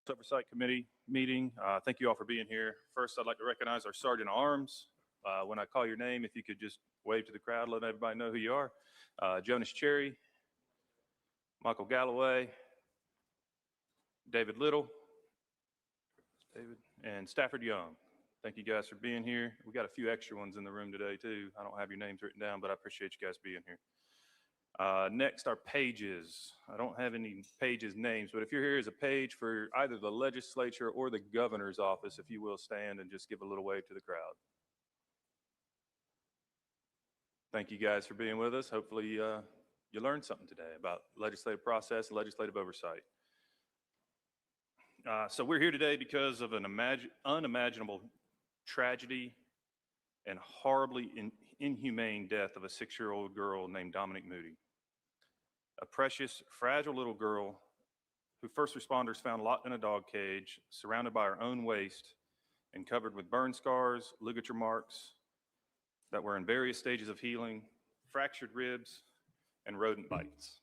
Oversight Committee meeting. Thank you all for being here. First, I'd like to recognize our Sergeant at Arms. When I call your name, if you could just wave to the crowd, let everybody know who you are. Jonas Cherry, Michael Galloway, David Little, and Stafford Young. Thank you guys for being here. We got a few extra ones in the room today too. I don't have your names written down, but I appreciate you guys being here. Next are pages. I don't have any pages names, but if you're here as a page for either the legislature or the governor's office, if you will stand and just give a little wave to the crowd. Thank you guys for being with us. Hopefully you learned something today about legislative process and legislative oversight. So we're here today because of an unimaginable tragedy and horribly inhumane death of a 6-year-old girl named Dominique Moody. A precious, fragile little girl who first responders found locked in a dog cage, surrounded by her own waste and covered with burn scars, ligature marks that were in various stages of healing, fractured ribs, and rodent bites.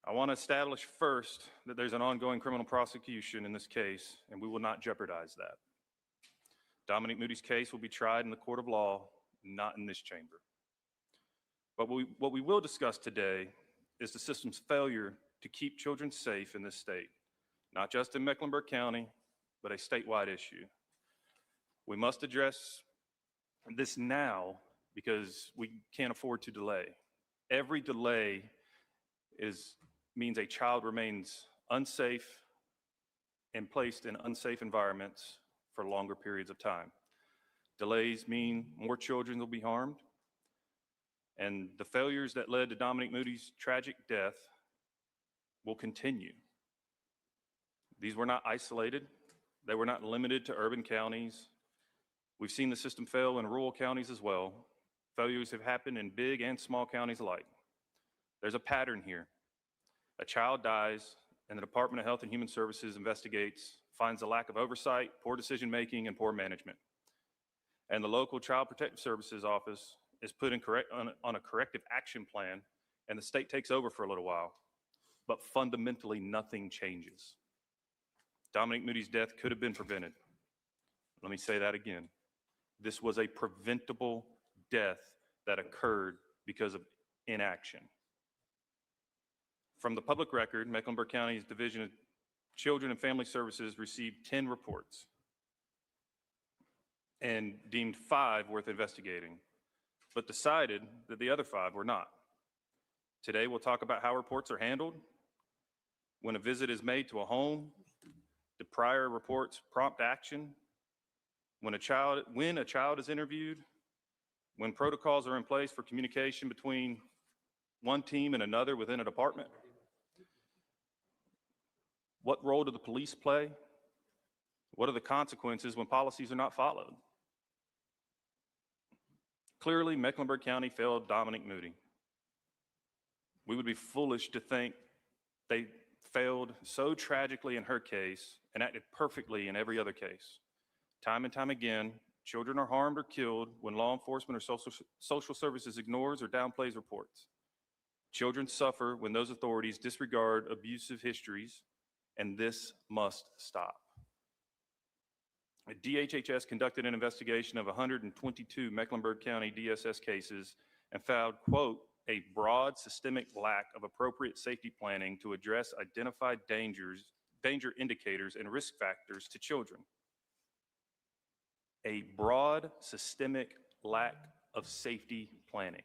I want to establish first that there's an ongoing criminal prosecution in this case, and we will not jeopardize that. Dominique Moody's case will be tried in the court of law, not in this chamber. But what we will discuss today is the system's failure to keep children safe in this state, not just in Mecklenburg County, but a statewide issue. We must address this now because we can't afford to delay. Every delay means a child remains unsafe and placed in unsafe environments for longer periods of time. Delays mean more children will be harmed, and the failures that led to Dominique Moody's tragic death will continue. These were not isolated. They were not limited to urban counties. We've seen the system fail in rural counties as well. Failures have happened in big and small counties alike. There's a pattern here. A child dies, and the Department of Health and Human Services investigates, finds a lack of oversight, poor decision-making, and poor management. And the local Child Protective Services office is put on a corrective action plan, and the state takes over for a little while. But fundamentally, nothing changes. Dominique Moody's death could have been prevented. Let me say that again. This was a preventable death that occurred because of inaction. From the public record, Mecklenburg County's Division of Children and Family Services received 10 reports and deemed 5 worth investigating, but decided that the other 5 were not. Today, we'll talk about how reports are handled, when a visit is made to a home, the prior reports prompt action, when a child is interviewed, when protocols are in place for communication between one team and another within a department. What role do the police play? What are the consequences when policies are not followed? Clearly, Mecklenburg County failed Dominique Moody. We would be foolish to think they failed so tragically in her case and acted perfectly in every other case. Time and time again, children are harmed or killed when law enforcement or social services ignores or downplays reports. Children suffer when those authorities disregard abusive histories, and this must stop. DHHS conducted an investigation of 122 Mecklenburg County DSS cases and found, quote, a broad systemic lack of appropriate safety planning to address identified danger indicators and risk factors to children. A broad systemic lack of safety planning.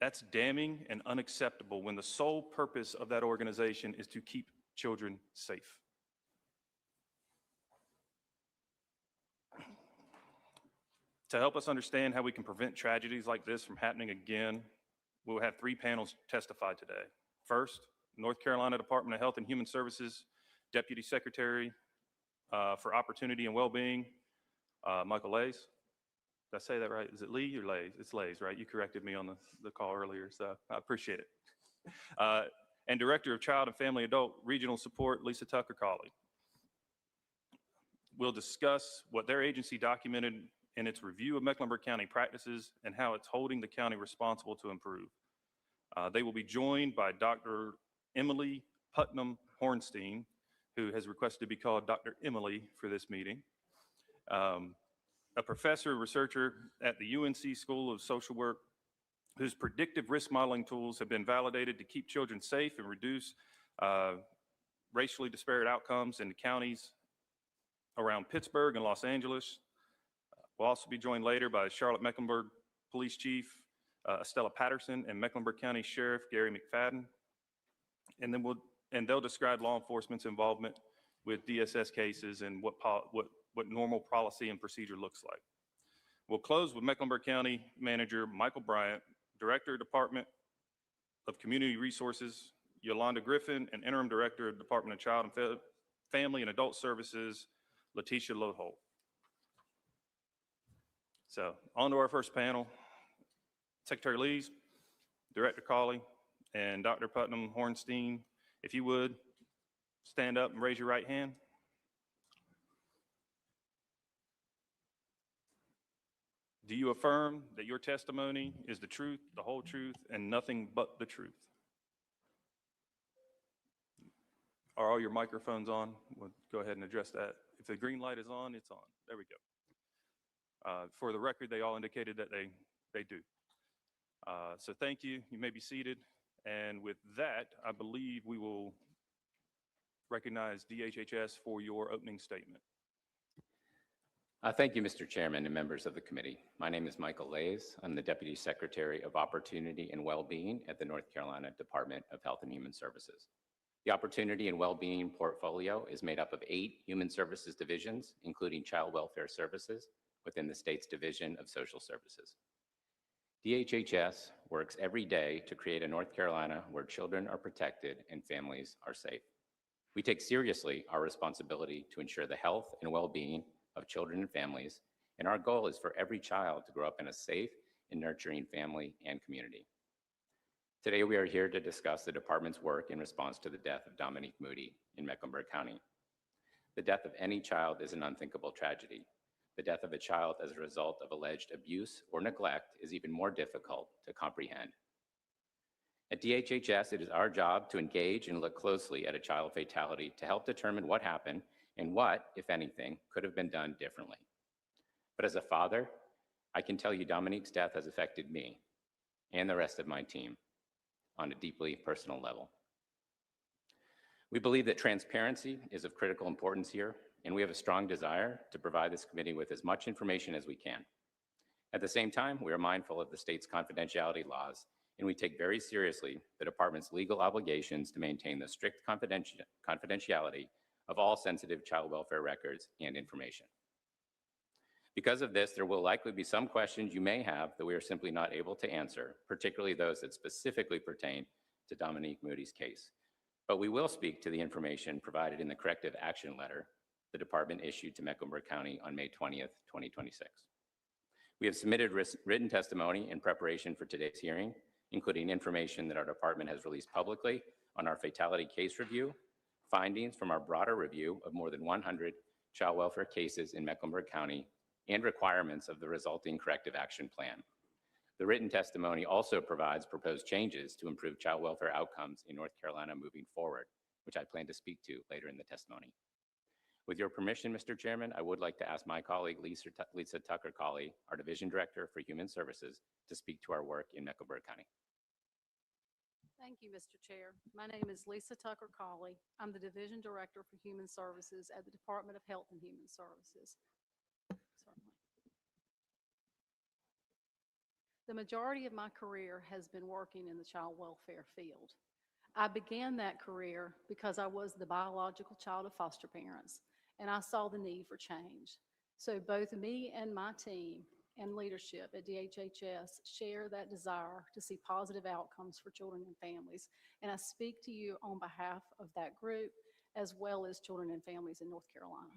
That's damning and unacceptable when the sole purpose of that organization is to keep children safe. To help us understand how we can prevent tragedies like this from happening again, we'll have 3 panels testify today. First, North Carolina Department of Health and Human Services Deputy Secretary for Opportunity and Wellbeing, Michael Lays. Did I say that right? Is it Lee or Lays? It's Lays, right? You corrected me on the call earlier, so I appreciate it. And Director of Child and Family Adult Regional Support, Lisa Tucker-Colley. We'll discuss what their agency documented in its review of Mecklenburg County practices and how it's holding the county responsible to improve. They will be joined by Dr. Emily Putnam Hornstein, who has requested to be called Dr. Emily for this meeting, a professor and researcher at the UNC School of Social Work, whose predictive risk modeling tools have been validated to keep children safe and reduce racially disparate outcomes in the counties around Pittsburgh and Los Angeles. We'll also be joined later by Charlotte Mecklenburg Police Chief Estella Patterson and Mecklenburg County Sheriff Gary McFadden. And then they'll describe law enforcement's involvement with DSS cases and what normal policy and procedure looks like. We'll close with Mecklenburg County Manager Michael Bryant, Director, Department of Community Resources, Yolanda Griffin, and Interim Director of Department of Child and Family and Adult Services, Letitia Lodeholt. So on to our first panel. Secretary Lees, Director Cawley, and Dr. Putnam Hornstein, if you would, stand up and raise your right hand. Do you affirm that your testimony is the truth, the whole truth, and nothing but the truth? Are all your microphones on? We'll go ahead and address that. If the green light is on, it's on. There we go. For the record, they all indicated that they do. So thank you. You may be seated. And with that, I believe we will recognize DHHS for your opening statement. Thank you, Mr. Chairman and members of the committee. My name is Michael Lays. I'm the Deputy Secretary of Opportunity and Wellbeing at the North Carolina Department of Health and Human Services. The Opportunity and Wellbeing portfolio is made up of 8 human services divisions, including child welfare services within the state's Division of Social Services. DHHS works every day to create a North Carolina where children are protected and families are safe. We take seriously our responsibility to ensure the health and well-being of children and families, and our goal is for every child to grow up in a safe and nurturing family and community. Today, we are here to discuss the department's work in response to the death of Dominique Moody in Mecklenburg County. The death of any child is an unthinkable tragedy. The death of a child as a result of alleged abuse or neglect is even more difficult to comprehend. At DHHS, it is our job to engage and look closely at a child fatality to help determine what happened and what, if anything, could have been done differently. But as a father, I can tell you Dominique's death has affected me and the rest of my team on a deeply personal level. We believe that transparency is of critical importance here, and we have a strong desire to provide this committee with as much information as we can. At the same time, we are mindful of the state's confidentiality laws, and we take very seriously the department's legal obligations to maintain the strict confidentiality of all sensitive child welfare records and information. Because of this, there will likely be some questions you may have that we are simply not able to answer, particularly those that specifically pertain to Dominique Moody's case. But we will speak to the information provided in the corrective action letter the department issued to Mecklenburg County on May 20th, 2026. We have submitted written testimony in preparation for today's hearing, including information that our department has released publicly on our fatality case review, findings from our broader review of more than 100 child welfare cases in Mecklenburg County, and requirements of the resulting corrective action plan. The written testimony also provides proposed changes to improve child welfare outcomes in North Carolina moving forward, which I plan to speak to later in the testimony. With your permission, Mr. Chairman, I would like to ask my colleague, Lisa Tucker-Cawley, our Division Director for Human Services, to speak to our work in Mecklenburg County. Thank you, Mr. Chair. My name is Lisa Tucker-Cawley. I'm the Division Director for Human Services at the Department of Health and Human Services. Certainly. The majority of my career has been working in the child welfare field. I began that career because I was the biological child of foster parents, and I saw the need for change. So both me and my team and leadership at DHHS share that desire to see positive outcomes for children and families. And I speak to you on behalf of that group, as well as children and families in North Carolina.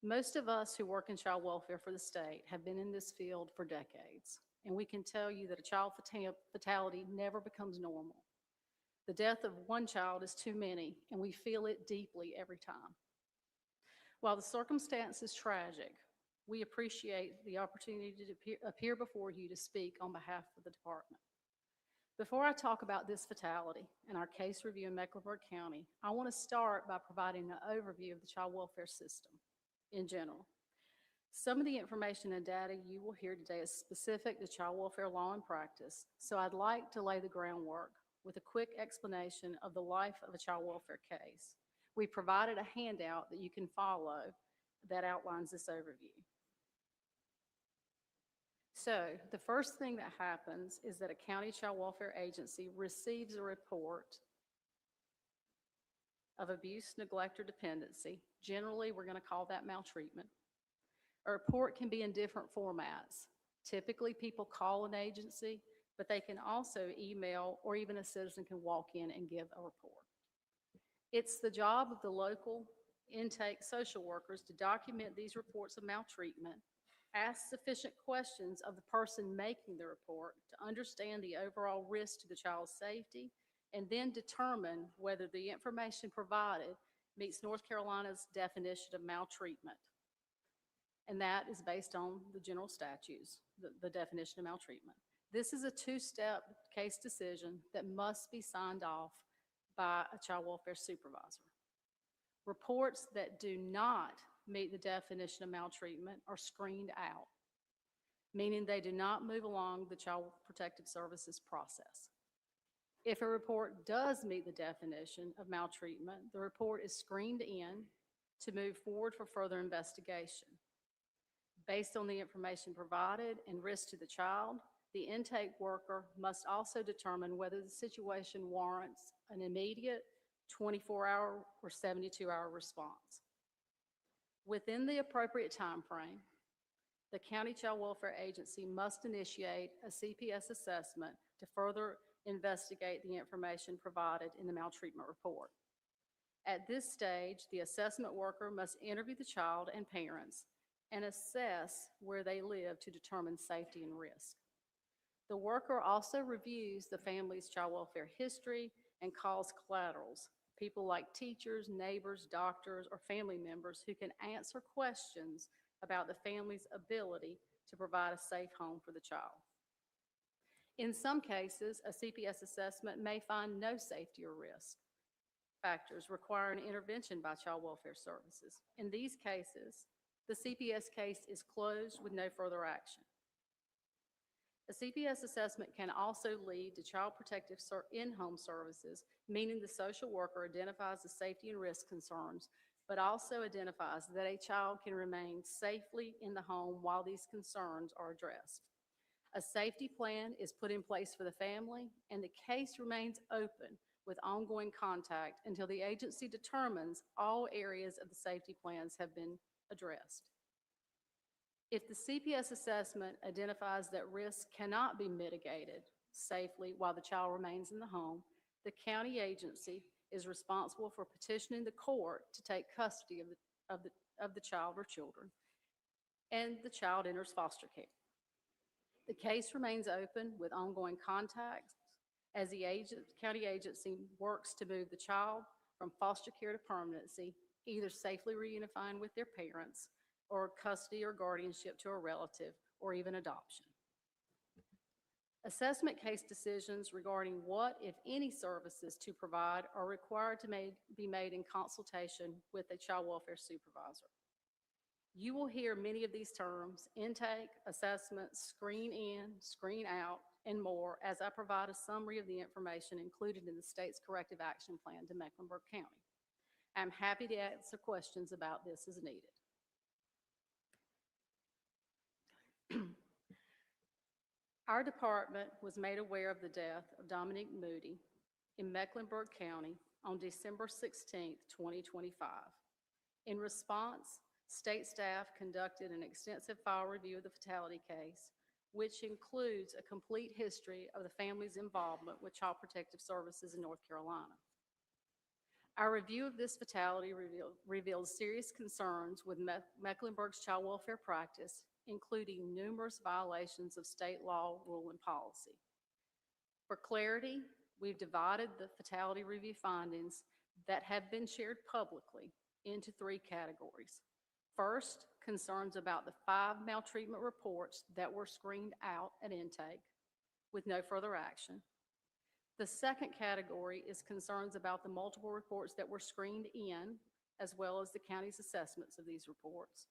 Most of us who work in child welfare for the state have been in this field for decades, and we can tell you that a child fatality never becomes normal. The death of one child is too many, and we feel it deeply every time. While the circumstance is tragic, we appreciate the opportunity to appear before you to speak on behalf of the department. Before I talk about this fatality and our case review in Mecklenburg County, I want to start by providing an overview of the child welfare system in general. Some of the information and data you will hear today is specific to child welfare law and practice, so I'd like to lay the groundwork with a quick explanation of the life of a child welfare case. We provided a handout that you can follow that outlines this overview. So the first thing that happens is that a county child welfare agency receives a report of abuse, neglect, or dependency. Generally, we're going to call that maltreatment. A report can be in different formats. Typically, people call an agency, but they can also email, or even a citizen can walk in and give a report. It's the job of the local intake social workers to document these reports of maltreatment, ask sufficient questions of the person making the report to understand the overall risk to the child's safety, and then determine whether the information provided meets North Carolina's definition of maltreatment. And that is based on the general statutes, the definition of maltreatment. This is a two-step case decision that must be signed off by a child welfare supervisor. Reports that do not meet the definition of maltreatment are screened out, meaning they do not move along the Child Protective Services process. If a report does meet the definition of maltreatment, the report is screened in to move forward for further investigation. Based on the information provided and risk to the child, the intake worker must also determine whether the situation warrants an immediate 24-hour or 72-hour response. Within the appropriate time frame, the County Child Welfare Agency must initiate a CPS assessment to further investigate the information provided in the maltreatment report. At this stage, the assessment worker must interview the child and parents and assess where they live to determine safety and risk. The worker also reviews the family's child welfare history and calls collaterals, people like teachers, neighbors, doctors, or family members who can answer questions about the family's ability to provide a safe home for the child. In some cases, a CPS assessment may find no safety or risk factors requiring intervention by child welfare services. In these cases, the CPS case is closed with no further action. A CPS assessment can also lead to child protective in-home services, meaning the social worker identifies the safety and risk concerns, but also identifies that a child can remain safely in the home while these concerns are addressed. A safety plan is put in place for the family, and the case remains open with ongoing contact until the agency determines all areas of the safety plans have been addressed. If the CPS assessment identifies that risk cannot be mitigated safely while the child remains in the home, the county agency is responsible for petitioning the court to take custody of the child or children, and the child enters foster care. The case remains open with ongoing contacts as the county agency works to move the child from foster care to permanency, either safely reunifying with their parents or custody or guardianship to a relative, or even adoption. Assessment case decisions regarding what, if any, services to provide are required to be made in consultation with a child welfare supervisor. You will hear many of these terms: intake, assessment, screen in, screen out, and more, as I provide a summary of the information included in the state's corrective action plan to Mecklenburg County. I'm happy to answer questions about this as needed. Our department was made aware of the death of Dominique Moody in Mecklenburg County on December 16, 2025. In response, state staff conducted an extensive file review of the fatality case, which includes a complete history of the family's involvement with Child Protective Services in North Carolina. Our review of this fatality revealed serious concerns with Mecklenburg's child welfare practice, including numerous violations of state law, rule, and policy. For clarity, we've divided the fatality review findings that have been shared publicly into three categories. First, concerns about the 5 maltreatment reports that were screened out at intake with no further action. The second category is concerns about the multiple reports that were screened in, as well as the county's assessments of these reports.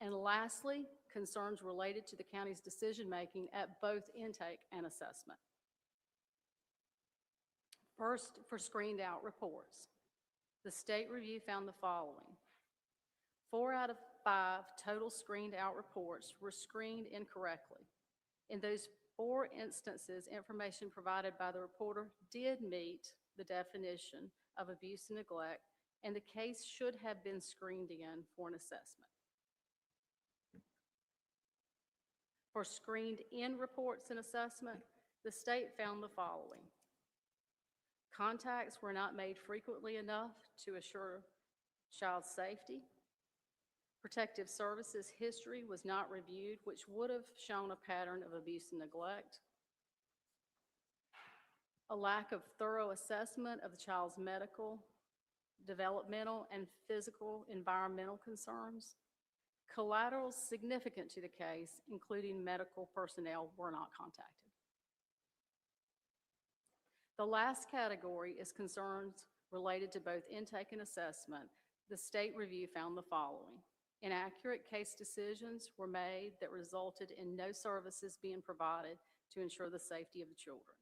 And lastly, concerns related to the county's decision-making at both intake and assessment. First, for screened out reports. The state review found the following. 4 out of 5 total screened out reports were screened incorrectly. In those 4 instances, information provided by the reporter did meet the definition of abuse and neglect, and the case should have been screened in for an assessment. For screened in reports and assessment, the state found the following. Contacts were not made frequently enough to assure child safety. Protective services history was not reviewed, which would have shown a pattern of abuse and neglect. A lack of thorough assessment of the child's medical, developmental, and physical environmental concerns. Collaterals significant to the case, including medical personnel, were not contacted. The last category is concerns related to both intake and assessment. The state review found the following. Inaccurate case decisions were made that resulted in no services being provided to ensure the safety of the children.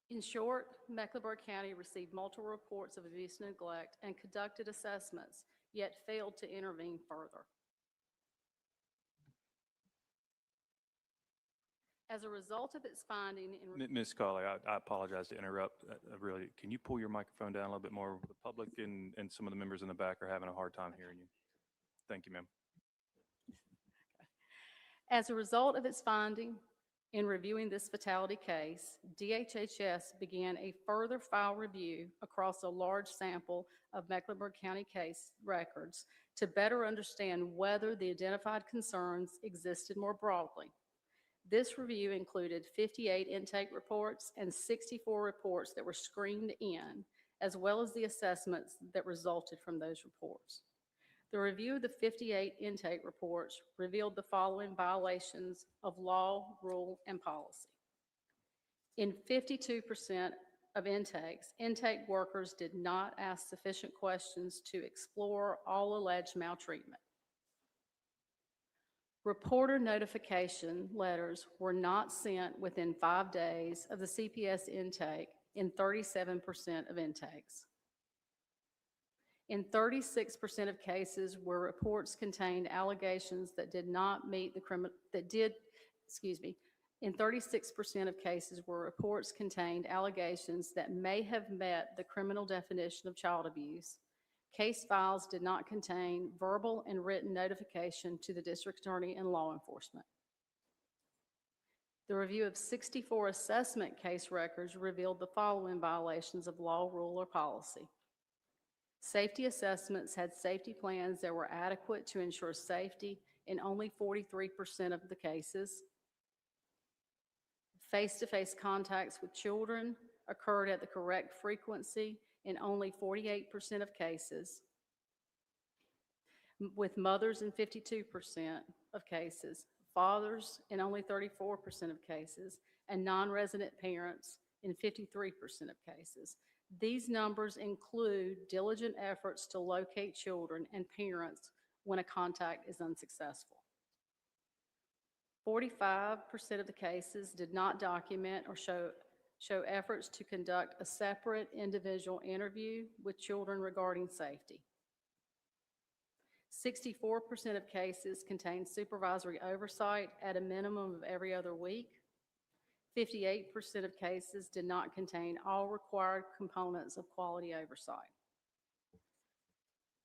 In short, Mecklenburg County received multiple reports of abuse and neglect and conducted assessments, yet failed to intervene further. As a result of its finding in... Ms. Colley, I apologize to interrupt. Really, can you pull your microphone down a little bit more? The public and some of the members in the back are having a hard time hearing you. Thank you, ma'am. As a result of its finding in reviewing this fatality case, DHHS began a further file review across a large sample of Mecklenburg County case records to better understand whether the identified concerns existed more broadly. This review included 58 intake reports and 64 reports that were screened in, as well as the assessments that resulted from those reports. The review of the 58 intake reports revealed the following violations of law, rule, and policy. In 52% of intakes, intake workers did not ask sufficient questions to explore all alleged maltreatment. Reporter notification letters were not sent within 5 days of the CPS intake in 37% of intakes. In 36% of cases where reports contained allegations that did not meet the in 36% of cases where reports contained allegations that may have met the criminal definition of child abuse, case files did not contain verbal and written notification to the district attorney and law enforcement. The review of 64 assessment case records revealed the following violations of law, rule, or policy. Safety assessments had safety plans that were adequate to ensure safety in only 43% of the cases. Face-to-face contacts with children occurred at the correct frequency in only 48% of cases, with mothers in 52% of cases, fathers in only 34% of cases, and non-resident parents in 53% of cases. These numbers include diligent efforts to locate children and parents when a contact is unsuccessful. 45% of the cases did not document or show efforts to conduct a separate individual interview with children regarding safety. 64% of cases contained supervisory oversight at a minimum of every other week. 58% of cases did not contain all required components of quality oversight.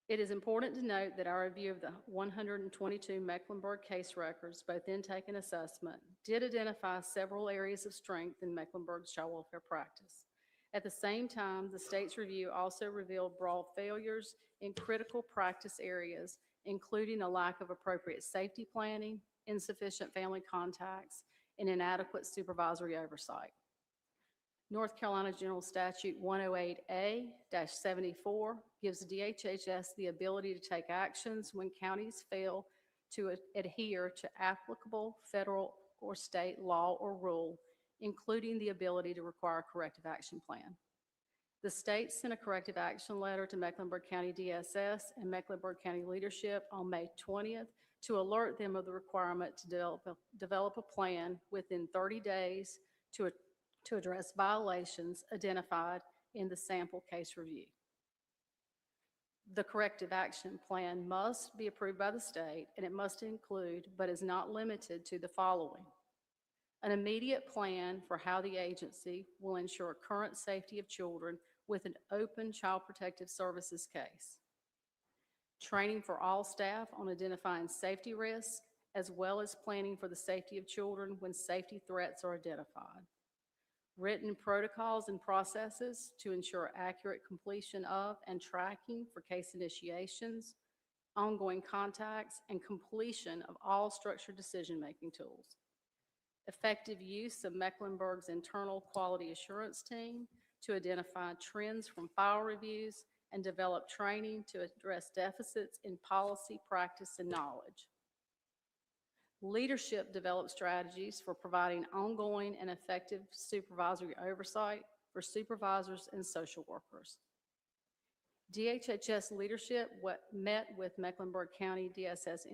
It is important to note that our review of the 122 Mecklenburg case records, both intake and assessment, did identify several areas of strength in Mecklenburg's child welfare practice. At the same time, the state's review also revealed broad failures in critical practice areas, including a lack of appropriate safety planning, insufficient family contacts, and inadequate supervisory oversight. North Carolina General Statute 108A-74 gives DHHS the ability to take actions when counties fail to adhere to applicable federal or state law or rule, including the ability to require a corrective action plan. The state sent a corrective action letter to Mecklenburg County DSS and Mecklenburg County leadership on May 20th to alert them of the requirement to develop a plan within 30 days to address violations identified in the sample case review. The corrective action plan must be approved by the state, and it must include, but is not limited to, the following: an immediate plan for how the agency will ensure current safety of children with an open Child Protective Services case, training for all staff on identifying safety risks, as well as planning for the safety of children when safety threats are identified, written protocols and processes to ensure accurate completion of and tracking for case initiations, ongoing contacts, and completion of all structured decision-making tools, effective use of Mecklenburg's internal quality assurance team to identify trends from file reviews and develop training to address deficits in policy, practice, and knowledge. Leadership develops strategies for providing ongoing and effective supervisory oversight for supervisors and social workers. DHHS leadership met with Mecklenburg County DSS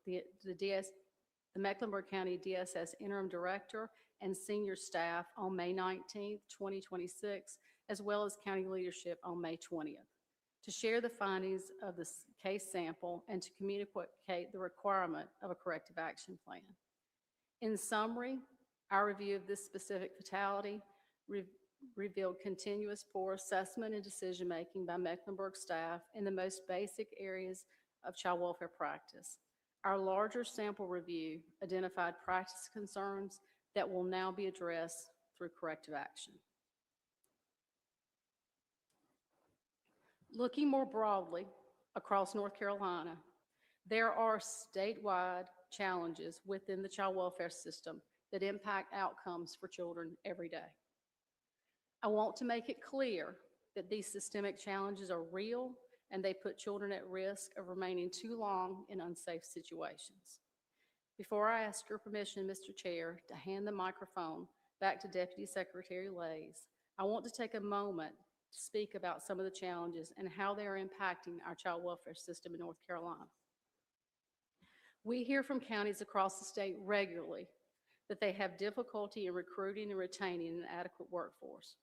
the Mecklenburg County DSS interim director and senior staff on May 19th, 2026, as well as county leadership on May 20th, to share the findings of the case sample and to communicate the requirement of a corrective action plan. In summary, our review of this specific fatality revealed continuous poor assessment and decision-making by Mecklenburg staff in the most basic areas of child welfare practice. Our larger sample review identified practice concerns that will now be addressed through corrective action. Looking more broadly across North Carolina, there are statewide challenges within the child welfare system that impact outcomes for children every day. I want to make it clear that these systemic challenges are real and they put children at risk of remaining too long in unsafe situations. Before I ask your permission, Mr. Chair, to hand the microphone back to Deputy Secretary Lays, I want to take a moment to speak about some of the challenges and how they are impacting our child welfare system in North Carolina. We hear from counties across the state regularly that they have difficulty in recruiting and retaining an adequate workforce.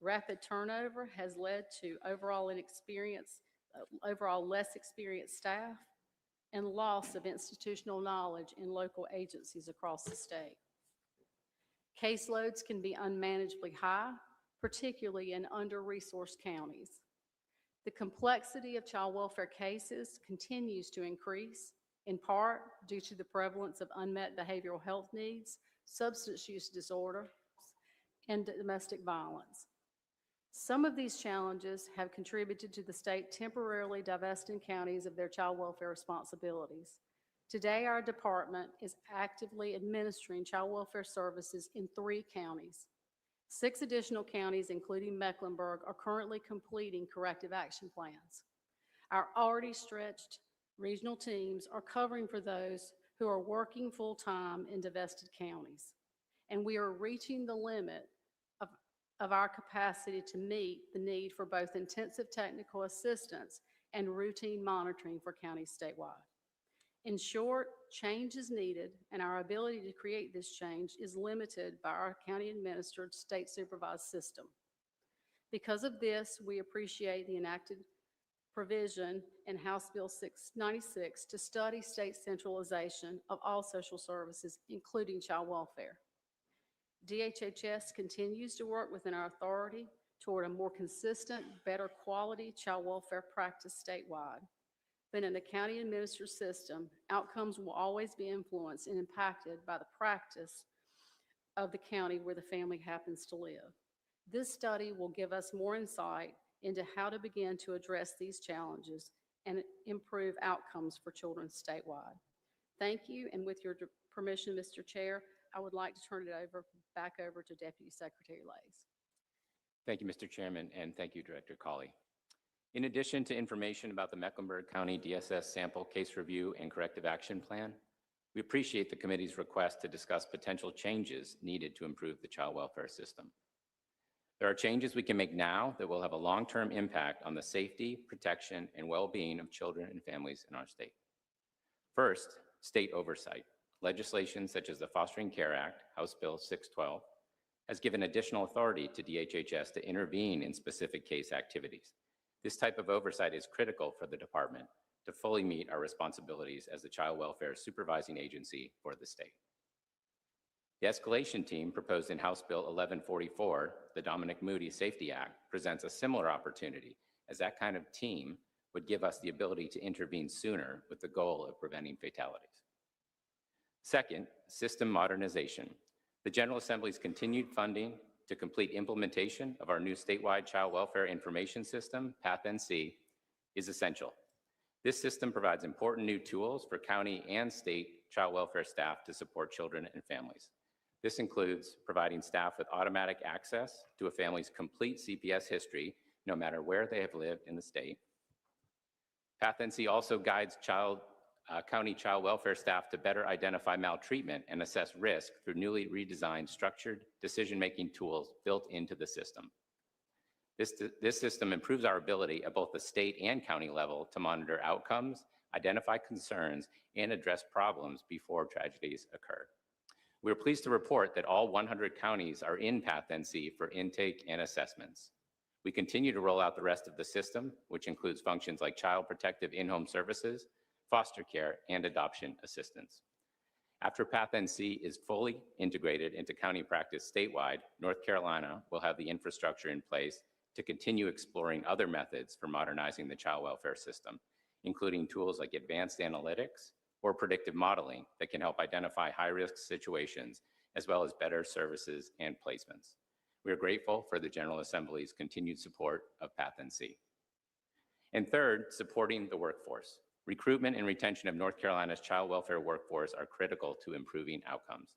Rapid turnover has led to overall less experienced staff and loss of institutional knowledge in local agencies across the state. Caseloads can be unmanageably high, particularly in under-resourced counties. The complexity of child welfare cases continues to increase, in part due to the prevalence of unmet behavioral health needs, substance use disorders, and domestic violence. Some of these challenges have contributed to the state temporarily divesting counties of their child welfare responsibilities. Today, our department is actively administering child welfare services in 3 counties. 6 additional counties, including Mecklenburg, are currently completing corrective action plans. Our already stretched regional teams are covering for those who are working full-time in divested counties, and we are reaching the limit of our capacity to meet the need for both intensive technical assistance and routine monitoring for counties statewide. In short, change is needed, and our ability to create this change is limited by our county-administered, state-supervised system. Because of this, we appreciate the enacted provision in House Bill 696 to study state centralization of all social services, including child welfare. DHHS continues to work within our authority toward a more consistent, better quality child welfare practice statewide. But in a county-administered system, outcomes will always be influenced and impacted by the practice of the county where the family happens to live. This study will give us more insight into how to begin to address these challenges and improve outcomes for children statewide. Thank you, and with your permission, Mr. Chair, I would like to turn it back over to Deputy Secretary Lays. Thank you, Mr. Chairman, and thank you, Director Cawley. In addition to information about the Mecklenburg County DSS sample case review and corrective action plan, We appreciate the committee's request to discuss potential changes needed to improve the child welfare system. There are changes we can make now that will have a long-term impact on the safety, protection, and well-being of children and families in our state. First, state oversight. Legislation such as the Fostering Care Act, House Bill 612, has given additional authority to DHHS to intervene in specific case activities. This type of oversight is critical for the department to fully meet our responsibilities as the child welfare supervising agency for the state. The escalation team proposed in House Bill 1144, the Dominique Moody Safety Act, presents a similar opportunity, as that kind of team would give us the ability to intervene sooner with the goal of preventing fatalities. Second, system modernization. The General Assembly's continued funding to complete implementation of our new statewide child welfare information system, PathNC, is essential. This system provides important new tools for county and state child welfare staff to support children and families. This includes providing staff with automatic access to a family's complete CPS history, no matter where they have lived in the state. PathNC also guides county child welfare staff to better identify maltreatment and assess risk through newly redesigned structured decision-making tools built into the system. This system improves our ability at both the state and county level to monitor outcomes, identify concerns, and address problems before tragedies occur. We are pleased to report that all 100 counties are in PathNC for intake and assessments. We continue to roll out the rest of the system, which includes functions like child protective in-home services, foster care, and adoption assistance. After PathNC is fully integrated into county practice statewide, North Carolina will have the infrastructure in place to continue exploring other methods for modernizing the child welfare system, including tools like advanced analytics or predictive modeling that can help identify high-risk situations, as well as better services and placements. We are grateful for the General Assembly's continued support of PathNC. And third, supporting the workforce. Recruitment and retention of North Carolina's child welfare workforce are critical to improving outcomes.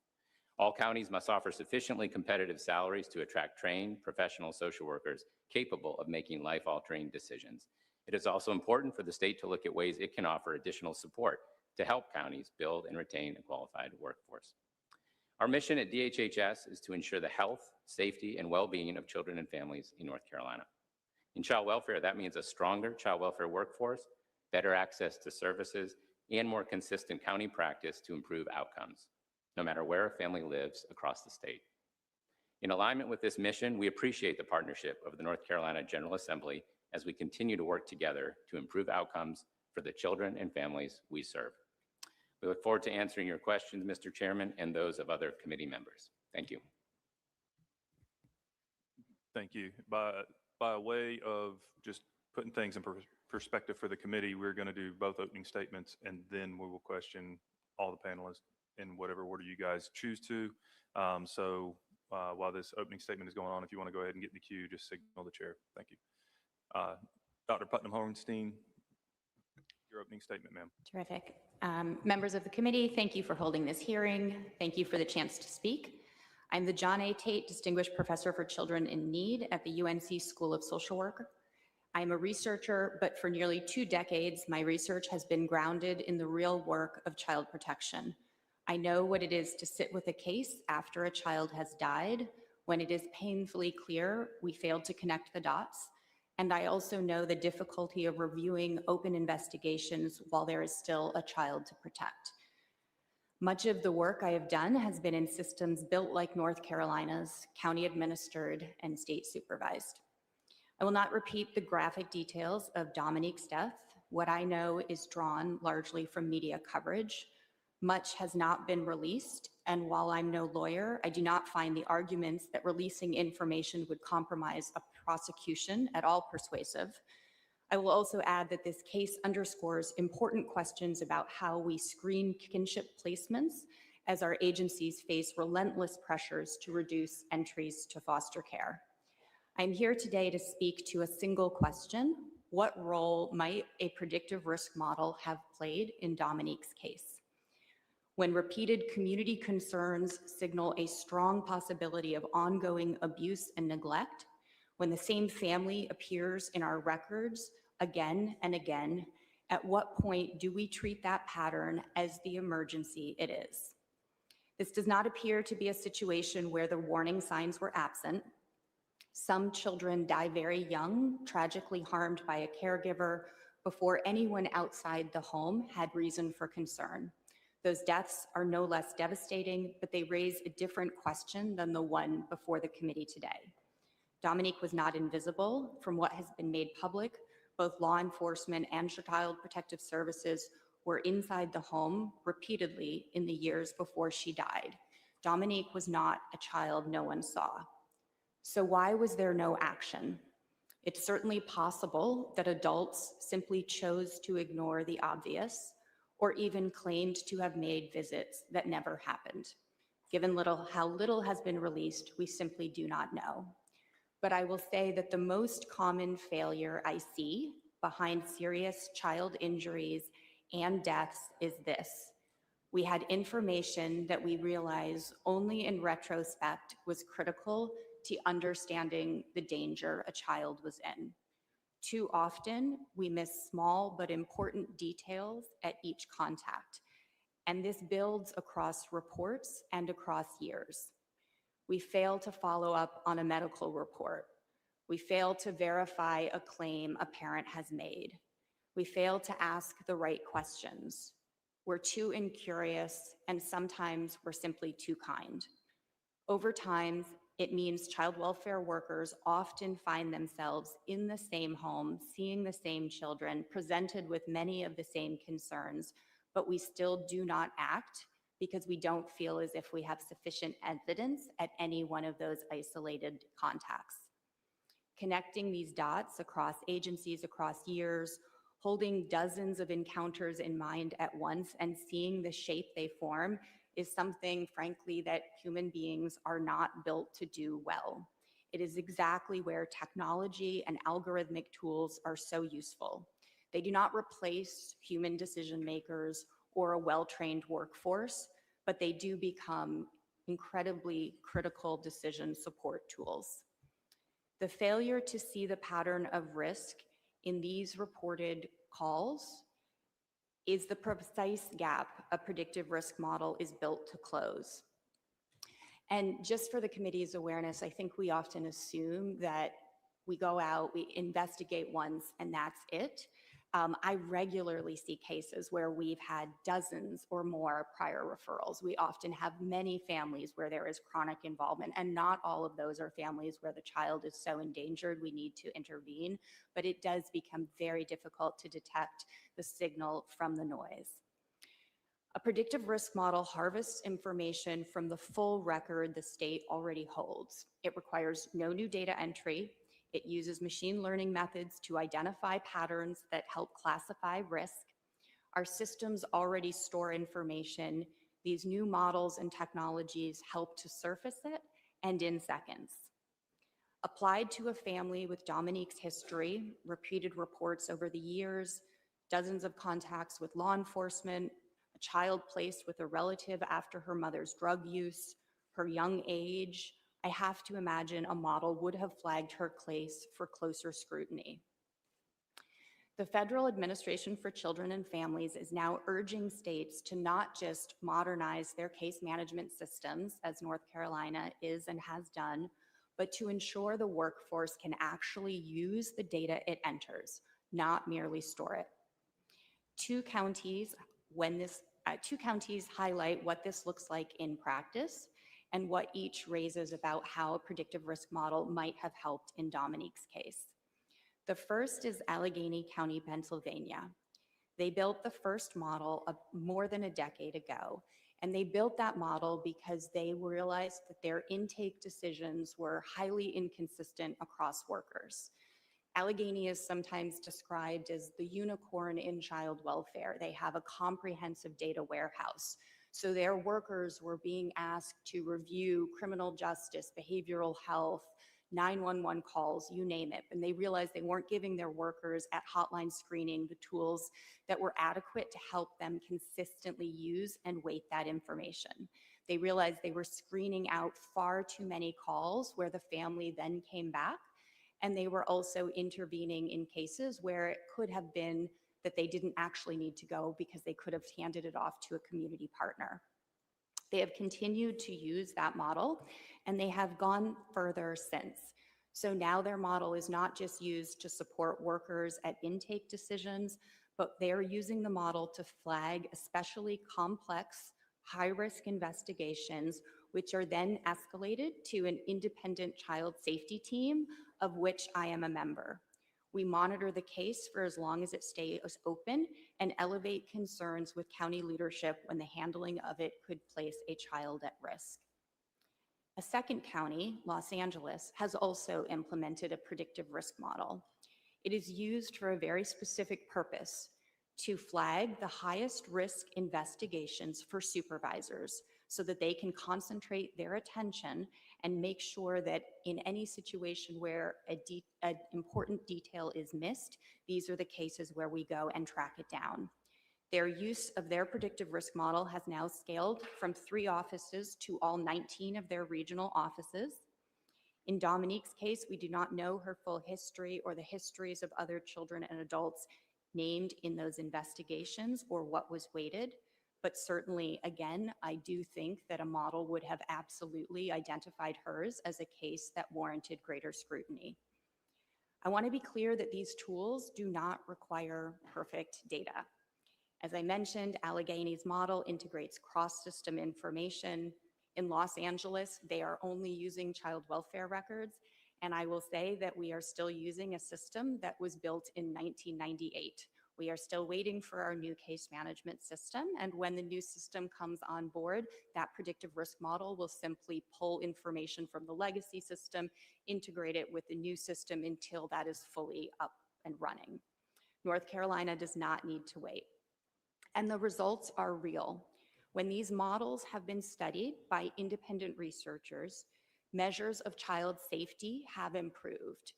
All counties must offer sufficiently competitive salaries to attract trained professional social workers capable of making life-altering decisions. It is also important for the state to look at ways it can offer additional support to help counties build and retain a qualified workforce. Our mission at DHHS is to ensure the health, safety, and well-being of children and families in North Carolina. In child welfare, that means a stronger child welfare workforce, better access to services, and more consistent county practice to improve outcomes, no matter where a family lives across the state. In alignment with this mission, we appreciate the partnership of the North Carolina General Assembly as we continue to work together to improve outcomes for the children and families we serve. We look forward to answering your questions, Mr. Chairman, and those of other committee members. Thank you. Thank you. By way of just putting things in perspective for the committee, we're going to do both opening statements, and then we will question all the panelists in whatever order you guys choose to. While this opening statement is going on, if you want to go ahead and get in the queue, just signal the chair. Thank you. Dr. Putnam-Hornstein, your opening statement, ma'am. Terrific. Members of the committee, thank you for holding this hearing. Thank you for the chance to speak. I'm the John A. Tate Distinguished Professor for Children in Need at the UNC School of Social Work. I'm a researcher, but for nearly 2 decades, my research has been grounded in the real work of child protection. I know what it is to sit with a case after a child has died, when it is painfully clear we failed to connect the dots. And I also know the difficulty of reviewing open investigations while there is still a child to protect. Much of the work I have done has been in systems built like North Carolina's, county administered and state supervised. I will not repeat the graphic details of Dominique's death. What I know is drawn largely from media coverage. Much has not been released, and while I'm no lawyer, I do not find the arguments that releasing information would compromise a prosecution at all persuasive. I will also add that this case underscores important questions about how we screen kinship placements as our agencies face relentless pressures to reduce entries to foster care. I'm here today to speak to a single question: what role might a predictive risk model have played in Dominique's case? When repeated community concerns signal a strong possibility of ongoing abuse and neglect, when the same family appears in our records again and again, At what point do we treat that pattern as the emergency it is? This does not appear to be a situation where the warning signs were absent. Some children die very young, tragically harmed by a caregiver before anyone outside the home had reason for concern. Those deaths are no less devastating, but they raise a different question than the one before the committee today. Dominique was not invisible. From what has been made public, both law enforcement and Child Protective Services were inside the home repeatedly in the years before she died. Dominique was not a child no one saw. So why was there no action? It's certainly possible that adults simply chose to ignore the obvious or even claimed to have made visits that never happened. Given how little has been released, we simply do not know. But I will say that the most common failure I see behind serious child injuries and deaths is this. We had information that we realize only in retrospect was critical to understanding the danger a child was in. Too often, we miss small but important details at each contact, and this builds across reports and across years. We fail to follow up on a medical report. We fail to verify a claim a parent has made. We fail to ask the right questions. We're too incurious, and sometimes we're simply too kind. Over time, it means child welfare workers often find themselves in the same home, seeing the same children, presented with many of the same concerns, but we still do not act because we don't feel as if we have sufficient evidence at any one of those isolated contacts. Connecting these dots across agencies, across years, holding dozens of encounters in mind at once and seeing the shape they form is something, frankly, that human beings are not built to do well. It is exactly where technology and algorithmic tools are so useful. They do not replace human decision makers or a well-trained workforce, but they do become incredibly critical decision support tools. The failure to see the pattern of risk in these reported calls is the precise gap a predictive risk model is built to close. And just for the committee's awareness, I think we often assume that we go out, we investigate once, and that's it. I regularly see cases where we've had dozens or more prior referrals. We often have many families where there is chronic involvement, and not all of those are families where the child is so endangered we need to intervene, but it does become very difficult to detect the signal from the noise. A predictive risk model harvests information from the full record the state already holds. It requires no new data entry. It uses machine learning methods to identify patterns that help classify risk. Our systems already store information. These new models and technologies help to surface it, and in seconds. Applied to a family with Dominique's history, repeated reports over the years, dozens of contacts with law enforcement, a child placed with a relative after her mother's drug use, her young age, I have to imagine a model would have flagged her case for closer scrutiny. The Federal Administration for Children and Families is now urging states to not just modernize their case management systems, as North Carolina is and has done, but to ensure the workforce can actually use the data it enters, not merely store it. Two counties highlight what this looks like in practice and what each raises about how a predictive risk model might have helped in Dominique's case. The first is Allegheny County, Pennsylvania. They built the first model more than a decade ago, and they built that model because they realized that their intake decisions were highly inconsistent across workers. Allegheny is sometimes described as the unicorn in child welfare. They have a comprehensive data warehouse. So their workers were being asked to review criminal justice, behavioral health, 911 calls, you name it. And they realized they weren't giving their workers at hotline screening the tools that were adequate to help them consistently use and weight that information. They realized they were screening out far too many calls where the family then came back. And they were also intervening in cases where it could have been that they didn't actually need to go because they could have handed it off to a community partner. They have continued to use that model, and they have gone further since. So now their model is not just used to support workers at intake decisions, but they are using the model to flag especially complex, high-risk investigations, which are then escalated to an independent child safety team, of which I am a member. We monitor the case for as long as it stays open and elevate concerns with county leadership when the handling of it could place a child at risk. A second county, Los Angeles, has also implemented a predictive risk model. It is used for a very specific purpose: to flag the highest risk investigations for supervisors so that they can concentrate their attention and make sure that in any situation where an important detail is missed, these are the cases where we go and track it down. Their use of their predictive risk model has now scaled from 3 offices to all 19 of their regional offices. In Dominique's case, we do not know her full history or the histories of other children and adults named in those investigations or what was weighted. But certainly, again, I do think that a model would have absolutely identified hers as a case that warranted greater scrutiny. I want to be clear that these tools do not require perfect data. As I mentioned, Allegheny's model integrates cross-system information. In Los Angeles, they are only using child welfare records, and I will say that we are still using a system that was built in 1998. We are still waiting for our new case management system, and when the new system comes on board, that predictive risk model will simply pull information from the legacy system, integrate it with the new system until that is fully up and running. North Carolina does not need to wait. And the results are real. When these models have been studied by independent researchers, measures of child safety have improved.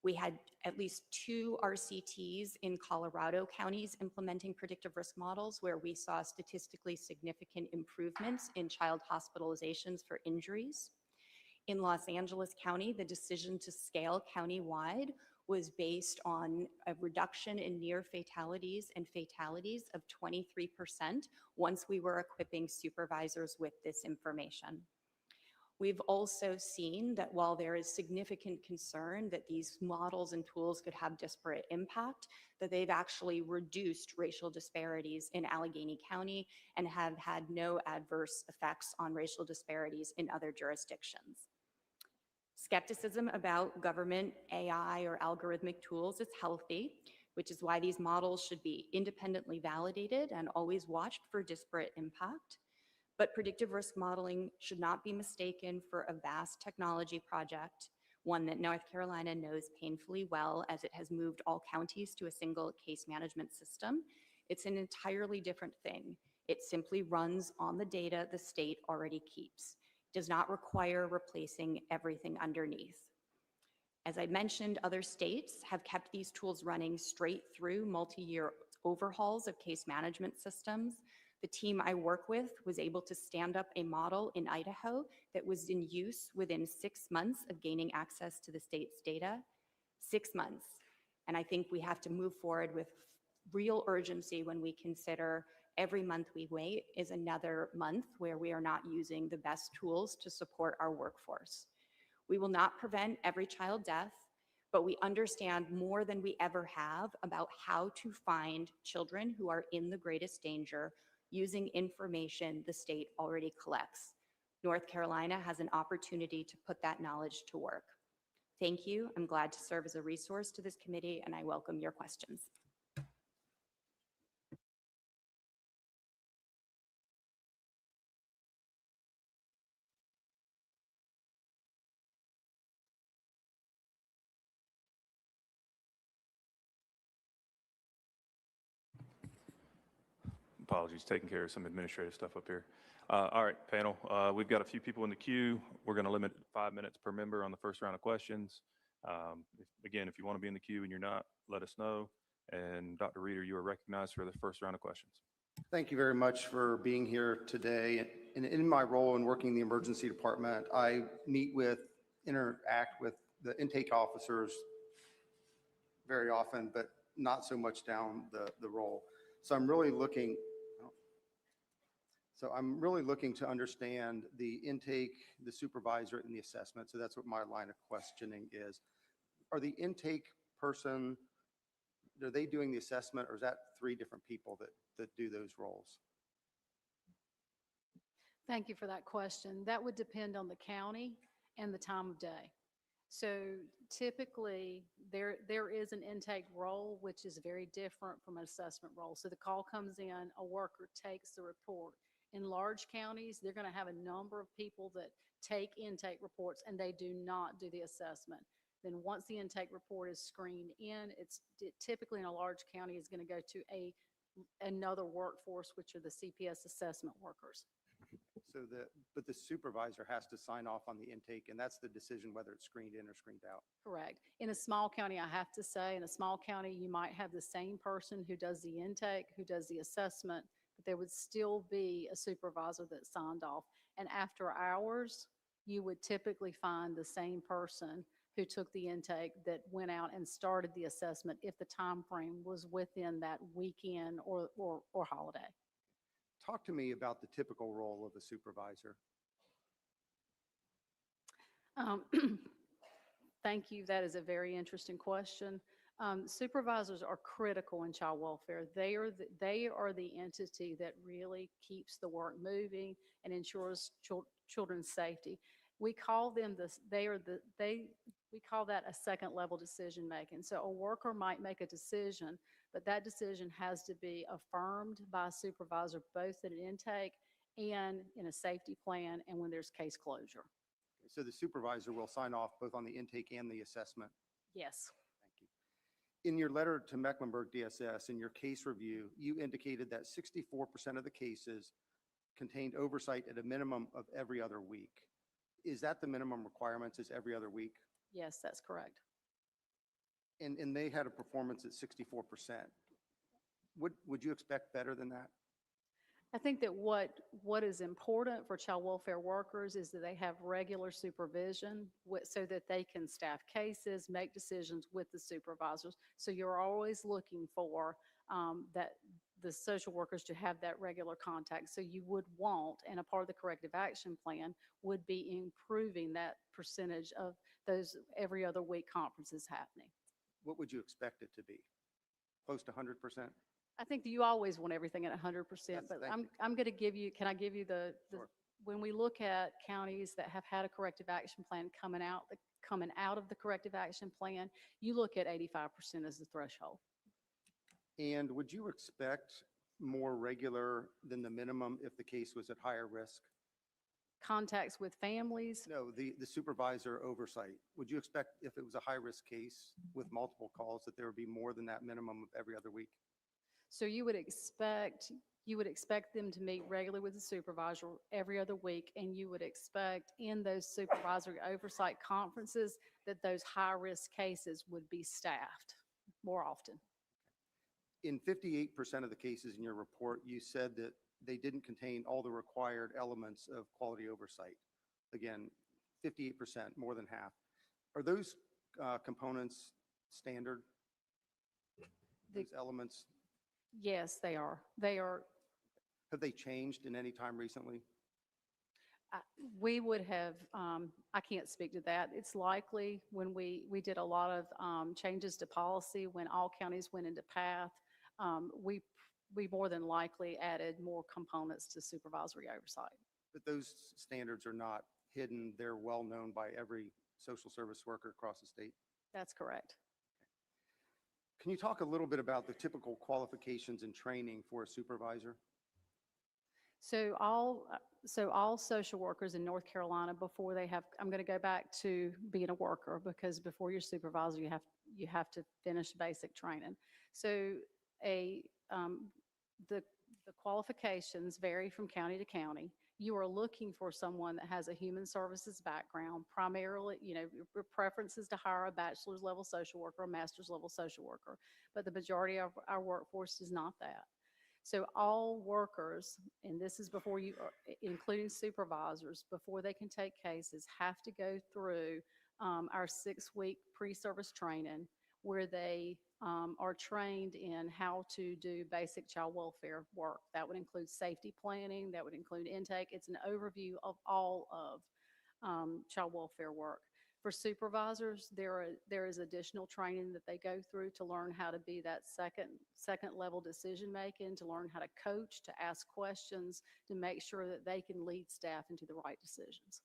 We had at least 2 RCTs in Colorado counties implementing predictive risk models where we saw statistically significant improvements in child hospitalizations for injuries. In Los Angeles County, the decision to scale countywide was based on a reduction in near fatalities and fatalities of 23% once we were equipping supervisors with this information. We've also seen that while there is significant concern that these models and tools could have disparate impact, that they've actually reduced racial disparities in Allegheny County and have had no adverse effects on racial disparities in other jurisdictions. Skepticism about government AI or algorithmic tools is healthy, which is why these models should be independently validated and always watched for disparate impact. But predictive risk modeling should not be mistaken for a vast technology project, one that North Carolina knows painfully well as it has moved all counties to a single case management system. It's an entirely different thing. It simply runs on the data the state already keeps. It does not require replacing everything underneath. As I mentioned, other states have kept these tools running straight through multi-year overhauls of case management systems. The team I work with was able to stand up a model in Idaho that was in use within 6 months of gaining access to the state's data. 6 months. And I think we have to move forward with real urgency when we consider every month we wait is another month where we are not using the best tools to support our workforce. We will not prevent every child death, but we understand more than we ever have about how to find children who are in the greatest danger using information the state already collects. North Carolina has an opportunity to put that knowledge to work. Thank you. I'm glad to serve as a resource to this committee, and I welcome your questions. Apologies, taking care of some administrative stuff up here. All right, panel, we've got a few people in the queue. We're going to limit 5 minutes per member on the first round of questions. Again, if you want to be in the queue and you're not, let us know. And Dr. Reeder, you are recognized for the first round of questions. Thank you very much for being here today. And in my role in working in the emergency department, I meet with, interact with the intake officers very often, but not so much down the role. So I'm really looking, to understand the intake, the supervisor, and the assessment. So that's what my line of questioning is. Are the intake person, are they doing the assessment, or is that three different people that do those roles? Thank you for that question. That would depend on the county and the time of day. So typically, there is an intake role, which is very different from an assessment role. So the call comes in, a worker takes the report. In large counties, they're going to have a number of people that take intake reports, and they do not do the assessment. Then once the intake report is screened in, it typically in a large county is going to go to another workforce, which are the CPS assessment workers. So but the supervisor has to sign off on the intake, and that's the decision whether it's screened in or screened out. Correct. In a small county, I have to say, in a small county, you might have the same person who does the intake, who does the assessment, but there would still be a supervisor that signed off. And after hours, you would typically find the same person who took the intake that went out and started the assessment if the time frame was within that weekend or holiday. Talk to me about the typical role of a supervisor. Thank you. That is a very interesting question. Supervisors are critical in child welfare. They are the entity that really keeps the work moving and ensures children's safety. We call them we call that a second level decision making. So a worker might make a decision, but that decision has to be affirmed by a supervisor, both in an intake and in a safety plan and when there's case closure. So the supervisor will sign off both on the intake and the assessment. Yes. Thank you. In your letter to Mecklenburg DSS, in your case review, you indicated that 64% of the cases contained oversight at a minimum of every other week. Is that the minimum requirements, is every other week? Yes, that's correct. And they had a performance at 64%. Would you expect better than that? I think that what is important for child welfare workers is that they have regular supervision so that they can staff cases, make decisions with the supervisors. So you're always looking for that the social workers to have that regular contact. So you would want, and a part of the corrective action plan would be improving that percentage of those every other week conferences happening. What would you expect it to be? Close to 100%? I think that you always want everything at 100%, but thank you. I'm going to give you, can I give you Sure. when we look at counties that have had a corrective action plan coming out of the corrective action plan, you look at 85% as the threshold. And would you expect more regular than the minimum if the case was at higher risk? Contacts with families, No, the supervisor oversight. Would you expect if it was a high-risk case with multiple calls that there would be more than that minimum of every other week? so you would expect them to meet regularly with the supervisor every other week, and you would expect in those supervisory oversight conferences that those high-risk cases would be staffed more often. In 58% of the cases in your report, you said that they didn't contain all the required elements of quality oversight. Again, 58%, more than half. Are those components standard? Those elements, Yes, they are. They are. have they changed in any time recently? We would have, I can't speak to that. It's likely when we did a lot of changes to policy, when all counties went into PATH, we more than likely added more components to supervisory oversight. But those standards are not hidden. They're well known by every social service worker across the state. That's correct. Can you talk a little bit about the typical qualifications and training for a supervisor? So all social workers in North Carolina, before they have, I'm going to go back to being a worker, because before you're supervisor, you have to finish basic training. So the qualifications vary from county to county. You are looking for someone that has a human services background, primarily, your preference is to hire a bachelor's level social worker, a master's level social worker, but the majority of our workforce is not that. So all workers, and this is before you, including supervisors, before they can take cases, have to go through our 6-week pre-service training where they are trained in how to do basic child welfare work. That would include safety planning, that would include intake. It's an overview of all of child welfare work. For supervisors, there is additional training that they go through to learn how to be that second level decision making, to learn how to coach, to ask questions, to make sure that they can lead staff into the right decisions.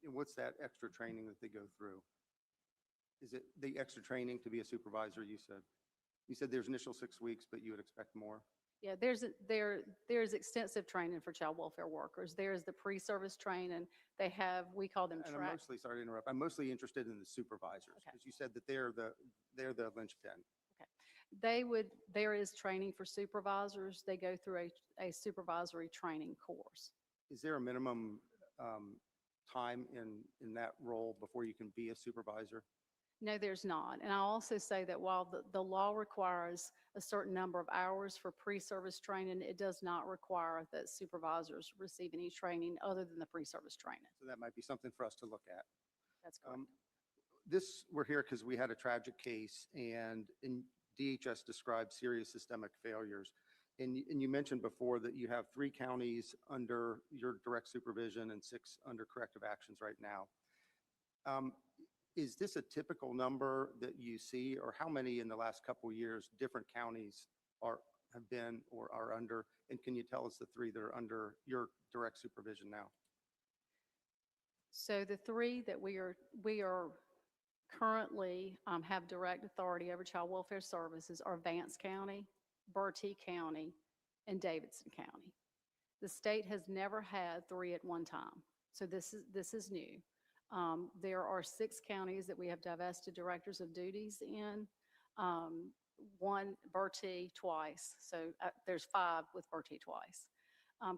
And what's that extra training that they go through? Is it the extra training to be a supervisor, you said? You said there's initial 6 weeks, but you would expect more? Yeah, there's extensive training for child welfare workers. There's the pre-service training. They have, we call them And I'm track. mostly, sorry to interrupt, I'm mostly interested in the supervisors, Okay. because you said that they're the linchpin. There is training for supervisors. They go through a supervisory training course. Is there a minimum time in that role before you can be a supervisor? No, there's not. And I'll also say that while the law requires a certain number of hours for pre-service training, it does not require that supervisors receive any training other than the pre-service training. So that might be something for us to look at. That's correct. We're here because we had a tragic case, and DHS described serious systemic failures. And you mentioned before that you have 3 counties under your direct supervision and 6 under corrective actions right now. Is this a typical number that you see, or how many in the last couple of years different counties have been or are under? And can you tell us the 3 that are under your direct supervision now? So the 3 that we are currently have direct authority over child welfare services are Vance County, Bertie County, and Davidson County. The state has never had 3 at one time, so this is new. There are 6 counties that we have divested directors of duties in. 1 Bertie twice, so there's 5 with Bertie twice.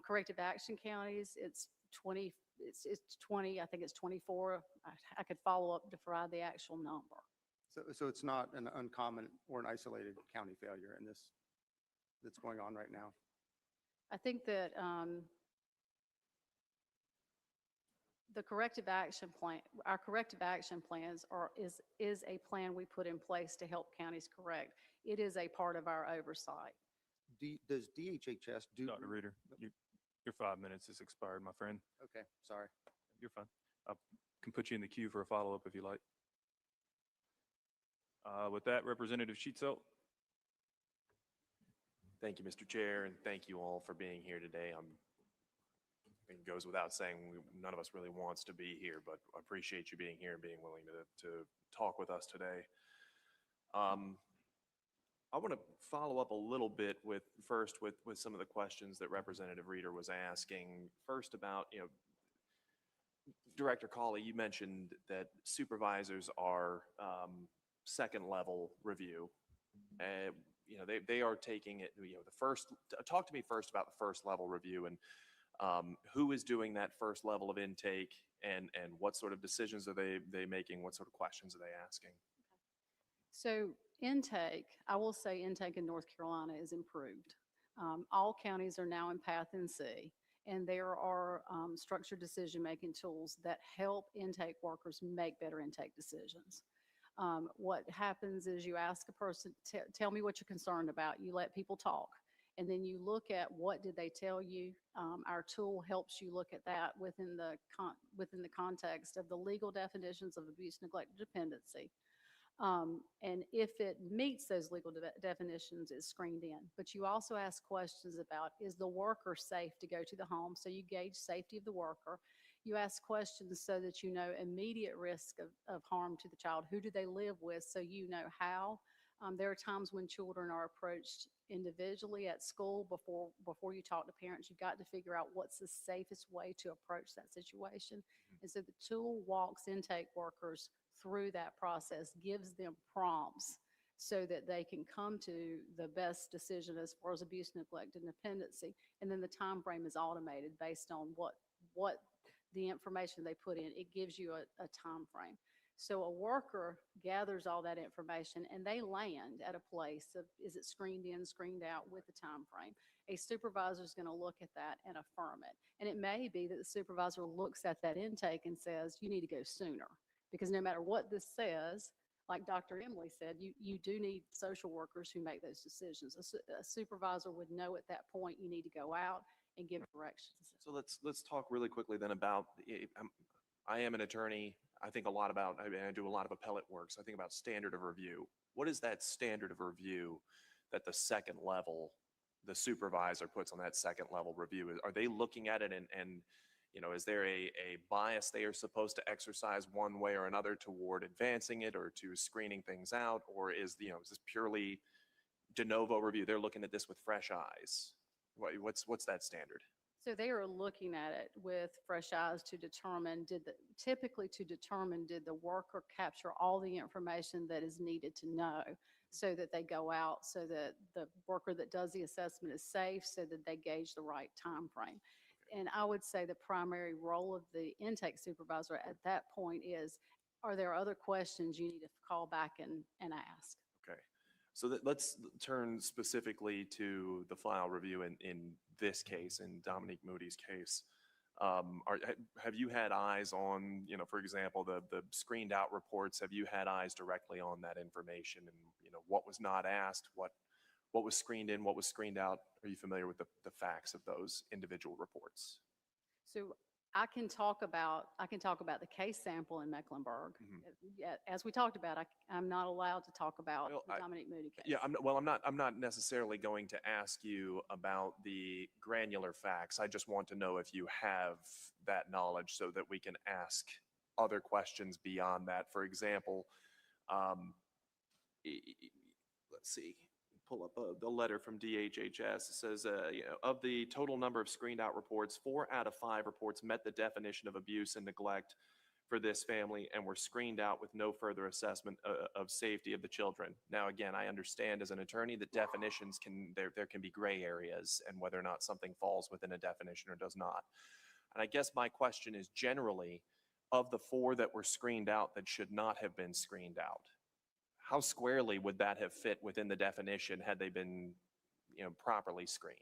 Corrective action counties, it's 20. It's 20. I think it's 24. I could follow up to provide the actual number. So it's not an uncommon or an isolated county failure in this that's going on right now? I think that the corrective action plan, our corrective action plans is a plan we put in place to help counties correct. It is a part of our oversight. Does DHHS do? Dr. Reader, your 5 minutes is expired, my friend. Okay, sorry. You're fine. I can put you in the queue for a follow-up if you like. With that, Representative Sheetzel. Thank you, Mr. Chair, and thank you all for being here today. I think it goes without saying none of us really wants to be here, but I appreciate you being here and being willing to talk with us today. I want to follow up a little bit with some of the questions that Representative Reader was asking. First about, Director Cawley, you mentioned that supervisors are second level review. They are taking it, talk to me first about the first level review and who is doing that first level of intake and what sort of decisions are they making? What sort of questions are they asking? So intake, I will say intake in North Carolina is improved. All counties are now in Path NC, and there are structured decision-making tools that help intake workers make better intake decisions. What happens is you ask a person, tell me what you're concerned about. You let people talk, and then you look at what did they tell you. Our tool helps you look at that within the context of the legal definitions of abuse, neglect, and dependency. And if it meets those legal definitions, it's screened in. But you also ask questions about, is the worker safe to go to the home? So you gauge safety of the worker. You ask questions so that you know immediate risk of harm to the child. Who do they live with? So you know how. There are times when children are approached individually at school before you talk to parents. You've got to figure out what's the safest way to approach that situation. And so the tool walks intake workers through that process, gives them prompts so that they can come to the best decision as far as abuse, neglect, and dependency. And then the time frame is automated based on what the information they put in. It gives you a time frame. So a worker gathers all that information and they land at a place of, is it screened in, screened out with the time frame? A supervisor is going to look at that and affirm it. And it may be that the supervisor looks at that intake and says, you need to go sooner. Because no matter what this says, like Dr. Emily said, you do need social workers who make those decisions. A supervisor would know at that point you need to go out and give directions. So let's talk really quickly then about, I am an attorney. I think a lot about, I do a lot of appellate work, so I think about standard of review. What is that standard of review that the second level, the supervisor puts on that second level review? Are they looking at it and is there a bias they are supposed to exercise one way or another toward advancing it or to screening things out? Or is this purely de novo review? They're looking at this with fresh eyes. What's that standard? So they are looking at it with fresh eyes to determine, did the worker capture all the information that is needed to know so that they go out, so that the worker that does the assessment is safe, so that they gauge the right time frame. And I would say the primary role of the intake supervisor at that point is, are there other questions you need to call back and ask? Okay. So let's turn specifically to the file review in this case, in Dominique Moody's case. Have you had eyes on, for example, the screened out reports? Have you had eyes directly on that information and, what was not asked, what was screened in, what was screened out? Are you familiar with the facts of those individual reports? So I can talk about the case sample in Mecklenburg. Yeah, as we talked about, I'm not allowed to talk about the Dominique Moody case. Yeah, I'm not necessarily going to ask you about the granular facts. I just want to know if you have that knowledge so that we can ask other questions beyond that. For example, let's see. Pull up the letter from DHHS. It says, of the total number of screened out reports, 4 out of 5 reports met the definition of abuse and neglect for this family and were screened out with no further assessment of safety of the children. Now, again, I understand as an attorney that definitions there can be gray areas and whether or not something falls within a definition or does not. And I guess my question is, generally, of the 4 that were screened out that should not have been screened out, how squarely would that have fit within the definition had they been, properly screened?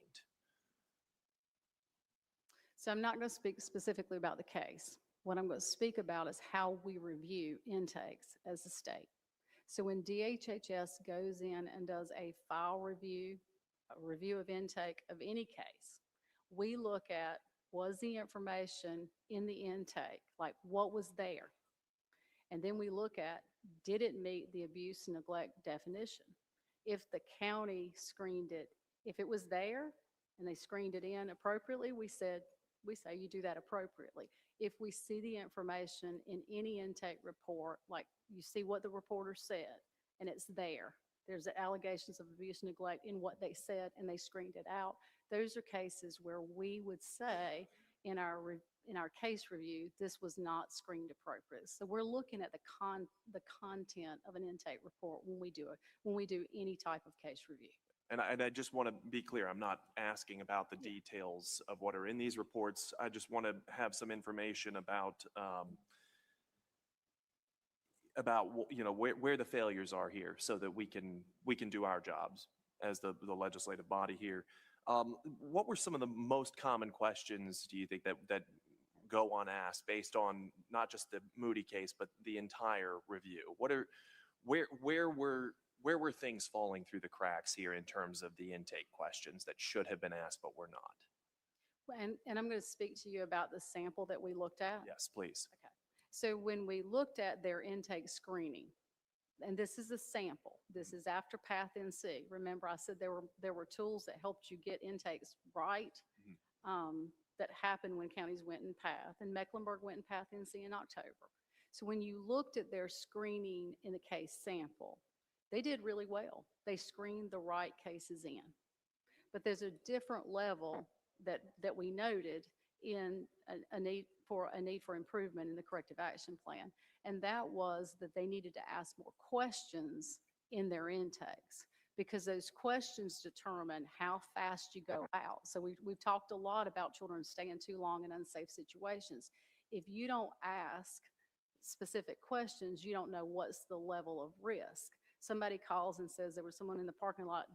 So I'm not going to speak specifically about the case. What I'm going to speak about is how we review intakes as a state. So when DHHS goes in and does a file review, a review of intake of any case, we look at, was the information in the intake, like what was there? And then we look at, did it meet the abuse and neglect definition? If the county screened it, if it was there and they screened it in appropriately, we say you do that appropriately. If we see the information in any intake report, like you see what the reporter said and it's there's the allegations of abuse and neglect in what they said and they screened it out, those are cases where we would say in our case review, this was not screened appropriate. So we're looking at the content of an intake report when we do any type of case review. And I just want to be clear, I'm not asking about the details of what are in these reports. I just want to have some information about where the failures are here so that we can do our jobs as the legislative body here. What were some of the most common questions, do you think, that go unasked based on not just the Moody case, but the entire review? Where were things falling through the cracks here in terms of the intake questions that should have been asked but were not? And I'm going to speak to you about the sample that we looked at. Yes, please. Okay. So when we looked at their intake screening, and this is a sample, this is after Path NC. Remember, I said there were tools that helped you get intakes right. That happened when counties went in Path, and Mecklenburg went in Path NC in October. So when you looked at their screening in the case sample, they did really well. They screened the right cases in. But there's a different level that we noted in a need for improvement in the corrective action plan. And that was that they needed to ask more questions in their intakes, because those questions determine how fast you go out. So we've talked a lot about children staying too long in unsafe situations. If you don't ask specific questions, you don't know what's the level of risk. Somebody calls and says there was someone in the parking lot,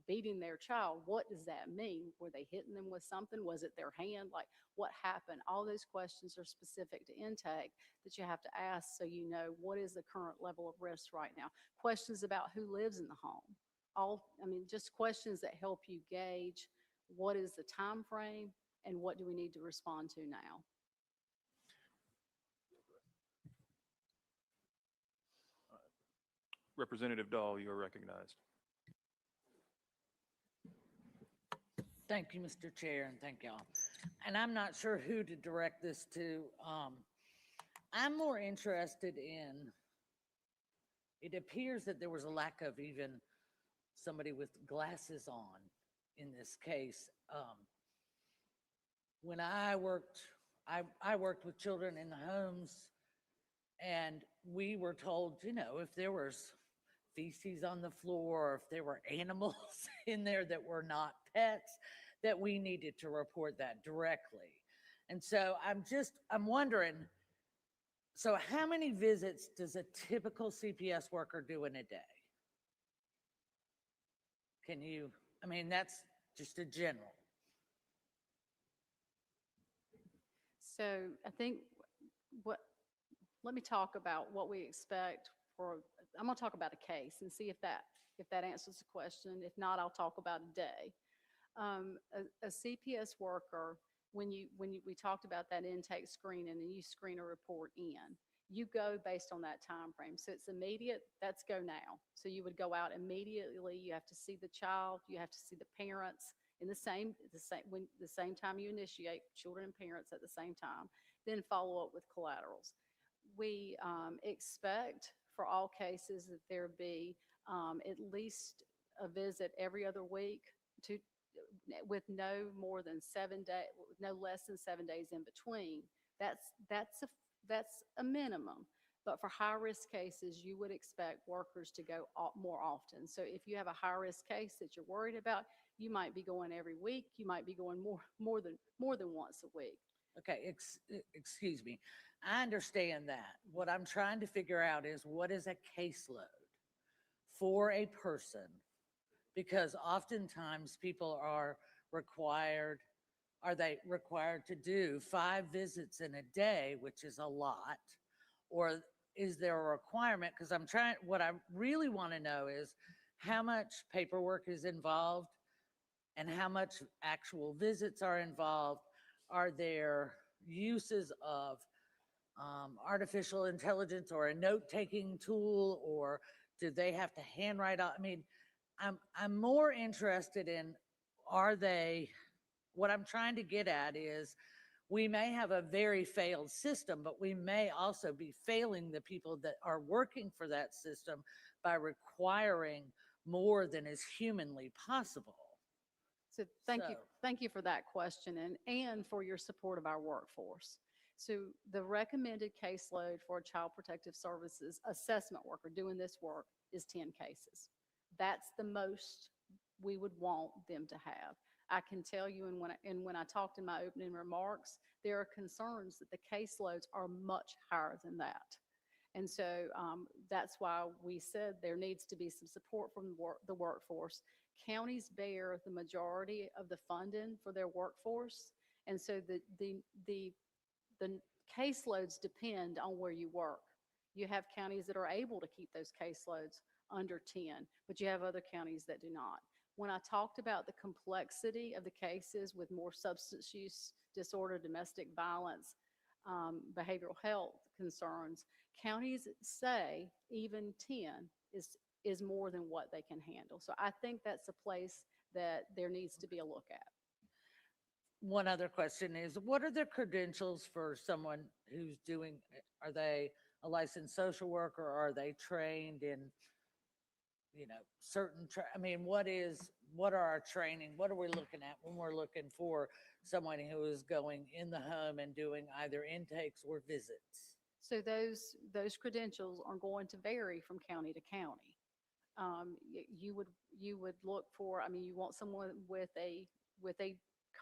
beating their child. What does that mean? Were they hitting them with something? Was it their hand? Like, what happened? All those questions are specific to intake that you have to ask so you know what is the current level of risk right now. Questions about who lives in the home. Just questions that help you gauge what is the time frame and what do we need to respond to now. Representative Dahl, you are recognized. Thank you, Mr. Chair, and thank y'all. And I'm not sure who to direct this to. I'm more interested in, it appears that there was a lack of even somebody with glasses on in this case. When I worked with children in the homes, and we were told, if there was feces on the floor, or if there were animals in there that were not pets, that we needed to report that directly. And so I'm wondering, so how many visits does a typical CPS worker do in a day? That's just a general. So I think let me talk about what we expect I'm going to talk about a case and see if that answers the question. If not, I'll talk about a day. A CPS worker, when we talked about that intake screening and you screen a report in, you go based on that time frame. So it's immediate, that's go now. So you would go out immediately. You have to see the child, you have to see the parents in the same time you initiate, children and parents at the same time, then follow up with collaterals. We expect for all cases that there be at least a visit every other week with no less than 7 days in between. That's a minimum. But for high-risk cases, you would expect workers to go more often. So if you have a high-risk case that you're worried about, you might be going every week. You might be going more than once a week. Okay, excuse me. I understand that. What I'm trying to figure out is, what is a caseload for a person? Because oftentimes people are they required to do 5 visits in a day, which is a lot? Or is there a requirement? Because what I really want to know is how much paperwork is involved and how much actual visits are involved. Are there uses of artificial intelligence or a note-taking tool, or do they have to handwrite out? I'm more interested in, what I'm trying to get at is, we may have a very failed system, but we may also be failing the people that are working for that system by requiring more than is humanly possible. So thank you for that question and for your support of our workforce. So the recommended caseload for a Child Protective Services assessment worker doing this work is 10 cases. That's the most we would want them to have. I can tell you, and when I talked in my opening remarks, there are concerns that the caseloads are much higher than that. And so that's why we said there needs to be some support from the workforce. Counties bear the majority of the funding for their workforce. And so the caseloads depend on where you work. You have counties that are able to keep those caseloads under 10, but you have other counties that do not. When I talked about the complexity of the cases with more substance use disorder, domestic violence, behavioral health concerns, counties say even 10 is more than what they can handle. So I think that's a place that there needs to be a look at. One other question is, what are the credentials for someone who's are they a licensed social worker, or are they trained in, certain, what are our training? What are we looking at when we're looking for someone who is going in the home and doing either intakes or visits? So those credentials are going to vary from county to county. You would look for, you want someone with a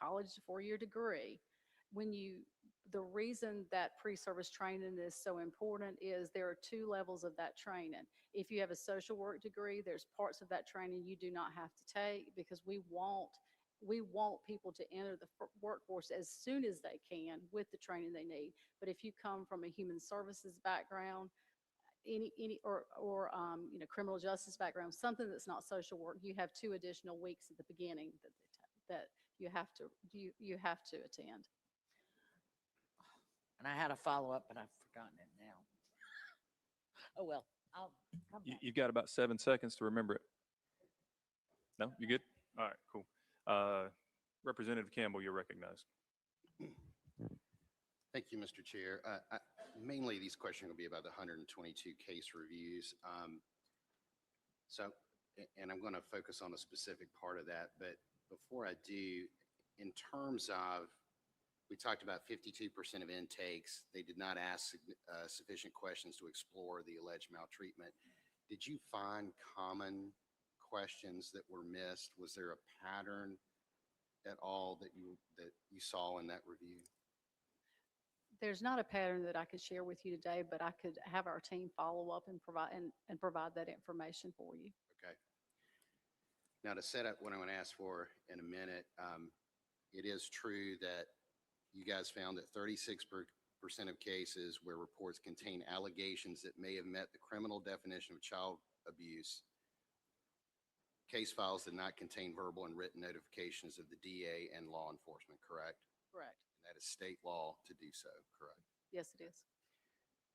college 4-year degree. the reason that pre-service training is so important is there are 2 levels of that training. If you have a social work degree, there's parts of that training you do not have to take because we want people to enter the workforce as soon as they can with the training they need. But if you come from a human services background, criminal justice background, something that's not social work, you have 2 additional weeks at the beginning that you have to attend. And I had a follow-up, but I've forgotten it now. Oh, well, I'll come back. You've got about 7 seconds to remember it. No, you good? All right, cool. Representative Campbell, you're recognized. Thank you, Mr. Chair. Mainly, these questions will be about the 122 case reviews. And I'm going to focus on a specific part of that. But before I do, in terms of, we talked about 52% of intakes. They did not ask sufficient questions to explore the alleged maltreatment. Did you find common questions that were missed? Was there a pattern at all that you saw in that review? There's not a pattern that I could share with you today, but I could have our team follow up and provide that information for you. Okay. Now, to set up what I'm going to ask for in a minute, it is true that you guys found that 36% of cases where reports contain allegations that may have met the criminal definition of child abuse, case files did not contain verbal and written notifications of the DA and law enforcement, correct? Correct. And that is state law to do so, correct? Yes, it is.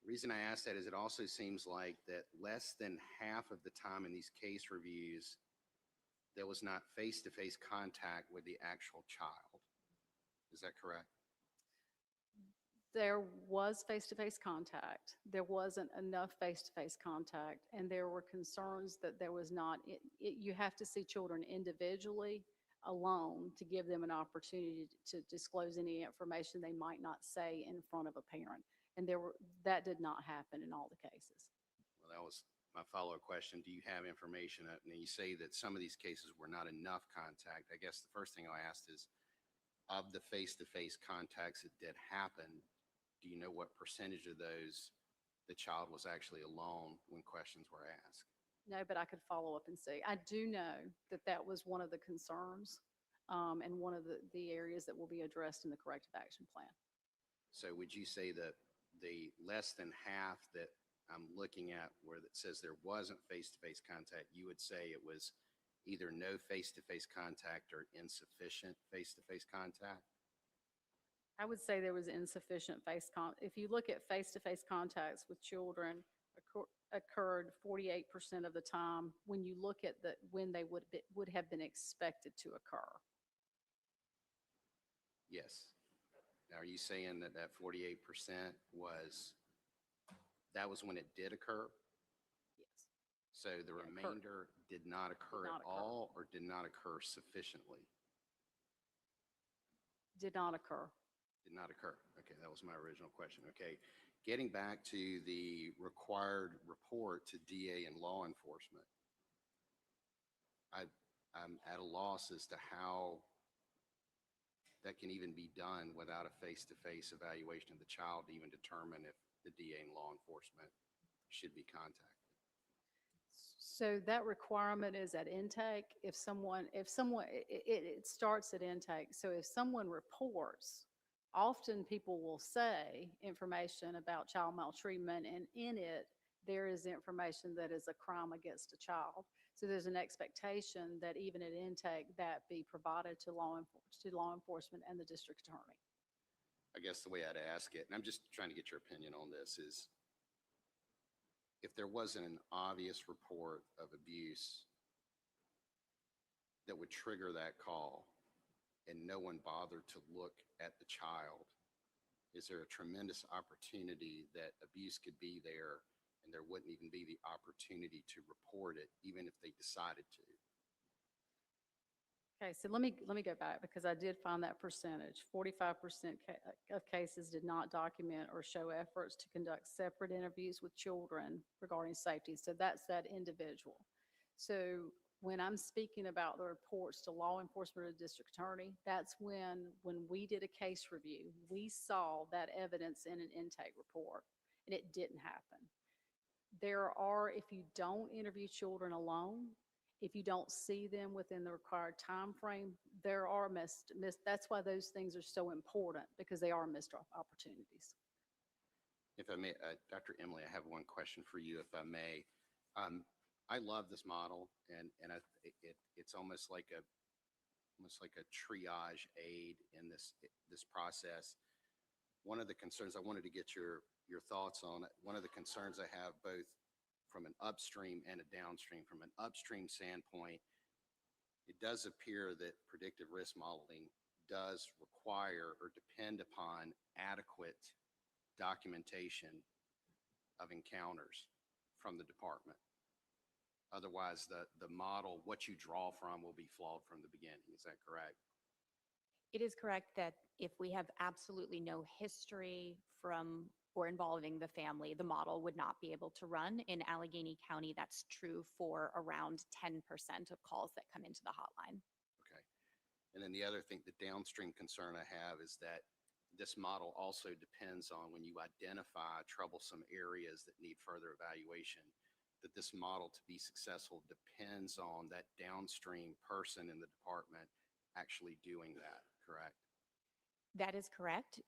The reason I ask that is it also seems like that less than half of the time in these case reviews, there was not face-to-face contact with the actual child. Is that correct? There was face-to-face contact. There wasn't enough face-to-face contact, and there were concerns that there was not. You have to see children individually, alone, to give them an opportunity to disclose any information they might not say in front of a parent. And that did not happen in all the cases. Well, that was my follow-up question. Do you have information? And you say that some of these cases were not enough contact. I guess the first thing I asked is, of the face-to-face contacts that did happen, do you know what percentage of those the child was actually alone when questions were asked? No, but I could follow up and see. I do know that that was one of the concerns and one of the areas that will be addressed in the corrective action plan. So would you say that the less than half that I'm looking at where that says there wasn't face-to-face contact, you would say it was either no face-to-face contact or insufficient face-to-face contact? I would say there was insufficient if you look at face-to-face contacts with children occurred 48% of the time when you look at when they would have been expected to occur. Yes. Now, are you saying that that 48% was when it did occur? Yes. So the remainder did not occur at all or did not occur sufficiently? Did not occur. Did not occur. Okay, that was my original question. Okay, getting back to the required report to DA and law enforcement, I'm at a loss as to how that can even be done without a face-to-face evaluation of the child to even determine if the DA and law enforcement should be contacted. So that requirement is at intake. It starts at intake. So if someone reports, often people will say information about child maltreatment, and in it, there is information that is a crime against a child. So there's an expectation that even at intake, that be provided to law enforcement and the district attorney. I guess the way I'd ask it, and I'm just trying to get your opinion on this, is if there wasn't an obvious report of abuse that would trigger that call and no one bothered to look at the child, is there a tremendous opportunity that abuse could be there and there wouldn't even be the opportunity to report it even if they decided to? Okay, so let me go back because I did find that percentage. 45% of cases did not document or show efforts to conduct separate interviews with children regarding safety. So that's that individual. So When I'm speaking about the reports to law enforcement or district attorney, that's when we did a case review, we saw that evidence in an intake report, and it didn't happen. There are, if you don't interview children alone, if you don't see them within the required time frame, there are that's why those things are so important, because they are missed opportunities. If I may, Dr. Emily, I have one question for you, if I may. I love this model, and it's almost like a triage aid in this process. One of the concerns I wanted to get your thoughts on, one of the concerns I have both from an upstream and a downstream. From an upstream standpoint, it does appear that predictive risk modeling does require or depend upon adequate documentation of encounters from the department. Otherwise, the model, what you draw from, will be flawed from the beginning. Is that correct? It is correct that if we have absolutely no history from or involving the family, the model would not be able to run. In Allegheny County, that's true for around 10% of calls that come into the hotline. Okay. And then the other thing, the downstream concern I have is that this model also depends on when you identify troublesome areas that need further evaluation, that this model, to be successful, depends on that downstream person in the department actually doing that, correct? That is correct.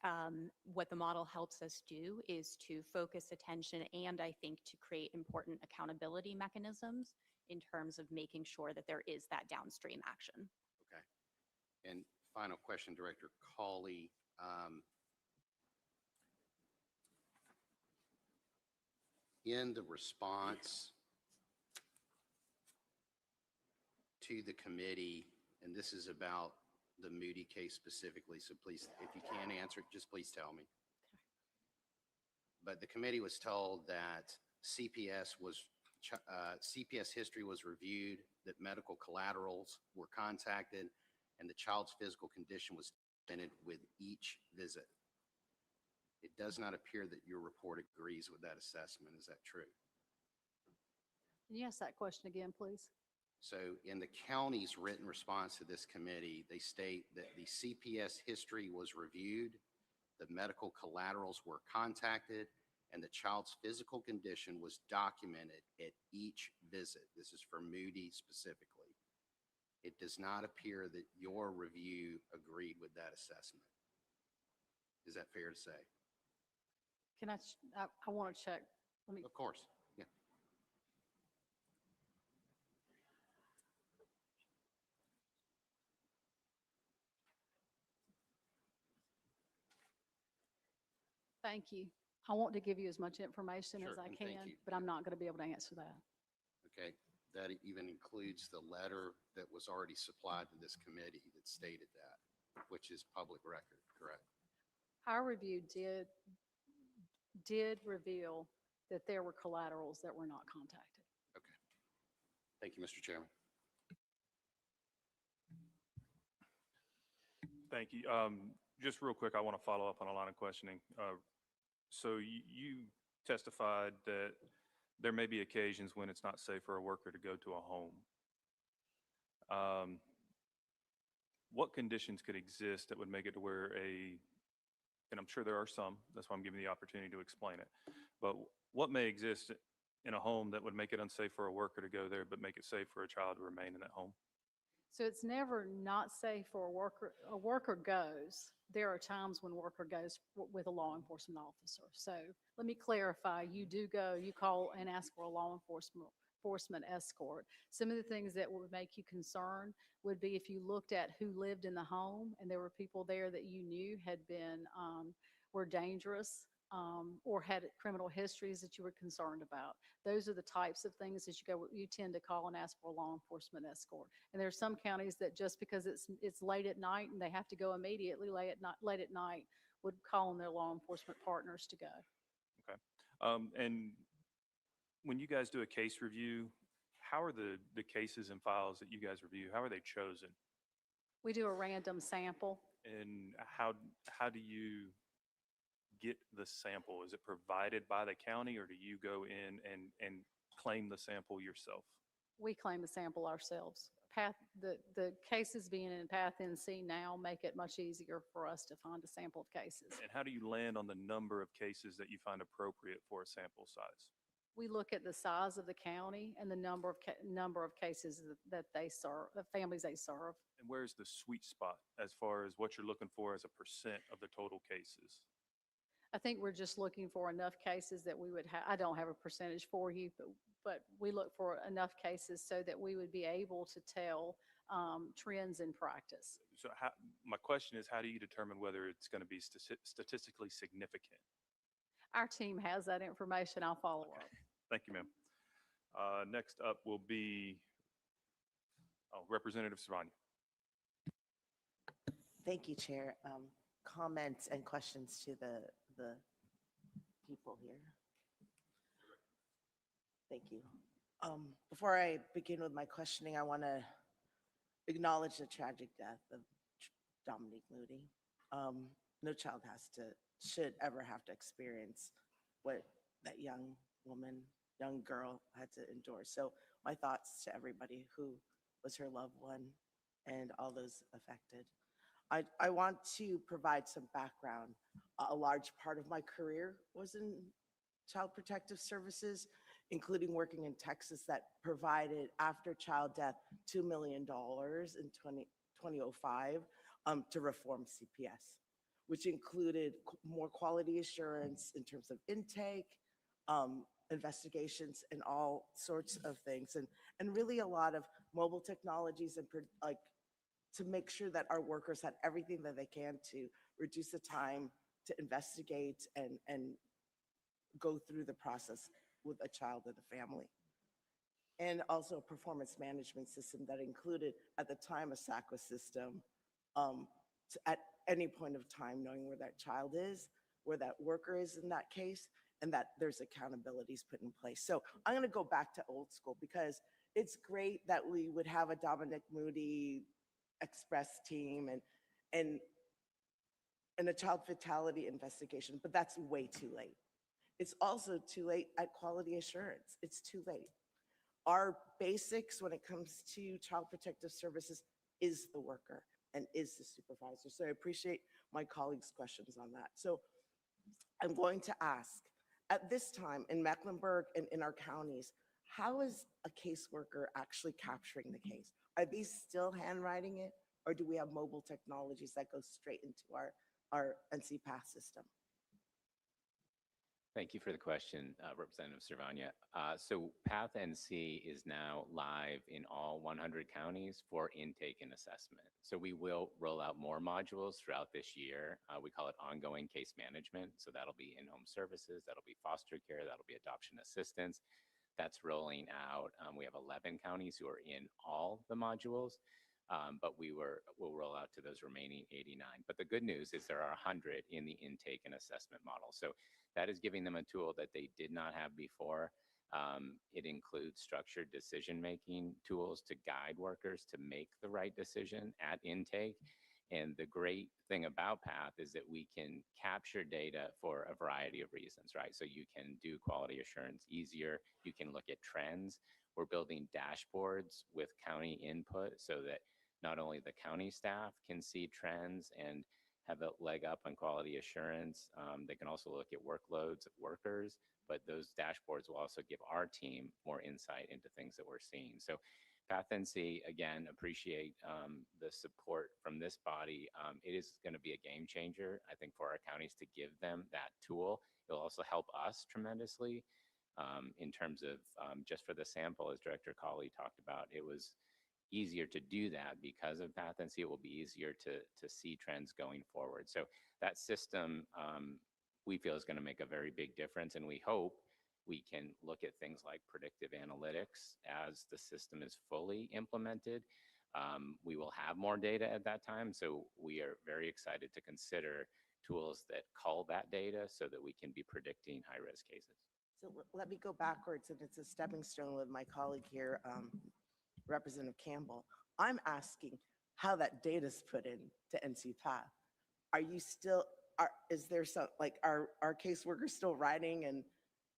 What the model helps us do is to focus attention and I think to create important accountability mechanisms in terms of making sure that there is that downstream action. Okay. And final question, Director Cawley. In the response to the committee, and this is about the Moody case specifically, so please, if you can answer it, just please tell me. But the committee was told that CPS history was reviewed, that medical collaterals were contacted, and the child's physical condition was documented with each visit. It does not appear that your report agrees with that assessment. Is that true? Can you ask that question again, please? So in the county's written response to this committee, they state that the CPS history was reviewed, the medical collaterals were contacted, and the child's physical condition was documented at each visit. This is for Moody specifically. It does not appear that your review agreed with that assessment. Is that fair to say? Can I want to check. Let me. Of course, yeah. Thank you. I want to give you as much information as Sure, I and thank can, you. but I'm not going to be able to answer that. Okay, that even includes the letter that was already supplied to this committee that stated that, which is public record, correct? Our review did reveal that there were collaterals that were not contacted. Okay. Thank you, Mr. Chairman. Thank you. Just real quick, I want to follow up on a line of questioning. So you testified that there may be occasions when it's not safe for a worker to go to a home. What conditions could exist that would make it to where and I'm sure there are some, that's why I'm giving the opportunity to explain it, but what may exist in a home that would make it unsafe for a worker to go there, but make it safe for a child to remain in that home? So it's never not safe for a worker. A worker goes. There are times when a worker goes with a law enforcement officer. So let me clarify. You do go, you call and ask for a law enforcement escort. Some of the things that would make you concerned would be if you looked at who lived in the home and there were people there that you knew had been, were dangerous, or had criminal histories that you were concerned about. Those are the types of things that you tend to call and ask for a law enforcement escort. And there are some counties that just because it's late at night and they have to go immediately late at night would call on their law enforcement partners to go. Okay. And when you guys do a case review, how are the cases and files that you guys review, how are they chosen? We do a random sample. And how do you get the sample? Is it provided by the county or do you go in and claim the sample yourself? We claim the sample ourselves. The cases being in Path NC now make it much easier for us to find a sample of cases. And how do you land on the number of cases that you find appropriate for a sample size? We look at the size of the county and the number of cases that they serve, the families they serve. And where's the sweet spot as far as what you're looking for as a percent of the total cases? I think we're just looking for enough cases that we would have, I don't have a percentage for you, but we look for enough cases so that we would be able to tell trends in practice. So my question is, how do you determine whether it's going to be statistically significant? Our team has that information. I'll follow up. Thank you, ma'am. Next up will be Representative Savanya. Thank you, Chair. Comments and questions to the people here. Thank you. Before I begin with my questioning, I want to acknowledge the tragic death of Dominique Moody. No child should ever have to experience what that young woman, young girl had to endure. So my thoughts to everybody who was her loved one and all those affected. I want to provide some background. A large part of my career was in child protective services, including working in Texas that provided after child death $2 million in 2005 to reform CPS, which included more quality assurance in terms of intake, investigations, and all sorts of things, and really a lot of mobile technologies and to make sure that our workers had everything that they can to reduce the time to investigate and go through the process with a child and a family. And also a performance management system that included, at the time, a SACWA system at any point of time, knowing where that child is, where that worker is in that case, and that there's accountabilities put in place. So I'm going to go back to old school because it's great that we would have a Dominique Moody Express team and a child fatality investigation, but that's way too late. It's also too late at quality assurance. It's too late. Our basics when it comes to child protective services is the worker and is the supervisor. So I appreciate my colleagues' questions on that. So I'm going to ask, at this time in Mecklenburg and in our counties, how is a caseworker actually capturing the case? Are these still handwriting it, or do we have mobile technologies that go straight into our NCPath system? Thank you for the question, Representative Servania. So Path NC is now live in all 100 counties for intake and assessment. So we will roll out more modules throughout this year. We call it ongoing case management. So that'll be in-home services, that'll be foster care, that'll be adoption assistance. That's rolling out. We have 11 counties who are in all the modules, but we'll roll out to those remaining 89. But the good news is there are 100 in the intake and assessment model. So that is giving them a tool that they did not have before. It includes structured decision-making tools to guide workers to make the right decision at intake. And the great thing about PATH is that we can capture data for a variety of reasons, right? So you can do quality assurance easier. You can look at trends. We're building dashboards with county input so that not only the county staff can see trends and have a leg up on quality assurance, they can also look at workloads of workers, but those dashboards will also give our team more insight into things that we're seeing. So PathNC, again, appreciate the support from this body. It is going to be a game changer, I think, for our counties to give them that tool. It'll also help us tremendously in terms of just for the sample, as Director Colley talked about, it was easier to do that because of PathNC. It will be easier to see trends going forward. So that system, we feel, is going to make a very big difference, and we hope we can look at things like predictive analytics as the system is fully implemented. We will have more data at that time, so we are very excited to consider tools that cull that data so that we can be predicting high-risk cases. So let me go backwards, and it's a stepping stone with my colleague here, Representative Campbell. I'm asking how that data is put in to NCPath. Are you still, is there some, like, are caseworkers still writing and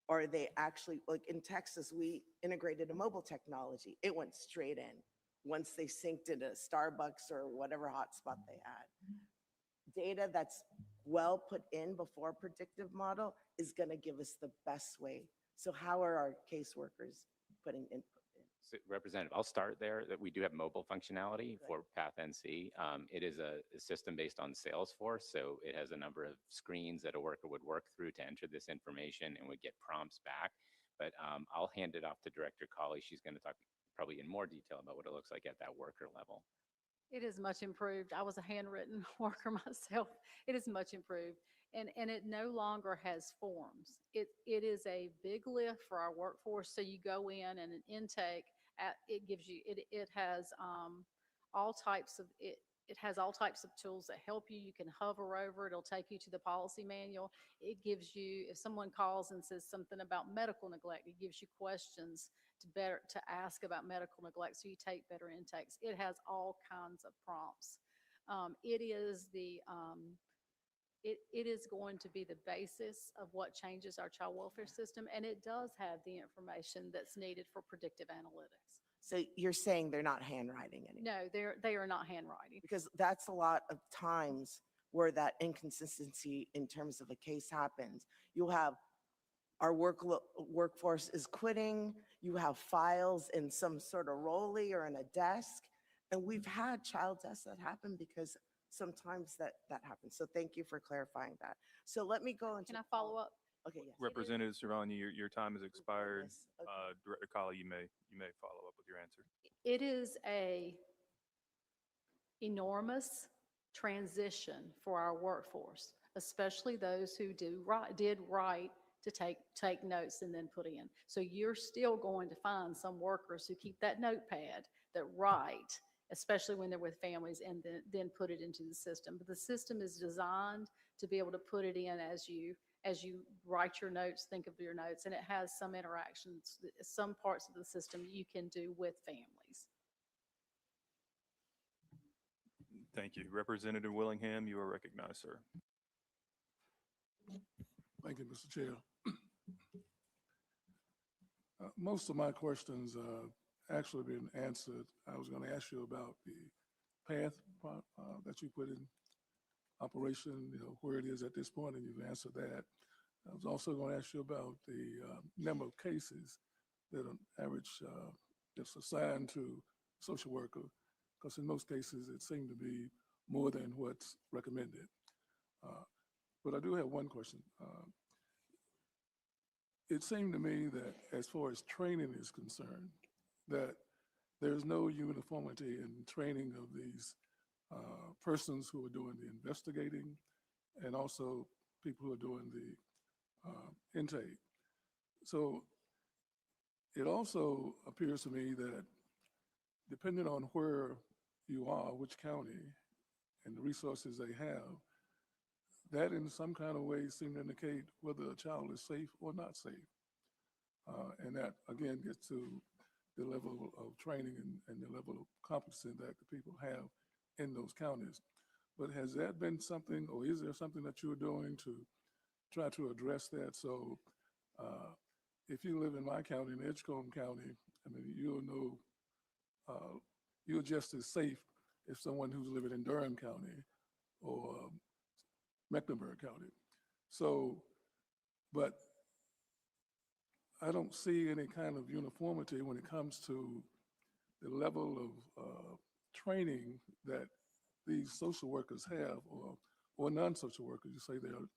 Or are they actually, like in Texas, we integrated a mobile technology. It went straight in once they synced it at Starbucks or whatever hotspot they had. Data that's well put in before predictive model is going to give us the best way. So how are our caseworkers putting input in? So, Representative, I'll start there, that we do have mobile functionality Good. for PathNC. It is a system based on Salesforce, so it has a number of screens that a worker would work through to enter this information and would get prompts back. But I'll hand it off to Director Colley. She's going to talk probably in more detail about what it looks like at that worker level. It is much improved. I was a handwritten worker myself. It is much improved. And it no longer has forms. It is a big lift for our workforce. So you go in and an intake, it gives you, it has all types of, it has all types of tools that help you. You can hover over, it'll take you to the policy manual. It gives you, if someone calls and says something about medical neglect, it gives you questions to ask about medical neglect, so you take better intakes. It has all kinds of prompts. It is the it is going to be the basis of what changes our child welfare system, and it does have the information that's needed for predictive analytics. So you're saying they're not handwriting anymore? No, they are not handwriting. Because that's a lot of times where that inconsistency in terms of a case happens. You'll have our workforce is quitting, you have files in some sort of rolly or in a desk, and we've had child deaths that happen because sometimes that happens. So thank you for clarifying that. So let me go into. Can I follow up? Okay, yes. Representative Serrano, your time has expired. Yes, okay. Director Colley, you may follow up with your answer. It is a enormous transition for our workforce, especially those who did write to take notes and then put in. So you're still going to find some workers who keep that notepad that write, especially when they're with families, and then put it into the system. But the system is designed to be able to put it in as you write your notes, think of your notes, and it has some interactions, some parts of the system you can do with families. Thank you. Representative Willingham, you are recognized, sir. Thank you, Mr. Chair. Most of my questions actually been answered. I was going to ask you about the path that you put in operation, where it is at this point, and you've answered that. I was also going to ask you about the number of cases that an average that's assigned to social worker, because in most cases it seemed to be more than what's recommended. But I do have one question. It seemed to me that as far as training is concerned, that there's no uniformity in training of these persons who are doing the investigating and also people who are doing the intake. So it also appears to me that depending on where you are, which county, and the resources they have, that in some kind of way seem to indicate whether a child is safe or not safe. And that again gets to the level of training and the level of competency that the people have in those counties. But has that been something, or is there something that you're doing to try to address that? So if you live in my county, in Edgecombe County, I mean, you'll know, you're just as safe as someone who's living in Durham County or Mecklenburg County. So, but I don't see any kind of uniformity when it comes to the level of training that these social workers have, or non-social workers. You say they're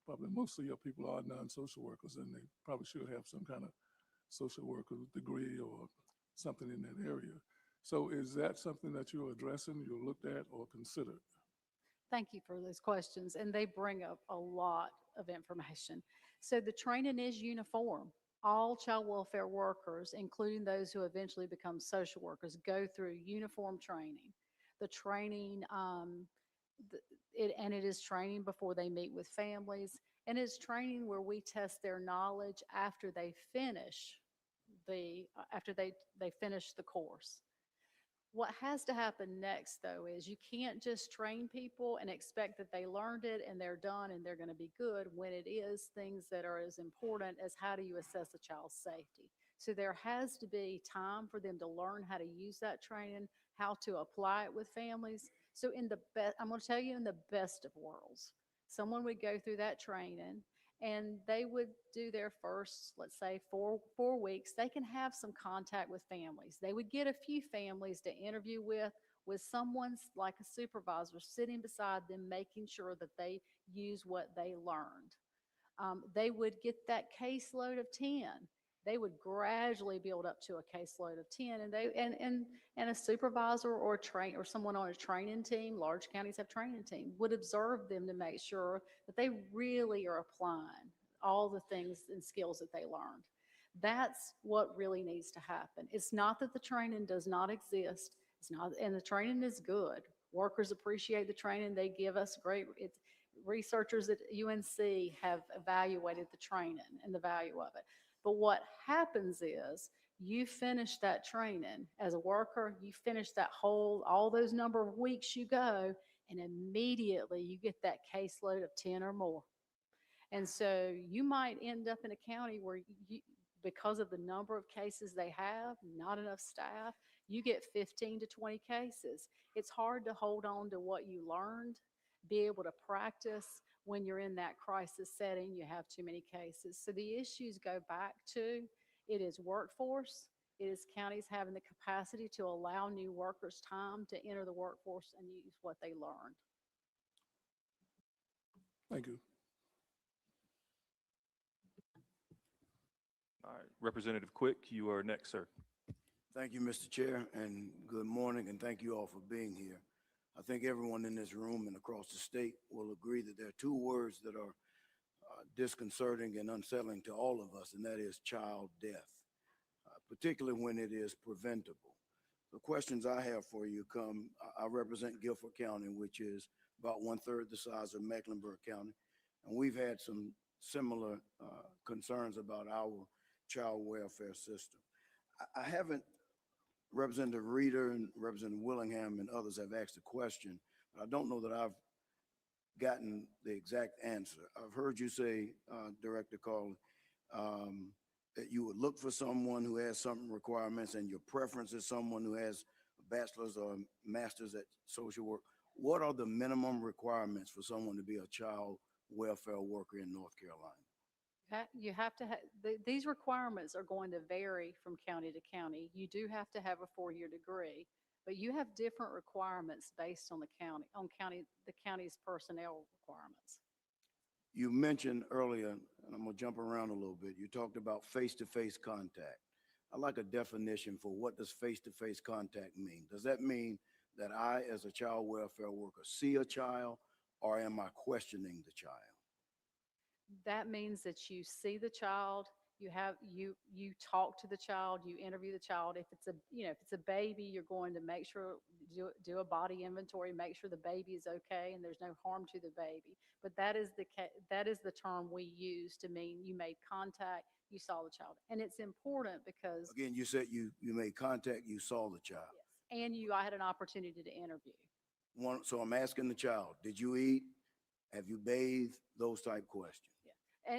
probably most of your people are non-social workers, and they probably should have some kind of social worker degree or something in that area. So is that something that you're addressing, you're looked at or considered? Thank you for those questions, and they bring up a lot of information. So the training is uniform. All child welfare workers, including those who eventually become social workers, go through uniform training. The training, it is training before they meet with families, and it's training where we test their knowledge after they finish the course. What has to happen next, though, is you can't just train people and expect that they learned it and they're done and they're going to be good when it is things that are as important as how do you assess a child's safety. So there has to be time for them to learn how to use that training, how to apply it with families. So in the best, I'm going to tell you, in the best of worlds, someone would go through that training and they would do their first, let's say, four weeks. They can have some contact with families. They would get a few families to interview with someone like a supervisor sitting beside them, making sure that they use what they learned. They would get that caseload of 10. They would gradually build up to a caseload of 10, and a supervisor or or someone on a training team, large counties have training team, would observe them to make sure that they really are applying all the things and skills that they learned. That's what really needs to happen. It's not that the training does not exist. It's not, and the training is good. Workers appreciate the training. They give us great, researchers at UNC have evaluated the training and the value of it. But what happens is you finish that training as a worker, you finish that all those number of weeks you go, and immediately you get that caseload of 10 or more. And so you might end up in a county where because of the number of cases they have, not enough staff, you get 15 to 20 cases. It's hard to hold on to what you learned, be able to practice when you're in that crisis setting, you have too many cases. So the issues go back to, it is workforce, it is counties having the capacity to allow new workers time to enter the workforce and use what they learned. Thank you. All right, Representative Quick, you are next, sir. Thank you, Mr. Chair, and good morning, and thank you all for being here. I think everyone in this room and across the state will agree that there are two words that are disconcerting and unsettling to all of us, and that is child death, particularly when it is preventable. The questions I have for you come, I represent Guilford County, which is about 1/3 the size of Mecklenburg County, and we've had some similar concerns about our child welfare system. I haven't, Representative Reeder and Representative Willingham and others have asked a question, but I don't know that I've gotten the exact answer. I've heard you say, Director Carley, that you would look for someone who has some requirements and your preference is someone who has a bachelor's or a master's at social work. What are the minimum requirements for someone to be a child welfare worker in North Carolina? You have to have, these requirements are going to vary from county to county. You do have to have a 4-year degree, but you have different requirements based on the county's personnel requirements. You mentioned earlier, and I'm gonna jump around a little bit, you talked about face-to-face contact. I'd like a definition for what does face-to-face contact mean? Does that mean that I, as a child welfare worker, see a child, or am I questioning the child? That means that you see the child, you talk to the child, you interview the child. If it's a baby, you're going to make sure, do a body inventory, make sure the baby is okay and there's no harm to the baby. But that is the term we use to mean you made contact, you saw the child. And it's important because, Again, you said you made contact, you saw the child. yes, and I had an opportunity to interview. So I'm asking the child, did you eat? Have you bathed? Those type questions.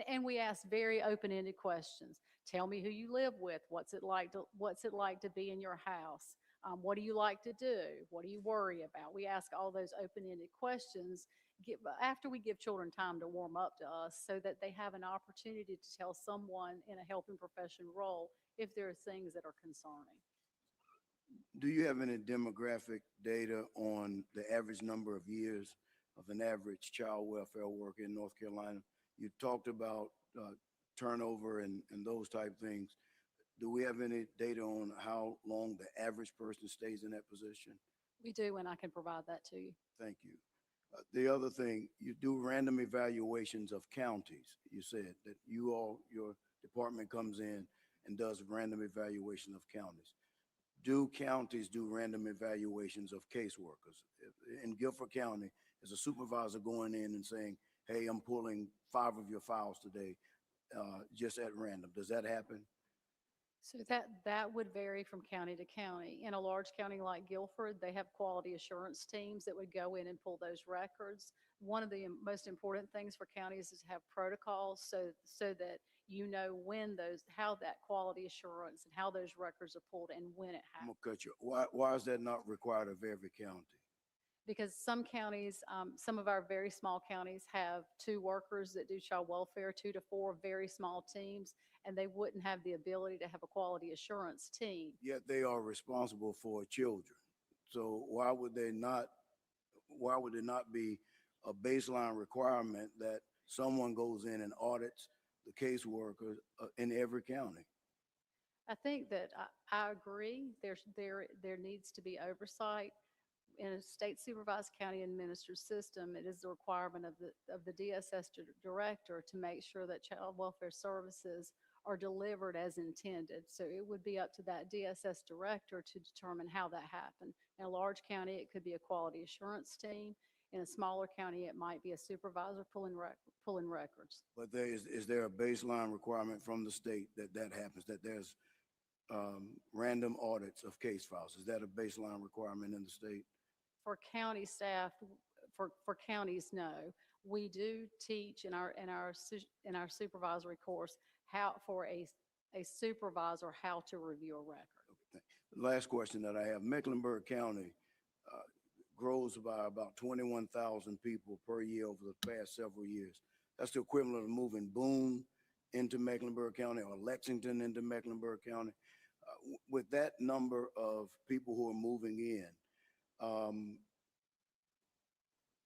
And we ask very open-ended questions. Tell me who you live with. What's it like to be in your house? What do you like to do? What do you worry about? We ask all those open-ended questions after we give children time to warm up to us so that they have an opportunity to tell someone in a helping profession role if there are things that are concerning. Do you have any demographic data on the average number of years of an average child welfare worker in North Carolina? You talked about turnover and those type things. Do we have any data on how long the average person stays in that position? We do, and I can provide that to you. Thank you. The other thing, you do random evaluations of counties. You said that your department comes in and does random evaluation of counties. Do counties do random evaluations of caseworkers? In Guilford County, is a supervisor going in and saying, hey, I'm pulling 5 of your files today, just at random? Does that happen? So that would vary from county to county. In a large county like Guilford, they have quality assurance teams that would go in and pull those records. One of the most important things for counties is to have protocols so that you know how that quality assurance and how those records are pulled and when it I'm happens. gonna cut you. Why is that not required of every county? Because some counties, some of our very small counties have 2 workers that do child welfare, 2 to 4 very small teams, and they wouldn't have the ability to have a quality assurance team. Yet they are responsible for children. So why would it not be a baseline requirement that someone goes in and audits the caseworkers in every county? I think that I agree. There needs to be oversight. In a state supervised county administered system, it is the requirement of the DSS director to make sure that child welfare services are delivered as intended. So it would be up to that DSS director to determine how that happened. In a large county, it could be a quality assurance team. In a smaller county, it might be a supervisor pulling records. But is there a baseline requirement from the state that happens, that there's random audits of case files? Is that a baseline requirement in the state? For county staff, for counties, no. We do teach in our supervisory course for a supervisor how to review a record. Last question that I have: Mecklenburg County grows by about 21,000 people per year over the past several years. That's the equivalent of moving Boone into Mecklenburg County or Lexington into Mecklenburg County. With that number of people who are moving in,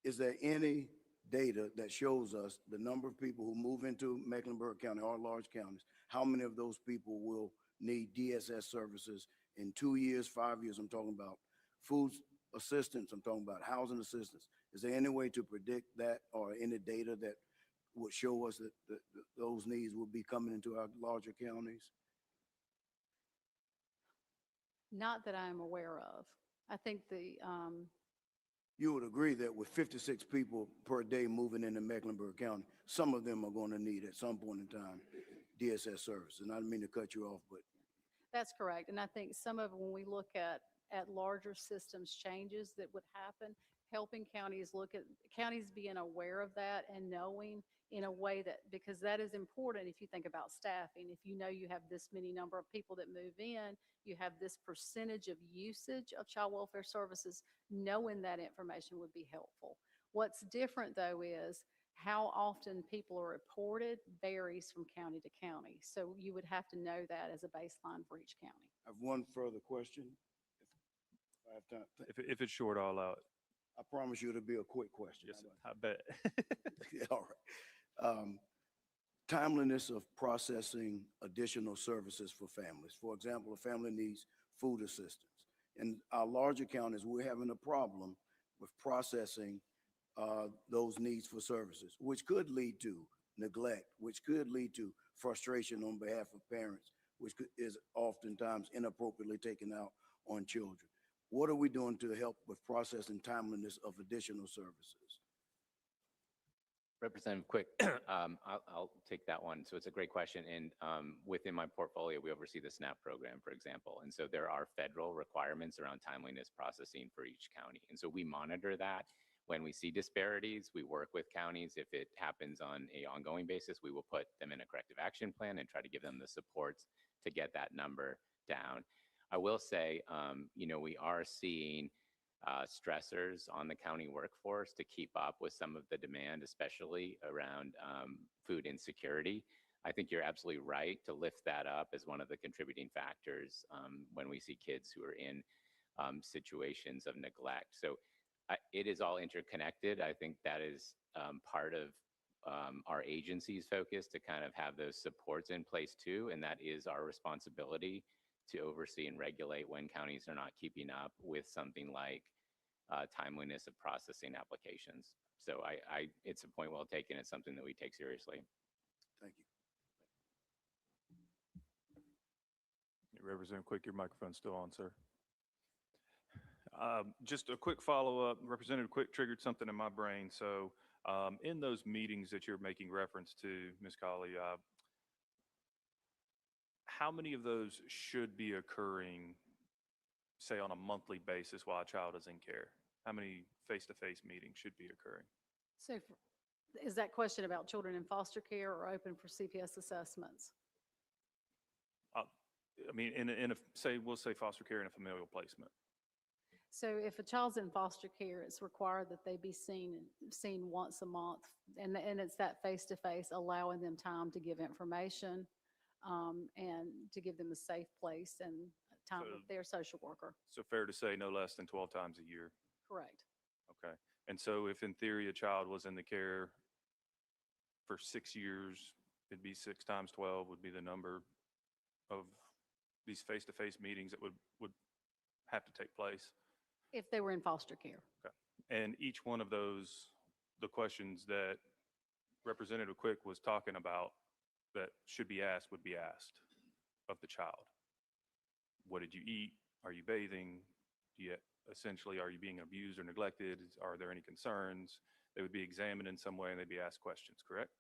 is there any data that shows us the number of people who move into Mecklenburg County or large counties? How many of those people will need DSS services in 2 years, 5 years? I'm talking about food assistance. I'm talking about housing assistance. Is there any way to predict that, or any data that would show us that those needs will be coming into our larger counties? Not that I'm aware of. I think You would agree that with 56 people per day moving into Mecklenburg County, some of them are going to need at some point in time DSS services. And I didn't mean to cut you off, but that's correct. And I think some of, when we look at larger systems changes that would happen, helping counties being aware of that and knowing in a way that, because that is important if you think about staffing. If you know you have this many number of people that move in, you have this percentage of usage of child welfare services, knowing that information would be helpful. What's different though is how often people are reported varies from county to county. So you would have to know that as a baseline for each county. I have one further question. If I have time. If it's short, I'll allow it. I promise you it'll be a quick question. Yes, I bet. All right. Timeliness of processing additional services for families. For example, a family needs food assistance. In our larger counties, we're having a problem with processing those needs for services, which could lead to neglect, which could lead to frustration on behalf of parents, which is oftentimes inappropriately taken out on children. What are we doing to help with processing timeliness of additional services? Representative Quick, I'll take that one. So it's a great question. And within my portfolio, we oversee the SNAP program, for example. And so there are federal requirements around timeliness processing for each county. And so we monitor that. When we see disparities, we work with counties. If it happens on an ongoing basis, we will put them in a corrective action plan and try to give them the supports to get that number down. I will say, we are seeing stressors on the county workforce to keep up with some of the demand, especially around food insecurity. I think you're absolutely right to lift that up as one of the contributing factors when we see kids who are in situations of neglect. So it is all interconnected. I think that is part of our agency's focus to kind of have those supports in place too, and that is our responsibility to oversee and regulate when counties are not keeping up with something like timeliness of processing applications. So it's a point well taken. It's something that we take seriously. Thank you. Representative Quick, your microphone's still on, sir. Just a quick follow-up. Representative Quick triggered something in my brain. So in those meetings that you're making reference to, Ms. Colley, how many of those should be occurring, say, on a monthly basis while a child is in care? How many face-to-face meetings should be occurring? So is that question about children in foster care or open for CPS assessments? I mean, we'll say foster care and a familial placement. So if a child's in foster care, it's required that they be seen once a month. And it's that face-to-face, allowing them time to give information and to give them a safe place and time with their social worker. So fair to say no less than 12 times a year. Correct. Okay. And so if in theory a child was in the care for 6 years, it'd be 6 times 12 would be the number of these face-to-face meetings that would have to take place. If they were in foster care. Okay. And each one of those, the questions that Representative Quick was talking about that should be asked would be asked of the child. What did you eat? Are you bathing? Essentially, are you being abused or neglected? Are there any concerns? They would be examined in some way and they'd be asked questions, correct?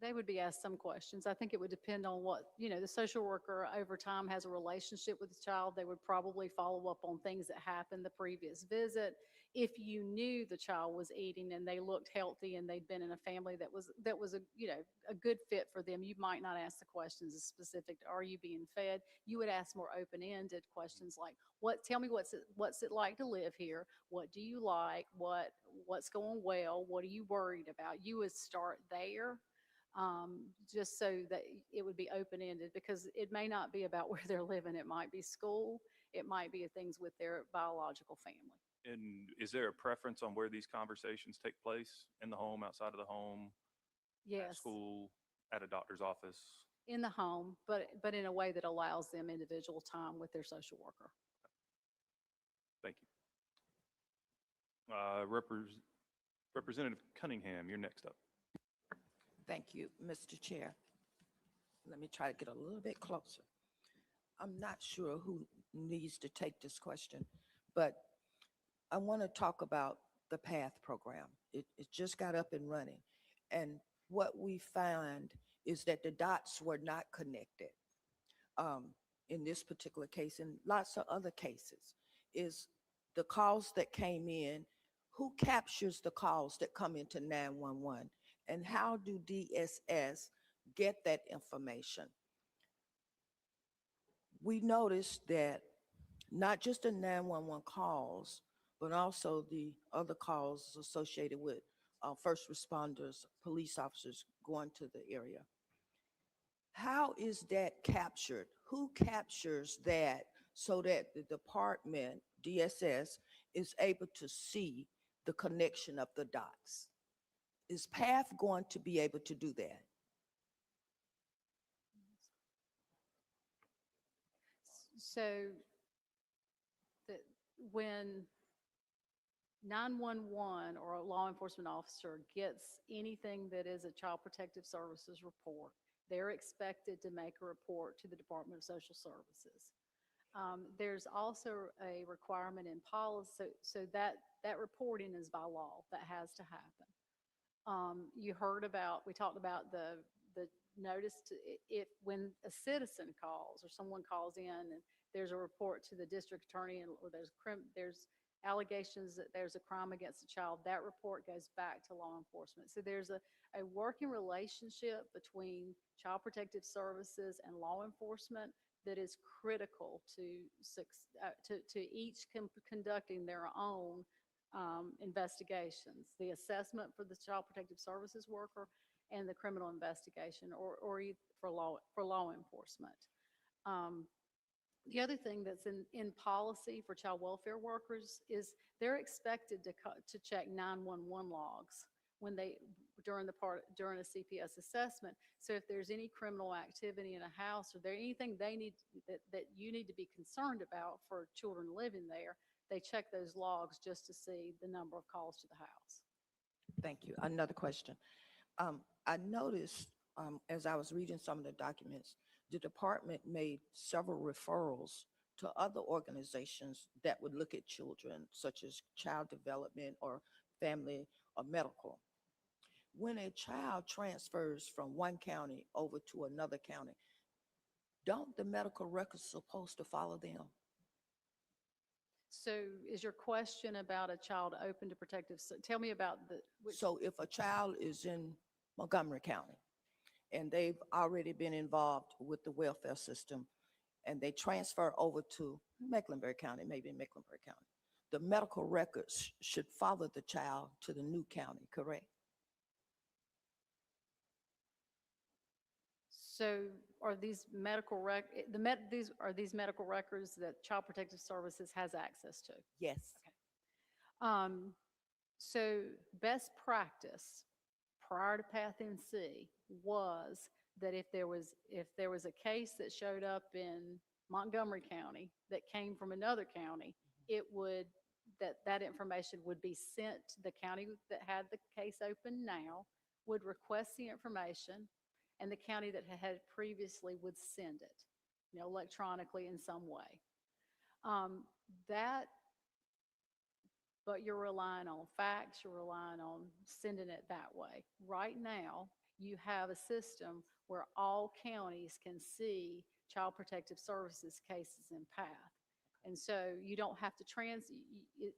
They would be asked some questions. I think it would depend on what, the social worker over time has a relationship with the child. They would probably follow up on things that happened the previous visit. If you knew the child was eating and they looked healthy and they'd been in a family that was a good fit for them, you might not ask the questions as specific to, are you being fed? You would ask more open-ended questions like, tell me what's it like to live here? What do you like? What's going well? What are you worried about? You would start there. Just so that it would be open-ended, because it may not be about where they're living. It might be school. It might be things with their biological family. And is there a preference on where these conversations take place? In the home, outside of the home? Yes. At school, at a doctor's office? In the home, but in a way that allows them individual time with their social worker. Thank you. Representative Cunningham, you're next up. Thank you, Mr. Chair. Let me try to get a little bit closer. I'm not sure who needs to take this question, but I want to talk about the PATH program. It just got up and running. And what we found is that the dots were not connected in this particular case, and lots of other cases, is the calls that came in, who captures the calls that come into 911? And how do DSS get that information? We noticed that not just the 911 calls, but also the other calls associated with first responders, police officers going to the area. How is that captured? Who captures that so that the department, DSS, is able to see the connection of the dots? Is PATH going to be able to do that? So when 911 or a law enforcement officer gets anything that is a Child Protective Services report, they're expected to make a report to the Department of Social Services. There's also a requirement in policy, so that reporting is by law. That has to happen. We talked about the notice when a citizen calls or someone calls in and there's a report to the district attorney or there's allegations that there's a crime against a child, that report goes back to law enforcement. So there's a working relationship between Child Protective Services and law enforcement that is critical to each conducting their own investigations, the assessment for the Child Protective Services worker and the criminal investigation or for law enforcement. The other thing that's in policy for child welfare workers is they're expected to check 911 logs during a CPS assessment. So if there's any criminal activity in a house or there anything they need that you need to be concerned about for children living there, they check those logs just to see the number of calls to the house. Thank you. Another question. I noticed as I was reading some of the documents, the department made several referrals to other organizations that would look at children, such as child development or family or medical. When a child transfers from one county over to another county, don't the medical records supposed to follow them? So is your question about a child open to protective, tell me about So if a child is in Montgomery County and they've already been involved with the welfare system and they transfer over to Mecklenburg County, maybe in Mecklenburg County, the medical records should follow the child to the new county, correct? So are these medical these medical records that Child Protective Services has access to? Yes. Um, so best practice prior to Path NC was that if there was a case that showed up in Montgomery County that came from another county, that information would be sent to the county that had the case open now, would request the information, and the county that had previously would send it, electronically in some way. But you're relying on facts, you're relying on sending it that way. Right now, you have a system where all counties can see Child Protective Services cases in PATH. And so you don't have to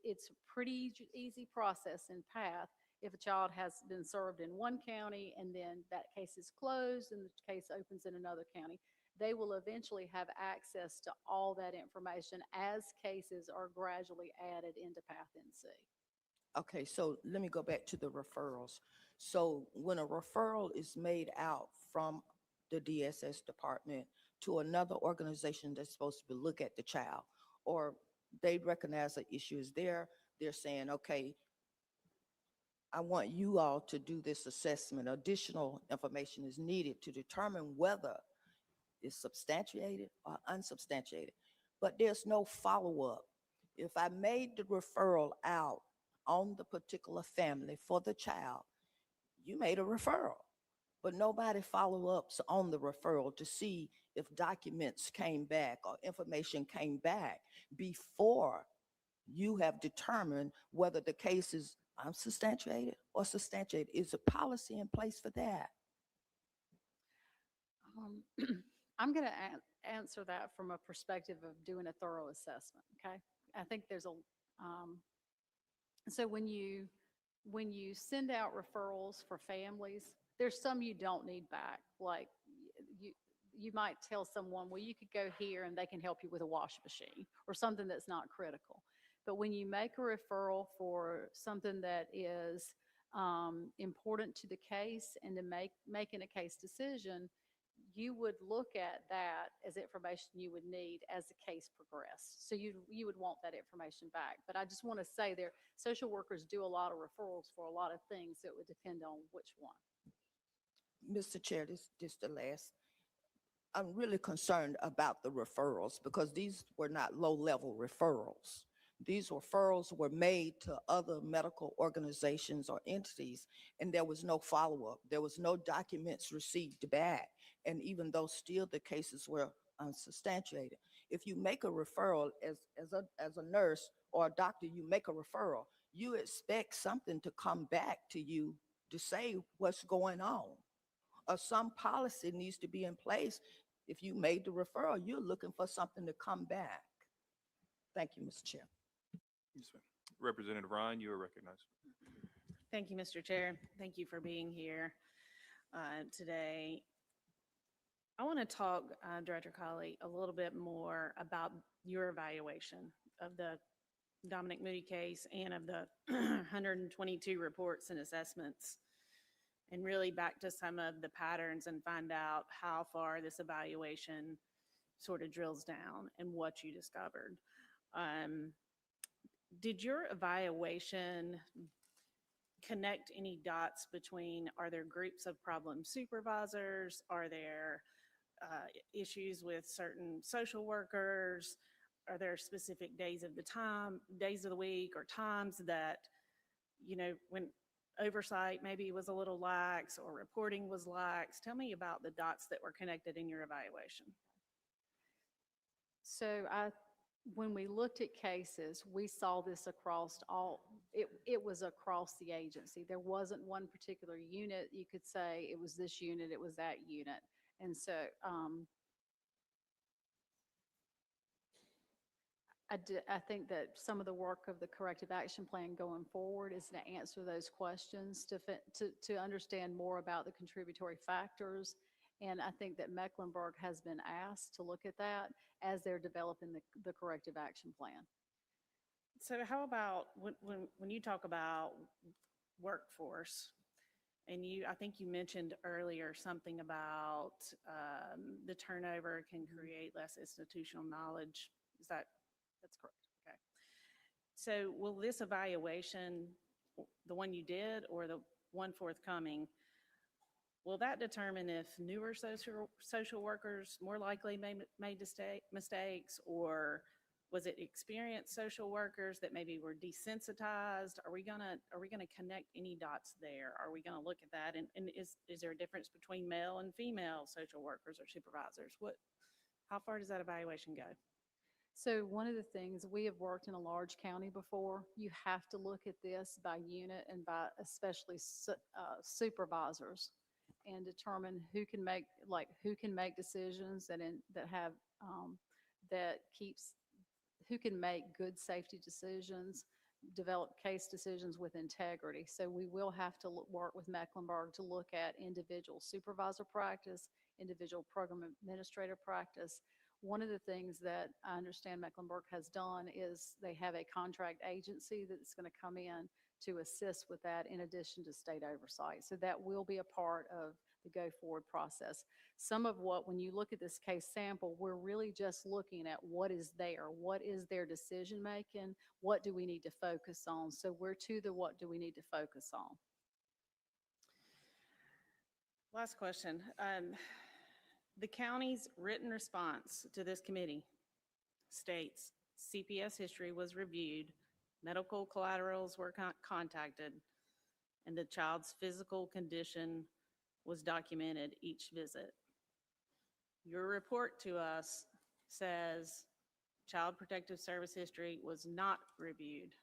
it's a pretty easy process in PATH. If a child has been served in one county and then that case is closed and the case opens in another county, they will eventually have access to all that information as cases are gradually added into Path NC. Okay, so let me go back to the referrals. So when a referral is made out from the DSS department to another organization that's supposed to look at the child, or they recognize the issue is there, they're saying, okay, I want you all to do this assessment. Additional information is needed to determine whether it's substantiated or unsubstantiated. But there's no follow-up. If I made the referral out on the particular family for the child, you made a referral, but nobody follow-ups on the referral to see if documents came back or information came back before you have determined whether the case is unsubstantiated or substantiated. Is a policy in place for that? I'm going to answer that from a perspective of doing a thorough assessment, okay? I think there's so when you send out referrals for families, there's some you don't need back. Like you might tell someone, well, you could go here and they can help you with a wash machine or something that's not critical. But when you make a referral for something that is important to the case and to making a case decision, you would look at that as information you would need as the case progressed. So you would want that information back. But I just want to say social workers do a lot of referrals for a lot of things, so it would depend on which one. Mr. Chair, this the last. I'm really concerned about the referrals because these were not low-level referrals. These referrals were made to other medical organizations or entities, and there was no follow-up. There was no documents received back. And even though still the cases were unsubstantiated, if you make a referral as a nurse or a doctor, you make a referral, you expect something to come back to you to say what's going on. Or some policy needs to be in place. If you made the referral, you're looking for something to come back. Thank you, Mr. Chair. Yes, ma'am. Representative Ryan, you are recognized. Thank you, Mr. Chair. Thank you for being here today. I want to talk, Director Colley, a little bit more about your evaluation of the Dominique Moody case and of the 122 reports and assessments, and really back to some of the patterns and find out how far this evaluation sort of drills down and what you discovered. Did your evaluation connect any dots between, are there groups of problem supervisors? Are there issues with certain social workers? Are there specific days of the week or times that, when oversight maybe was a little lax or reporting was lax? Tell me about the dots that were connected in your evaluation. So when we looked at cases, we saw this across it was across the agency. There wasn't one particular unit. You could say it was this unit, it was that unit. And so I think that some of the work of the corrective action plan going forward is to answer those questions, to understand more about the contributory factors. And I think that Mecklenburg has been asked to look at that as they're developing the corrective action plan. So how about when you talk about workforce, and I think you mentioned earlier something about the turnover can create less institutional knowledge. That's correct? Okay. So will this evaluation, the one you did or the one forthcoming, will that determine if newer social workers more likely made mistakes, or was it experienced social workers that maybe were desensitized? Are we gonna connect any dots there? Are we gonna look at that? And is there a difference between male and female social workers or supervisors? How far does that evaluation go? So one of the things, we have worked in a large county before. You have to look at this by unit and by especially supervisors, and determine who can make decisions who can make good safety decisions, develop case decisions with integrity. So we will have to work with Mecklenburg to look at individual supervisor practice, individual program administrator practice. One of the things that I understand Mecklenburg has done is they have a contract agency that's going to come in to assist with that in addition to state oversight. So that will be a part of the go forward process. Some of when you look at this case sample, we're really just looking at what is their decision making, what do we need to focus on. So we're to the what do we need to focus on. Last question. The county's written response to this committee states CPS history was reviewed, medical collaterals were contacted, and the child's physical condition was documented each visit. Your report to us says Child Protective Service history was not reviewed.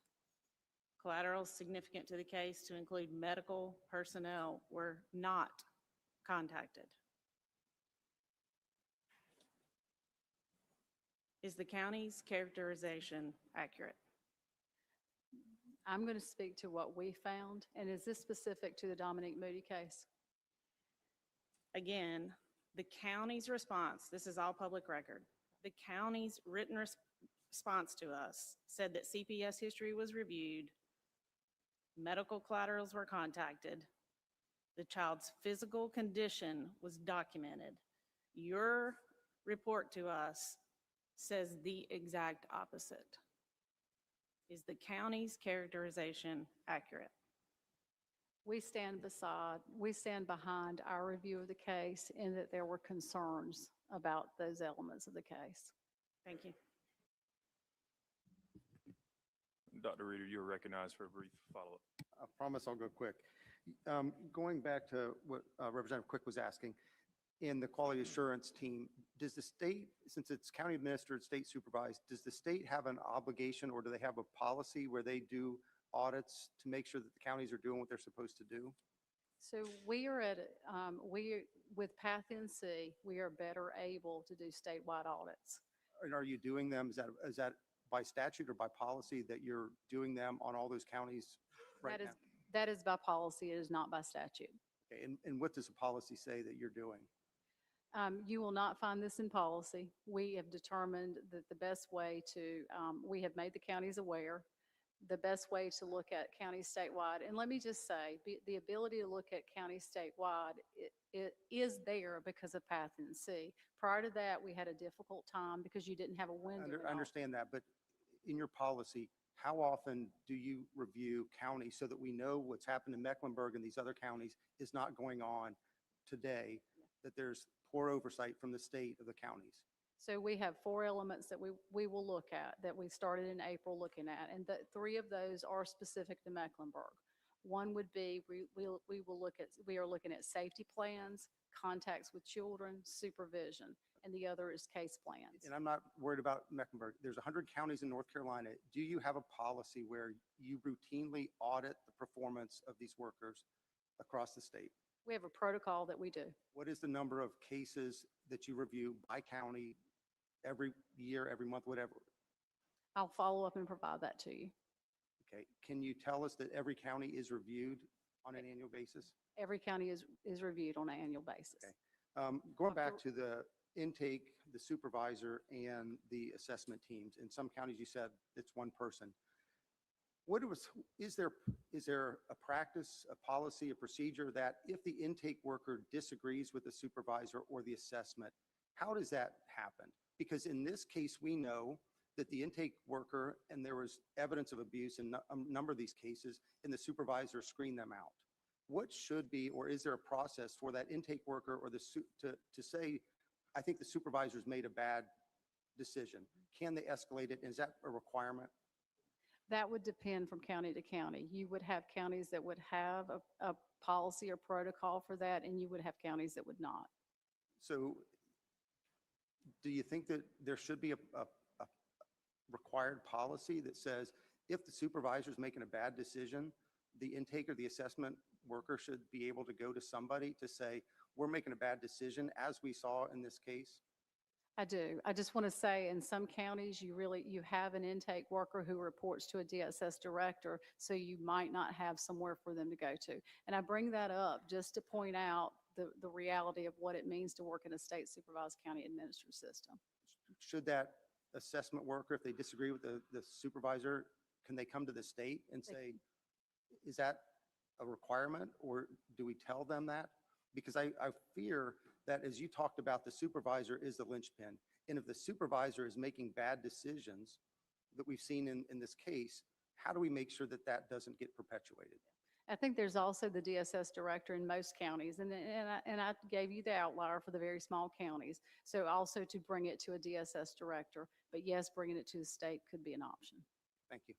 Collateral significant to the case, to include medical personnel, were not contacted. Is the county's characterization accurate? I'm going to speak to what we found. And is this specific to the Dominique Moody case? Again, the county's response, this is all public record, the county's written response to us said that CPS history was reviewed, medical collaterals were contacted, the child's physical condition was documented. Your report to us says the exact opposite. Is the county's characterization accurate? We stand behind our review of the case, in that there were concerns about those elements of the case. Thank you. Dr. Reeder, you're recognized for a brief follow-up. I promise I'll go quick. Going back to what Representative Quick was asking, in the quality assurance team, does the state, since it's county administered, state supervised, does the state have an obligation, or do they have a policy where they do audits to make sure that the counties are doing what they're supposed to do? So with PathNC, we are better able to do statewide audits. And are you doing them? Is that by statute or by policy that you're doing them on all those counties right now? That is by policy. It is not by statute. Okay, and what does the policy say that you're doing? You will not find this in policy. We have determined that the best way we have made the counties aware, the best way to look at counties statewide. And let me just say, the ability to look at counties statewide, it is there because of PathNC. Prior to that, we had a difficult time because you didn't have a window. I understand that, but in your policy, how often do you review counties so that we know what's happened in Mecklenburg and these other counties is not going on today, that there's poor oversight from the state of the counties? So we have 4 elements that we will look at, that we started in April looking at, and 3 of those are specific to Mecklenburg. One would be, we are looking at safety plans, contacts with children, supervision, and the other is case plans. And I'm not worried about Mecklenburg. There's 100 counties in North Carolina. Do you have a policy where you routinely audit the performance of these workers across the state? We have a protocol that we do. What is the number of cases that you review by county every year, every month, whatever? I'll follow up and provide that to you. Okay, can you tell us that every county is reviewed on an annual basis? Every county is reviewed on an annual basis. Okay. Going back to the intake, the supervisor, and the assessment teams, in some counties you said it's one person. Is there a practice, a policy, a procedure that if the intake worker disagrees with the supervisor or the assessment, how does that happen? Because in this case, we know that the intake worker, and there was evidence of abuse in a number of these cases, and the supervisor screened them out. What should be, or is there a process for that intake worker or to say, I think the supervisor's made a bad decision? Can they escalate it? Is that a requirement? That would depend from county to county. You would have counties that would have a policy or protocol for that, and you would have counties that would not. So do you think that there should be a required policy that says if the supervisor is making a bad decision, the intake or the assessment worker should be able to go to somebody to say, we're making a bad decision, as we saw in this case? I do. I just want to say in some counties, you have an intake worker who reports to a DSS director, so you might not have somewhere for them to go to. And I bring that up just to point out the reality of what it means to work in a state supervised county administrative system. Should that assessment worker, if they disagree with the supervisor, can they come to the state and say, is that a requirement, or do we tell them that? Because I fear that, as you talked about, the supervisor is the linchpin. And if the supervisor is making bad decisions that we've seen in this case, how do we make sure that that doesn't get perpetuated? I think there's also the DSS director in most counties, and I gave you the outlier for the very small counties. So also to bring it to a DSS director, but yes, bringing it to the state could be an option. Thank you.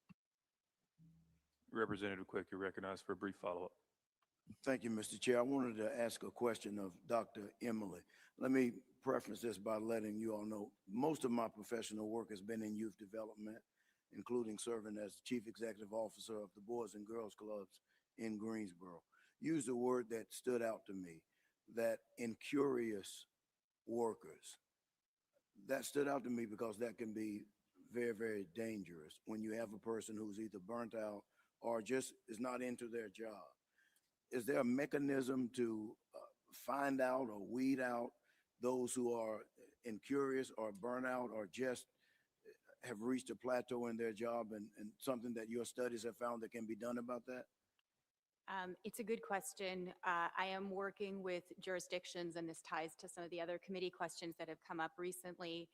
Representative Quick, you're recognized for a brief follow-up. Thank you, Mr. Chair. I wanted to ask a question of Dr. Emily. Let me preface this by letting you all know most of my professional work has been in youth development, including serving as Chief Executive Officer of the Boys and Girls Clubs in Greensboro. Used a word that stood out to me, that incurious workers. That stood out to me because that can be very, very dangerous when you have a person who's either burnt out or just is not into their job. Is there a mechanism to find out or weed out those who are incurious or burnout or just have reached a plateau in their job, and something that your studies have found that can be done about that? It's a good question. I am working with jurisdictions, and this ties to some of the other committee questions that have come up recently,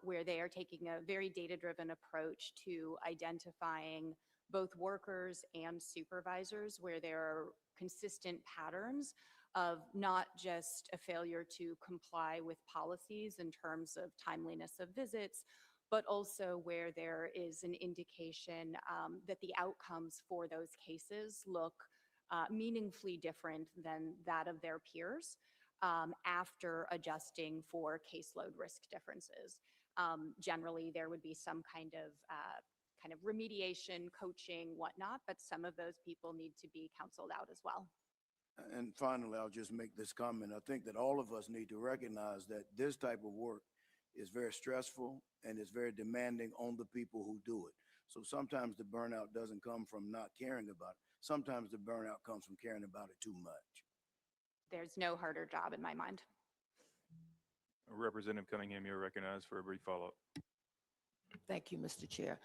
where they are taking a very data-driven approach to identifying both workers and supervisors where there are consistent patterns of not just a failure to comply with policies in terms of timeliness of visits, but also where there is an indication that the outcomes for those cases look meaningfully different than that of their peers after adjusting for caseload risk differences. Generally, there would be some kind of remediation, coaching, whatnot, but some of those people need to be counseled out as well. And finally, I'll just make this comment. I think that all of us need to recognize that this type of work is very stressful and is very demanding on the people who do it. So sometimes the burnout doesn't come from not caring about it. Sometimes the burnout comes from caring about it too much. There's no harder job in my mind. Representative Cunningham, you're recognized for a brief follow-up. Thank you, Mr. Chair.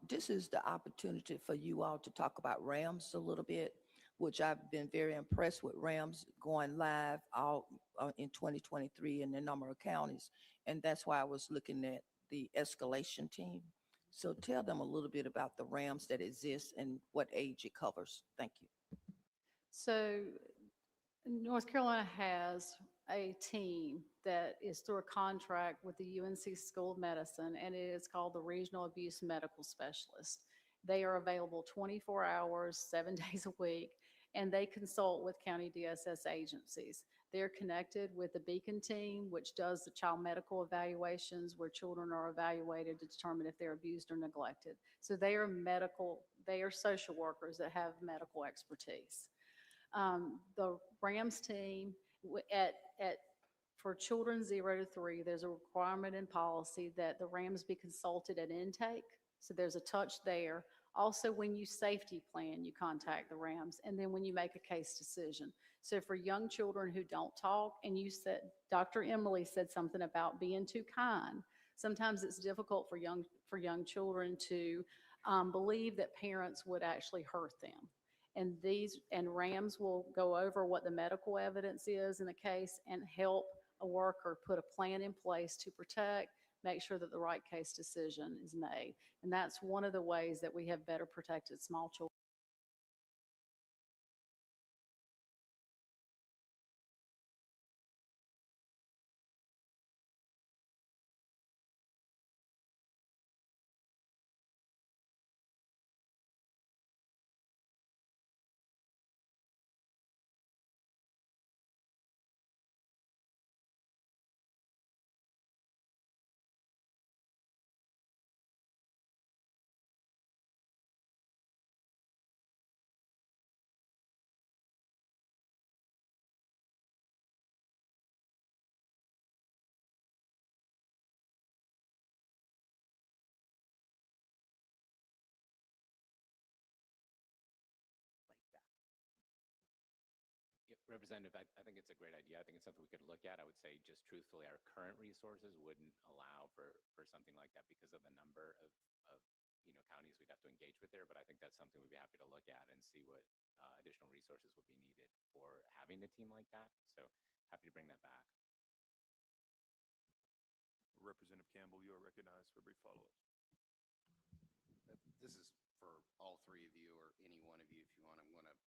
This is the opportunity for you all to talk about RAMS a little bit, which I've been very impressed with RAMS going live out in 2023 in a number of counties. And that's why I was looking at the escalation team. So tell them a little bit about the RAMS that exists and what age it covers. Thank you. So North Carolina has a team that is through a contract with the UNC School of Medicine, and it is called the Regional Abuse Medical Specialist. They are available 24 hours, 7 days a week, and they consult with county DSS agencies. They're connected with the Beacon team, which does the child medical evaluations where children are evaluated to determine if they're abused or neglected. So they are social workers that have medical expertise. The RAMS team for for children 0 to 3, there's a requirement in policy that the RAMs be consulted at intake. So there's a touch there. Also, when you safety plan, you contact the RAMs, and then when you make a case decision. So for young children who don't talk, and you said, Dr. Emily said something about being too kind. Sometimes it's difficult for young children to believe that parents would actually hurt them. And RAMs will go over what the medical evidence is in a case and help a worker put a plan in place to protect, make sure that the right case decision is made. And that's one of the ways that we have better protected small children. Representative, I think it's a great idea. I think it's something we could look at. I would say just truthfully, our current resources wouldn't allow for something like that because of the number of counties we'd have to engage with there. But I think that's something we'd be happy to look at and see what additional resources would be needed for having a team like that. So happy to bring that back. Representative Campbell, you are recognized for a brief follow-up. This is for all three of you or any one of you if you want. I'm going to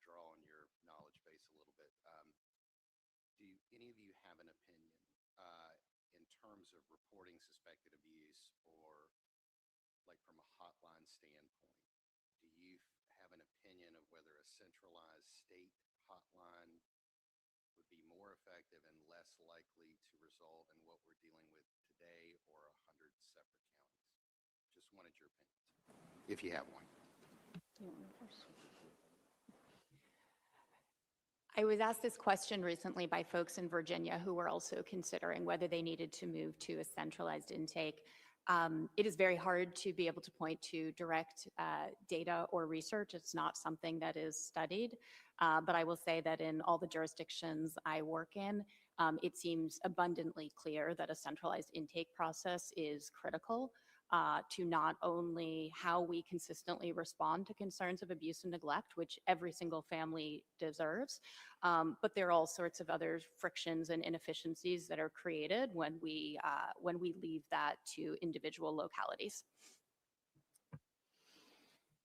draw on your knowledge base a little bit. Do any of you have an opinion in terms of reporting suspected abuse or like from a hotline standpoint? Do you have an opinion of whether a centralized state hotline would be more effective and less likely to result in what we're dealing with today or 100 separate counties? Just wanted your opinion, if you have one. I was asked this question recently by folks in Virginia who were also considering whether they needed to move to a centralized intake. It is very hard to be able to point to direct data or research. It's not something that is studied, but I will say that in all the jurisdictions I work in, it seems abundantly clear that a centralized intake process is critical to not only how we consistently respond to concerns of abuse and neglect, which every single family deserves, but there are all sorts of other frictions and inefficiencies that are created when we leave that to individual localities.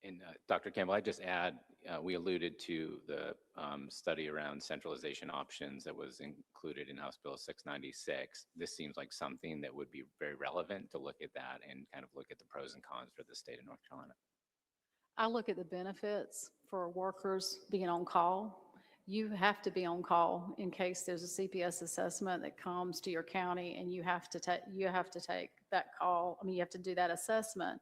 And Dr. Campbell, I just add, we alluded to the study around centralization options that was included in House Bill 696. This seems like something that would be very relevant to look at that and kind of look at the pros and cons for the state of North Carolina. I look at the benefits for workers being on call. You have to be on call in case there's a CPS assessment that comes to your county and you have to take that call. I mean, you have to do that assessment.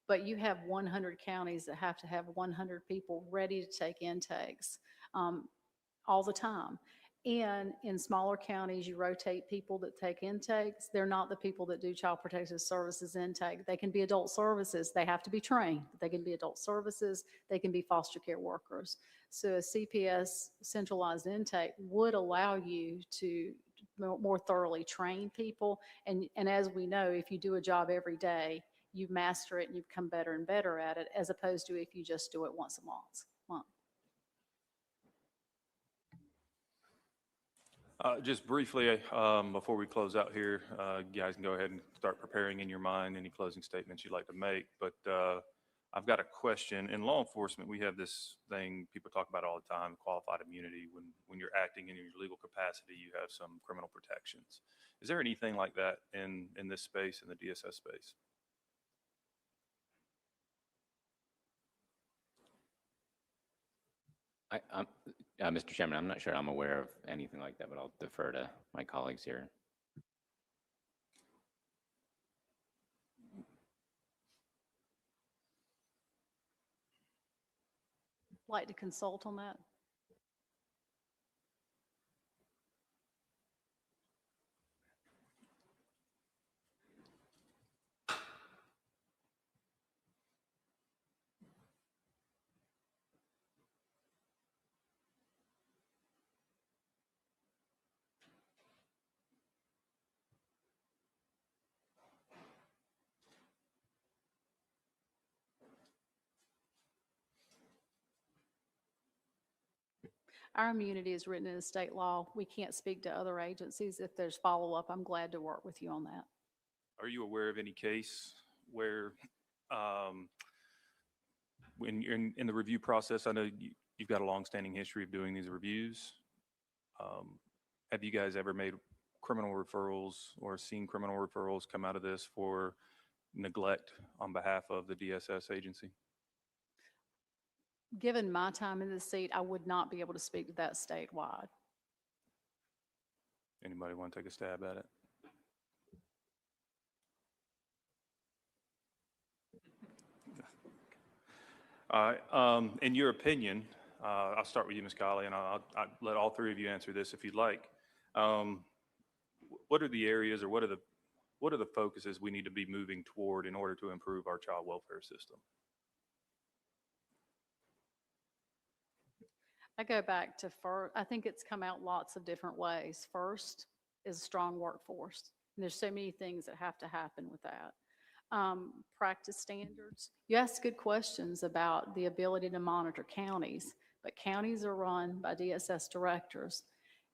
But you have 100 counties that have to have 100 people ready to take intakes all the time. And in smaller counties, you rotate people that take intakes. They're not the people that do child protective services intake. They can be adult services. They have to be trained. They can be adult services. They can be foster care workers. So a CPS centralized intake would allow you to more thoroughly train people. And as we know, if you do a job every day, you master it and you become better and better at it, as opposed to if you just do it once a month. Just briefly, before we close out here, you guys can go ahead and start preparing in your mind any closing statements you'd like to make. But I've got a question. In law enforcement, we have this thing people talk about all the time, qualified immunity. When you're acting in your legal capacity, you have some criminal protections. Is there anything like that in this space, in the DSS space? Mr. Chairman, I'm not sure I'm aware of anything like that, but I'll defer to my colleagues here. Like to consult on that? Our immunity is written in the state law. We can't speak to other agencies. If there's follow-up, I'm glad to work with you on that. Are you aware of any case where, when you're in the review process, I know you've got a longstanding history of doing these reviews. Have you guys ever made criminal referrals or seen criminal referrals come out of this for neglect on behalf of the DSS agency? Given my time in the seat, I would not be able to speak to that statewide. Anybody want to take a stab at it? All right. In your opinion, I'll start with you, Ms. Colley, and I'll let all three of you answer this if you'd like. What are the areas, or what are the focuses we need to be moving toward in order to improve our child welfare system? I go back to first, I think it's come out lots of different ways. First is a strong workforce. And there's so many things that have to happen with that. Practice standards. You ask good questions about the ability to monitor counties, but counties are run by DSS directors.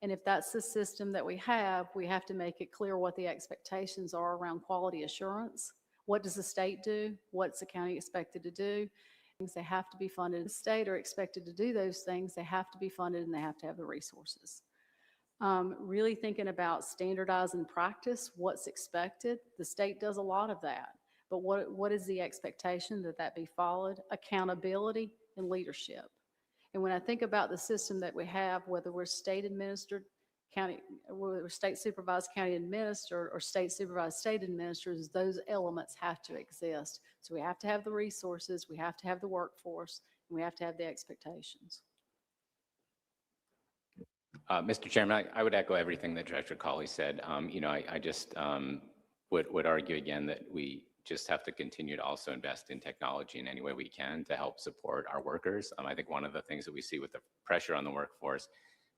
And if that's the system that we have to make it clear what the expectations are around quality assurance. What does the state do? What's the county expected to do? They have to be funded. The state are expected to do those things. They have to be funded and they have to have the resources. Really thinking about standardizing practice, what's expected. The state does a lot of that, but what is the expectation that be followed? Accountability and leadership. And when I think about the system that we have, whether we're state administered, whether we're state supervised county administered or state supervised state administrators, those elements have to exist. So we have to have the resources, we have to have the workforce, and we have to have the expectations. Mr. Chairman, I would echo everything that Director Colley said. I just would argue again that we just have to continue to also invest in technology in any way we can to help support our workers. I think one of the things that we see with the pressure on the workforce,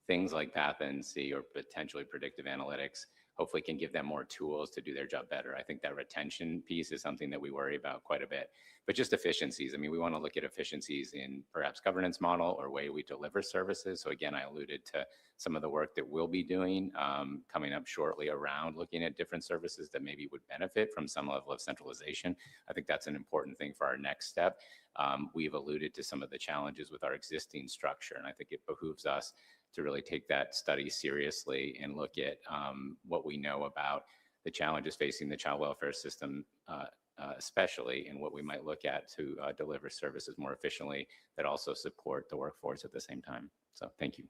things like path-NC or potentially predictive analytics, hopefully can give them more tools to do their job better. I think that retention piece is something that we worry about quite a bit. But just efficiencies. I mean, we want to look at efficiencies in perhaps governance model or way we deliver services. So again, I alluded to some of the work that we'll be doing coming up shortly around looking at different services that maybe would benefit from some level of centralization. I think that's an important thing for our next step. We've alluded to some of the challenges with our existing structure, and I think it behooves us to really take that study seriously and look at what we know about the challenges facing the child welfare system, especially, and what we might look at to deliver services more efficiently that also support the workforce at the same time. So thank you.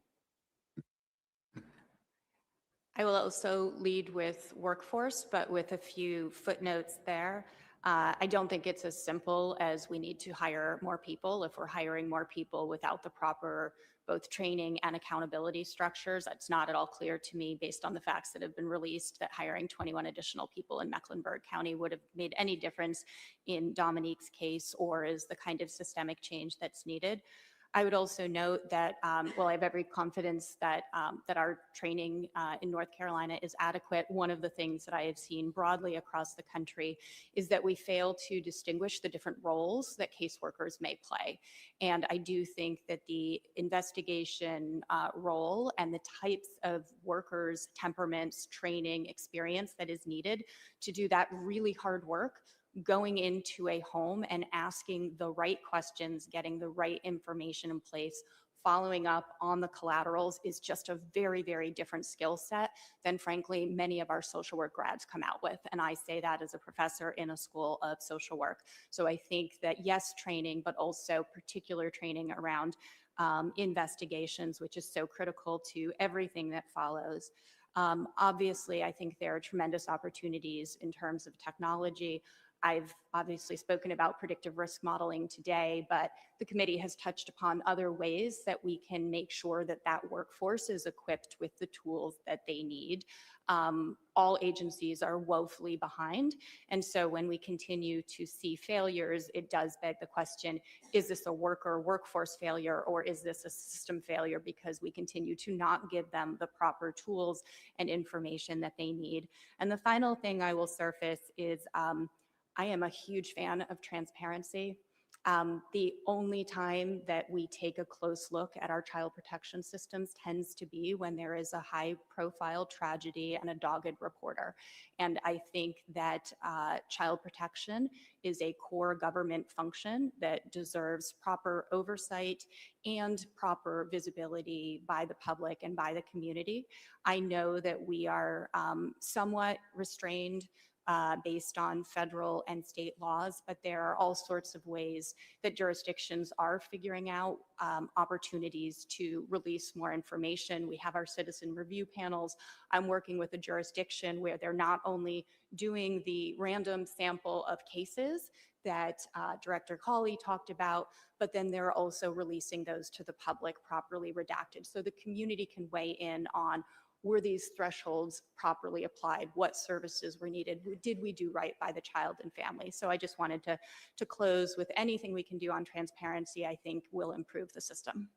I will also lead with workforce, but with a few footnotes there. I don't think it's as simple as we need to hire more people. If we're hiring more people without the proper both training and accountability structures, it's not at all clear to me based on the facts that have been released that hiring 21 additional people in Mecklenburg County would have made any difference in Dominique's case or is the kind of systemic change that's needed. I would also note that while I have every confidence that that our training in North Carolina is adequate, one of the things that I have seen broadly across the country is that we fail to distinguish the different roles that caseworkers may play. And I do think that the investigation role and the types of workers, temperaments, training, experience that is needed to do that really hard work, going into a home and asking the right questions, getting the right information in place, following up on the collaterals is just a very, very different skill set than frankly many of our social work grads come out with. And I say that as a professor in a school of social work. So I think that yes, training, but also particular training around investigations, which is so critical to everything that follows. Obviously, I think there are tremendous opportunities in terms of technology. I've obviously spoken about predictive risk modeling today, but the committee has touched upon other ways that we can make sure that that workforce is equipped with the tools that they need. All agencies are woefully behind. And so when we continue to see failures, it does beg the question, is this a workforce failure, or is this a system failure because we continue to not give them the proper tools and information that they need? And the final thing I will surface is I am a huge fan of transparency. The only time that we take a close look at our child protection systems tends to be when there is a high-profile tragedy and a dogged reporter. And I think that child protection is a core government function that deserves proper oversight and proper visibility by the public and by the community. I know that we are somewhat restrained based on federal and state laws, but there are all sorts of ways that jurisdictions are figuring out opportunities to release more information. We have our citizen review panels. I'm working with a jurisdiction where they're not only doing the random sample of cases that Director Cawley talked about, but then they're also releasing those to the public properly redacted so the community can weigh in on, were these thresholds properly applied? What services were needed? Did we do right by the child and family? So I just wanted to close with anything we can do on transparency, I think will improve the system.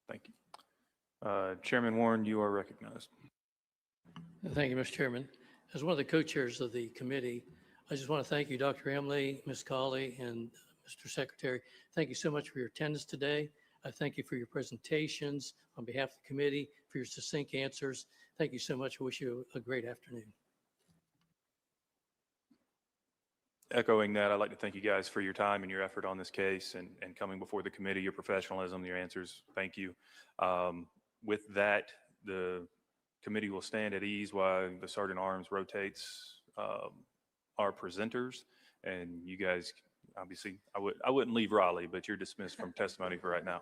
Thank you. Chairman Warren, you are recognized. Thank you, Mr. Chairman. As one of the co-chairs of the committee, I just want to thank you, Dr. Emily, Ms. Cawley, and Mr. Secretary. Thank you so much for your attendance today. I thank you for your presentations on behalf of the committee, for your succinct answers. Thank you so much. I wish you a great afternoon. Echoing that, I'd like to thank you guys for your time and your effort on this case and coming before the committee, your professionalism, your answers. Thank you. With that, the committee will stand at ease while the Sergeant at Arms rotates our presenters. And you guys, obviously, I wouldn't leave Raleigh, but you're dismissed from testimony for right now.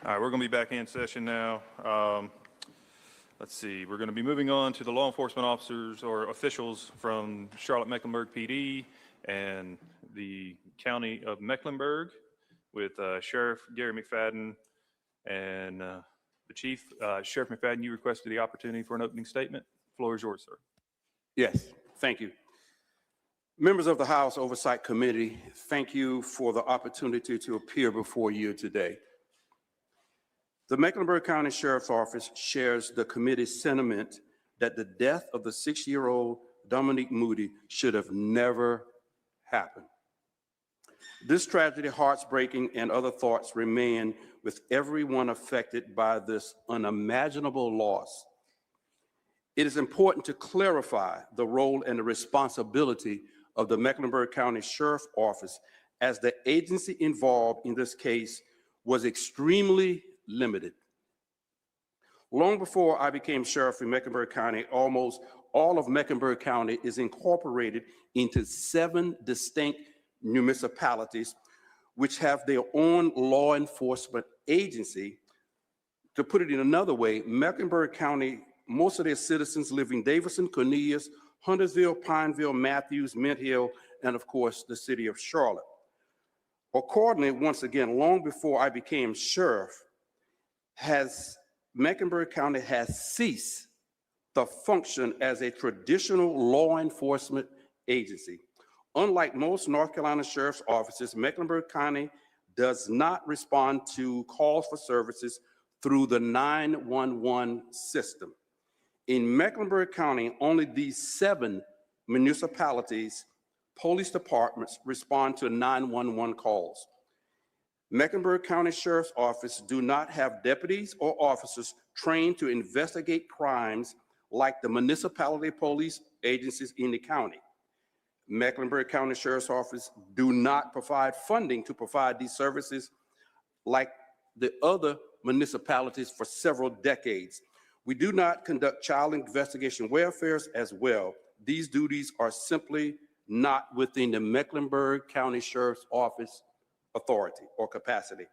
All right, we're going to be back in session now. Let's see, we're going to be moving on to the law enforcement officers or officials from Charlotte Mecklenburg PD and the County of Mecklenburg with Sheriff Gary McFadden and the Chief. Sheriff McFadden, you requested the opportunity for an opening statement. Floor is yours, sir. Yes, thank you. Members of the House Oversight Committee, thank you for the opportunity to appear before you today. The Mecklenburg County Sheriff's Office shares the committee's sentiment that the death of the 6-year-old Dominique Moody should have never happened. This tragedy, heartbreaking, and other thoughts remain with everyone affected by this unimaginable loss. It is important to clarify the role and the responsibility of the Mecklenburg County Sheriff's Office, as the agency involved in this case was extremely limited. Long before I became sheriff in Mecklenburg County, almost all of Mecklenburg County is incorporated into 7 distinct municipalities, which have their own law enforcement agency. To put it in another way, Mecklenburg County, most of their citizens live in Davidson, Cornelius, Huntersville, Pineville, Matthews, Mint Hill, and of course, the city of Charlotte. Accordingly, once again, long before I became sheriff, Mecklenburg County has ceased the function as a traditional law enforcement agency. Unlike most North Carolina sheriff's offices, Mecklenburg County does not respond to calls for services through the 911 system. In Mecklenburg County, only these 7 municipalities, police departments respond to 911 calls. Mecklenburg County Sheriff's Office do not have deputies or officers trained to investigate crimes like the municipality police agencies in the county. Mecklenburg County Sheriff's Office do not provide funding to provide these services like the other municipalities for several decades. We do not conduct child investigation welfares as well. These duties are simply not within the Mecklenburg County Sheriff's Office authority or capacity.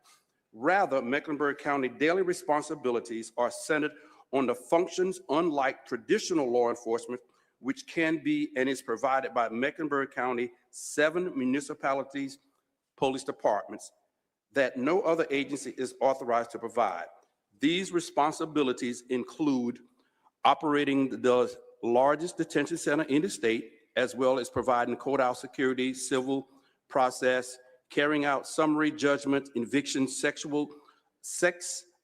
Rather, Mecklenburg County daily responsibilities are centered on the functions unlike traditional law enforcement, which can be and is provided by Mecklenburg County 7 municipalities, police departments that no other agency is authorized to provide. These responsibilities include operating the largest detention center in the state, as well as providing courthouse security, civil process, carrying out summary judgment, eviction, sex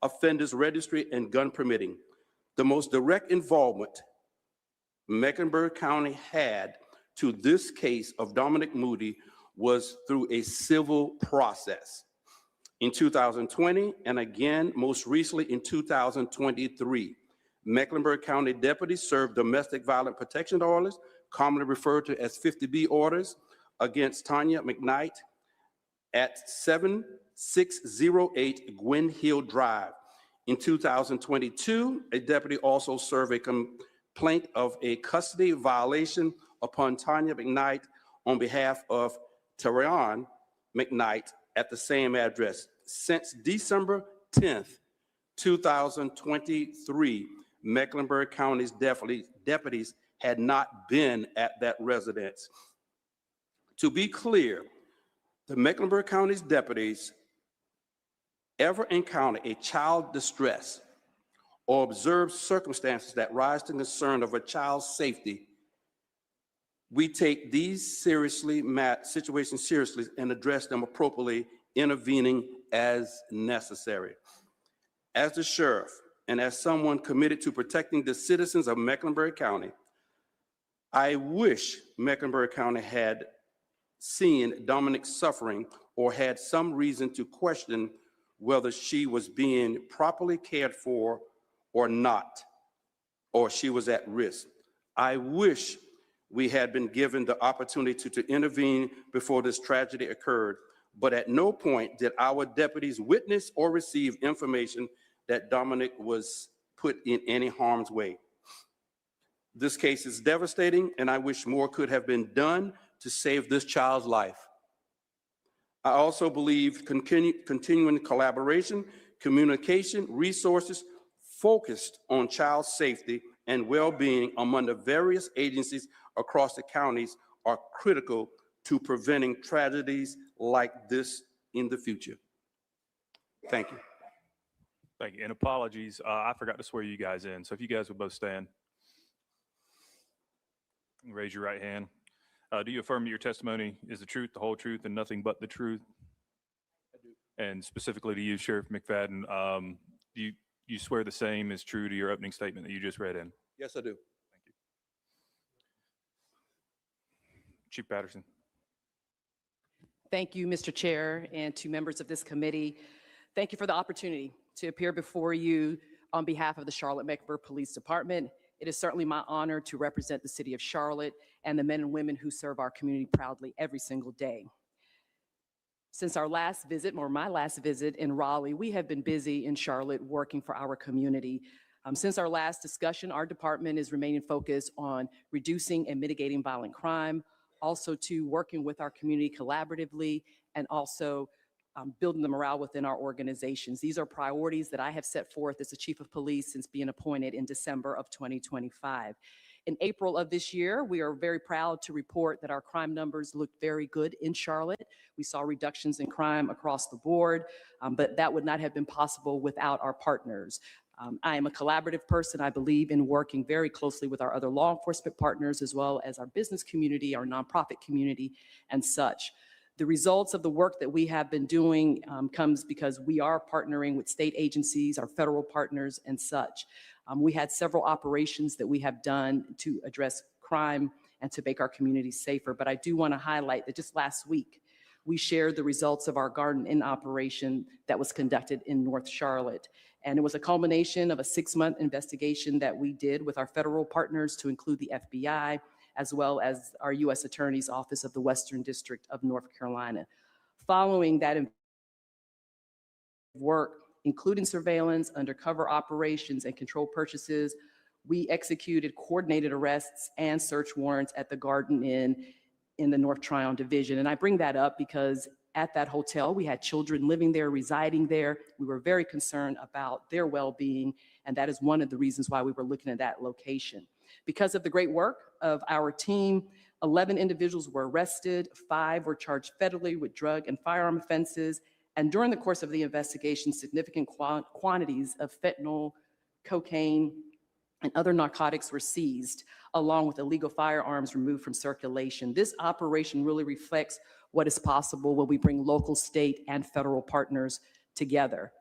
offenders registry, and gun permitting. The most direct involvement Mecklenburg County had to this case of Dominique Moody was through a civil process. In 2020, and again, most recently in 2023, Mecklenburg County deputies served domestic violence protection orders, commonly referred to as 50B orders, against Tanya McKnight at 7608 Gwynn Hill Drive. In 2022, a deputy also served a complaint of a custody violation upon Tanya McKnight on behalf of Tarion McKnight at the same address. Since December 10th, 2023, Mecklenburg County's deputies had not been at that residence. To be clear, the Mecklenburg County's deputies ever encounter a child distress or observe circumstances that rise to concern of a child's safety, we take these situations seriously and address them appropriately, intervening as necessary. As the sheriff and as someone committed to protecting the citizens of Mecklenburg County, I wish Mecklenburg County had seen Dominique suffering or had some reason to question whether she was being properly cared for or not, or she was at risk. I wish we had been given the opportunity to intervene before this tragedy occurred, but at no point did our deputies witness or receive information that Dominique was put in any harm's way. This case is devastating, and I wish more could have been done to save this child's life. I also believe continuing collaboration communication resources focused on child safety and well-being among the various agencies across the counties are critical to preventing tragedies like this in the future. Thank you. Thank you. And apologies, I forgot to swear you guys in. So if you guys would both stand. Raise your right hand. Do you affirm that your testimony is the truth, the whole truth, and nothing but the truth? I do. And specifically to you, Sheriff McFadden, do you swear the same is true to your opening statement that you just read in? Yes, I do. Thank you. Chief Patterson. Thank you, Mr. Chair, and to members of this committee. Thank you for the opportunity to appear before you on behalf of the Charlotte-Mecklenburg Police Department. It is certainly my honor to represent the city of Charlotte and the men and women who serve our community proudly every single day. Since our last visit, or my last visit in Raleigh, we have been busy in Charlotte working for our community. Since our last discussion, our department is remaining focused on reducing and mitigating violent crime, also to working with our community collaboratively, and also building the morale within our organizations. These are priorities that I have set forth as the Chief of Police since being appointed in December of 2025. In April of this year, we are very proud to report that our crime numbers looked very good in Charlotte. We saw reductions in crime across the board, but that would not have been possible without our partners. I am a collaborative person. I believe in working very closely with our other law enforcement partners, as well as our business community, our nonprofit community, and such. The results of the work that we have been doing comes because we are partnering with state agencies, our federal partners, and such. We had several operations that we have done to address crime and to make our communities safer, but I do want to highlight that just last week, we shared the results of our Garden Inn operation that was conducted in North Charlotte. And it was a culmination of a 6-month investigation that we did with our federal partners to include the FBI, as well as our U.S. Attorney's Office of the Western District of North Carolina. Following that work, including surveillance, undercover operations, and controlled purchases, we executed coordinated arrests and search warrants at the Garden Inn in the North Tryon Division. And I bring that up because at that hotel, we had children living there, residing there. We were very concerned about their well-being, and that is one of the reasons why we were looking at that location. Because of the great work of our team, 11 individuals were arrested, 5 were charged federally with drug and firearm offenses, and during the course of the investigation, significant quantities of fentanyl, cocaine, and other narcotics were seized, along with illegal firearms removed from circulation. This operation really reflects what is possible when we bring local, state, and federal partners together.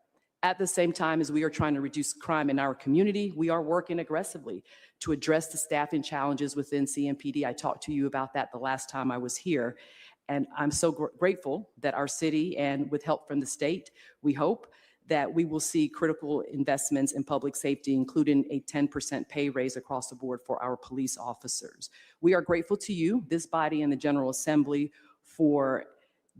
At the same time as we are trying to reduce crime in our community, we are working aggressively to address the staffing challenges within CMPD. I talked to you about that the last time I was here. And I'm so grateful that our city, and with help from the state, we hope that we will see critical investments in public safety, including a 10% pay raise across the board for our police officers. We are grateful to you, this body and the General Assembly, for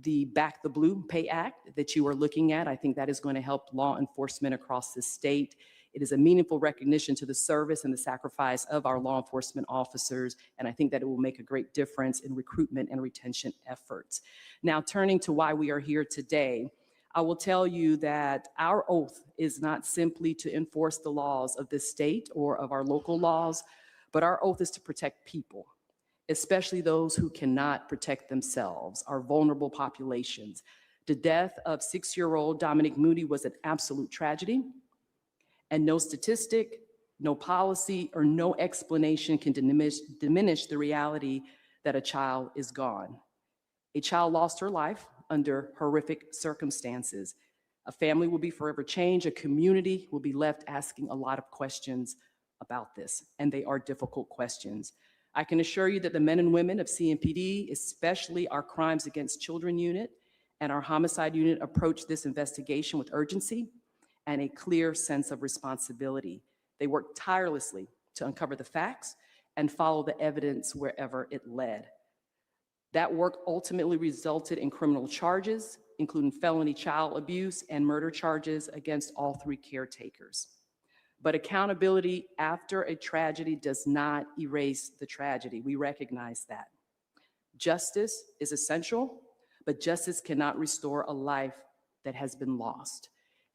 the Back the Blue Pay Act that you are looking at. I think that is going to help law enforcement across the state. It is a meaningful recognition to the service and the sacrifice of our law enforcement officers, and I think that it will make a great difference in recruitment and retention efforts. Now, turning to why we are here today, I will tell you that our oath is not simply to enforce the laws of this state or of our local laws, but our oath is to protect people, especially those who cannot protect themselves, our vulnerable populations. The death of 6-year-old Dominique Moody was an absolute tragedy, and no statistic, no policy, or no explanation can diminish the reality that a child is gone. A child lost her life under horrific circumstances. A family will be forever changed. A community will be left asking a lot of questions about this, and they are difficult questions. I can assure you that the men and women of CMPD, especially our Crimes Against Children unit and our Homicide unit, approach this investigation with urgency and a clear sense of responsibility. They work tirelessly to uncover the facts and follow the evidence wherever it led. That work ultimately resulted in criminal charges, including felony child abuse and murder charges against all 3 caretakers. But accountability after a tragedy does not erase the tragedy. We recognize that. Justice is essential, but justice cannot restore a life that has been lost.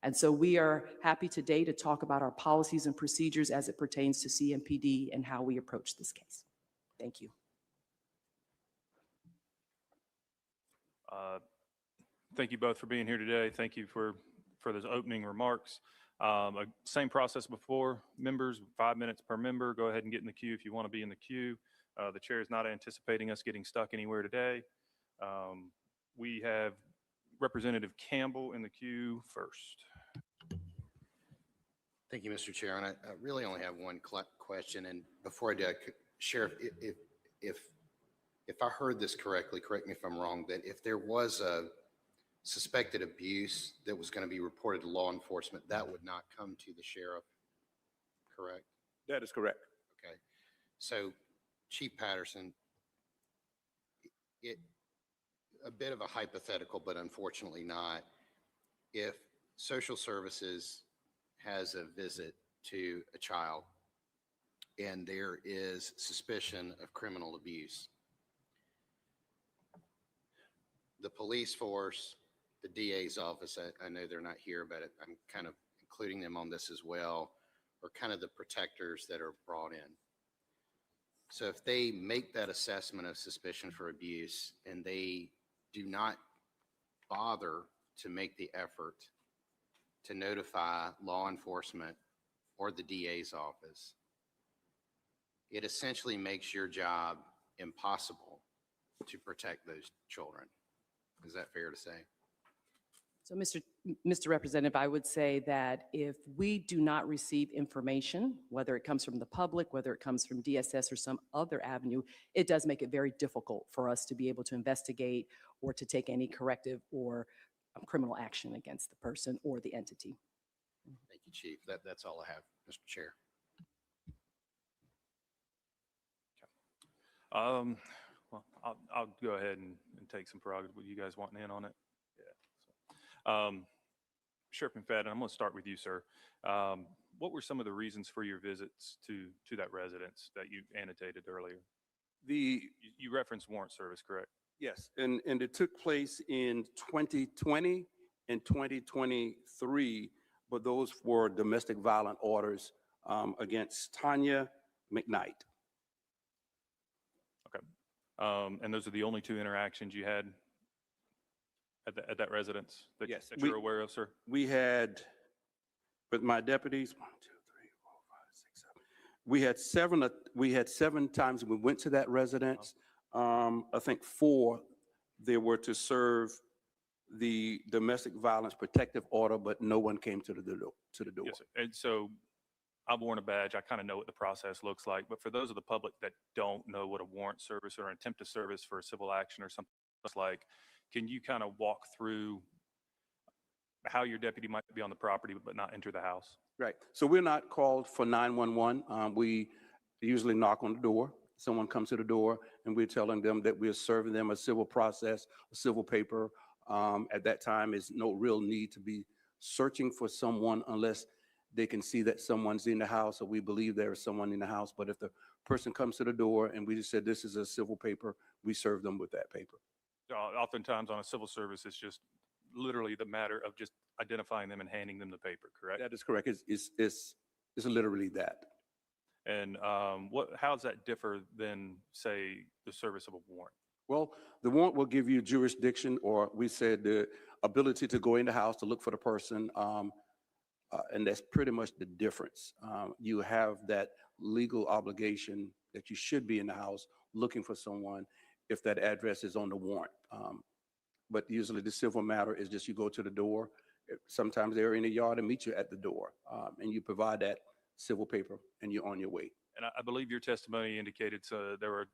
And so we are happy today to talk about our policies and procedures as it pertains to CMPD and how we approach this case. Thank you. Thank you both for being here today. Thank you for those opening remarks. Same process before. Members, 5 minutes per member. Go ahead and get in the queue if you want to be in the queue. The chair is not anticipating us getting stuck anywhere today. We have Representative Campbell in the queue first. Thank you, Mr. Chair. And I really only have one question. And before I do, Sheriff, if I heard this correctly, correct me if I'm wrong, that if there was a suspected abuse that was going to be reported to law enforcement, that would not come to the sheriff, correct? That is correct. Okay. So, Chief Patterson, a bit of a hypothetical, but unfortunately not. If social services has a visit to a child and there is suspicion of criminal abuse, the police force, the DA's office, I know they're not here, but I'm kind of including them on this as well, are kind of the protectors that are brought in. So if they make that assessment of suspicion for abuse and they do not bother to make the effort to notify law enforcement or the DA's office, it essentially makes your job impossible to protect those children. Is that fair to say? So, Mr. Representative, I would say that if we do not receive information, whether it comes from the public, whether it comes from DSS or some other avenue, it does make it very difficult for us to be able to investigate or to take any corrective or criminal action against the person or the entity. Thank you, Chief. That's all I have, Mr. Chair. Well, I'll go ahead and take some prerogative. Would you guys want in on it? Yeah. Sheriff McFadden, I'm going to start with you, sir. What were some of the reasons for your visits to that residence that you annotated earlier? You referenced warrant service, correct? Yes, and it took place in 2020 and 2023, but those were domestic violent orders against Tanya McKnight. Okay. And those are the only two interactions you had at that residence that, Yes, that you're aware of, sir? We had, with my deputies, 1, 2, 3, 4, 5, 6, 7. We had 7 times we went to that residence. I think 4 they were to serve the domestic violence protective order, but no one came to the door. Yes, sir. And so I've worn a badge. I kind of know what the process looks like. But for those of the public that don't know what a warrant service or an attempt to service for a civil action or something looks like, can you kind of walk through how your deputy might be on the property but not enter the house? Right. So we're not called for 911. We usually knock on the door. Someone comes to the door and we're telling them that we're serving them a civil process, a civil paper. At that time, there's no real need to be searching for someone unless they can see that someone's in the house or we believe there is someone in the house. But if the person comes to the door and we just said this is a civil paper, we serve them with that paper. Oftentimes on a civil service, it's just literally the matter of just identifying them and handing them the paper, correct? That is correct. It's literally that. And how does that differ than, say, the service of a warrant? Well, the warrant will give you jurisdiction, or we said the ability to go in the house to look for the person, and that's pretty much the difference. You have that legal obligation that you should be in the house looking for someone if that address is on the warrant. But usually the civil matter is just you go to the door. Sometimes they're in the yard and meet you at the door, and you provide that civil paper and you're on your way. And I believe your testimony indicated there were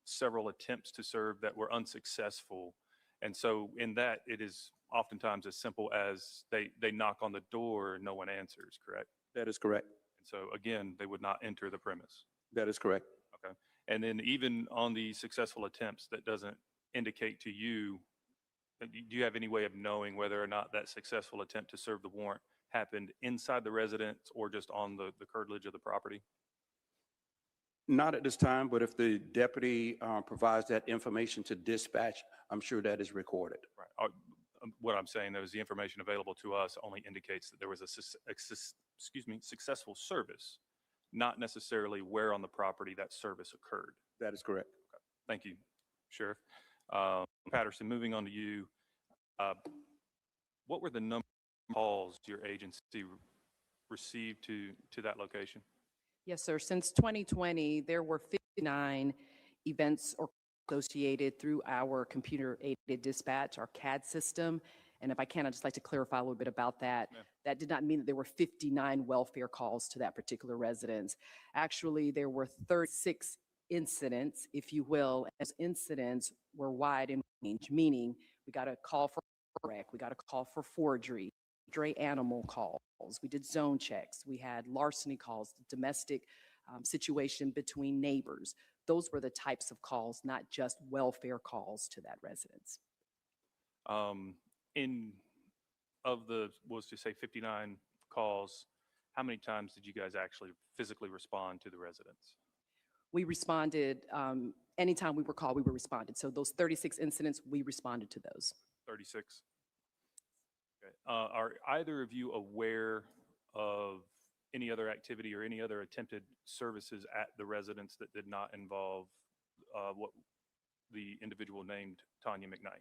several attempts to serve that were unsuccessful. And so in that, it is oftentimes as simple as they knock on the door and no one answers, correct? That is correct. And so again, they would not enter the premise. That is correct. Okay. And then even on the successful attempts, that doesn't indicate to you, do you have any way of knowing whether or not that successful attempt to serve the warrant happened inside the residence or just on the curtilage of the property? Not at this time, but if the deputy provides that information to dispatch, I'm sure that is recorded. Right. what I'm saying though is the information available to us only indicates that there was a successful service, not necessarily where on the property that service occurred. That is correct. Thank you, Sheriff. Patterson, moving on to you. What were the number of calls your agency received to that location? Yes, sir. Since 2020, there were 59 events or associated through our computer-aided dispatch, our CAD system. And if I can, I'd just like to clarify a little bit about that. Yeah. That did not mean that there were 59 welfare calls to that particular residence. Actually, there were 36 incidents, if you will. As incidents were wide in range, meaning we got a call for wreck, we got a call for forgery, stray animal calls, we did zone checks, we had larceny calls, domestic situation between neighbors. Those were the types of calls, not just welfare calls to that residence. Was to say 59 calls, how many times did you guys actually physically respond to the residents? We responded, anytime we were called, we were responded. So those 36 incidents, we responded to those. 36. Okay. Are either of you aware of any other activity or any other attempted services at the residence that did not involve what the individual named Tanya McKnight?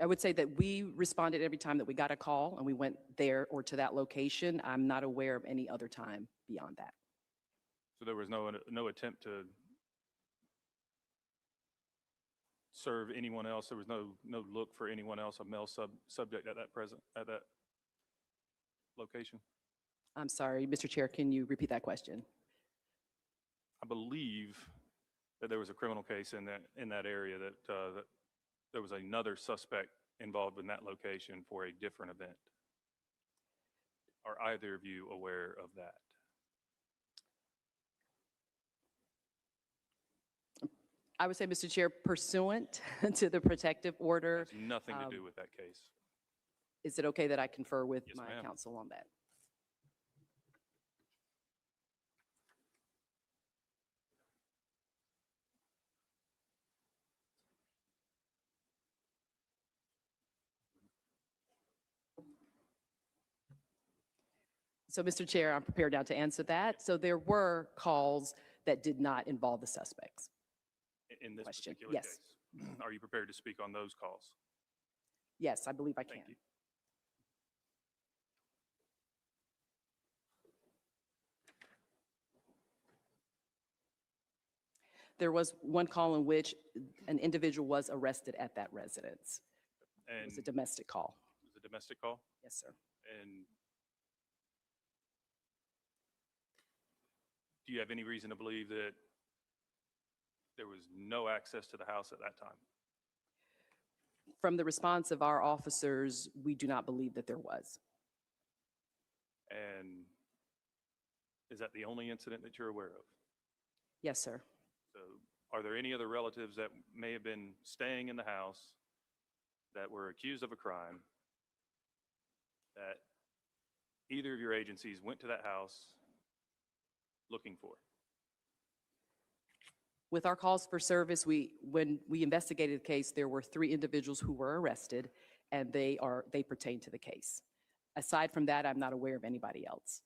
I would say that we responded every time that we got a call and we went there or to that location. I'm not aware of any other time beyond that. So there was no attempt to serve anyone else. There was no look for anyone else, a male subject at that location. I'm sorry, Mr. Chair, can you repeat that question? I believe that there was a criminal case in that area that there was another suspect involved in that location for a different event. Are either of you aware of that? I would say, Mr. Chair, pursuant to the protective order. Has nothing to do with that case. Is it okay that I confer with Yes, my ma'am. counsel on that? So, Mr. Chair, I'm prepared now to answer that. So there were calls that did not involve the suspects. In this Question. particular Yes. case. Are you prepared to speak on those calls? Yes, I believe I can. Thank you. There was one call in which an individual was arrested at that residence. It And was a domestic call. it was a domestic call? Yes, sir. And do you have any reason to believe that there was no access to the house at that time? From the response of our officers, we do not believe that there was. And is that the only incident that you're aware of? Yes, sir. So are there any other relatives that may have been staying in the house that were accused of a crime that either of your agencies went to that house looking for? With our calls for service, when we investigated the case, there were 3 individuals who were arrested, and they pertain to the case. Aside from that, I'm not aware of anybody else.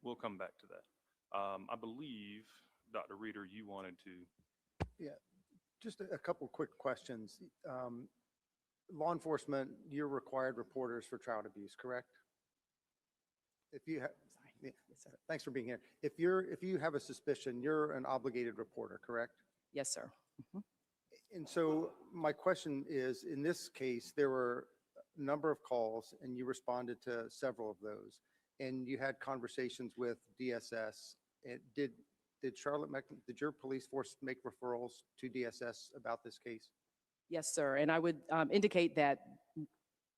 We'll come back to that. I believe, Dr. Reeder, you wanted to. Yeah, just a couple quick questions. Law enforcement, you're required reporters for child abuse, correct? If you have, yeah, thanks for being here. If you have a suspicion, you're an obligated reporter, correct? Yes, sir. Mhm. And so my question is, in this case, there were a number of calls and you responded to several of those. And you had conversations with DSS. Did did your police force make referrals to DSS about this case? Yes, sir. And I would indicate that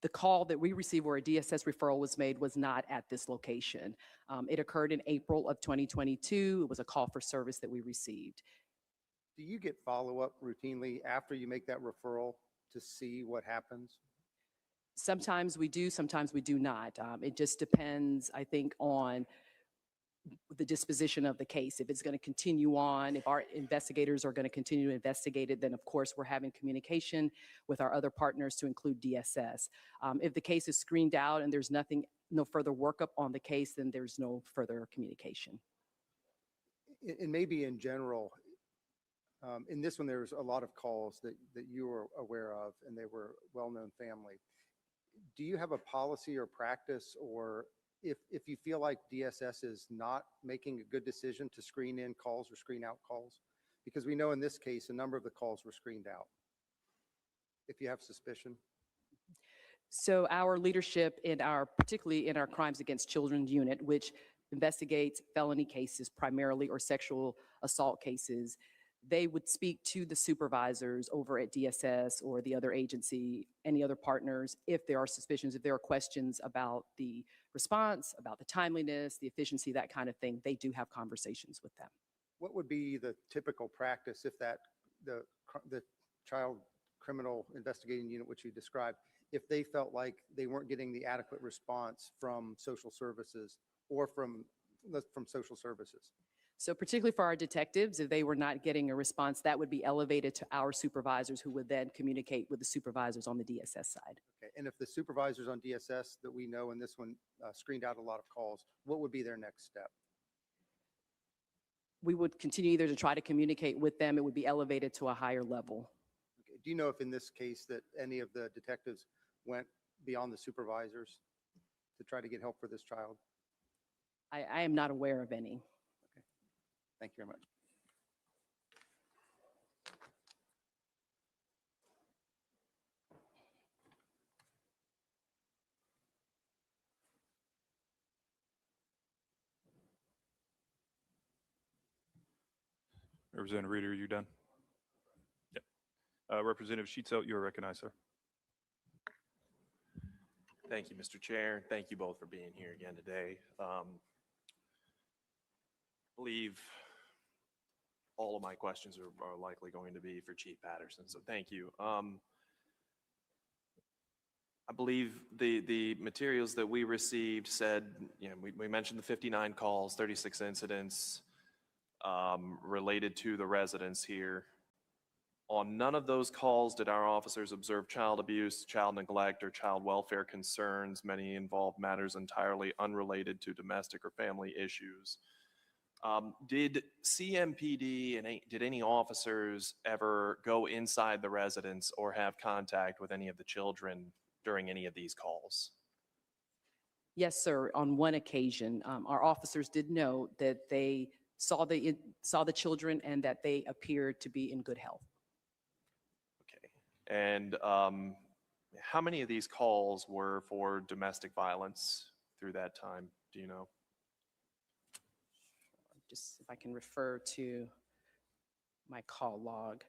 the call that we received where a DSS referral was made was not at this location. It occurred in April of 2022. It was a call for service that we received. Do you get follow-up routinely after you make that referral to see what happens? Sometimes we do, sometimes we do not. It just depends, I think, on the disposition of the case. If it's going to continue on, if our investigators are going to continue to investigate it, then of course we're having communication with our other partners to include DSS. If the case is screened out and there's no further workup on the case, then there's no further communication. And maybe in general, in this one, there was a lot of calls that you were aware of, and they were well-known family. Do you have a policy or practice, or if you feel like DSS is not making a good decision to screen in calls or screen out calls? Because we know in this case, a number of the calls were screened out. If you have suspicion. So our leadership particularly in our crimes against children unit, which investigates felony cases primarily or sexual assault cases, they would speak to the supervisors over at DSS or the other agency, any other partners, if there are suspicions, if there are questions about the response, about the timeliness, the efficiency, that kind of thing. They do have conversations with them. What would be the typical practice if the child criminal investigating unit, which you described, if they felt like they weren't getting the adequate response from social services or from social services? So particularly for our detectives, if they were not getting a response, that would be elevated to our supervisors, who would then communicate with the supervisors on the DSS side. Okay. And if the supervisors on DSS that we know in this one screened out a lot of calls, what would be their next step? We would continue either to try to communicate with them. It would be elevated to a higher level. Okay. Do you know if in this case that any of the detectives went beyond the supervisors to try to get help for this child? I am not aware of any. Thank you very much. Representative Reeder, are you done? Yep. Representative Sheetzelt, you are recognized, sir. Thank you, Mr. Chair. Thank you both for being here again today. I believe all of my questions are likely going to be for Chief Patterson, so thank you. I believe the materials that we received said, we mentioned the 59 calls, 36 incidents related to the residents here. On none of those calls did our officers observe child abuse, child neglect, or child welfare concerns. Many involved matters entirely unrelated to domestic or family issues. Did CMPD and did any officers ever go inside the residence or have contact with any of the children during any of these calls? Yes, sir. On one occasion, our officers did note that they saw the children and that they appeared to be in good health. Okay. And how many of these calls were for domestic violence through that time? Do you know? Just if I can refer to my call log.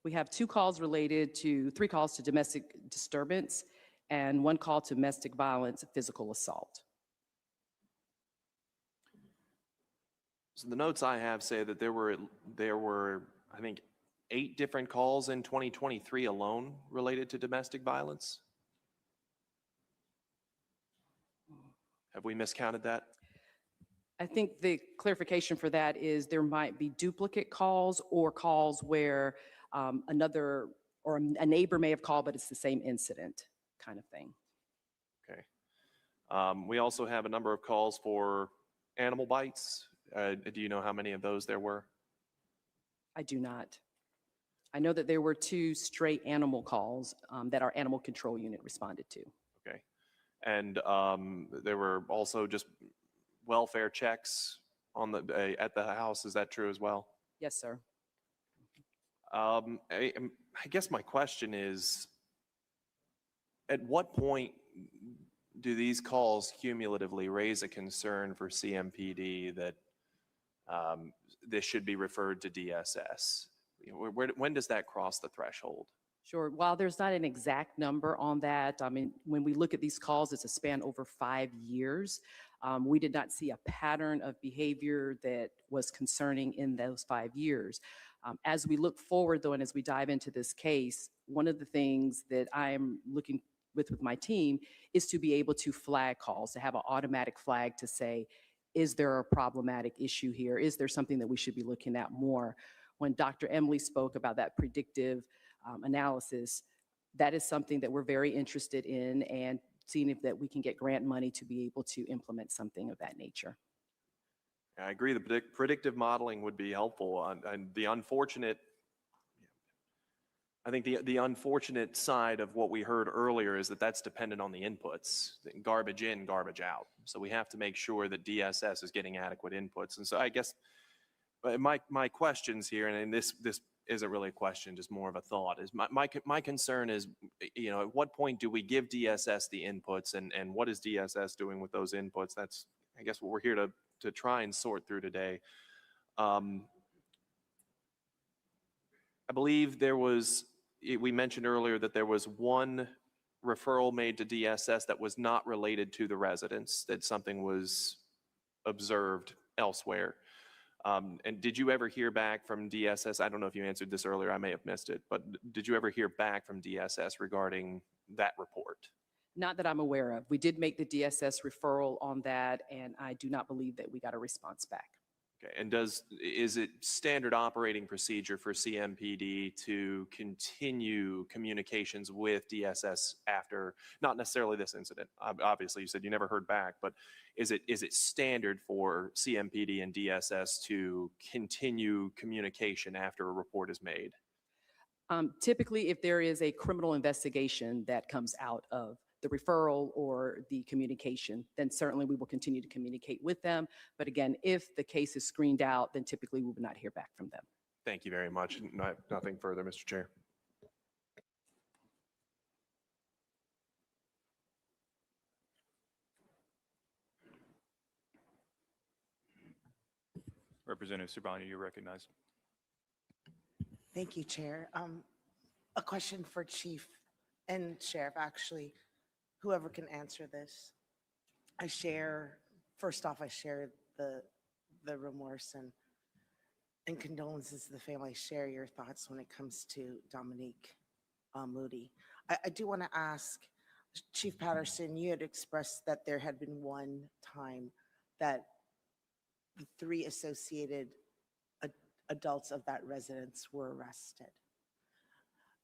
We have three calls to domestic disturbance and one call to domestic violence, physical assault. So the notes I have say that there were, I think, 8 different calls in 2023 alone related to domestic violence. Have we miscounted that? I think the clarification for that is there might be duplicate calls or calls where another or a neighbor may have called, but it's the same incident kind of thing. Okay. We also have a number of calls for animal bites. Do you know how many of those there were? I do not. I know that there were 2 stray animal calls that our animal control unit responded to. Okay. And there were also just welfare checks on at the house. Is that true as well? Yes, sir. I guess my question is, at what point do these calls cumulatively raise a concern for CMPD that this should be referred to DSS? When does that cross the threshold? Sure. While there's not an exact number on that, I mean, when we look at these calls, it's a span over 5 years. We did not see a pattern of behavior that was concerning in those 5 years. As we look forward, though, and as we dive into this case, one of the things that I am looking with my team is to be able to flag calls, to have an automatic flag to say, is there a problematic issue here? Is there something that we should be looking at more? When Dr. Emily spoke about that predictive analysis, that is something that we're very interested in, and seeing if that we can get grant money to be able to implement something of that nature. I agree. The predictive modeling would be helpful. And the unfortunate, I think the unfortunate side of what we heard earlier is that that's dependent on the inputs, garbage in, garbage out. So we have to make sure that DSS is getting adequate inputs. And so I guess my questions here, and this isn't really a question, just more of a thought, is my concern is, at what point do we give DSS the inputs, and what is DSS doing with those inputs? That's, I guess, what we're here to try and sort through today. I believe we mentioned earlier that there was one referral made to DSS that was not related to the residents, that something was observed elsewhere. And did you ever hear back from DSS? I don't know if you answered this earlier, I may have missed it, but did you ever hear back from DSS regarding that report? Not that I'm aware of. We did make the DSS referral on that, and I do not believe that we got a response back. Okay, and is it standard operating procedure for CMPD to continue communications with DSS after, not necessarily this incident? Obviously, you said you never heard back, but is it standard for CMPD and DSS to continue communication after a report is made? Typically, if there is a criminal investigation that comes out of the referral or the communication, then certainly we will continue to communicate with them. But again, if the case is screened out, then typically we will not hear back from them. Thank you very much. Nothing further, Mr. Chair. Representative Surbani, you're recognized. Thank you, Chair. A question for Chief and Sheriff, actually, whoever can answer this. First off, I share the remorse and condolences to the family. Share your thoughts when it comes to Dominique Moody. I do want to ask, Chief Patterson, you had expressed that there had been one time that the 3 associated adults of that residence were arrested.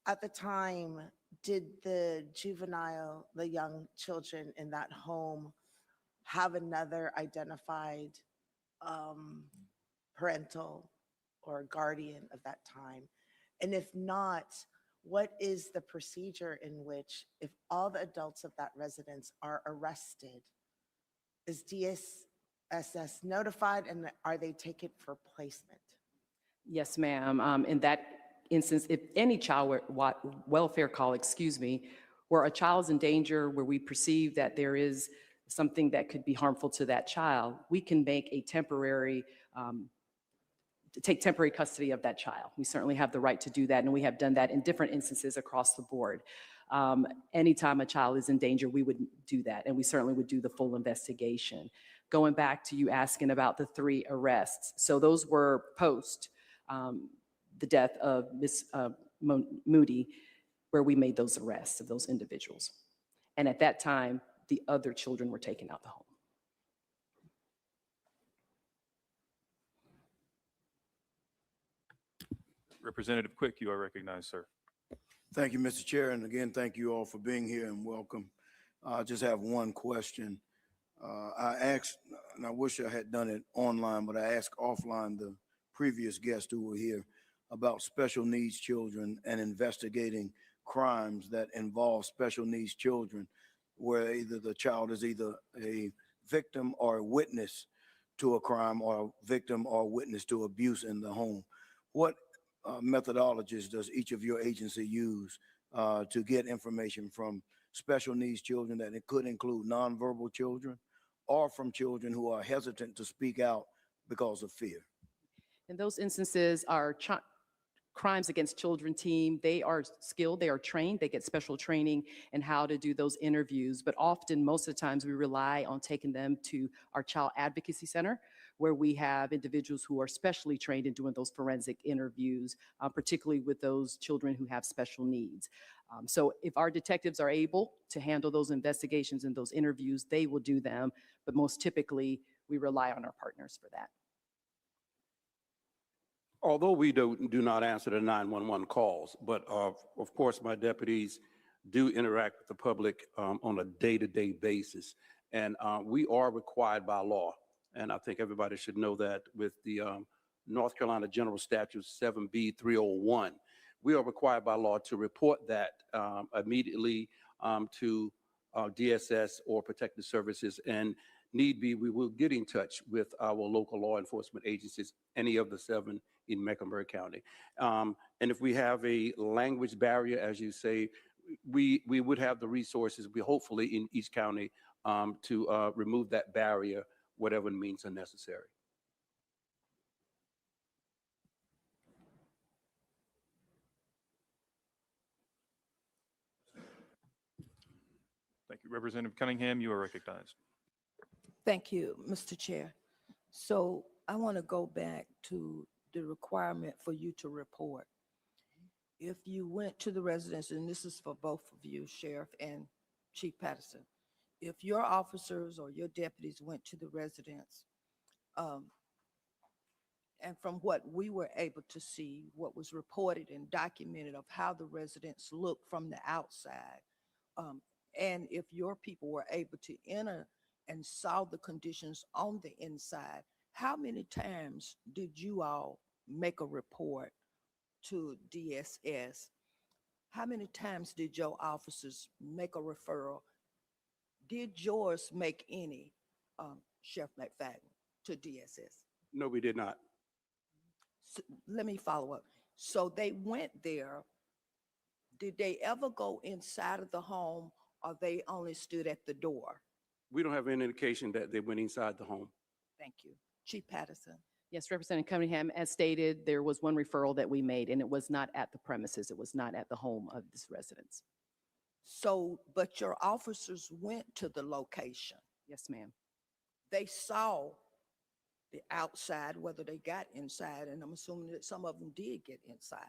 At the time, did the young children in that home have another identified parental or guardian of that time? And if not, what is the procedure in which, if all the adults of that residence are arrested, is DSS notified, and are they taken for placement? Yes, ma'am. In that instance, if any child welfare call, where a child's in danger, where we perceive that there is something that could be harmful to that child, we can make a take temporary custody of that child. We certainly have the right to do that, and we have done that in different instances across the board. Anytime a child is in danger, we would do that, and we certainly would do the full investigation. Going back to you asking about the 3 arrests, so those were post the death of Ms. Moody, where we made those arrests of those individuals. And at that time, the other children were taken out of the home. Representative Quick, you are recognized, sir. Thank you, Mr. Chair. And again, thank you all for being here and welcome. I just have one question. I asked, and I wish I had done it online, but I asked offline the previous guests who were here about special needs children and investigating crimes that involve special needs children, where either the child is either a victim or a witness to a crime, or a victim or witness to abuse in the home. What methodologies does each of your agency use to get information from special needs children, that it could include nonverbal children, or from children who are hesitant to speak out because of fear? In those instances, our Crimes Against Children team, they are skilled, they are trained, they get special training in how to do those interviews. But often, most of the times, we rely on taking them to our Child Advocacy Center, where we have individuals who are specially trained in doing those forensic interviews, particularly with those children who have special needs. So if our detectives are able to handle those investigations and those interviews, they will do them. But most typically, we rely on our partners for that. Although we do not answer the 911 calls, but of course, my deputies do interact with the public on a day-to-day basis. And we are required by law, and I think everybody should know that with the North Carolina General Statute 7B 301, we are required by law to report that immediately to DSS or Protective Services, and need be, we will get in touch with our local law enforcement agencies, any of the 7 in Mecklenburg County. And if we have a language barrier, as you say, we would have the resources, we hopefully in each county to remove that barrier, whatever means are necessary. Thank you. Representative Cunningham, you are recognized. Thank you, Mr. Chair. So I want to go back to the requirement for you to report. If you went to the residence, and this is for both of you, Sheriff and Chief Patterson, if your officers or your deputies went to the residence, and from what we were able to see, what was reported and documented of how the residents look from the outside, and if your people were able to enter and saw the conditions on the inside, how many times did you all make a report to DSS? How many times did your officers make a referral? Did yours make any, Sheriff McFadden, to DSS? No, we did not. So, let me follow up. So they went there. Did they ever go inside of the home, or they only stood at the door? We don't have any indication that they went inside the home. Thank you. Chief Patterson. Yes, Representative Cunningham, as stated, there was one referral that we made, and it was not at the premises. It was not at the home of this residence. So, but your officers went to the location. Yes, ma'am. They saw the outside, whether they got inside, and I'm assuming that some of them did get inside.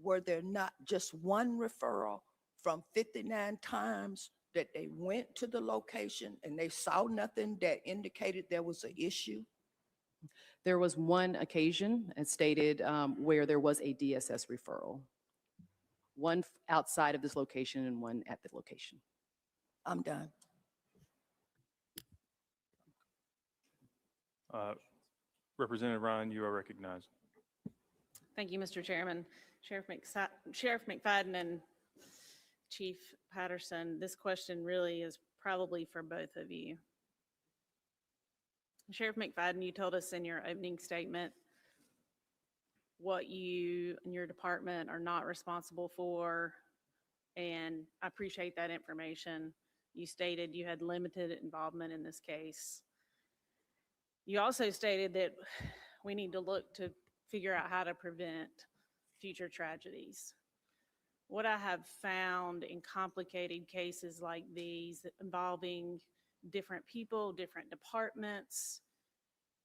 Were there not just one referral from 59 times that they went to the location and they saw nothing that indicated there was an issue? There was one occasion, as stated, where there was a DSS referral. One outside of this location and one at the location. I'm done. Representative Ryan, you are recognized. Thank you, Mr. Chairman. Sheriff McFadden and Chief Patterson, this question really is probably for both of you. Sheriff McFadden, you told us in your opening statement what you and your department are not responsible for, and I appreciate that information. You stated you had limited involvement in this case. You also stated that we need to look to figure out how to prevent future tragedies. What I have found in complicated cases like these involving different people, different departments,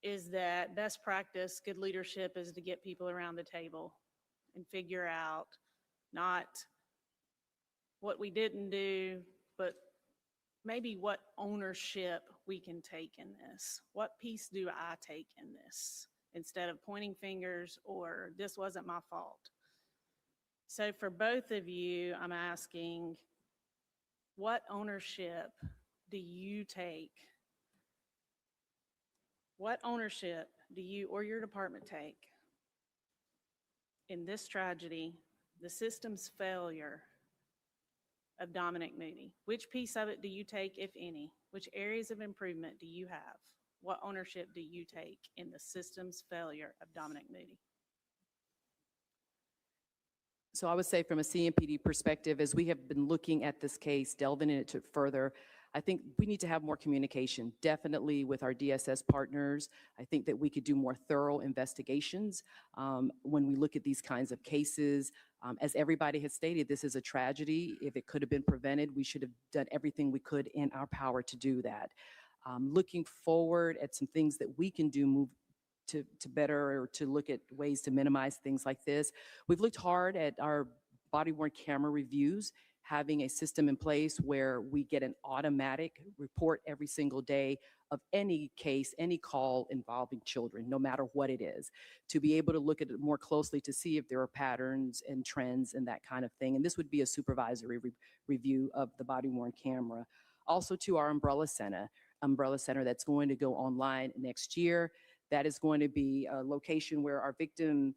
is that best practice, good leadership is to get people around the table and figure out not what we didn't do, but maybe what ownership we can take in this. What piece do I take in this? Instead of pointing fingers or this wasn't my fault. So for both of you, I'm asking, what ownership do you take? What ownership do you or your department take in this tragedy, the system's failure of Dominique Moody? Which piece of it do you take, if any? Which areas of improvement do you have? What ownership do you take in the system's failure of Dominique Moody? So I would say from a CMPD perspective, as we have been looking at this case, delving into it further, I think we need to have more communication, definitely with our DSS partners. I think that we could do more thorough investigations when we look at these kinds of cases. As everybody has stated, this is a tragedy. If it could have been prevented, we should have done everything we could in our power to do that. Looking forward at some things that we can do, move to better, or to look at ways to minimize things like this. We've looked hard at our body-worn camera reviews, having a system in place where we get an automatic report every single day of any case, any call involving children, no matter what it is, to be able to look at it more closely to see if there are patterns and trends and that kind of thing. And this would be a supervisory review of the body-worn camera. Also to our umbrella center that's going to go online next year. That is going to be a location where our victims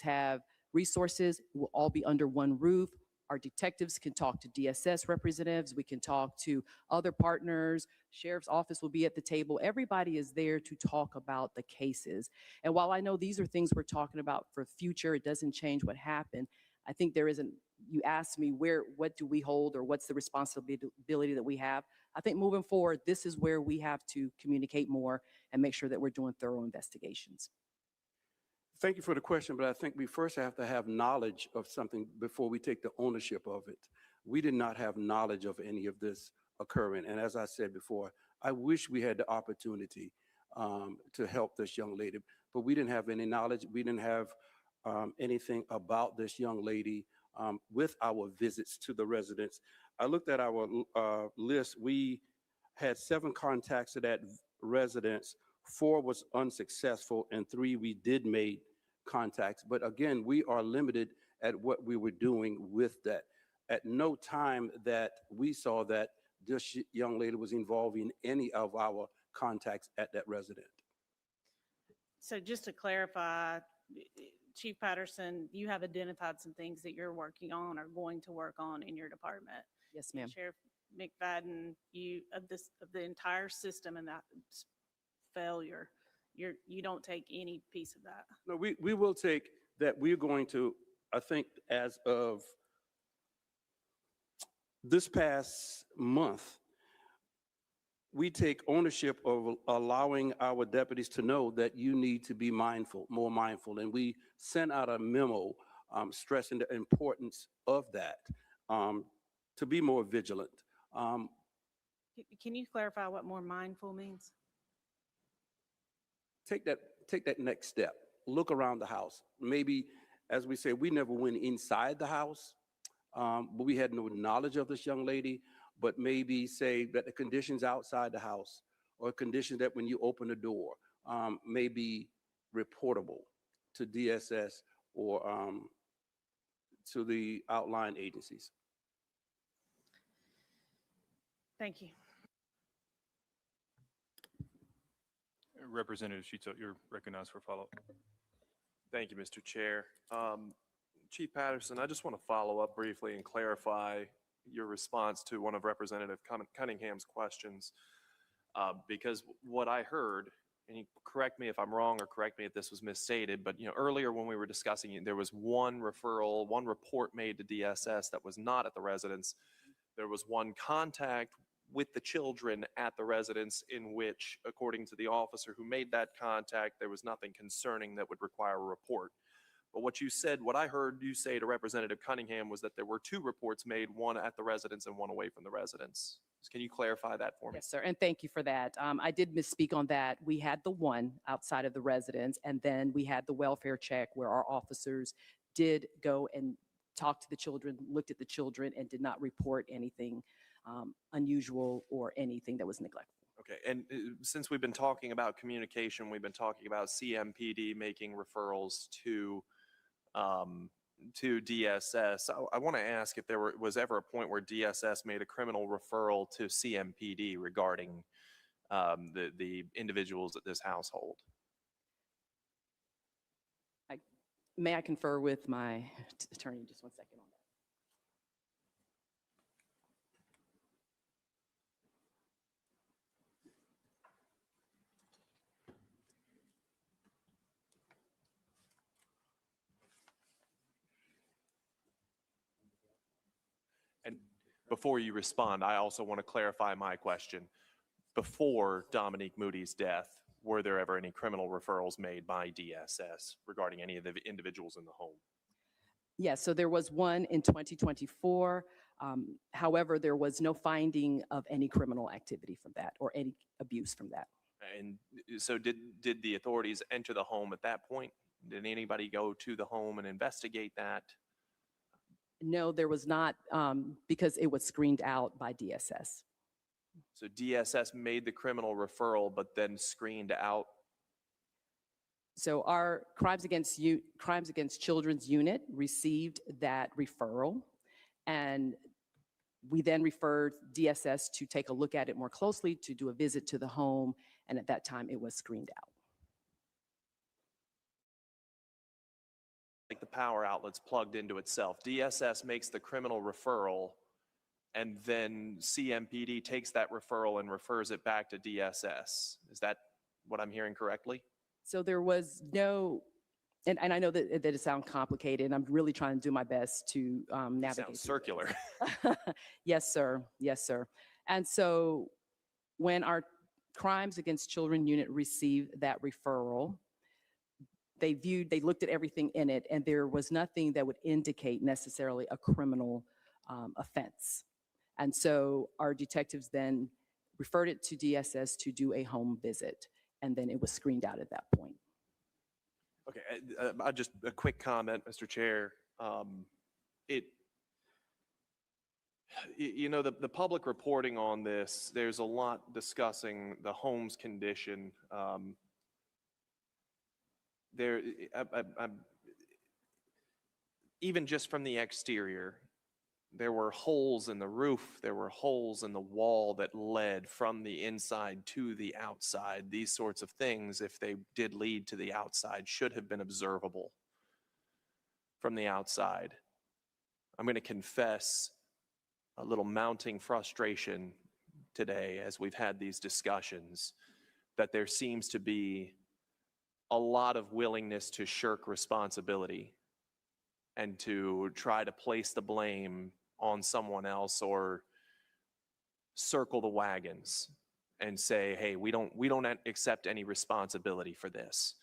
have resources. Will all be under one roof. Our detectives can talk to DSS representatives. We can talk to other partners. Sheriff's office will be at the table. Everybody is there to talk about the cases. And while I know these are things we're talking about for future, it doesn't change what happened. I think there isn't, you asked me what do we hold, or what's the responsibility that we have. I think moving forward, this is where we have to communicate more and make sure that we're doing thorough investigations. Thank you for the question, but I think we first have to have knowledge of something before we take the ownership of it. We did not have knowledge of any of this occurring. And as I said before, I wish we had the opportunity to help this young lady, but we didn't have any knowledge. We didn't have anything about this young lady with our visits to the residents. I looked at our list. We had 7 contacts to that residence. 4 was unsuccessful, and 3 we did make contacts. But again, we are limited at what we were doing with that. At no time that we saw that this young lady was involved in any of our contacts at that residence. So just to clarify, Chief Patterson, you have identified some things that you're working on or going to work on in your department. Yes, ma'am. Sheriff McFadden, of the entire system and that failure, you don't take any piece of that. No, we will take that. We're going to, I think as of this past month, we take ownership of allowing our deputies to know that you need to be mindful, more mindful. And we sent out a memo stressing the importance of that, to be more vigilant. Can you clarify what more mindful means? Take that next step. Look around the house. Maybe, as we say, we never went inside the house, but we had no knowledge of this young lady. But maybe say that the conditions outside the house, or conditions that when you open the door, may be reportable to DSS or to the outlying agencies. Thank you. Representative Sheets, you're recognized for follow-up. Thank you, Mr. Chair. Chief Patterson, I just want to follow up briefly and clarify your response to one of Representative Cunningham's questions, because what I heard, and you correct me if I'm wrong or correct me if this was misstated, but earlier when we were discussing it, there was one referral, one report made to DSS that was not at the residence. There was one contact with the children at the residence in which, according to the officer who made that contact, there was nothing concerning that would require a report. But what I heard you say to Representative Cunningham was that there were 2 reports made, one at the residence and one away from the residence. Can you clarify that for me? Yes, sir, and thank you for that. I did misspeak on that. We had the one outside of the residence, and then we had the welfare check where our officers did go and talk to the children, looked at the children, and did not report anything unusual or anything that was neglectful. Okay, and since we've been talking about communication, we've been talking about CMPD making referrals to DSS. I want to ask if there was ever a point where DSS made a criminal referral to CMPD regarding the individuals at this household. May I confer with my attorney just one second on that? And Before you respond, I also want to clarify my question. Before Dominique Moody's death, were there ever any criminal referrals made by DSS regarding any of the individuals in the home? Yes, so there was one in 2024. However, there was no finding of any criminal activity from that or any abuse from that. And so did the authorities enter the home at that point? Did anybody go to the home and investigate that? No, there was not, because it was screened out by DSS. So DSS made the criminal referral, but then screened out? So our Crimes Against Children's unit received that referral, and we then referred DSS to take a look at it more closely, to do a visit to the home, and at that time it was screened out. Like the power outlets plugged into itself. DSS makes the criminal referral, and then CMPD takes that referral and refers it back to DSS. Is that what I'm hearing correctly? So there was no, and I know that it sounds complicated, and I'm really trying to do my best to navigate. Sounds circular. Yes, sir. Yes, sir. And so when our Crimes Against Children unit received that referral, they looked at everything in it, and there was nothing that would indicate necessarily a criminal offense. And so our detectives then referred it to DSS to do a home visit, and then it was screened out at that point. Okay, just a quick comment, Mr. Chair. You know, the public reporting on this, there's a lot discussing the home's condition. Even just from the exterior, there were holes in the roof, there were holes in the wall that led from the inside to the outside. These sorts of things, if they did lead to the outside, should have been observable from the outside. I'm going to confess a little mounting frustration today as we've had these discussions, that there seems to be a lot of willingness to shirk responsibility and to try to place the blame on someone else or circle the wagons and say, hey, we don't accept any responsibility for this.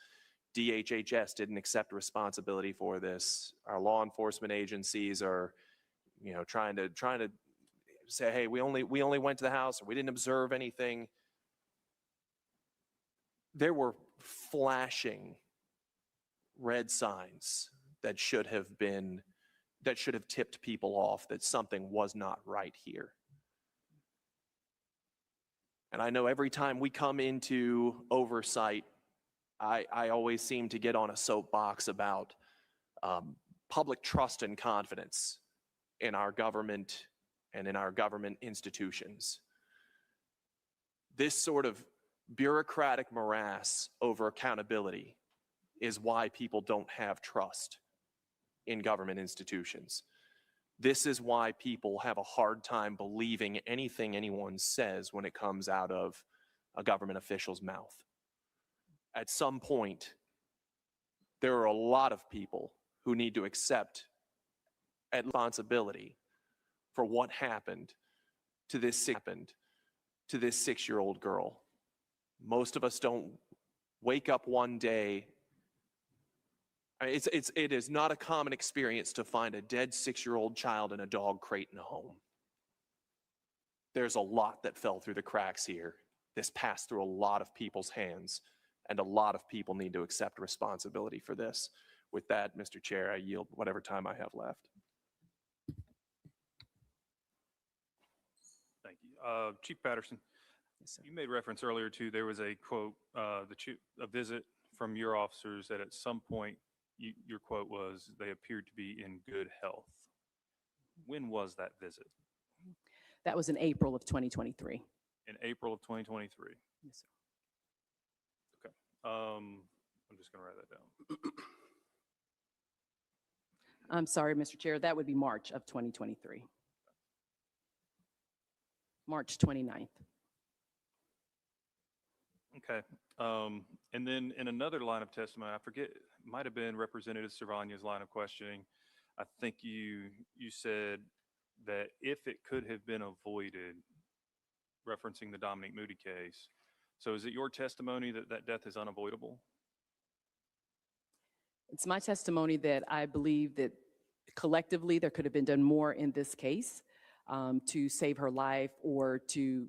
DHHS didn't accept responsibility for this. Our law enforcement agencies are, you know, trying to say, hey, we only went to the house, or we didn't observe anything. There were flashing red signs that should have tipped people off that something was not right here. And I know every time we come into Oversight, I always seem to get on a soapbox about public trust and confidence in our government and in our government institutions. This sort of bureaucratic morass over accountability is why people don't have trust in government institutions. This is why people have a hard time believing anything anyone says when it comes out of a government official's mouth. At some point, there are a lot of people who need to accept responsibility for what happened to this 6-year-old girl. Most of us don't wake up one day. It is not a common experience to find a dead 6-year-old child in a dog crate in a home. There's a lot that fell through the cracks here. This passed through a lot of people's hands, and a lot of people need to accept responsibility for this. With that, Mr. Chair, I yield whatever time I have left. Thank you. Chief Patterson, you made reference earlier to, there was a quote, a visit from your officers that at some point, your quote was, they appeared to be in good health. When was that visit? That was in April of 2023. In April of 2023. Yes, sir. Okay. I'm just going to write that down. I'm sorry, Mr. Chair, that would be March of 2023. March 29th. Okay. And then in another line of testimony, I forget, it might have been Representative Servania's line of questioning. I think you said that if it could have been avoided, referencing the Dominique Moody case, so is it your testimony that that death is unavoidable? It's my testimony that I believe that collectively there could have been done more in this case to save her life or to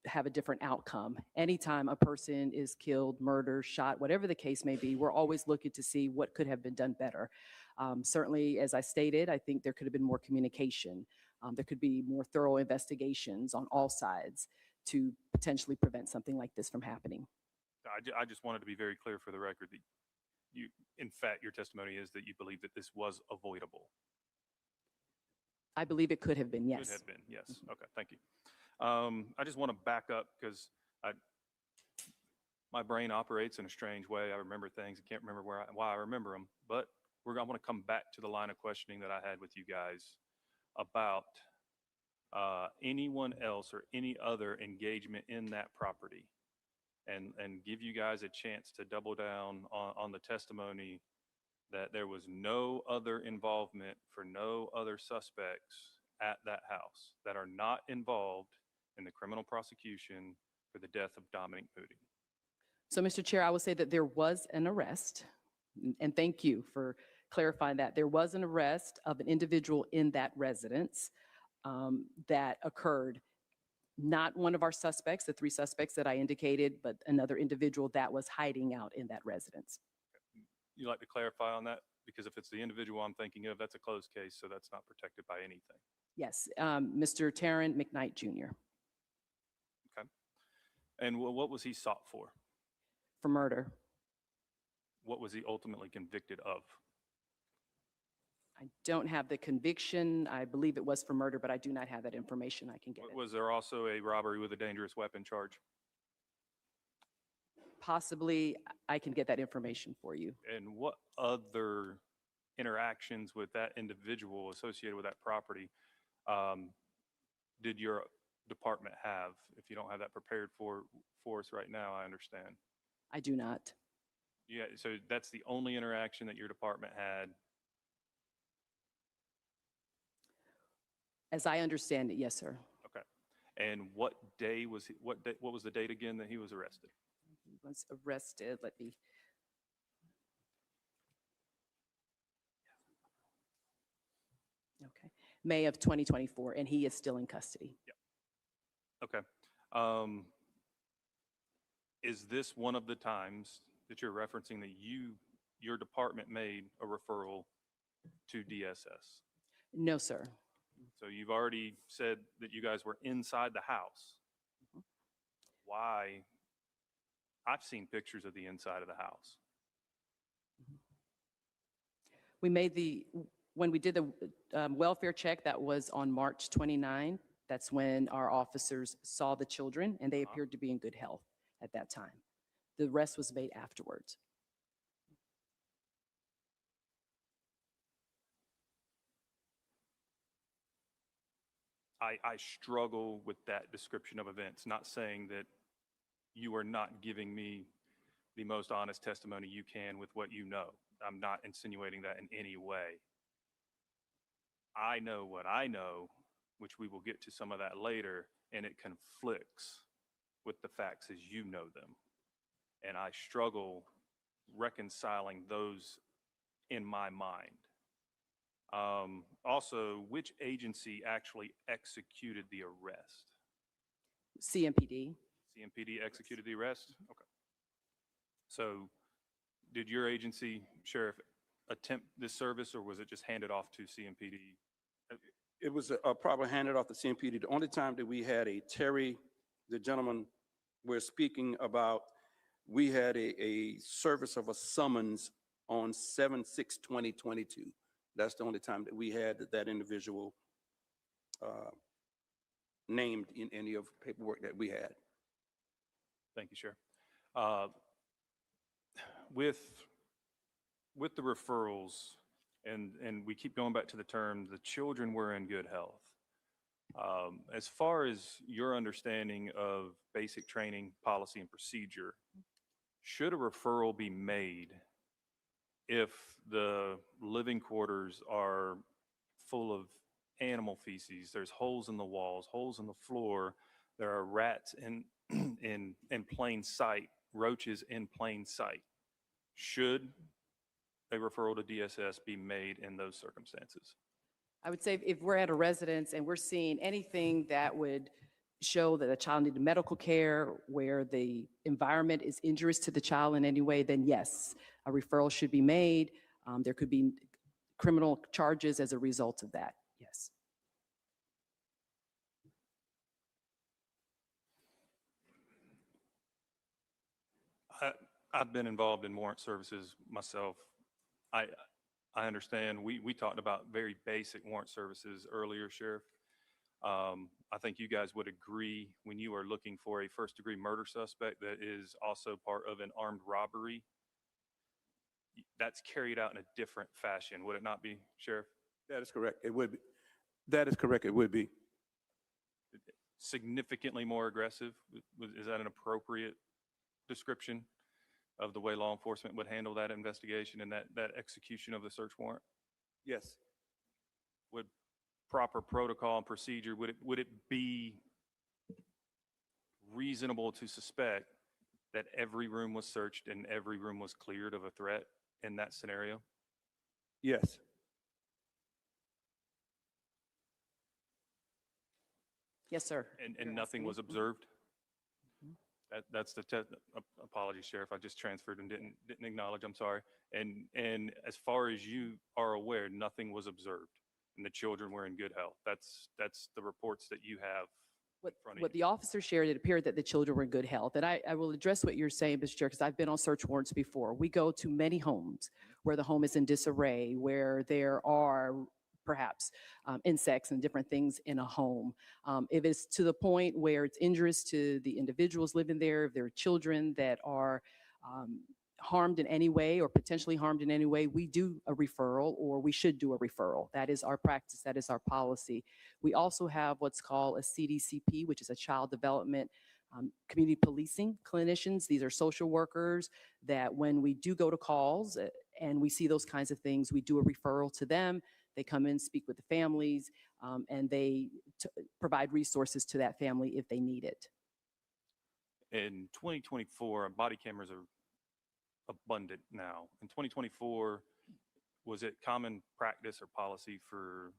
have a different outcome. Anytime a person is killed, murdered, shot, whatever the case may be, we're always looking to see what could have been done better. Certainly, as I stated, I think there could have been more communication. There could be more thorough investigations on all sides to potentially prevent something like this from happening. I just wanted to be very clear for the record that you, in fact, your testimony is that you believe that this was avoidable. I believe it could have been, yes. Could have been, yes. Okay, thank you. I just want to back up because my brain operates in a strange way. I remember things. I can't remember why I remember them, but I want to come back to the line of questioning that I had with you guys about anyone else or any other engagement in that property, and give you guys a chance to double down on the testimony that there was no other involvement for no other suspects at that house that are not involved in the criminal prosecution for the death of Dominique Moody. So, Mr. Chair, I would say that there was an arrest, and thank you for clarifying that. There was an arrest of an individual in that residence that occurred. Not one of our suspects, the 3 suspects that I indicated, but another individual that was hiding out in that residence. You like to clarify on that? Because if it's the individual I'm thinking of, that's a closed case, so that's not protected by anything. Yes, Mr. Taryn McKnight Jr. Okay. And what was he sought for? For murder. What was he ultimately convicted of? I don't have the conviction. I believe it was for murder, but I do not have that information. I can get it. Was there also a robbery with a dangerous weapon charge? Possibly, I can get that information for you. And what other interactions with that individual associated with that property did your department have? If you don't have that prepared for us right now, I understand. I do not. Yeah, so that's the only interaction that your department had. As I understand it, yes, sir. Okay. And what day was he, what was the date again that he was arrested? He was arrested, let me. Okay, May of 2024, and he is still in custody. Yeah. Okay. Is this one of the times that you're referencing that your department made a referral to DSS? No, sir. So you've already said that you guys were inside the house. Why? I've seen pictures of the inside of the house. We made when we did the welfare check, that was on March 29. That's when our officers saw the children, and they appeared to be in good health at that time. The rest was made afterwards. I struggle with that description of events, not saying that you are not giving me the most honest testimony you can with what you know. I'm not insinuating that in any way. I know what I know, which we will get to some of that later, and it conflicts with the facts as you know them. And I struggle reconciling those in my mind. Also, which agency actually executed the arrest? CMPD. CMPD executed the arrest? Okay. So did your agency, Sheriff, attempt this service, or was it just handed off to CMPD? It was probably handed off to CMPD. The only time that we had a Terry, the gentleman we're speaking about, we had a service of a summons on 7/6/2022. That's the only time that we had that individual named in any of the paperwork that we had. Thank you, Sheriff. With the referrals, and we keep going back to the term, the children were in good health. As far as your understanding of basic training, policy, and procedure, should a referral be made if the living quarters are full of animal feces, there's holes in the walls, holes in the floor, there are rats in plain sight, roaches in plain sight. Should a referral to DSS be made in those circumstances? I would say if we're at a residence and we're seeing anything that would show that a child needed medical care, where the environment is injurious to the child in any way, then yes, a referral should be made. There could be criminal charges as a result of that, yes. I've been involved in warrant services myself. I understand we talked about very basic warrant services earlier, Sheriff. I think you guys would agree when you are looking for a first-degree murder suspect that is also part of an armed robbery, that's carried out in a different fashion, would it not be, Sheriff? That is correct. It would be. That is correct. It would be. Significantly more aggressive? Is that an appropriate description of the way law enforcement would handle that investigation and that execution of the search warrant? Yes. Would proper protocol and procedure, would it be reasonable to suspect that every room was searched and every room was cleared of a threat in that scenario? Yes. Yes, sir. And nothing was observed? That's the apologies, Sheriff. I just transferred and didn't acknowledge. I'm sorry. And as far as you are aware, nothing was observed, and the children were in good health. That's the reports that you have. What the officer shared, it appeared that the children were in good health. And I will address what you're saying, Mr. Chair, because I've been on search warrants before. We go to many homes where the home is in disarray, where there are perhaps insects and different things in a home. If it's to the point where it's injurious to the individuals living there, if there are children that are harmed in any way or potentially harmed in any way, we do a referral, or we should do a referral. That is our practice. That is our policy. We also have what's called a CDCP, which is a child development community policing clinicians. These are social workers that when we do go to calls and we see those kinds of things, we do a referral to them. They come in, speak with the families, and they provide resources to that family if they need it. In 2024, body cameras are abundant now. In 2024, was it common practice or policy for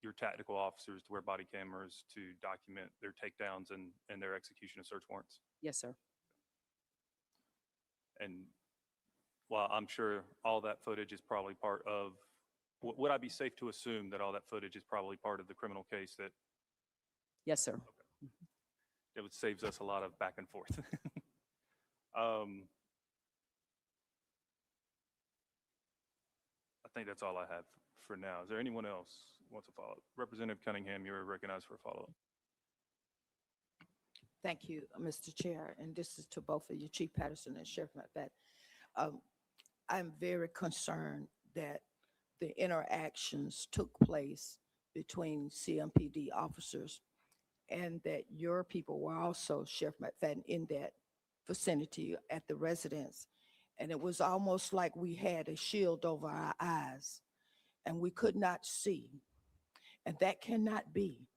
your tactical officers to wear body cameras to document their takedowns and their execution of search warrants? Yes, sir. And while I'm sure all that footage is probably part of, would I be safe to assume that all that footage is probably part of the criminal case that? Yes, sir. Okay. It saves us a lot of back and forth. I think that's all I have for now. Is there anyone else who wants to follow up? Representative Cunningham, you're recognized for a follow-up. Thank you, Mr. Chair, and this is to both of you, Chief Patterson and Sheriff McFadden. I'm very concerned that the interactions took place between CMPD officers and that your people were also, Sheriff McFadden, in that vicinity at the residence. And it was almost like we had a shield over our eyes and we could not see. And that cannot be.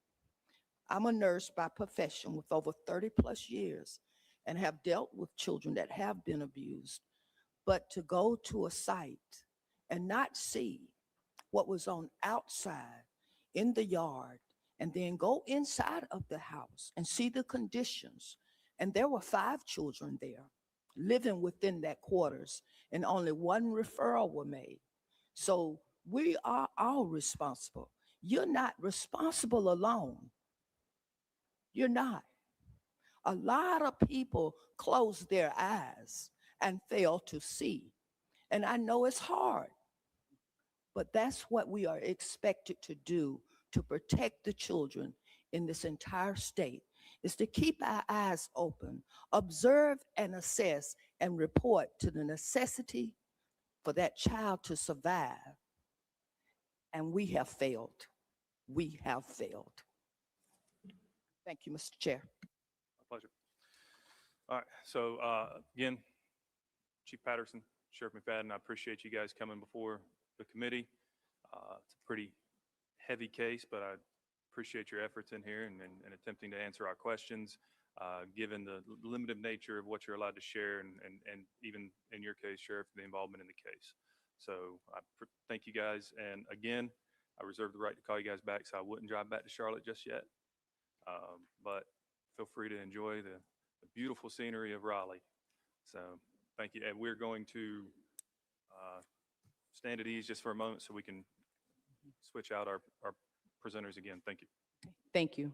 I'm a nurse by profession with over 30 plus years and have dealt with children that have been abused. But to go to a site and not see what was on outside in the yard and then go inside of the house and see the conditions. And there were 5 children there living within that quarters and only one referral were made. So we are all responsible. You're not responsible alone. You're not. A lot of people close their eyes and fail to see. And I know it's hard, but that's what we are expected to do to protect the children in this entire state, is to keep our eyes open, observe and assess and report to the necessity for that child to survive. And we have failed. We have failed. Thank you, Mr. Chair. My pleasure. All right, so again, Chief Patterson, Sheriff McFadden, I appreciate you guys coming before the committee. It's a pretty heavy case, but I appreciate your efforts in here and attempting to answer our questions, given the limited nature of what you're allowed to share and even in your case, Sheriff, the involvement in the case. So thank you guys. And again, I reserve the right to call you guys back, so I wouldn't drive back to Charlotte just yet. But feel free to enjoy the beautiful scenery of Raleigh. So thank you. And we're going to stand at ease just for a moment so we can switch out our presenters again. Thank you. Thank you.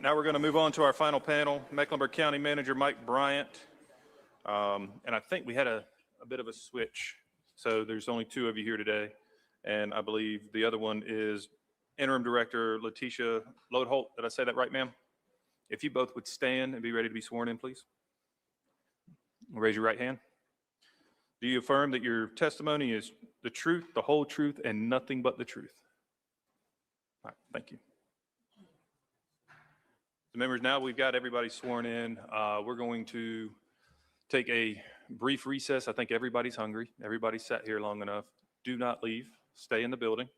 Now we're going to move on to our final panel, Mecklenburg County Manager Mike Bryant. And I think we had a bit of a switch. So there's only two of you here today. And I believe the other one is Interim Director Letitia Lodeholt. Did I say that right, ma'am? If you both would stand and be ready to be sworn in, please. Raise your right hand. Do you affirm that your testimony is the truth, the whole truth, and nothing but the truth? All right, thank you. The members, now we've got everybody sworn in. We're going to take a brief recess. I think everybody's hungry. Everybody's sat here long enough. Do not leave. Stay in the building.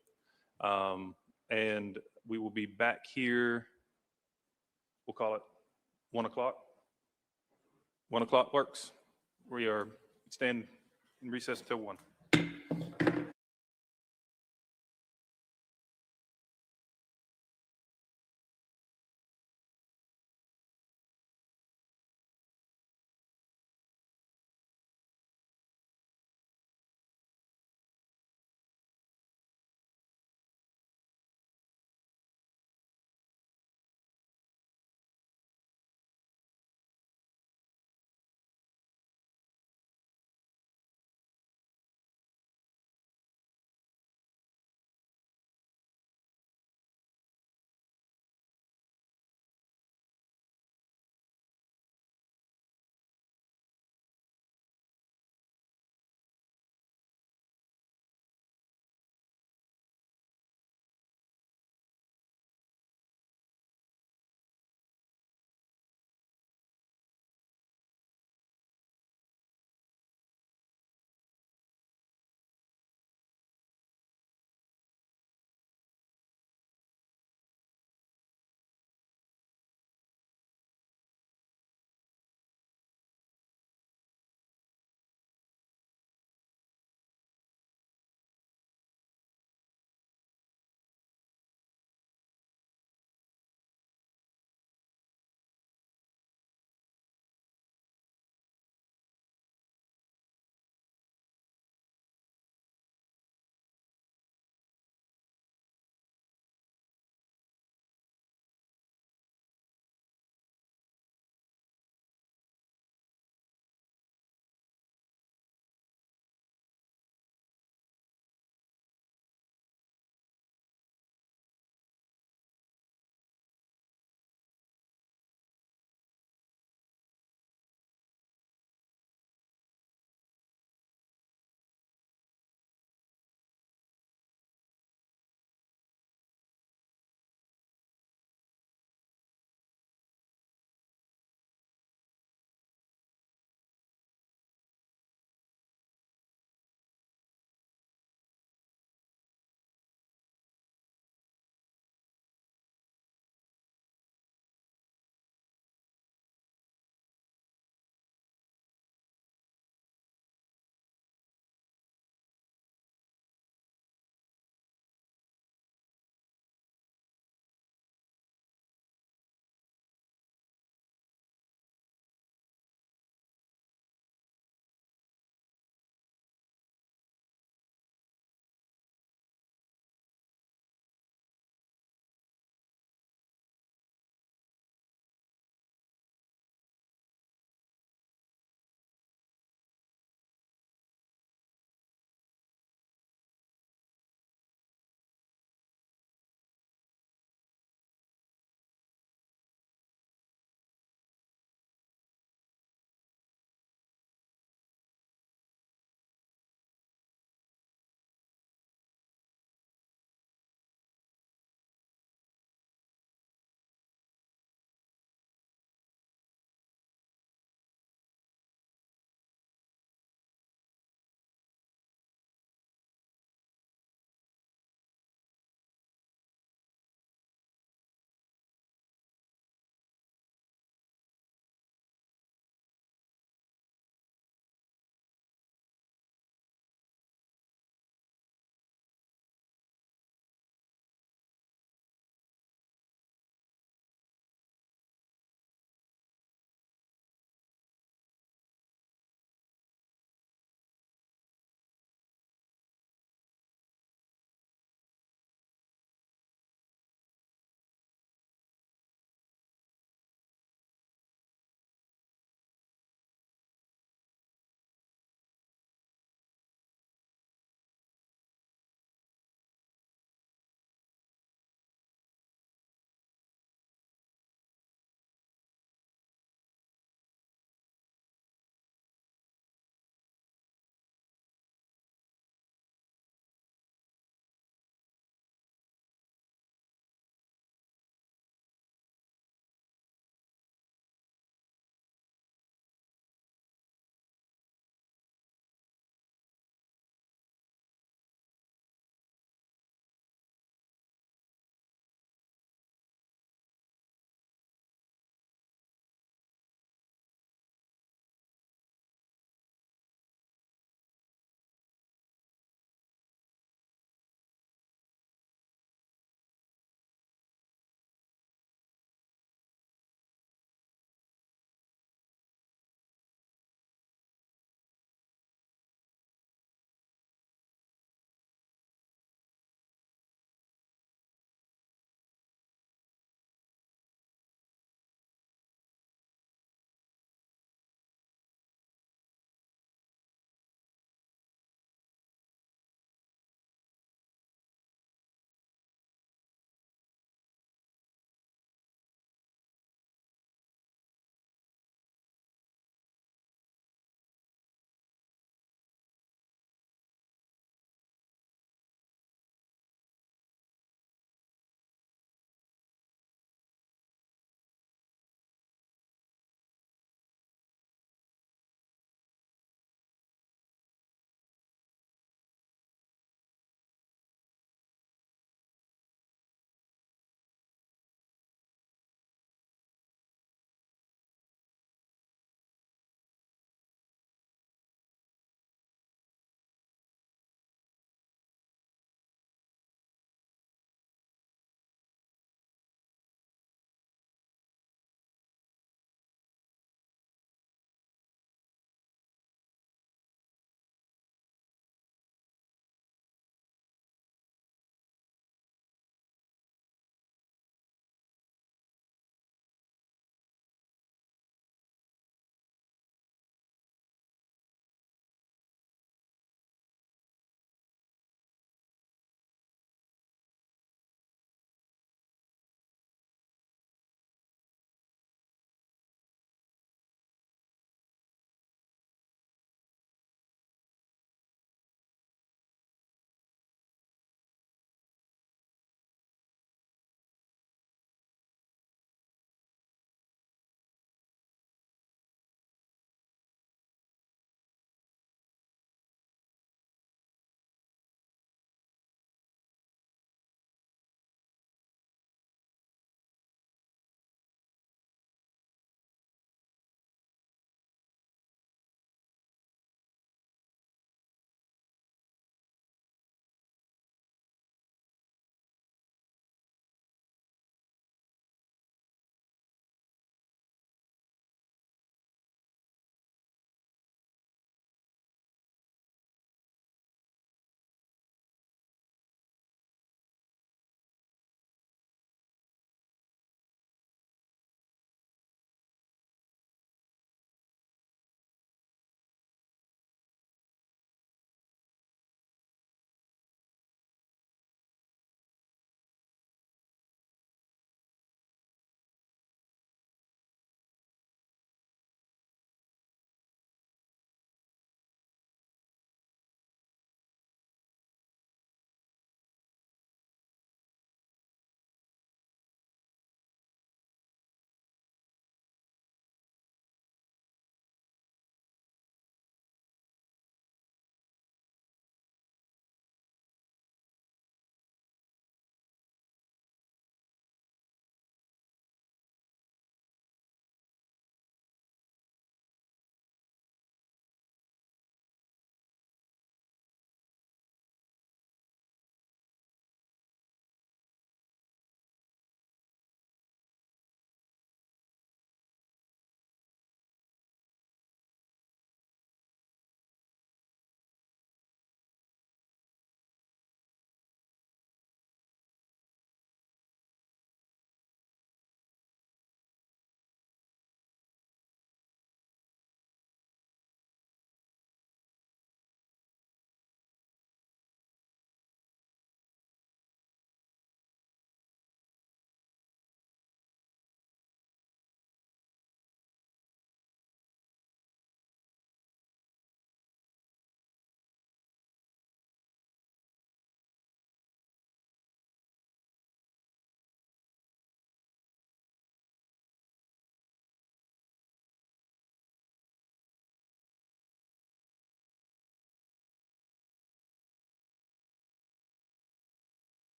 And we will be back here. We'll call it 1 o'clock. 1 o'clock works. We are staying in recess until 1.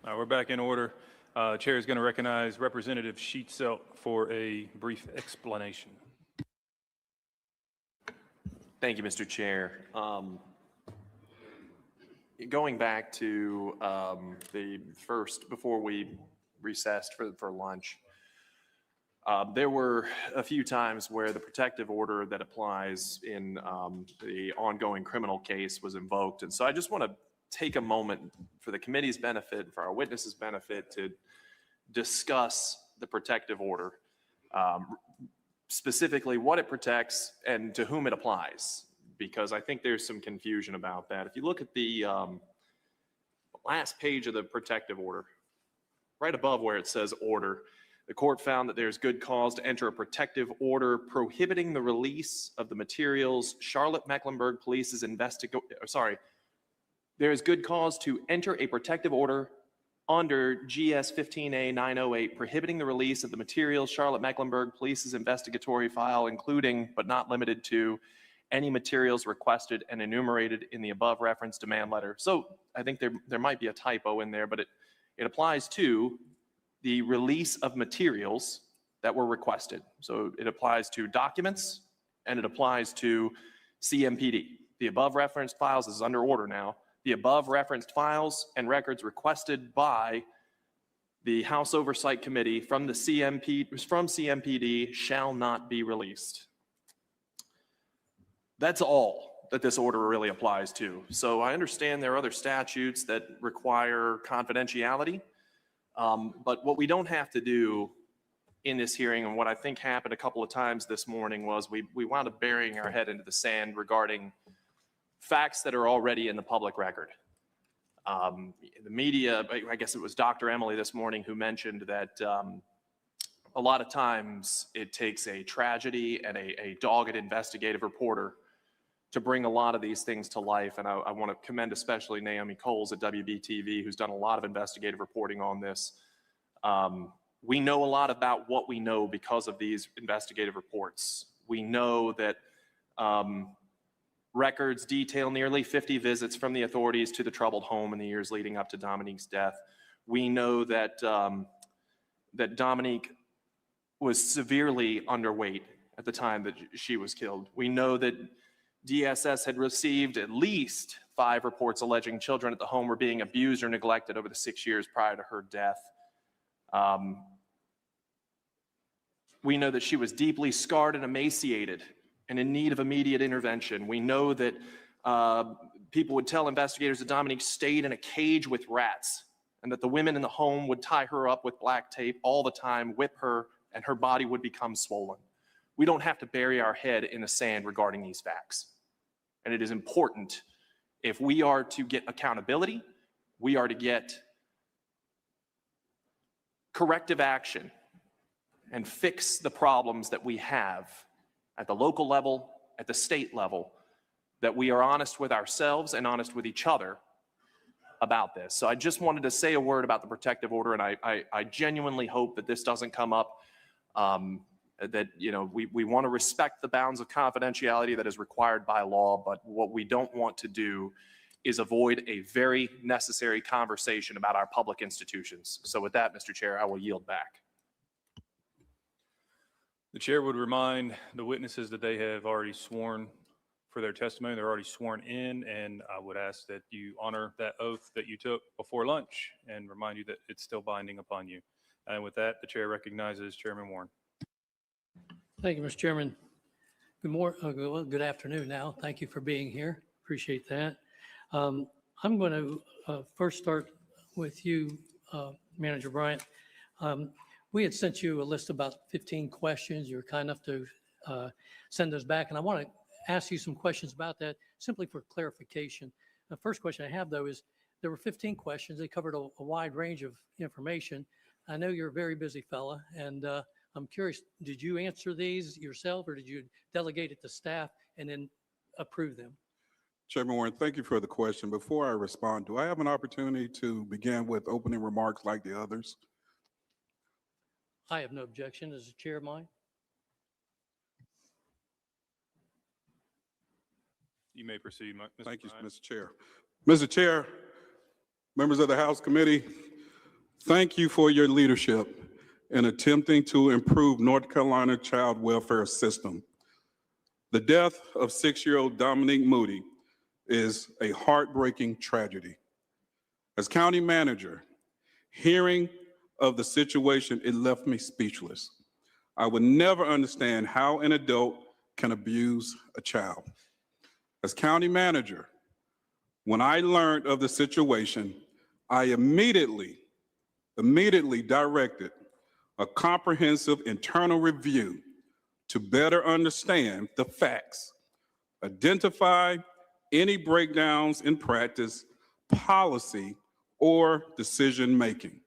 We're back in order. Chair is going to recognize Representative Sheetselt for a brief explanation. Thank you, Mr. Chair. Going back to the first, before we recessed for lunch, there were a few times where the protective order that applies in the ongoing criminal case was invoked. And so I just want to take a moment for the committee's benefit, for our witnesses' benefit, to discuss the protective order, specifically what it protects and to whom it applies, because I think there's some confusion about that. If you look at the last page of the protective order, right above where it says order, the court found that there's good cause to enter a protective order prohibiting the release of the materials Charlotte-Mecklenburg Police's there is good cause to enter a protective order under GS 15A 908 prohibiting the release of the materials Charlotte-Mecklenburg Police's investigatory file, including but not limited to any materials requested and enumerated in the above referenced demand letter. So I think there might be a typo in there, but it applies to the release of materials that were requested. So it applies to documents and it applies to CMPD. The above referenced files is under order now. The above referenced files and records requested by the House Oversight Committee from CMPD shall not be released. That's all that this order really applies to. So I understand there are other statutes that require confidentiality, but what we don't have to do in this hearing, and what I think happened a couple of times this morning, was we wound up burying our head into the sand regarding facts that are already in the public record. The media, I guess it was Dr. Emily this morning who mentioned that a lot of times it takes a tragedy and a dogged investigative reporter to bring a lot of these things to life. And I want to commend especially Naomi Coles at WBTV, who's done a lot of investigative reporting on this. We know a lot about what we know because of these investigative reports. We know that records detail nearly 50 visits from the authorities to the troubled home in the years leading up to Dominique's death. We know that, that Dominique was severely underweight at the time that she was killed. We know that DSS had received at least 5 reports alleging children at the home were being abused or neglected over the 6 years prior to her death. We know that she was deeply scarred and emaciated and in need of immediate intervention. We know that people would tell investigators that Dominique stayed in a cage with rats and that the women in the home would tie her up with black tape all the time, whip her, and her body would become swollen. We don't have to bury our head in the sand regarding these facts. And it is important, if we are to get accountability, we are to get corrective action and fix the problems that we have at the local level, at the state level, that we are honest with ourselves and honest with each other about this. So I just wanted to say a word about the protective order, and I genuinely hope that this doesn't come up, that, you know, we want to respect the bounds of confidentiality that is required by law, but what we don't want to do is avoid a very necessary conversation about our public institutions. So with that, Mr. Chair, I will yield back. The chair would remind the witnesses that they have already sworn for their testimony. They're already sworn in, and I would ask that you honor that oath that you took before lunch and remind you that it's still binding upon you. And with that, the chair recognizes Chairman Warren. Thank you, Mr. Chairman. Good afternoon now. Thank you for being here. Appreciate that. I'm going to first start with you, Manager Bryant. We had sent you a list of about 15 questions. You were kind enough to send those back, and I want to ask you some questions about that simply for clarification. The first question I have, though, is there were 15 questions. They covered a wide range of information. I know you're a very busy fella, and I'm curious, did you answer these yourself, or did you delegate it to staff and then approve them? Chairman Warren, thank you for the question. Before I respond, do I have an opportunity to begin with opening remarks like the others? I have no objection. As the chair of mine. You may proceed, Mr. Thank you, Bryant. Mr. Chair. Mr. Chair, members of the House Committee, Thank you for your leadership in attempting to improve North Carolina child welfare system. The death of 6-year-old Dominique Moody is a heartbreaking tragedy. As county manager, hearing of the situation, it left me speechless. I would never understand how an adult can abuse a child. As county manager, when I learned of the situation, I immediately directed a comprehensive internal review to better understand the facts, identify any breakdowns in practice, policy, or decision-making,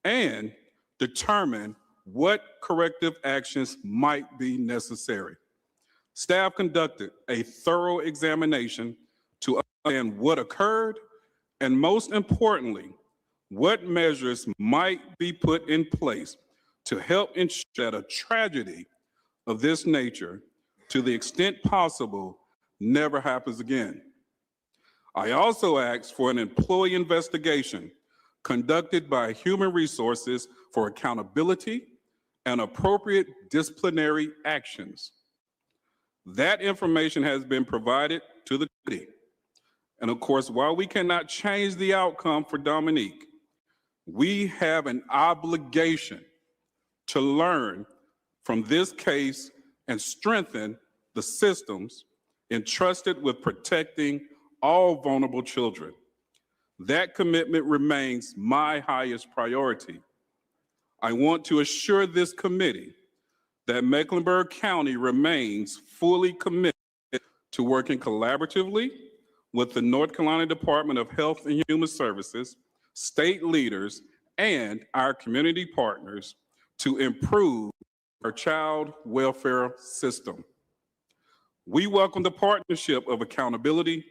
and determine what corrective actions might be necessary. Staff conducted a thorough examination to understand what occurred, and most importantly, what measures might be put in place to help ensure that a tragedy of this nature, to the extent possible, never happens again. I also asked for an employee investigation conducted by Human Resources for accountability and appropriate disciplinary actions. That information has been provided to the committee. And of course, while we cannot change the outcome for Dominique, we have an obligation to learn from this case and strengthen the systems entrusted with protecting all vulnerable children. That commitment remains my highest priority. I want to assure this committee that Mecklenburg County remains fully committed to working collaboratively with the North Carolina Department of Health and Human Services, state leaders, and our community partners to improve our child welfare system. We welcome the partnership of accountability,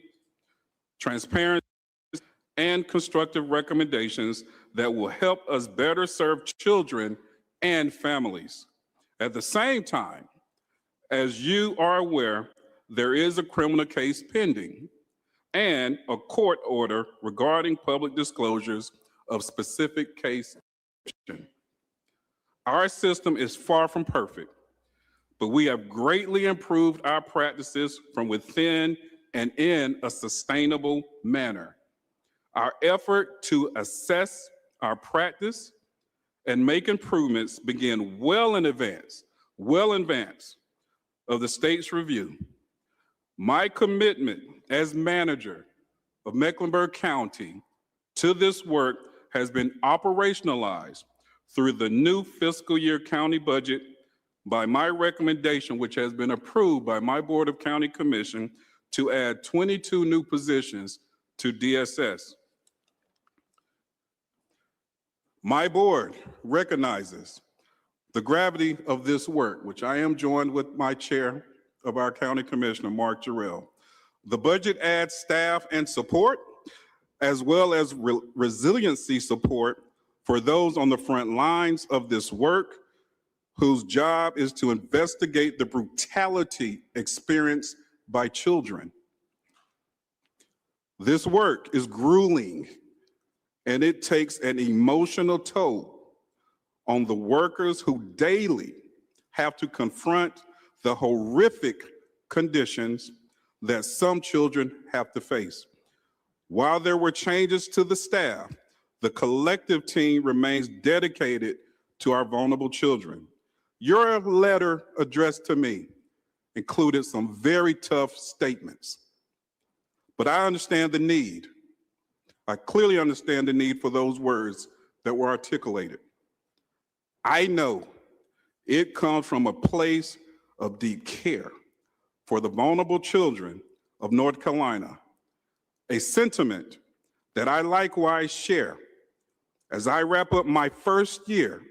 transparency, and constructive recommendations that will help us better serve children and families. At the same time, as you are aware, there is a criminal case pending and a court order regarding public disclosures of specific case information. Our system is far from perfect, but we have greatly improved our practices from within and in a sustainable manner. Our effort to assess our practice and make improvements begin well in advance of the state's review. My commitment as manager of Mecklenburg County to this work has been operationalized through the new fiscal year county budget by my recommendation, which has been approved by my Board of County Commission to add 22 new positions to DSS. My board recognizes the gravity of this work, which I am joined with my chair of our county commissioner, Mark Jarrell. The budget adds staff and support, as well as resiliency support for those on the front lines of this work, whose job is to investigate the brutality experienced by children. This work is grueling, and it takes an emotional toll on the workers who daily have to confront the horrific conditions that some children have to face. While there were changes to the staff, the collective team remains dedicated to our vulnerable children. Your letter addressed to me included some very tough statements, but I understand the need. I clearly understand the need for those words that were articulated. I know it comes from a place of deep care for the vulnerable children of North Carolina, a sentiment that I likewise share. As I wrap up my first year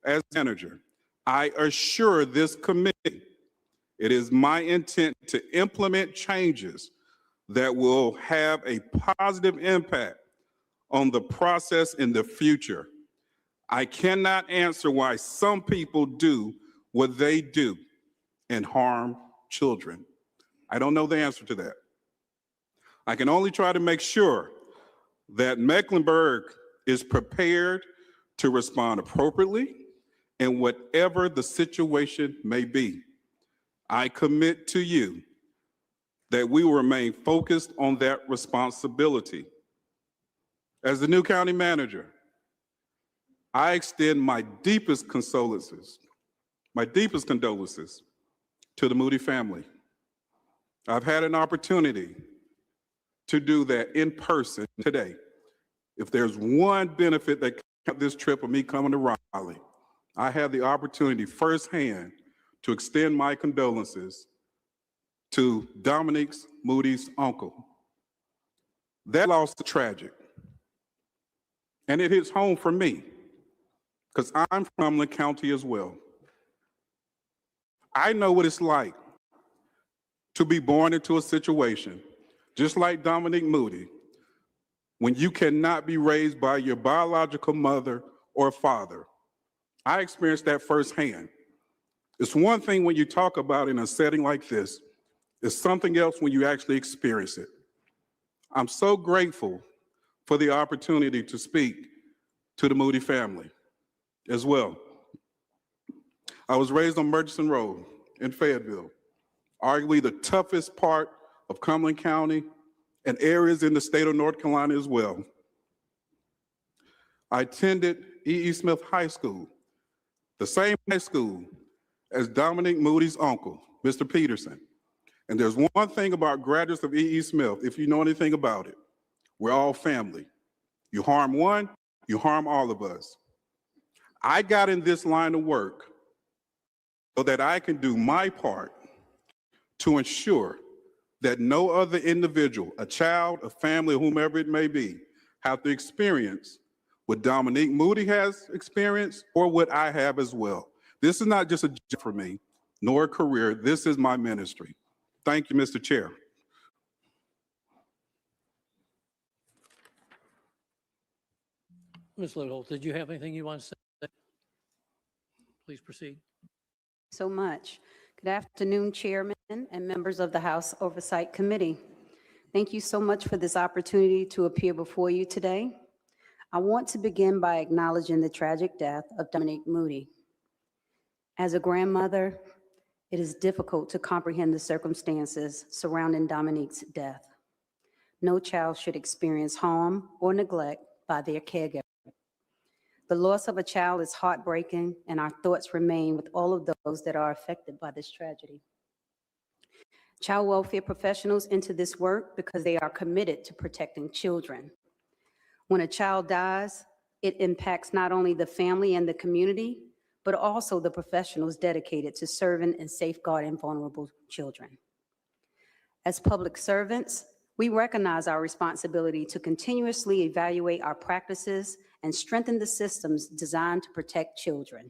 as manager, I assure this committee it is my intent to implement changes that will have a positive impact on the process in the future. I cannot answer why some people do what they do and harm children. I don't know the answer to that. I can only try to make sure that Mecklenburg is prepared to respond appropriately in whatever the situation may be. I commit to you that we will remain focused on that responsibility. As the new county manager, I extend my deepest condolences to the Moody family. I've had an opportunity to do that in person today. If there's one benefit that came of this trip of me coming to Raleigh, I had the opportunity firsthand to extend my condolences to Dominique Moody's uncle. That loss is tragic. And it hits home for me, because I'm from Mecklenburg County as well. I know what it's like to be born into a situation, just like Dominique Moody, when you cannot be raised by your biological mother or father. I experienced that firsthand. It's one thing when you talk about it in a setting like this, it's something else when you actually experience it. I'm so grateful for the opportunity to speak to the Moody family as well. I was raised on Murchison Road in Fayetteville, arguably the toughest part of Cumberland County and areas in the state of North Carolina as well. I attended E.E. Smith High School, the same high school as Dominique Moody's uncle, Mr. Peterson. And there's one thing about graduates of E.E. Smith, if you know anything about it, we're all family. You harm one, you harm all of us. I got in this line of work so that I can do my part to ensure that no other individual, a child, a family, whomever it may be, have to experience what Dominique Moody has experienced or what I have as well. This is not just a job for me, nor a career. This is my ministry. Thank you, Mr. Chair. Ms. Little, did you have anything you want to say? Please proceed. So much. Good afternoon, Chairman and members of the House Oversight Committee. Thank you so much for this opportunity to appear before you today. I want to begin by acknowledging the tragic death of Dominique Moody. As a grandmother, it is difficult to comprehend the circumstances surrounding Dominique's death. No child should experience harm or neglect by their caregiver. The loss of a child is heartbreaking, and our thoughts remain with all of those that are affected by this tragedy. Child welfare professionals enter this work because they are committed to protecting children. When a child dies, it impacts not only the family and the community, but also the professionals dedicated to serving and safeguarding vulnerable children. As public servants, we recognize our responsibility to continuously evaluate our practices and strengthen the systems designed to protect children.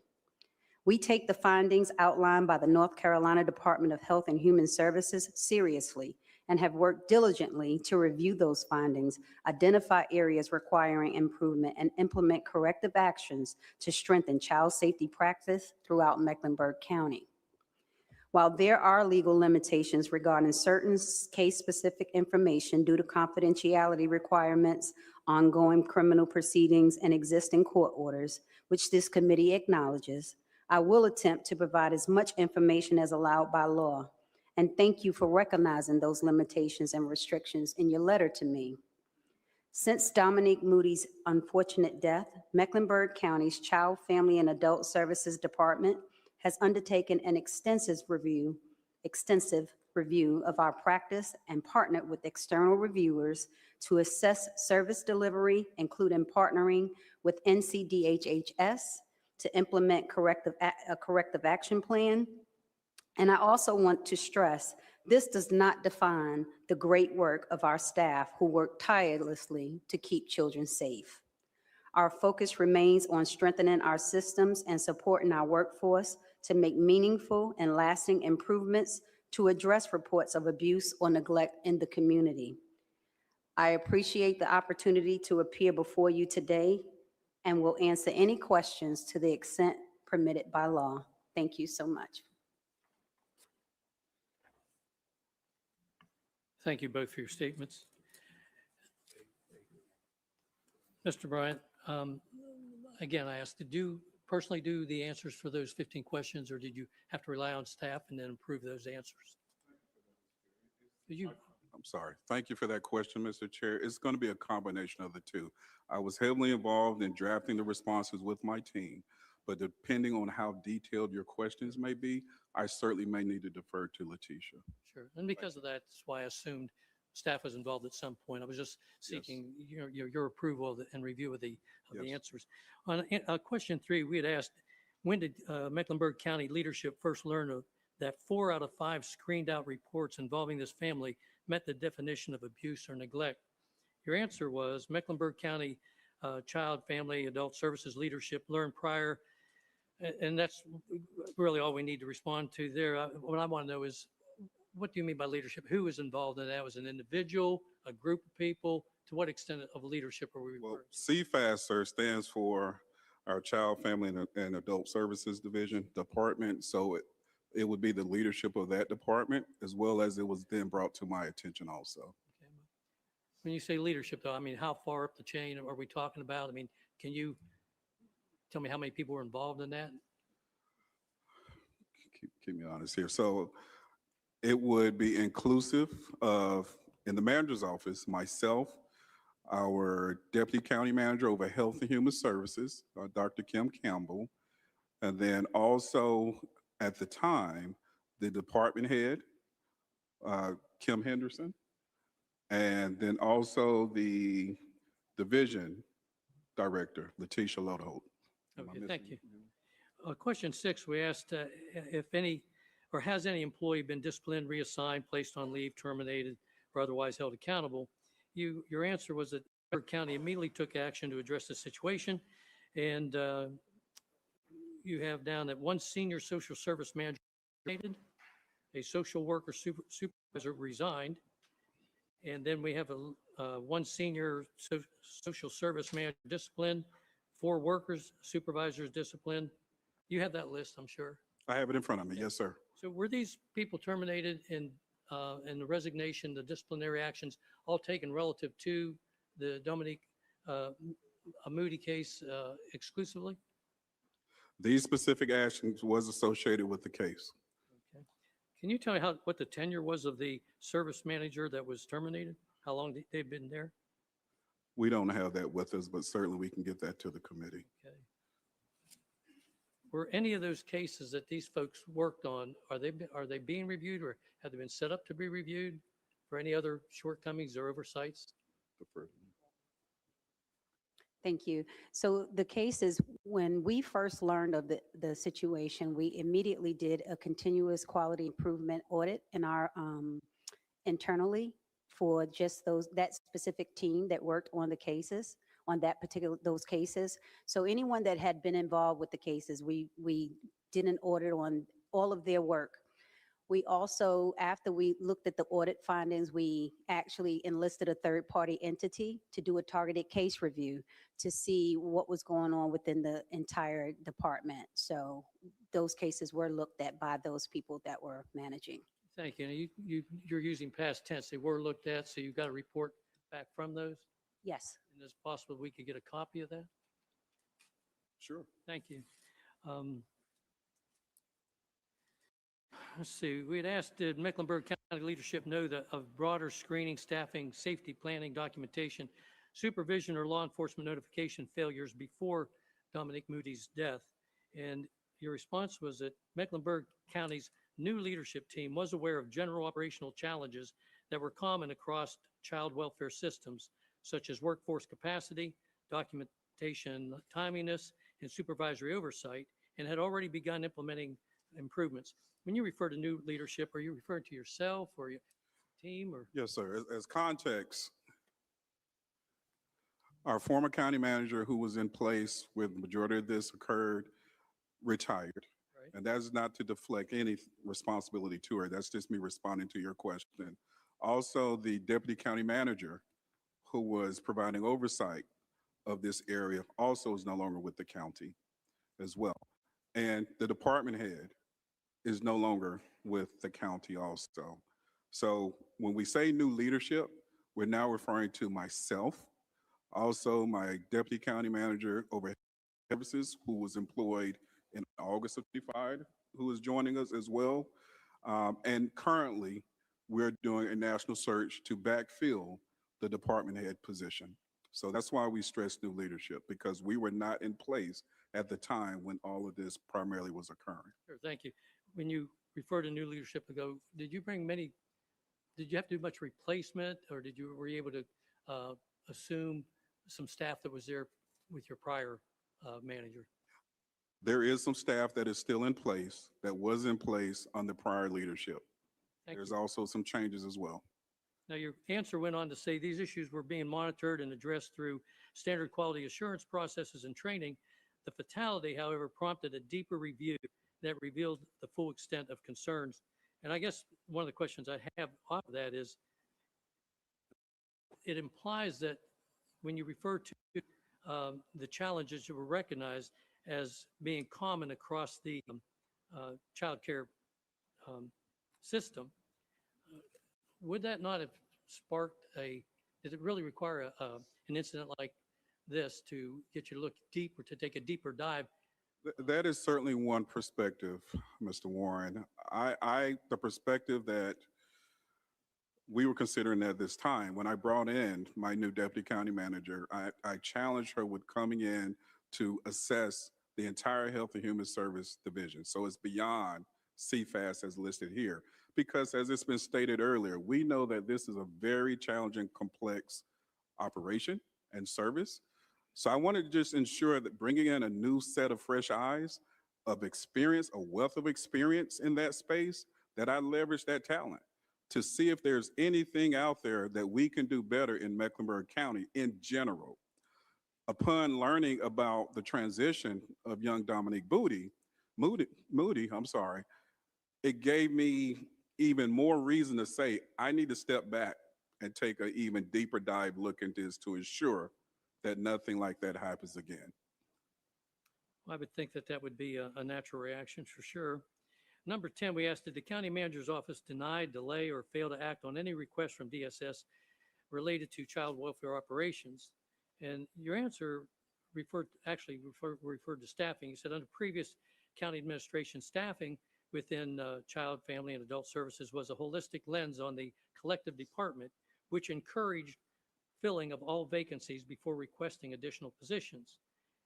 We take the findings outlined by the North Carolina Department of Health and Human Services seriously and have worked diligently to review those findings, identify areas requiring improvement, and implement corrective actions to strengthen child safety practice throughout Mecklenburg County. While there are legal limitations regarding certain case-specific information due to confidentiality requirements, ongoing criminal proceedings, and existing court orders, which this committee acknowledges, I will attempt to provide as much information as allowed by law. And thank you for recognizing those limitations and restrictions in your letter to me. Since Dominique Moody's unfortunate death, Mecklenburg County's Child, Family, and Adult Services Department has undertaken an extensive review of our practice and partnered with external reviewers to assess service delivery, including partnering with NCDHHS to implement a corrective action plan. And I also want to stress, this does not define the great work of our staff who work tirelessly to keep children safe. Our focus remains on strengthening our systems and supporting our workforce to make meaningful and lasting improvements to address reports of abuse or neglect in the community. I appreciate the opportunity to appear before you today and will answer any questions to the extent permitted by law. Thank you so much. Thank you both for your statements. Mr. Bryant, again, I asked, did you personally do the answers for those 15 questions, or did you have to rely on staff and then improve those answers? Did you? I'm sorry. Thank you for that question, Mr. Chair. It's going to be a combination of the two. I was heavily involved in drafting the responses with my team, but depending on how detailed your questions may be, I certainly may need to defer to Letitia. Sure. And because of that, that's why I assumed staff was involved at some point. I was just seeking your approval of and review of the Yes. answers. On question 3, we had asked, when did Mecklenburg County leadership first learn that 4 out of 5 screened out reports involving this family met the definition of abuse or neglect? Your answer was Mecklenburg County Child, Family, Adult Services leadership learned prior, and that's really all we need to respond to there. What I want to know is, what do you mean by leadership? Who is involved in that? Was it an individual, a group of people? To what extent of leadership are we referring Well, to? CFAS, sir, stands for our Child, Family, and Adult Services Division Department. So it would be the leadership of that department, as well as it was then brought to my attention also. Okay. When you say leadership, though, I mean, how far up the chain are we talking about? I mean, can you tell me how many people were involved in that? Keep me honest here. So it would be inclusive of, in the manager's office, myself, our deputy county manager over Health and Human Services, Dr. Kim Campbell, and then also at the time, the department head, Kim Henderson, and then also the division director, Letitia Lodeholt. Okay, thank you. Question 6, we asked if any, or has any employee been disciplined, reassigned, placed on leave, terminated, or otherwise held accountable? Your answer was that Mecklenburg County immediately took action to address the situation, and you have down that 1 senior social service manager terminated, a social worker supervisor resigned, and then we have 1 senior social service manager disciplined, 4 workers supervisors disciplined. You have that list, I'm sure. I have it in front of me. Yes, sir. So were these people terminated and the resignation, the disciplinary actions, all taken relative to the Dominique Moody case exclusively? These specific actions was associated with the case. Okay. Can you tell me what the tenure was of the service manager that was terminated? How long they've been there? We don't have that with us, but certainly we can get that to the committee. Okay. Were any of those cases that these folks worked on, are they being reviewed, or have they been set up to be reviewed for any other shortcomings or oversights? Thank you. So the case is, when we first learned of the situation, we immediately did a continuous quality improvement audit in our internally for just that specific team that worked on the cases, on those cases. So anyone that had been involved with the cases, we did an audit on all of their work. We also, after we looked at the audit findings, we actually enlisted a third-party entity to do a targeted case review to see what was going on within the entire department. So those cases were looked at by those people that were managing. Thank you. You're using past tense. They were looked at, so you've got a report back from those? Yes. And is it possible we could get a copy of that? Sure. Thank you. Let's see, we had asked, did Mecklenburg County leadership know that of broader screening, staffing, safety planning, documentation, supervision, or law enforcement notification failures before Dominique Moody's death? And your response was that Mecklenburg County's new leadership team was aware of general operational challenges that were common across child welfare systems, such as workforce capacity, documentation timeliness, and supervisory oversight, and had already begun implementing improvements. When you refer to new leadership, are you referring to yourself or your team? Or Yes, sir. As context, our former county manager, who was in place when the majority of this occurred, retired. Right. And that is not to deflect any responsibility to her. That's just me responding to your question. Also, the deputy county manager, who was providing oversight of this area, also is no longer with the county as well. And the department head is no longer with the county also. So when we say new leadership, we're now referring to myself, also my deputy county manager over Services, who was employed in August of 25, who is joining us as well. And currently, we're doing a national search to backfill the department head position. So that's why we stress new leadership, because we were not in place at the time when all of this primarily was occurring. Sure, thank you. When you refer to new leadership ago, did you have to do much replacement, or were you able to assume some staff that was there with your prior manager? There is some staff that is still in place that was in place under prior leadership. There's also some changes as well. Now, your answer went on to say these issues were being monitored and addressed through standard quality assurance processes and training. The fatality, however, prompted a deeper review that revealed the full extent of concerns. And I guess one of the questions I have off of that is, it implies that when you refer to the challenges that were recognized as being common across the child care system, would that not have sparked did it really require an incident like this to get you to look deeper, to take a deeper dive? That is certainly one perspective, Mr. Warren. The perspective that we were considering at this time, when I brought in my new deputy county manager, I challenged her with coming in to assess the entire Health and Human Service Division. So it's beyond CFAS as listed here. Because as it's been stated earlier, we know that this is a very challenging, complex operation and service. So I wanted to just ensure that bringing in a new set of fresh eyes of experience, a wealth of experience in that space, that I leverage that talent to see if there's anything out there that we can do better in Mecklenburg County in general. Upon learning about the transition of young Dominique Moody, it gave me even more reason to say, I need to step back and take an even deeper dive look into this to ensure that nothing like that happens again. I would think that that would be a natural reaction for sure. Number 10, we asked, did the county manager's office deny, delay, or fail to act on any request from DSS related to child welfare operations? And your answer referred to staffing. You said under previous county administration, staffing within child, family, and adult services was a holistic lens on the collective department, which encouraged filling of all vacancies before requesting additional positions.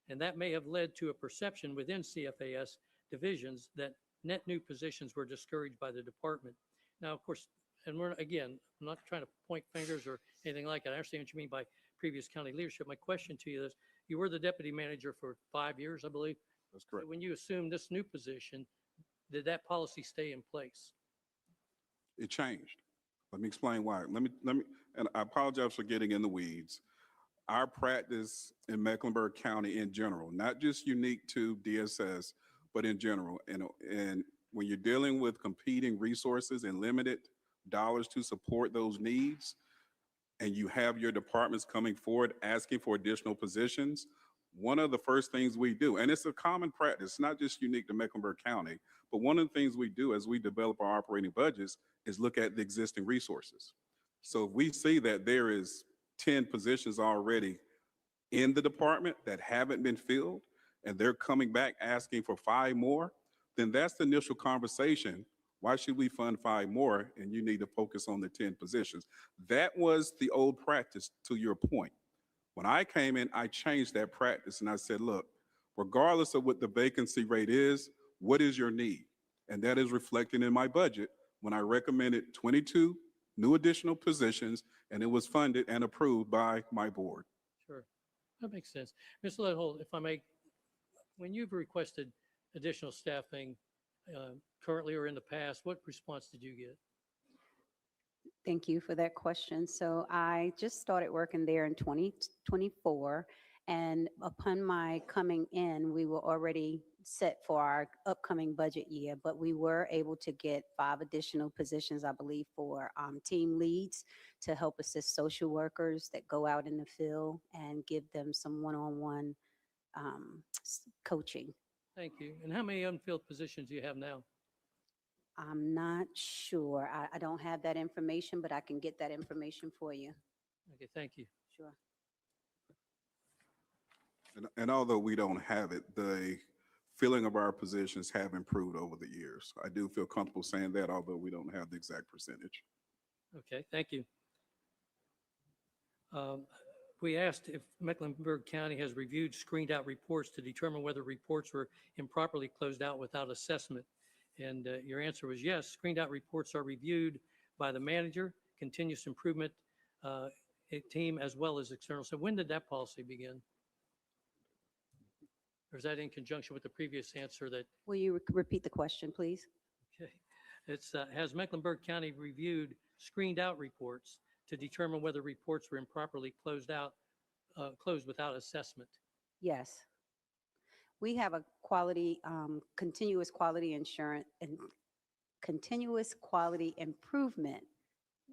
And that may have led to a perception within CFAS divisions that net new positions were discouraged by the department. Now, of course, and I'm not trying to point fingers or anything like that. I understand what you mean by previous county leadership. My question to you is, you were the deputy manager for 5 years, I believe. That's correct. So when you assumed this new position, did that policy stay in place? It changed. Let me explain why. Let me, and I apologize for getting in the weeds. Our practice in Mecklenburg County in general, not just unique to DSS, but in general, and when you're dealing with competing resources and limited dollars to support those needs, and you have your departments coming forward asking for additional positions, one of the first things we do, and it's a common practice, not just unique to Mecklenburg County, but one of the things we do as we develop our operating budgets is look at the existing resources. So if we see that there is 10 positions already in the department that haven't been filled, and they're coming back asking for 5 more, then that's the initial conversation. Why should we fund 5 more? And you need to focus on the 10 positions. That was the old practice, to your point. When I came in, I changed that practice and I said, look, regardless of what the vacancy rate is, what is your need? And that is reflected in my budget when I recommended 22 new additional positions, and it was funded and approved by my board. Sure, that makes sense. Ms. Little, if I may, when you've requested additional staffing currently or in the past, what response did you get? Thank you for that question. So I just started working there in 2024, and upon my coming in, we were already set for our upcoming budget year, but we were able to get 5 additional positions, I believe, for team leads to help assist social workers that go out in the field and give them some one-on-one coaching. Thank you. And how many unfilled positions do you have now? I'm not sure. I don't have that information, but I can get that information for you. Okay, thank you. Sure. And although we don't have it, the filling of our positions have improved over the years. I do feel comfortable saying that, although we don't have the exact percentage. Okay, thank you. We asked if Mecklenburg County has reviewed screened out reports to determine whether reports were improperly closed out without assessment. And your answer was yes, screened out reports are reviewed by the manager, continuous improvement team, as well as external. So when did that policy begin? Or is that in conjunction with the previous answer that, Will you repeat the question, please? okay, it's, has Mecklenburg County reviewed screened out reports to determine whether reports were improperly closed without assessment? Yes. We have a quality, continuous quality insurance and continuous quality improvement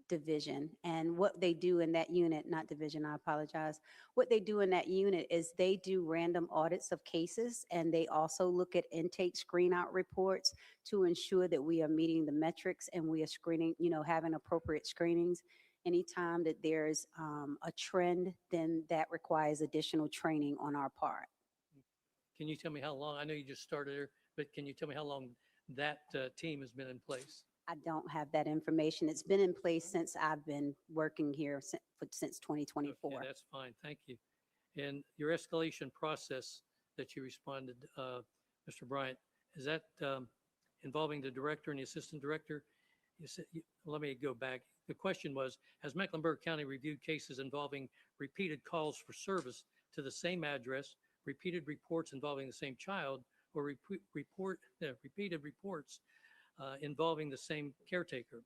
division. And what they do in that unit, not division, I apologize. What they do in that unit is they do random audits of cases, and they also look at intake screen out reports to ensure that we are meeting the metrics and we are screening, having appropriate screenings. Anytime that there's a trend, then that requires additional training on our part. Can you tell me how long, I know you just started there, but can you tell me how long that team has been in place? I don't have that information. It's been in place since I've been working here since 2024. Okay, that's fine, thank you. And your escalation process that you responded, Mr. Bryant, is that involving the director and the assistant director? You said, let me go back. The question was, has Mecklenburg County reviewed cases involving repeated calls for service to the same address, repeated reports involving the same child, or repeated reports involving the same caretaker?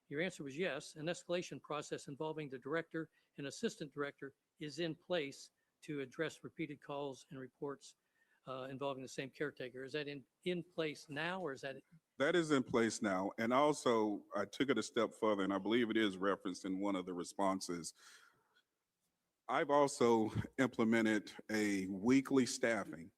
Your answer was yes. An escalation process involving the director and assistant director is in place to address repeated calls and reports involving the same caretaker. Is that in place now, or is that? That is in place now. And also, I took it a step further, and I believe it is referenced in one of the responses. I've also implemented a weekly staffing.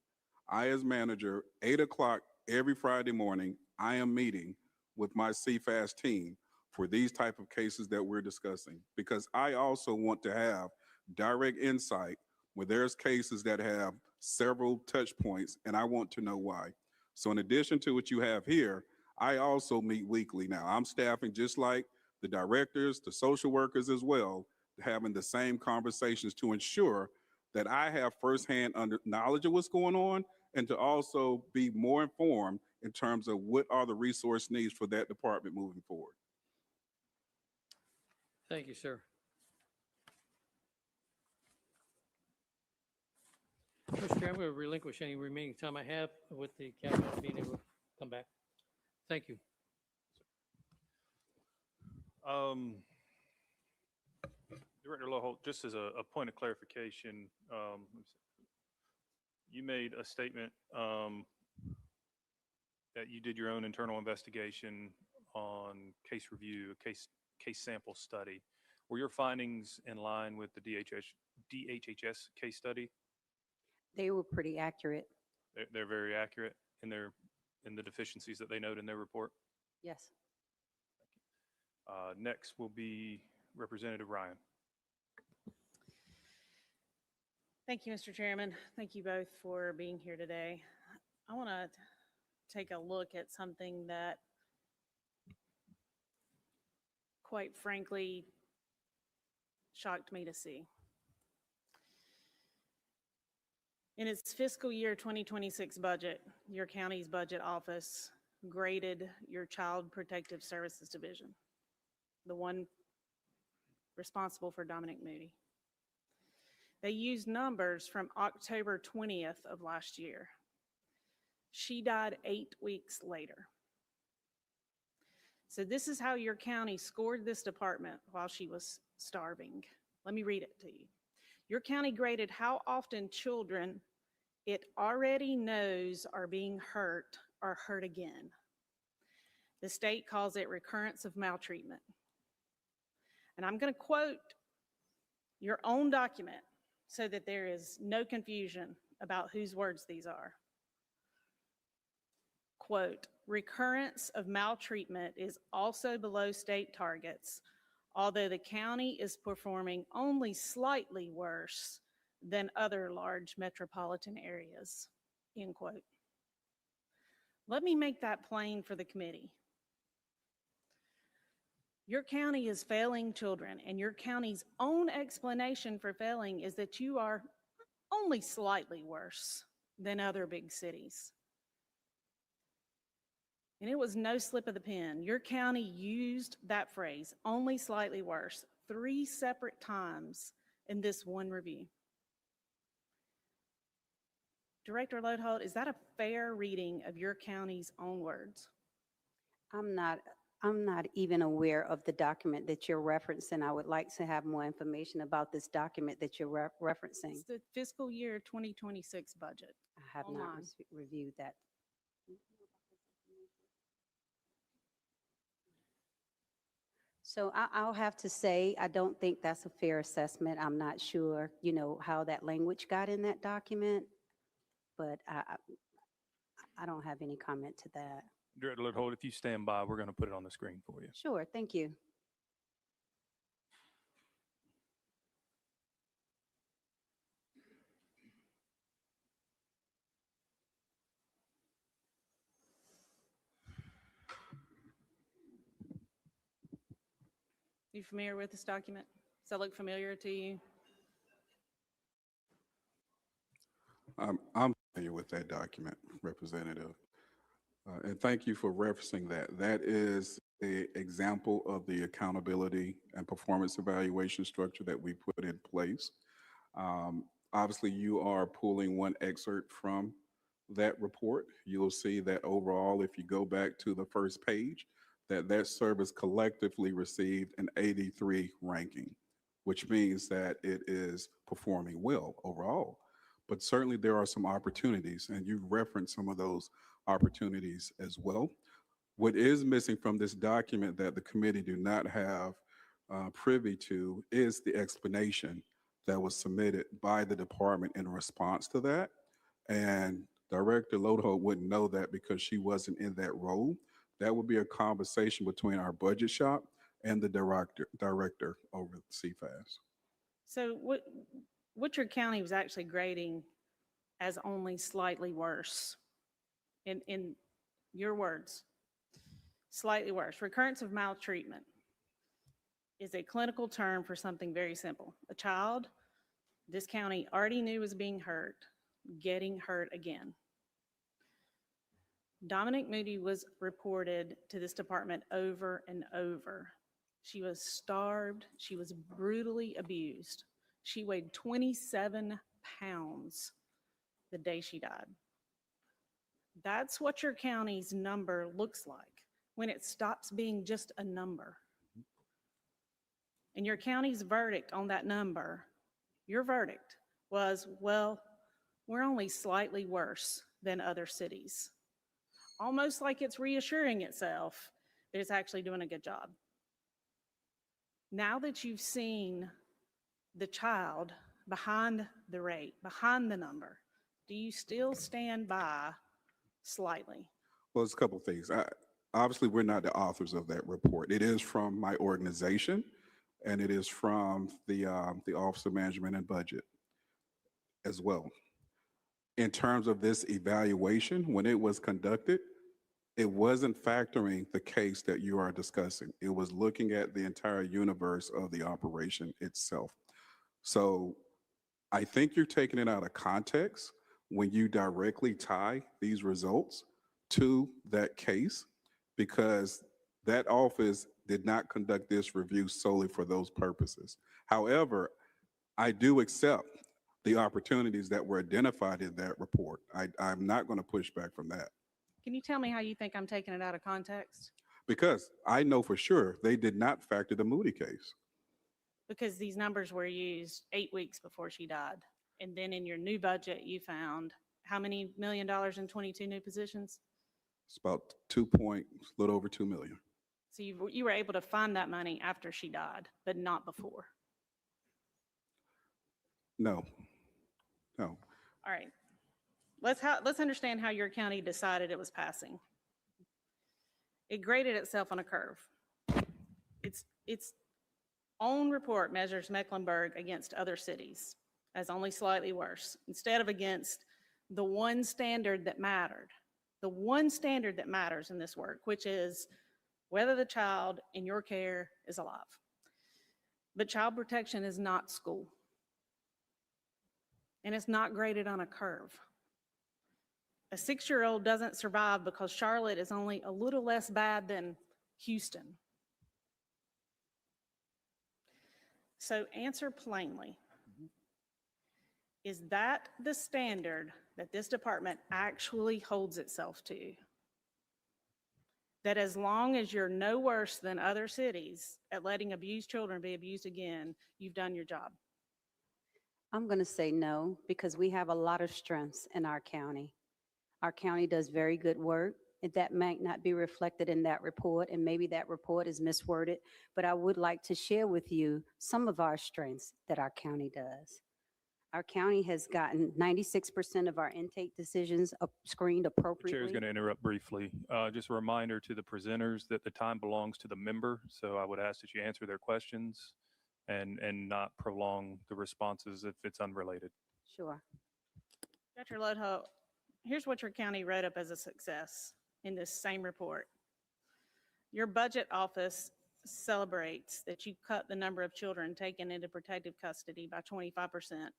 I, as manager, 8 o'clock every Friday morning, I am meeting with my CFAS team for these type of cases that we're discussing, because I also want to have direct insight where there's cases that have several touch points, and I want to know why. So in addition to what you have here, I also meet weekly now. I'm staffing just like the directors, the social workers as well, having the same conversations to ensure that I have firsthand knowledge of what's going on, and to also be more informed in terms of what are the resource needs for that department moving forward. Thank you, sir. Mr. Chair, I'm going to relinquish any remaining time I have with the caveat being able to come back. Thank you. Director Loholt, just as a point of clarification, you made a statement that you did your own internal investigation on case review, a case sample study. Were your findings in line with the DHHS case study? They were pretty accurate. They're very accurate in the deficiencies that they note in their report? Yes. Next will be Representative Ryan. Thank you, Mr. Chairman. Thank you both for being here today. I want to take a look at something that, quite frankly, shocked me to see. In its fiscal year 2026 budget, your county's budget office graded your Child Protective Services Division, the one responsible for Dominique Moody. They used numbers from October 20th of last year. She died 8 weeks later. So this is how your county scored this department while she was starving. Let me read it to you. Your county graded how often children it already knows are being hurt or hurt again. The state calls it recurrence of maltreatment. And I'm going to quote your own document so that there is no confusion about whose words these are. Quote, recurrence of maltreatment is also below state targets, although the county is performing only slightly worse than other large metropolitan areas, end quote. Let me make that plain for the committee. Your county is failing children, and your county's own explanation for failing is that you are only slightly worse than other big cities. And it was no slip of the pen. Your county used that phrase, only slightly worse, 3 separate times in this one review. Director Lodeholt, is that a fair reading of your county's own words? I'm not even aware of the document that you're referencing. I would like to have more information about this document that you're referencing. It's the fiscal year 2026 budget. I have not online. reviewed that. So I'll have to say, I don't think that's a fair assessment. I'm not sure, how that language got in that document, but I don't have any comment to that. Director Lodeholt, if you stand by, we're going to put it on the screen for you. Sure, thank you. You familiar with this document? Does that look familiar to you? I'm familiar with that document, Representative. And thank you for referencing that. That is an example of the accountability and performance evaluation structure that we put in place. Obviously, you are pulling one excerpt from that report. You'll see that overall, if you go back to the first page, that service collectively received an 83 ranking, which means that it is performing well overall. But certainly there are some opportunities, and you've referenced some of those opportunities as well. What is missing from this document that the committee do not have privy to is the explanation that was submitted by the department in response to that. And Director Lodeholt wouldn't know that because she wasn't in that role. That would be a conversation between our budget shop and the director over CFAS. So what your county was actually grading as only slightly worse, in your words, slightly worse. Recurrence of maltreatment is a clinical term for something very simple. A child this county already knew was being hurt, getting hurt again. Dominique Moody was reported to this department over and over. She was starved. She was brutally abused. She weighed 27 pounds the day she died. That's what your county's number looks like when it stops being just a number. And your county's verdict on that number, your verdict was, well, we're only slightly worse than other cities. Almost like it's reassuring itself that it's actually doing a good job. Now that you've seen the child behind the rate, behind the number, do you still stand by slightly? Well, it's a couple of things. Obviously, we're not the authors of that report. It is from my organization, and it is from the Office of Management and Budget as well. In terms of this evaluation, when it was conducted, it wasn't factoring the case that you are discussing. It was looking at the entire universe of the operation itself. So I think you're taking it out of context when you directly tie these results to that case, because that office did not conduct this review solely for those purposes. However, I do accept the opportunities that were identified in that report. I'm not going to push back from that. Can you tell me how you think I'm taking it out of context? Because I know for sure they did not factor the Moody case. Because these numbers were used 8 weeks before she died. And then in your new budget, you found how many $1 million in 22 new positions? It's about little over 2 million. So you were able to find that money after she died, but not before. No. All right. Let's understand how your county decided it was passing. It graded itself on a curve. Its own report measures Mecklenburg against other cities. as only slightly worse, instead of against the one standard that mattered, the one standard that matters in this work, which is whether the child in your care is alive. But child protection is not school. And it's not graded on a curve. A 6-year-old doesn't survive because Charlotte is only a little less bad than Houston. So answer plainly. Is that the standard that this department actually holds itself to? That as long as you're no worse than other cities at letting abused children be abused again, you've done your job? I'm going to say no, because we have a lot of strengths in our county. Our county does very good work. And that might not be reflected in that report, and maybe that report is misworded, but I would like to share with you some of our strengths that our county does. Our county has gotten 96% of our intake decisions screened The appropriately. chair is going to interrupt briefly. Just a reminder to the presenters that the time belongs to the member, so I would ask that you answer their questions and not prolong the responses if it's unrelated. Sure. Dr. Ludholt, here's what your county wrote up as a success in this same report. Your budget office celebrates that you cut the number of children taken into protective custody by 25%,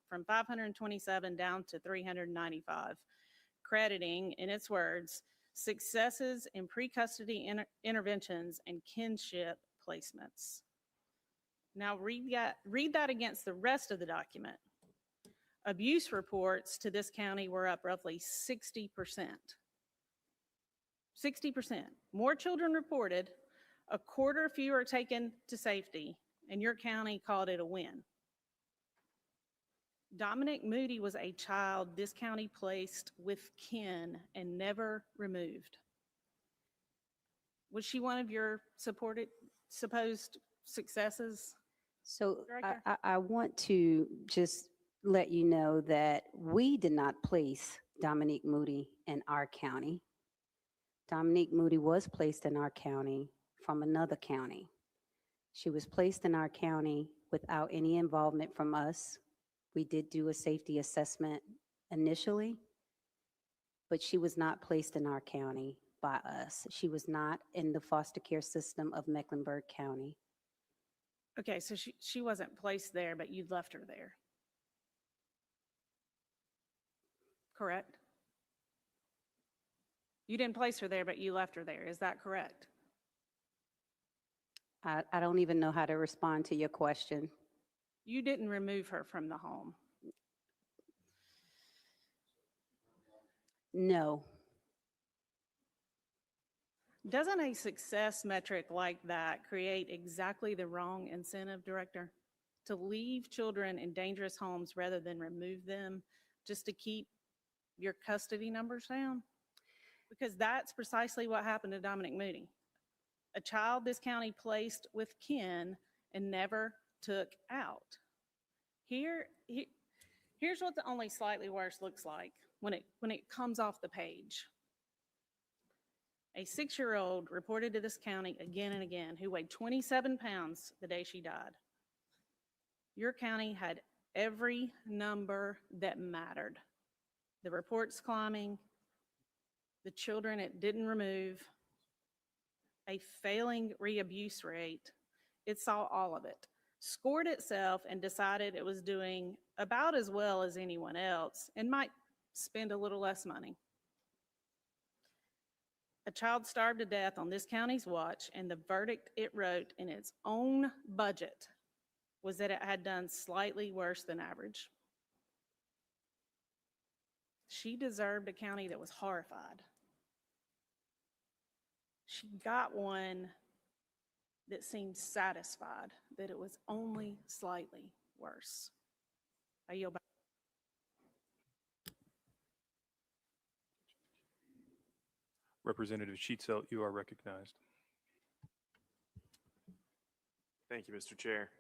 from 527 down to 395, crediting, in its words, successes in pre-custody interventions and kinship placements. Now read that against the rest of the document. Abuse reports to this county were up roughly 60%. 60%. More children reported, a quarter fewer taken to safety, and your county called it a win. Dominique Moody was a child this county placed with kin and never removed. Was she one of your supposed successes? So Director? I want to just let you know that we did not place Dominique Moody in our county. Dominique Moody was placed in our county from another county. She was placed in our county without any involvement from us. We did do a safety assessment initially, but she was not placed in our county by us. She was not in the foster care system of Mecklenburg County. Okay, so she wasn't placed there, but you left her there. Correct? You didn't place her there, but you left her there. Is that correct? I don't even know how to respond to your question. You didn't remove her from the home. No. Doesn't a success metric like that create exactly the wrong incentive, Director? To leave children in dangerous homes rather than remove them just to keep your custody numbers down? Because that's precisely what happened to Dominique Moody. A child this county placed with kin and never took out. Here's what the only slightly worse looks like when it comes off the page. A 6-year-old reported to this county again and again who weighed 27 pounds the day she died. Your county had every number that mattered. The reports climbing, the children it didn't remove, a failing re-abuse rate. It saw all of it, scored itself, and decided it was doing about as well as anyone else and might spend a little less money. A child starved to death on this county's watch, and the verdict it wrote in its own budget was that it had done slightly worse than average. She deserved a county that was horrified. She got one that seemed satisfied that it was only slightly worse. I yield back. Representative Sheetzelt, you are recognized. Thank you, Mr. Chair.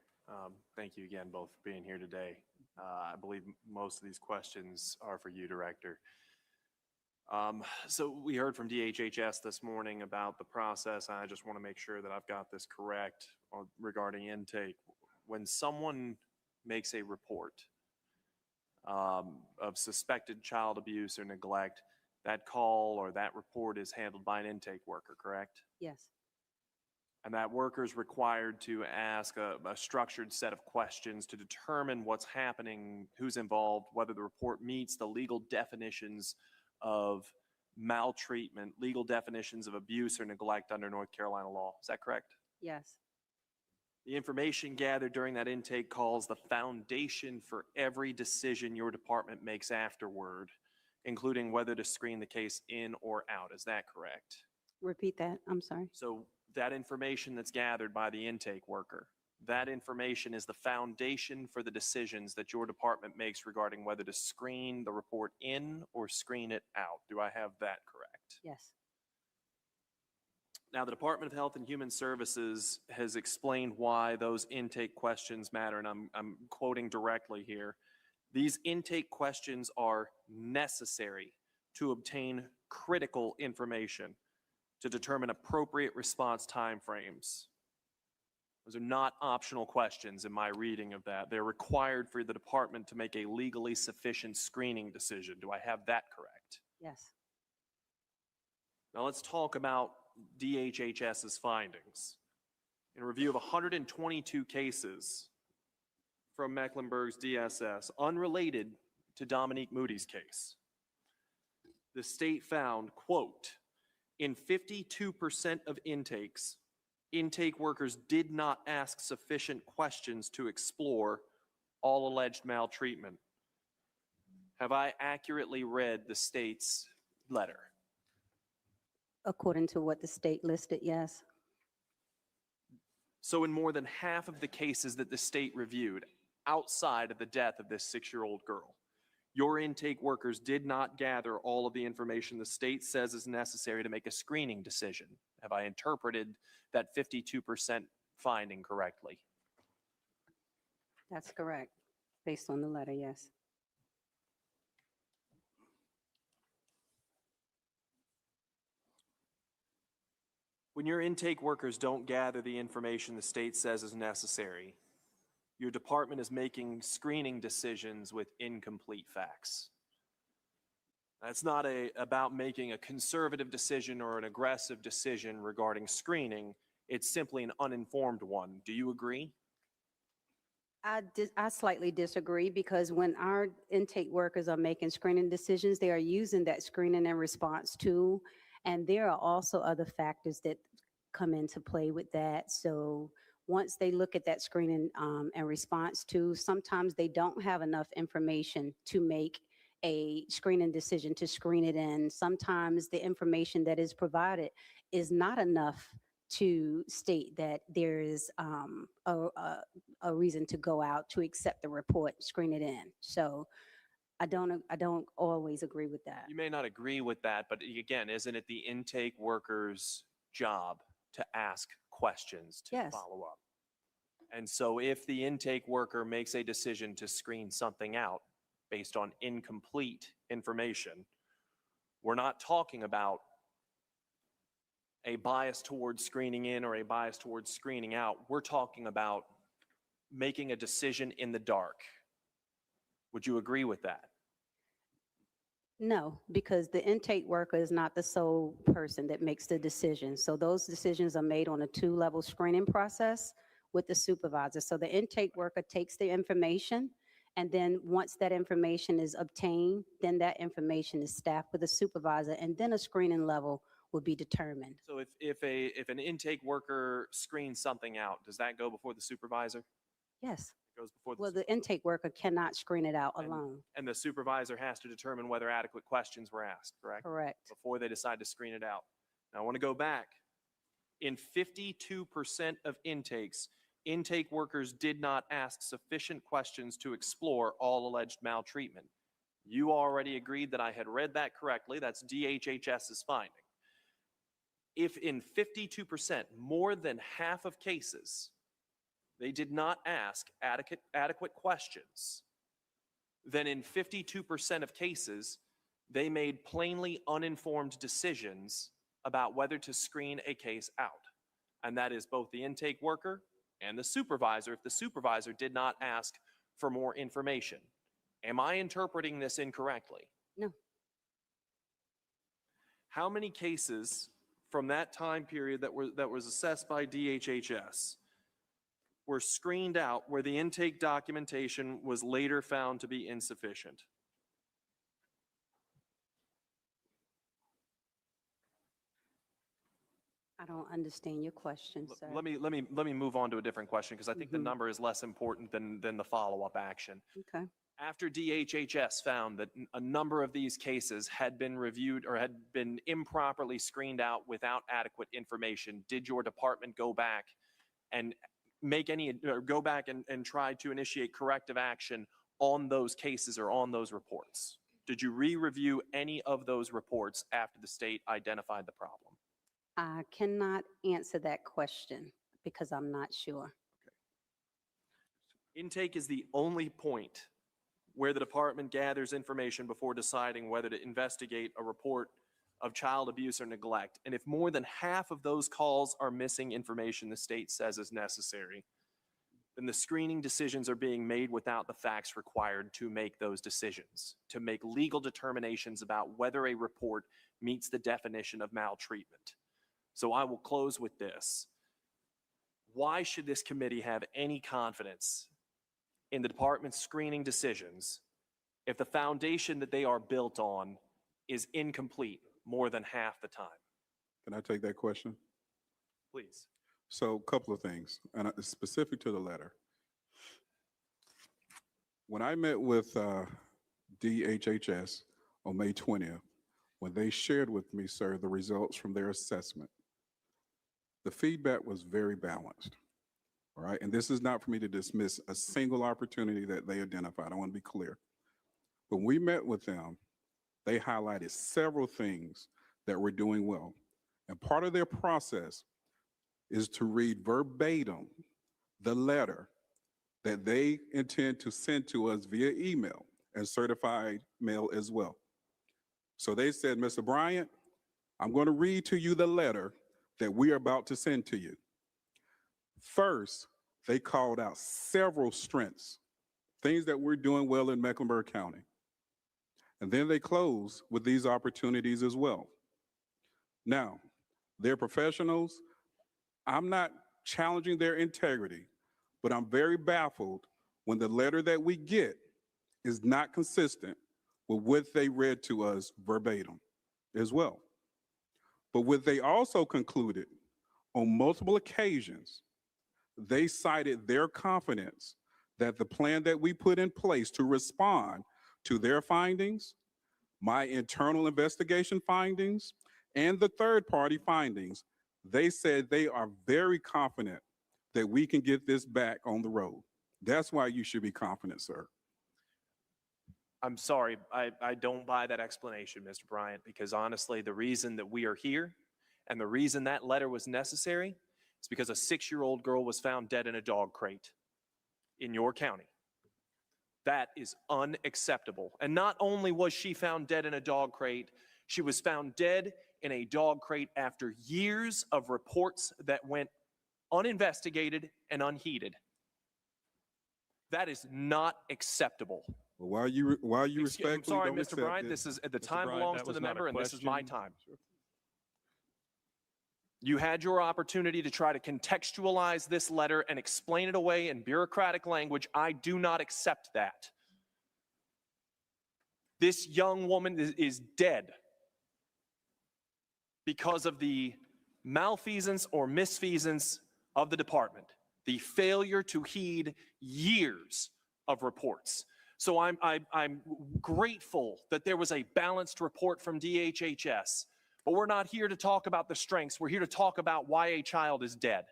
Thank you again both for being here today. I believe most of these questions are for you, Director. So we heard from DHHS this morning about the process, and I just want to make sure that I've got this correct regarding intake. When someone makes a report, of suspected child abuse or neglect, that call or that report is handled by an intake worker, correct? Yes, And that worker is required to ask a structured set of questions to determine what's happening, who's involved, whether the report meets the legal definitions of maltreatment, legal definitions of abuse or neglect under North Carolina law. Is that correct? yes, The information gathered during that intake call is the foundation for every decision your department makes afterward, including whether to screen the case in or out. Is that correct? repeat that, I'm sorry. So that information that's gathered by the intake worker, that information is the foundation for the decisions that your department makes regarding whether to screen the report in or screen it out. Do I have that correct? Yes, Now, the Department of Health and Human Services has explained why those intake questions matter, and I'm quoting directly here. These intake questions are necessary to obtain critical information to determine appropriate response timeframes. Those are not optional questions in my reading of that. They're required for the department to make a legally sufficient screening decision. Do I have that correct? yes. Now let's talk about DHHS's findings. In a review of 122 cases from Mecklenburg's DSS, unrelated to Dominique Moody's case, the state found, quote, in 52% of intakes, intake workers did not ask sufficient questions to explore all alleged maltreatment. Have I accurately read the state's letter? According to what the state listed, yes. So in more than half of the cases that the state reviewed, outside of the death of this 6-year-old girl, your intake workers did not gather all of the information the state says is necessary to make a screening decision. Have I interpreted that 52% finding correctly? That's correct, based on the letter, yes. When your intake workers don't gather the information the state says is necessary, your department is making screening decisions with incomplete facts. That's not about making a conservative decision or an aggressive decision regarding screening. It's simply an uninformed one. Do you agree? I slightly disagree, because when our intake workers are making screening decisions, they are using that screening and response tool. And there are also other factors that come into play with that. So once they look at that screening and response tool, sometimes they don't have enough information to make a screening decision to screen it in. Sometimes the information that is provided is not enough to state that there is a reason to go out to accept the report, screen it in. So I don't always agree with that. You may not agree with that, but again, isn't it the intake worker's job to ask questions, to Yes. follow up? And so if the intake worker makes a decision to screen something out based on incomplete information, we're not talking about a bias towards screening in or a bias towards screening out. We're talking about making a decision in the dark. Would you agree with that? No, because the intake worker is not the sole person that makes the decision. So those decisions are made on a 2-level screening process with the supervisor. So the intake worker takes the information, and then once that information is obtained, then that information is staffed with a supervisor, and then a screening level will be determined. So if an intake worker screens something out, does that go before the supervisor? Yes. It goes before the Well, the intake worker cannot screen it out alone. and the supervisor has to determine whether adequate questions were asked, correct? Correct. Before they decide to screen it out. Now, I want to go back. In 52% of intakes, intake workers did not ask sufficient questions to explore all alleged maltreatment. You already agreed that I had read that correctly. That's DHHS's finding. If in 52%, more than half of cases, they did not ask adequate questions, then in 52% of cases, they made plainly uninformed decisions about whether to screen a case out. And that is both the intake worker and the supervisor, if the supervisor did not ask for more information. Am I interpreting this incorrectly? No. How many cases from that time period that was assessed by DHHS were screened out where the intake documentation was later found to be insufficient? I don't understand your question, sir. Let me move on to a different question because I think the number is less important than the follow-up action. Okay. After DHHS found that a number of these cases had been reviewed or had been improperly screened out without adequate information, did your department go back and and try to initiate corrective action on those cases or on those reports? Did you re-review any of those reports after the state identified the problem? I cannot answer that question because I'm not sure. Intake is the only point where the department gathers information before deciding whether to investigate a report of child abuse or neglect. And if more than half of those calls are missing information the state says is necessary, then the screening decisions are being made without the facts required to make those decisions, to make legal determinations about whether a report meets the definition of maltreatment. So I will close with this. Why should this committee have any confidence in the department's screening decisions if the foundation that they are built on is incomplete more than half the time? Can I take that question? Please. So a couple of things, and it's specific to the letter. When I met with DHHS on May 20th, when they shared with me, sir, the results from their assessment, the feedback was very balanced, all right? And this is not for me to dismiss a single opportunity that they identified. I want to be clear. When we met with them, they highlighted several things that we're doing well. And part of their process is to read verbatim the letter that they intend to send to us via email and certified mail as well. So they said, Mr. Bryant, I'm going to read to you the letter that we are about to send to you. First, they called out several strengths, things that we're doing well in Mecklenburg County. And then they close with these opportunities as well. Now, they're professionals. I'm not challenging their integrity, but I'm very baffled when the letter that we get is not consistent with what they read to us verbatim as well. But what they also concluded on multiple occasions, they cited their confidence that the plan that we put in place to respond to their findings, my internal investigation findings, and the third-party findings, they said they are very confident that we can get this back on the road. That's why you should be confident, sir. I'm sorry, I don't buy that explanation, Mr. Bryant, because honestly, the reason that we are here and the reason that letter was necessary is because a 6-year-old girl was found dead in a dog crate in your county. That is unacceptable. And not only was she found dead in a dog crate, she was found dead in a dog crate after years of reports that went uninvestigated and unheeded. That is not acceptable. Well, while you respectfully I'm sorry, don't Mr. accept Bryant, it- this is, the Mr. time Bryant, belongs that to was the not a member and this is my question. time. You had your opportunity to try to contextualize this letter and explain it away in bureaucratic language. I do not accept that. This young woman is dead because of the malfeasance or misfeasance of the department, the failure to heed years of reports. So I'm grateful that there was a balanced report from DHHS, but we're not here to talk about the strengths. We're here to talk about why a child is dead,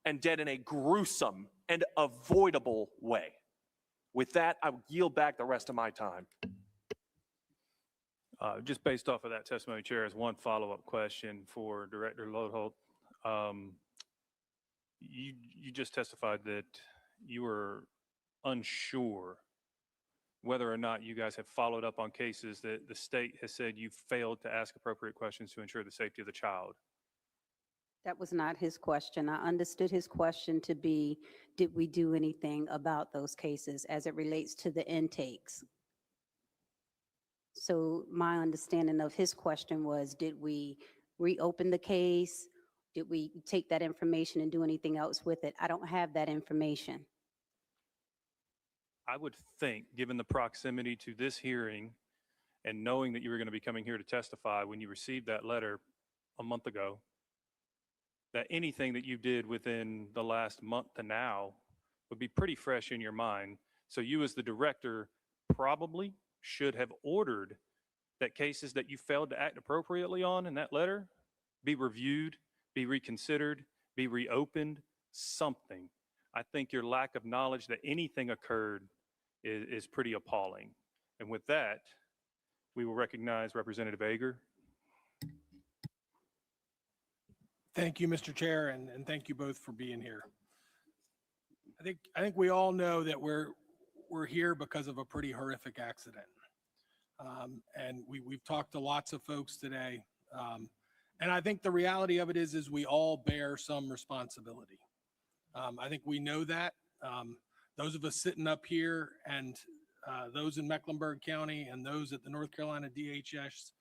and dead in a gruesome and avoidable way. With that, I will yield back the rest of my time. Just based off of that testimony, Chair, as one follow-up question for Director Lodeholt. You just testified that you were unsure whether or not you guys have followed up on cases that the state has said you failed to ask appropriate questions to ensure the safety of the child. That was not his question. I understood his question to be, did we do anything about those cases as it relates to the intakes? So my understanding of his question was, did we reopen the case? Did we take that information and do anything else with it? I don't have that information. I would think, given the proximity to this hearing and knowing that you were going to be coming here to testify when you received that letter a month ago, that anything that you did within the last month to now would be pretty fresh in your mind. So you as the director probably should have ordered that cases that you failed to act appropriately on in that letter be reviewed, be reconsidered, be reopened, something. I think your lack of knowledge that anything occurred is pretty appalling. And with that, we will recognize Representative Ager. Thank you, Mr. Chair, and thank you both for being here. I think we all know that we're here because of a pretty horrific accident. And we've talked to lots of folks today. And I think the reality of it is we all bear some responsibility. I think we know that. Those of us sitting up here and those in Mecklenburg County and those at the North Carolina HHS.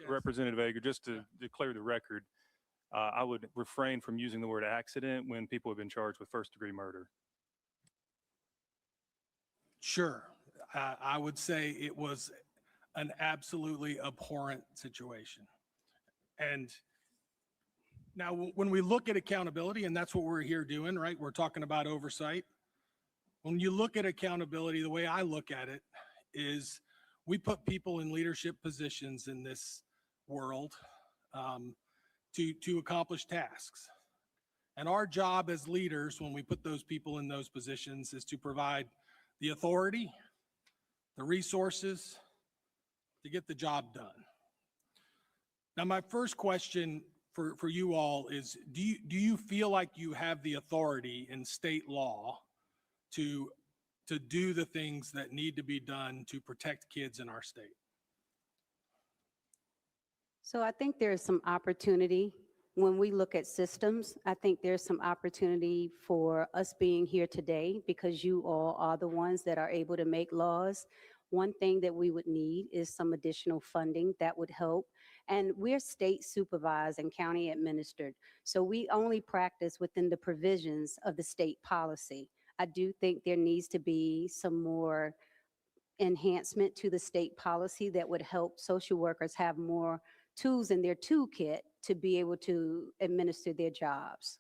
Representative Ager, just to declare the record, I would refrain from using the word accident when people have been charged with first-degree murder. Sure. I would say it was an absolutely abhorrent situation. And now when we look at accountability, and that's what we're here doing, right? We're talking about oversight. When you look at accountability, the way I look at it is we put people in leadership positions in this world to accomplish tasks. And our job as leaders, when we put those people in those positions, is to provide the authority, the resources to get the job done. Now, my first question for you all is, do you feel like you have the authority in state law to do the things that need to be done to protect kids in our state? So I think there's some opportunity when we look at systems. I think there's some opportunity for us being here today because you all are the ones that are able to make laws. One thing that we would need is some additional funding that would help. And we're state supervised and county administered. So we only practice within the provisions of the state policy. I do think there needs to be some more enhancement to the state policy that would help social workers have more tools in their toolkit to be able to administer their jobs.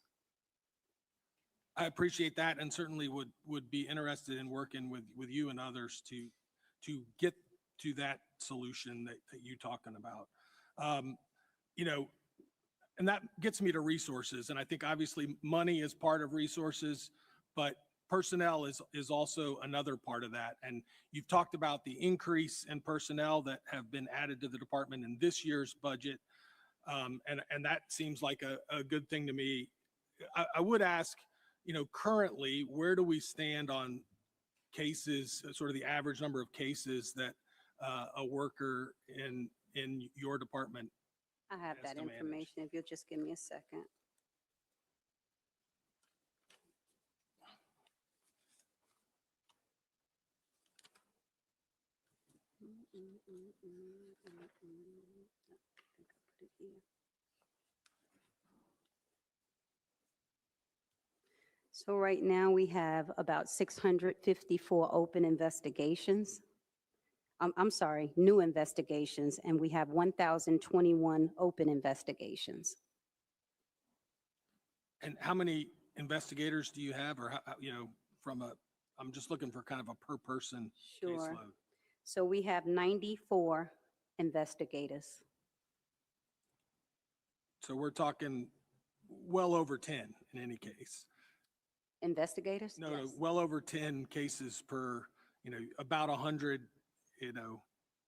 I appreciate that and certainly would be interested in working with you and others to get to that solution that you're talking about. You know, and that gets me to resources. And I think obviously money is part of resources, but personnel is also another part of that. And you've talked about the increase in personnel that have been added to the department in this year's budget. And that seems like a good thing to me. I would ask, you know, currently, where do we stand on cases, sort of the average number of cases that a worker in your department? I have that information if you'll just give me a second. So right now we have about 654 open investigations. I'm sorry, new investigations, and we have 1,021 open investigations. And how many investigators do you have, or how, you know, I'm just looking for kind of a per person Sure. caseload. So we have 94 investigators. So we're talking well over 10 in any case. Investigators? No, Yes. well over 10 cases per, you know, about 100, you know,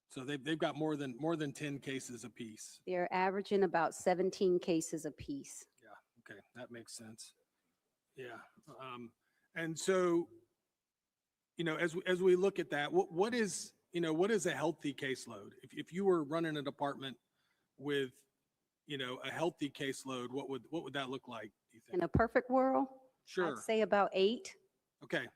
so they've got more than 10 cases apiece. They're averaging about 17 cases apiece. Yeah, okay, that makes sense. Yeah, and so, you know, as we look at that, what is a healthy caseload? If you were running a department with a healthy caseload, what would that look like, do you think? In a perfect world, Sure. I'd say about 8. Okay.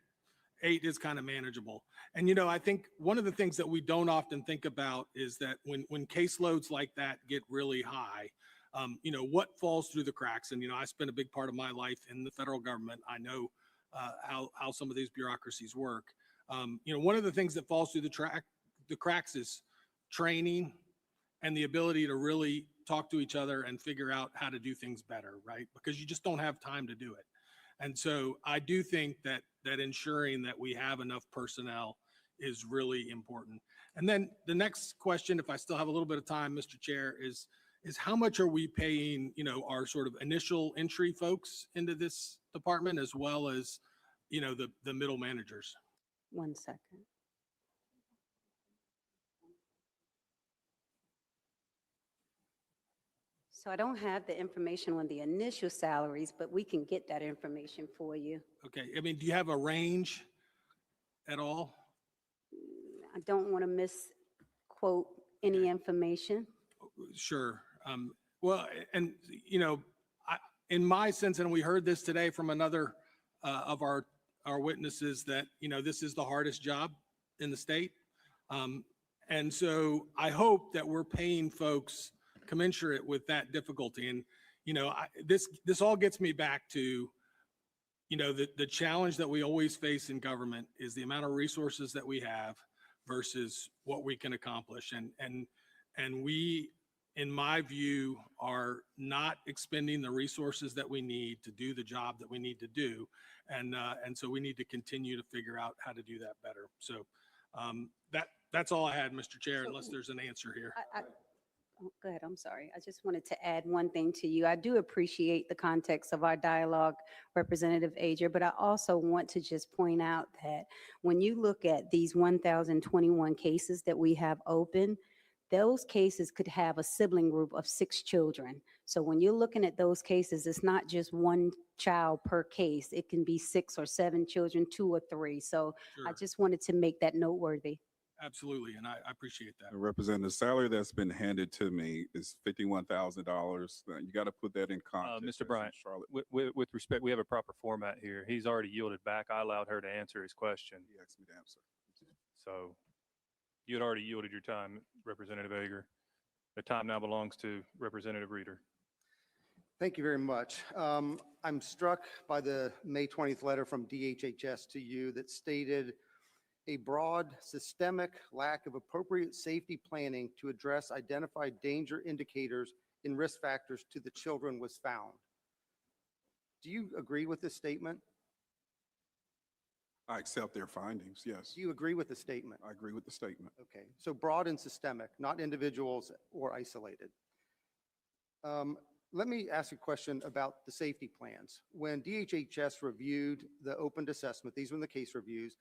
8 is kind of manageable. And, I think one of the things that we don't often think about is that when caseloads like that get really high, what falls through the cracks? And, I spent a big part of my life in the federal government. I know how some of these bureaucracies work. One of the things that falls through the cracks is training and the ability to really talk to each other and figure out how to do things better, right? Because you just don't have time to do it. And so I do think that ensuring that we have enough personnel is really important. And then the next question, if I still have a little bit of time, Mr. Chair, is how much are we paying, our sort of initial entry folks into this department, as well as, the middle managers? 1 second. So I don't have the information on the initial salaries, but we can get that information for you. Okay. I mean, do you have a range at all? I don't want to misquote any information. Sure. Well, and, in my sense, and we heard this today from another of our witnesses, that, this is the hardest job in the state. And so I hope that we're paying folks commensurate with that difficulty. And, this all gets me back to, the challenge that we always face in government is the amount of resources that we have versus what we can accomplish. And we, in my view, are not expending the resources that we need to do the job that we need to do. And so we need to continue to figure out how to do that better. So that's all I had, Mr. Chair, unless there's an answer here. Oh, go ahead, I'm sorry. I just wanted to add one thing to you. I do appreciate the context of our dialogue, Representative Ager, but I also want to just point out that when you look at these 1,021 cases that we have open, those cases could have a sibling group of 6 children. So when you're looking at those cases, it's not just one child per case. It can be 6 or 7 children, 2 or 3. So I Sure. just wanted to make that noteworthy. Absolutely, and I appreciate that. Representative, the salary that's been handed to me is $51,000. You got to put that in context. That's Mr. in Bryant, Charlotte. with respect, we have a proper format here. He's already yielded back. I allowed her to answer his question. He asked me to answer. So you had already yielded your time, Representative Ager. The time now belongs to Representative Reeder. Thank you very much. I'm struck by the May 20th letter from DHHS to you that stated a broad systemic lack of appropriate safety planning to address identified danger indicators and risk factors to the children was found. Do you agree with this statement? I accept their findings, yes. Do you agree with the statement? I agree with the statement. Okay, so broad and systemic, not individuals or isolated. Let me ask a question about the safety plans. When DHHS reviewed the opened assessment, these were the case reviews,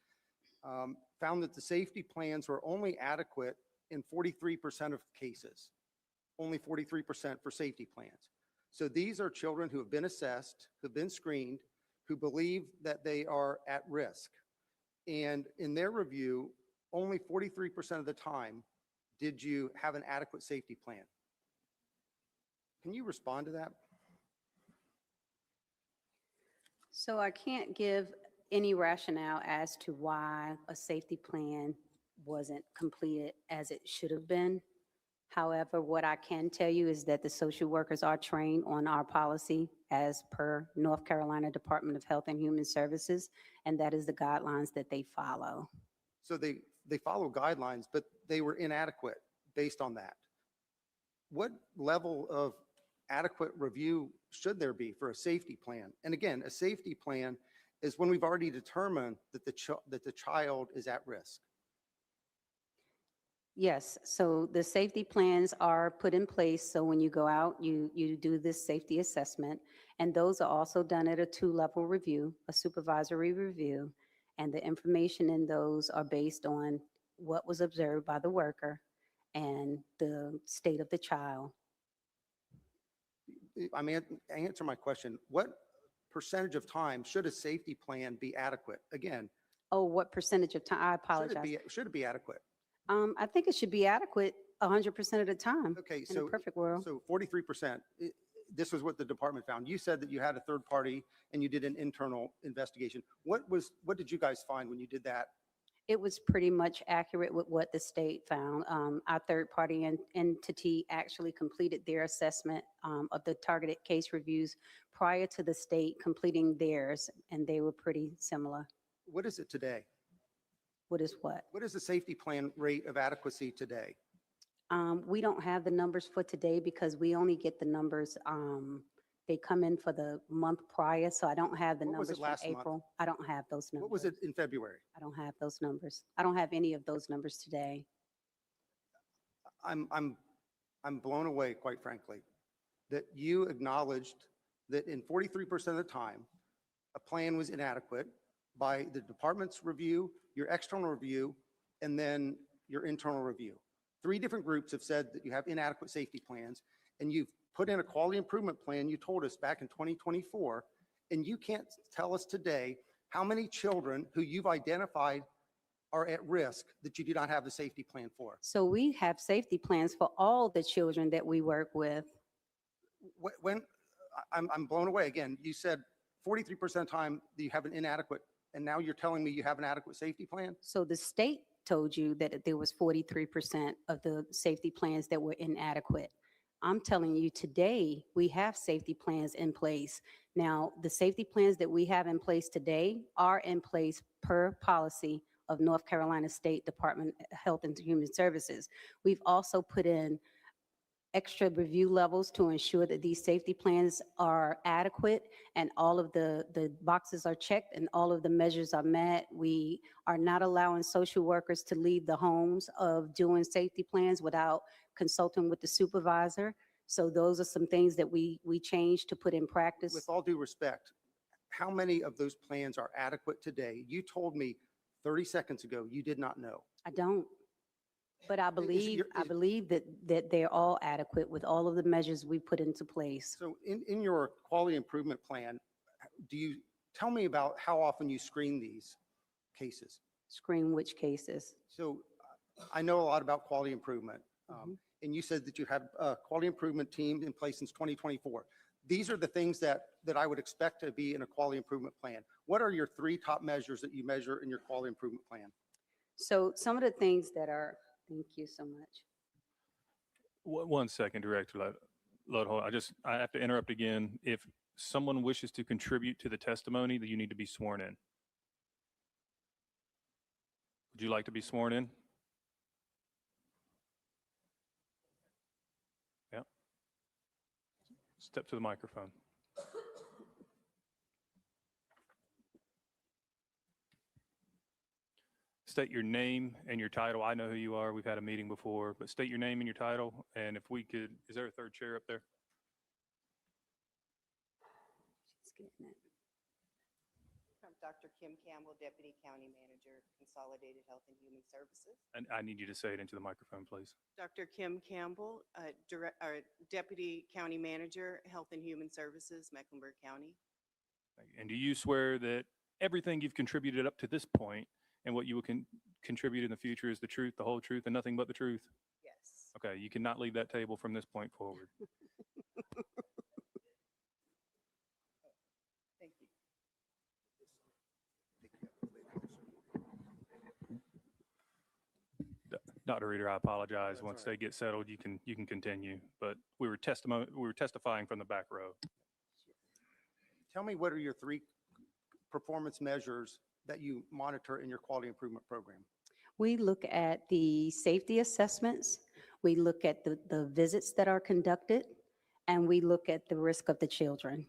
found that the safety plans were only adequate in 43% of cases, only 43% for safety plans. So these are children who have been assessed, who've been screened, who believe that they are at risk. And in their review, only 43% of the time did you have an adequate safety plan. Can you respond to that? So I can't give any rationale as to why a safety plan wasn't completed as it should have been. However, what I can tell you is that the social workers are trained on our policy as per North Carolina Department of Health and Human Services, and that is the guidelines that they follow. So they follow guidelines, but they were inadequate based on that. What level of adequate review should there be for a safety plan? And again, a safety plan is when we've already determined that the child is at risk. Yes, so the safety plans are put in place. So when you go out, you do this safety assessment, and those are also done at a 2-level review, a supervisory review. And the information in those are based on what was observed by the worker and the state of the child. I mean, answer my question. What percentage of time should a safety plan be adequate? Again. Oh, what percentage of time? I apologize. Should it be adequate? I think it should be adequate 100% of the time. Okay, In a so. perfect world. So 43%, this was what the department found. You said that you had a third party and you did an internal investigation. What did you guys find when you did that? It was pretty much accurate with what the state found. Our third-party entity actually completed their assessment of the targeted case reviews prior to the state completing theirs, and they were pretty similar. What is it today? What is what? What is the safety plan rate of adequacy today? We don't have the numbers for today because we only get the numbers, they come in for the month prior, so I don't have the What was numbers it from last month? April. I don't have those numbers. What was it in February? I don't have those numbers. I don't have any of those numbers today. I'm blown away, quite frankly, that you acknowledged that in 43% of the time, a plan was inadequate by the department's review, your external review, and then your internal review. 3 different groups have said that you have inadequate safety plans, and you've put in a quality improvement plan you told us back in 2024, and you can't tell us today how many children who you've identified are at risk that you do not have the safety plan for. So we have safety plans for all the children that we work with. I'm blown away. Again, you said 43% of the time that you have an inadequate, and now you're telling me you have an adequate safety plan? So the state told you that there was 43% of the safety plans that were inadequate. I'm telling you today, we have safety plans in place. Now, the safety plans that we have in place today are in place per policy of North Carolina State Department of Health and Human Services. We've also put in extra review levels to ensure that these safety plans are adequate and all of the boxes are checked and all of the measures are met. We are not allowing social workers to leave the homes of doing safety plans without consulting with the supervisor. So those are some things that we changed to put in practice. With all due respect, how many of those plans are adequate today? You told me 30 seconds ago you did not know. I don't. But I believe that they're all adequate with all of the measures we put into place. So in your quality improvement plan, do you tell me about how often you screen these cases? Screen which cases? So I know a lot about quality improvement. And you said that you had a quality improvement team in place since 2024. These are the things that I would expect to be in a quality improvement plan. What are your 3 top measures that you measure in your quality improvement plan? So some of the things that are, thank you so much. 1 second, Director Ludholt. I have to interrupt again. If someone wishes to contribute to the testimony, that you need to be sworn in. Would you like to be sworn in? Yeah. Step to the microphone. State your name and your title. I know who you are. We've had a meeting before, but state your name and your title. And if we could, is there a 3rd chair up there? She's getting it. I'm Dr. Kim Campbell, Deputy County Manager, Consolidated Health and Human Services. And I need you to say it into the microphone, please. Dr. Kim Campbell, Deputy County Manager, Health and Human Services, Mecklenburg County. And do you swear that everything you've contributed up to this point and what you will contribute in the future is the truth, the whole truth, and nothing but the truth? Yes. Okay, you cannot leave that table from this point forward. Thank you. Dr. Reeder, I apologize. Once they get settled, you can continue. But we were testifying from the back row. Tell me, what are your 3 performance measures that you monitor in your quality improvement program? We look at the safety assessments, we look at the visits that are conducted, and we look at the risk of the children.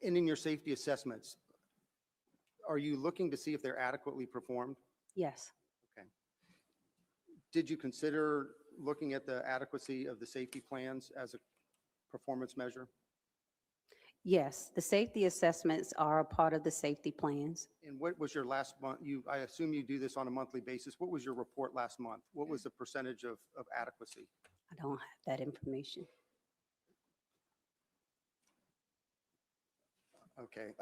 And in your safety assessments, are you looking to see if they're adequately performed? Yes. Okay. Did you consider looking at the adequacy of the safety plans as a performance measure? Yes, the safety assessments are a part of the safety plans. And what was your last month? I assume you do this on a monthly basis. What was your report last month? What was the percentage of adequacy? I don't have that information. Okay,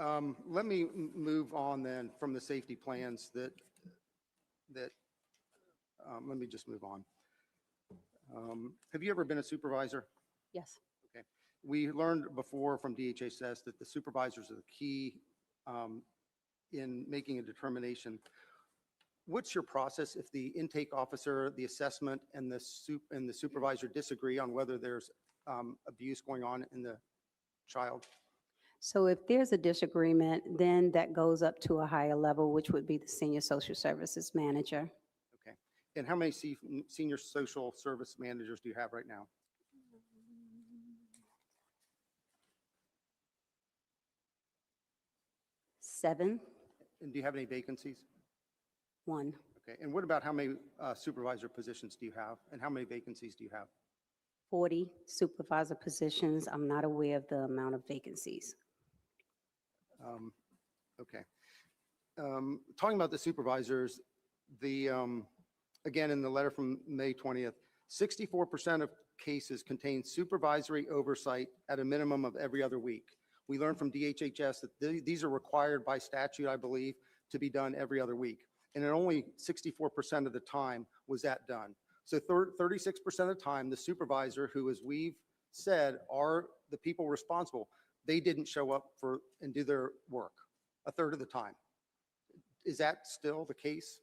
let me move on then from the safety plans let me just move on. Have you ever been a supervisor? Yes. Okay. We learned before from DHHS that the supervisors are the key in making a determination. What's your process if the intake officer, the assessment, and the supervisor disagree on whether there's abuse going on in the child? So if there's a disagreement, then that goes up to a higher level, which would be the senior social services manager. Okay. And how many senior social service managers do you have right now? Seven, And do you have any vacancies? one, Okay. And what about how many supervisor positions do you have? And how many vacancies do you have? 40 supervisor positions. I'm not aware of the amount of vacancies. Okay. Talking about the supervisors, again, in the letter from May 20th, 64% of cases contain supervisory oversight at a minimum of every other week. We learned from DHHS that these are required by statute, I believe, to be done every other week. And in only 64% of the time was that done. So 36% of the time, the supervisor, who, as we've said, are the people responsible, they didn't show up and do their work a third of the time. Is that still the case?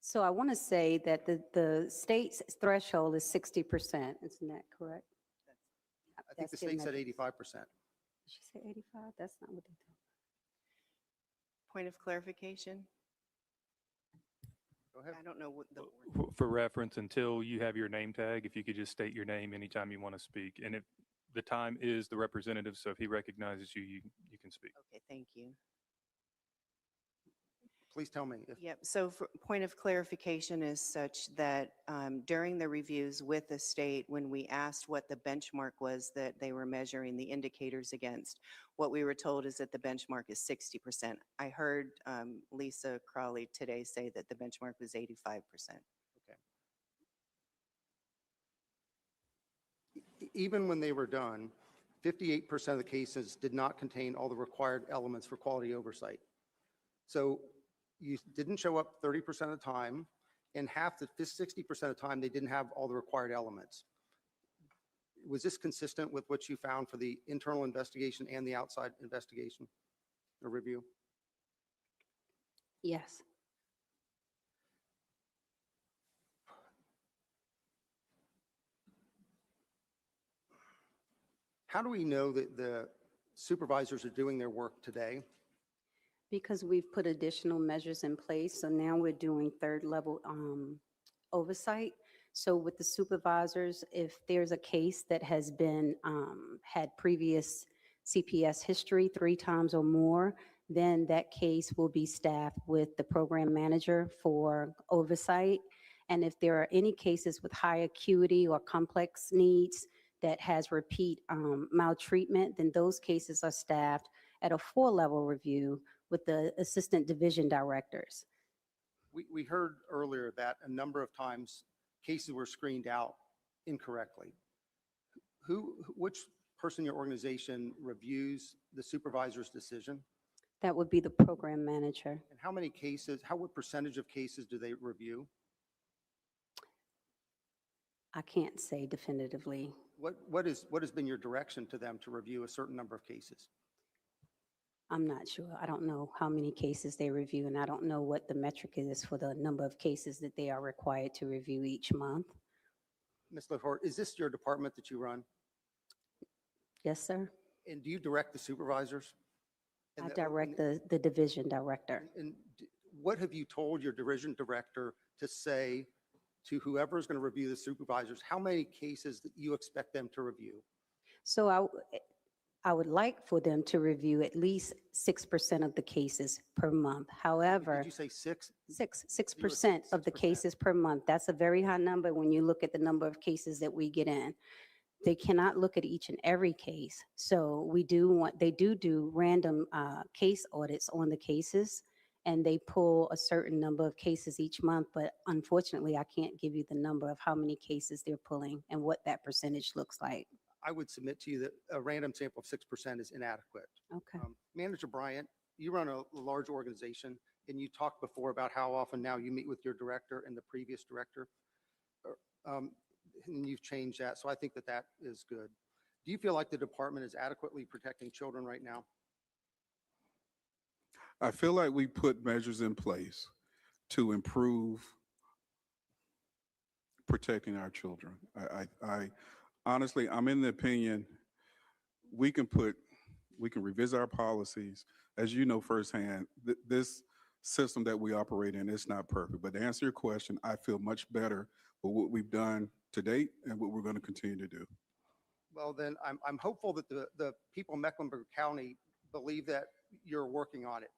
So I want to say that the state's threshold is 60%. Isn't that correct? I think the state said 85%. Did she say 85? That's not what they told. Point of clarification? Go ahead. I don't know what the. For reference, until you have your name tag, if you could just state your name anytime you want to speak. And if the time is the representative, so if he recognizes you, you can speak. Okay, thank you. Please tell me. Yep, so for point of clarification is such that during the reviews with the state, when we asked what the benchmark was that they were measuring the indicators against, what we were told is that the benchmark is 60%. I heard Lisa Crawley today say that the benchmark was 85%. Okay. Even when they were done, 58% of the cases did not contain all the required elements for quality oversight. So you didn't show up 30% of the time, and 60% of the time, they didn't have all the required elements. Was this consistent with what you found for the internal investigation and the outside investigation or review? Yes. How do we know that the supervisors are doing their work today? Because we've put additional measures in place, so now we're doing third level oversight. So with the supervisors, if there's a case that has been, had previous CPS history 3 times or more, then that case will be staffed with the program manager for oversight. And if there are any cases with high acuity or complex needs that has repeat maltreatment, then those cases are staffed at a 4-level review with the assistant division directors. We heard earlier that a number of times cases were screened out incorrectly. Which person in your organization reviews the supervisor's decision? That would be the program manager. And how many cases, what percentage of cases do they review? I can't say definitively. What has been your direction to them to review a certain number of cases? I'm not sure. I don't know how many cases they review, and I don't know what the metric is for the number of cases that they are required to review each month. Ms. LaForte, is this your department that you run? Yes, sir. And do you direct the supervisors? I direct the division director. And what have you told your division director to say to whoever is going to review the supervisors? How many cases that you expect them to review? So I would like for them to review at least 6% of the cases per month. However, Did you say 6? 6% of the cases per month. That's a very high number when you look at the number of cases that we get in. They cannot look at each and every case. So they do random case audits on the cases, and they pull a certain number of cases each month. But unfortunately, I can't give you the number of how many cases they're pulling and what that percentage looks like. I would submit to you that a random sample of 6% is inadequate. Okay. Manager Bryant, you run a large organization, and you talked before about how often now you meet with your director and the previous director. and you've changed that, so I think that that is good. Do you feel like the department is adequately protecting children right now? I feel like we put measures in place to improve protecting our children. I honestly, I'm in the opinion we can revisit our policies. As you know firsthand, this system that we operate in is not perfect. But to answer your question, I feel much better with what we've done to date and what we're going to continue to do. Well, then I'm hopeful that the people in Mecklenburg County believe that you're working on it,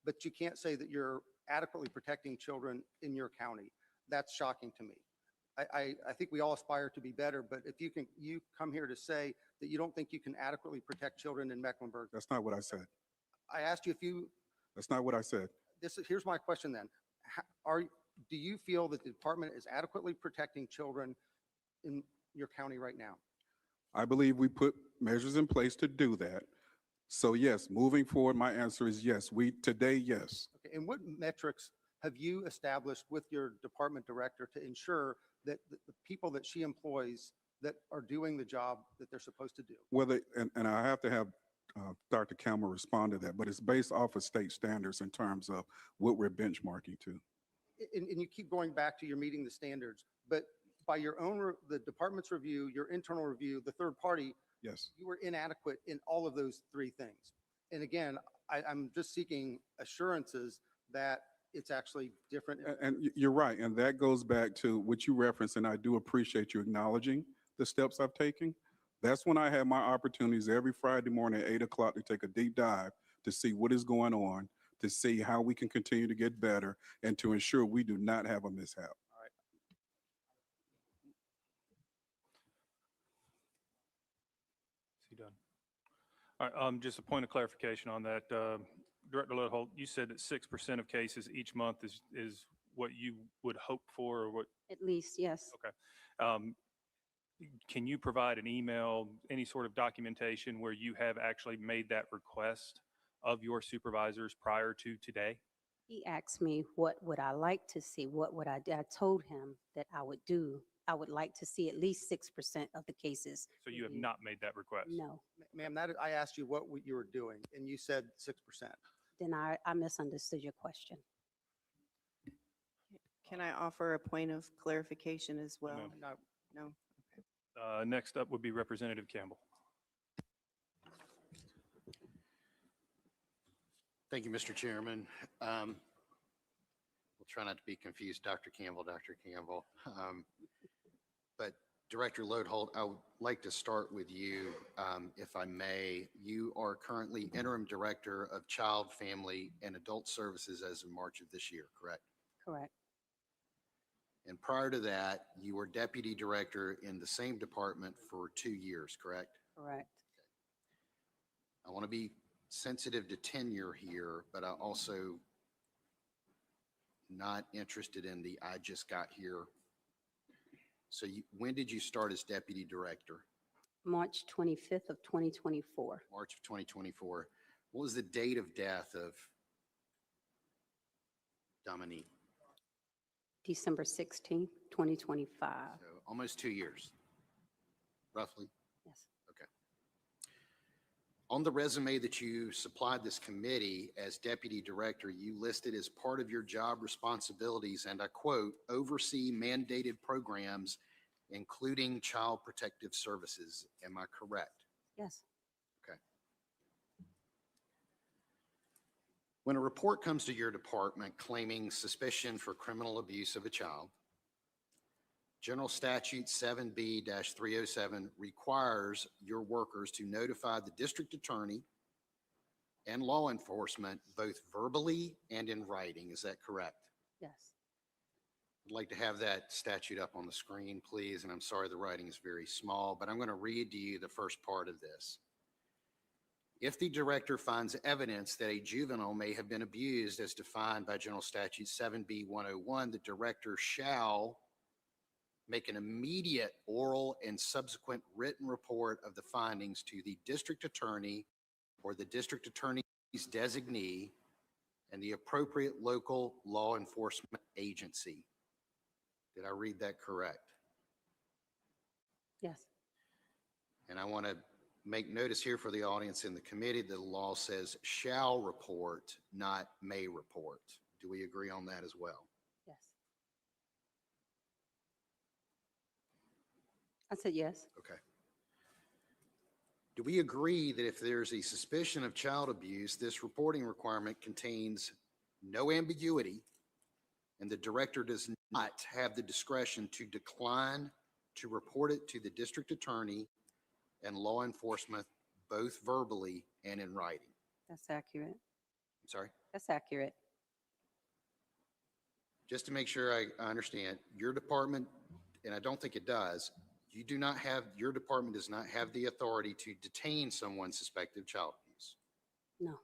but you can't say that you're adequately protecting children in your county. That's shocking to me. I think we all aspire to be better, but if you come here to say that you don't think you can adequately protect children in Mecklenburg. That's not what I said. I asked you if you. That's not what I said. Here's my question then. Do you feel that the department is adequately protecting children in your county right now? I believe we put measures in place to do that. So yes, moving forward, my answer is yes. Today, yes. Okay, and what metrics have you established with your department director to ensure that the people that she employs that are doing the job that they're supposed to do? Whether, and I have to have Dr. Campbell respond to that, but it's based off of state standards in terms of what we're benchmarking to. And you keep going back to you're meeting the standards, but by your own, the department's review, your internal review, the third party, yes, you were inadequate in all of those three things. And again, I'm just seeking assurances that it's actually different. And you're right. And that goes back to what you referenced, and I do appreciate you acknowledging the steps I've taken. That's when I have my opportunities every Friday morning at 8 o'clock to take a deep dive to see what is going on, to see how we can continue to get better, and to ensure we do not have a mishap. All right. Is he done? All right, just a point of clarification on that. Director Lodeholt, you said that 6% of cases each month is what you would hope for, or what? At least, yes. Okay. Can you provide an email, any sort of documentation where you have actually made that request of your supervisors prior to today? He asked me, what would I like to see? What would I do? I told him that I would do. I would like to see at least 6% of the cases. So you have not made that request? No. Ma'am, I asked you what you were doing, and you said 6%. Then I misunderstood your question. Can I offer a point of clarification as well? No. No? Next up would be Representative Campbell. Thank you, Mr. Chairman. We'll try not to be confused, Dr. Campbell. But Director Lodeholt, I would like to start with you, if I may. You are currently Interim Director of Child, Family, and Adult Services as of March of this year, correct? Correct. And prior to that, you were Deputy Director in the same department for 2 years, correct? Correct. I want to be sensitive to tenure here, but I also not interested in the I just got here. So when did you start as Deputy Director? March 25th of 2024. March of 2024. What was the date of death of Dominique? December 16th, 2025. So almost 2 years, roughly? Yes. Okay. On the resume that you supplied this committee as Deputy Director, you listed as part of your job responsibilities, and I quote, oversee mandated programs, including child protective services. Am I correct? Yes. Okay. When a report comes to your department claiming suspicion for criminal abuse of a child, General Statute 7B-307 requires your workers to notify the district attorney and law enforcement both verbally and in writing. Is that correct? Yes. I'd like to have that statute up on the screen, please. And I'm sorry the writing is very small, but I'm going to read to you the first part of this. If the director finds evidence that a juvenile may have been abused as defined by General Statute 7B-101, the director shall make an immediate oral and subsequent written report of the findings to the district attorney or the district attorney's designee and the appropriate local law enforcement agency. Did I read that correct? Yes. And I want to make notice here for the audience in the committee that the law says shall report, not may report. Do we agree on that as well? Yes. I said yes. Okay. Do we agree that if there's a suspicion of child abuse, this reporting requirement contains no ambiguity and the director does not have the discretion to decline to report it to the district attorney and law enforcement, both verbally and in writing? That's accurate. I'm sorry? That's accurate. Just to make sure I understand, your department, and I don't think it does, you do not have, your department does not have the authority to detain someone suspected of child abuse. No.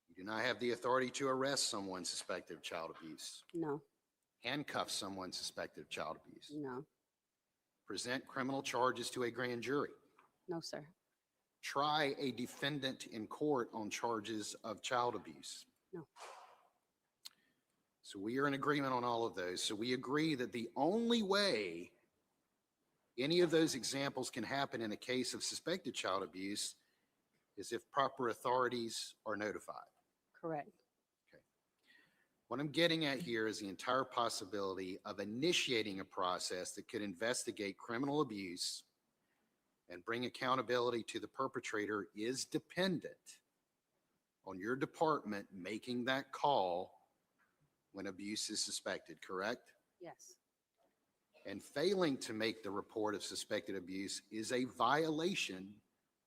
You do not have the authority to arrest someone suspected of child abuse, No. handcuff someone suspected of child abuse, No. present criminal charges to a grand jury, No, sir. try a defendant in court on charges of child abuse. No. So we are in agreement on all of those. So we agree that the only way any of those examples can happen in a case of suspected child abuse is if proper authorities are notified. Correct. What I'm getting at here is the entire possibility of initiating a process that could investigate criminal abuse and bring accountability to the perpetrator is dependent on your department making that call when abuse is suspected, correct? Yes. And failing to make the report of suspected abuse is a violation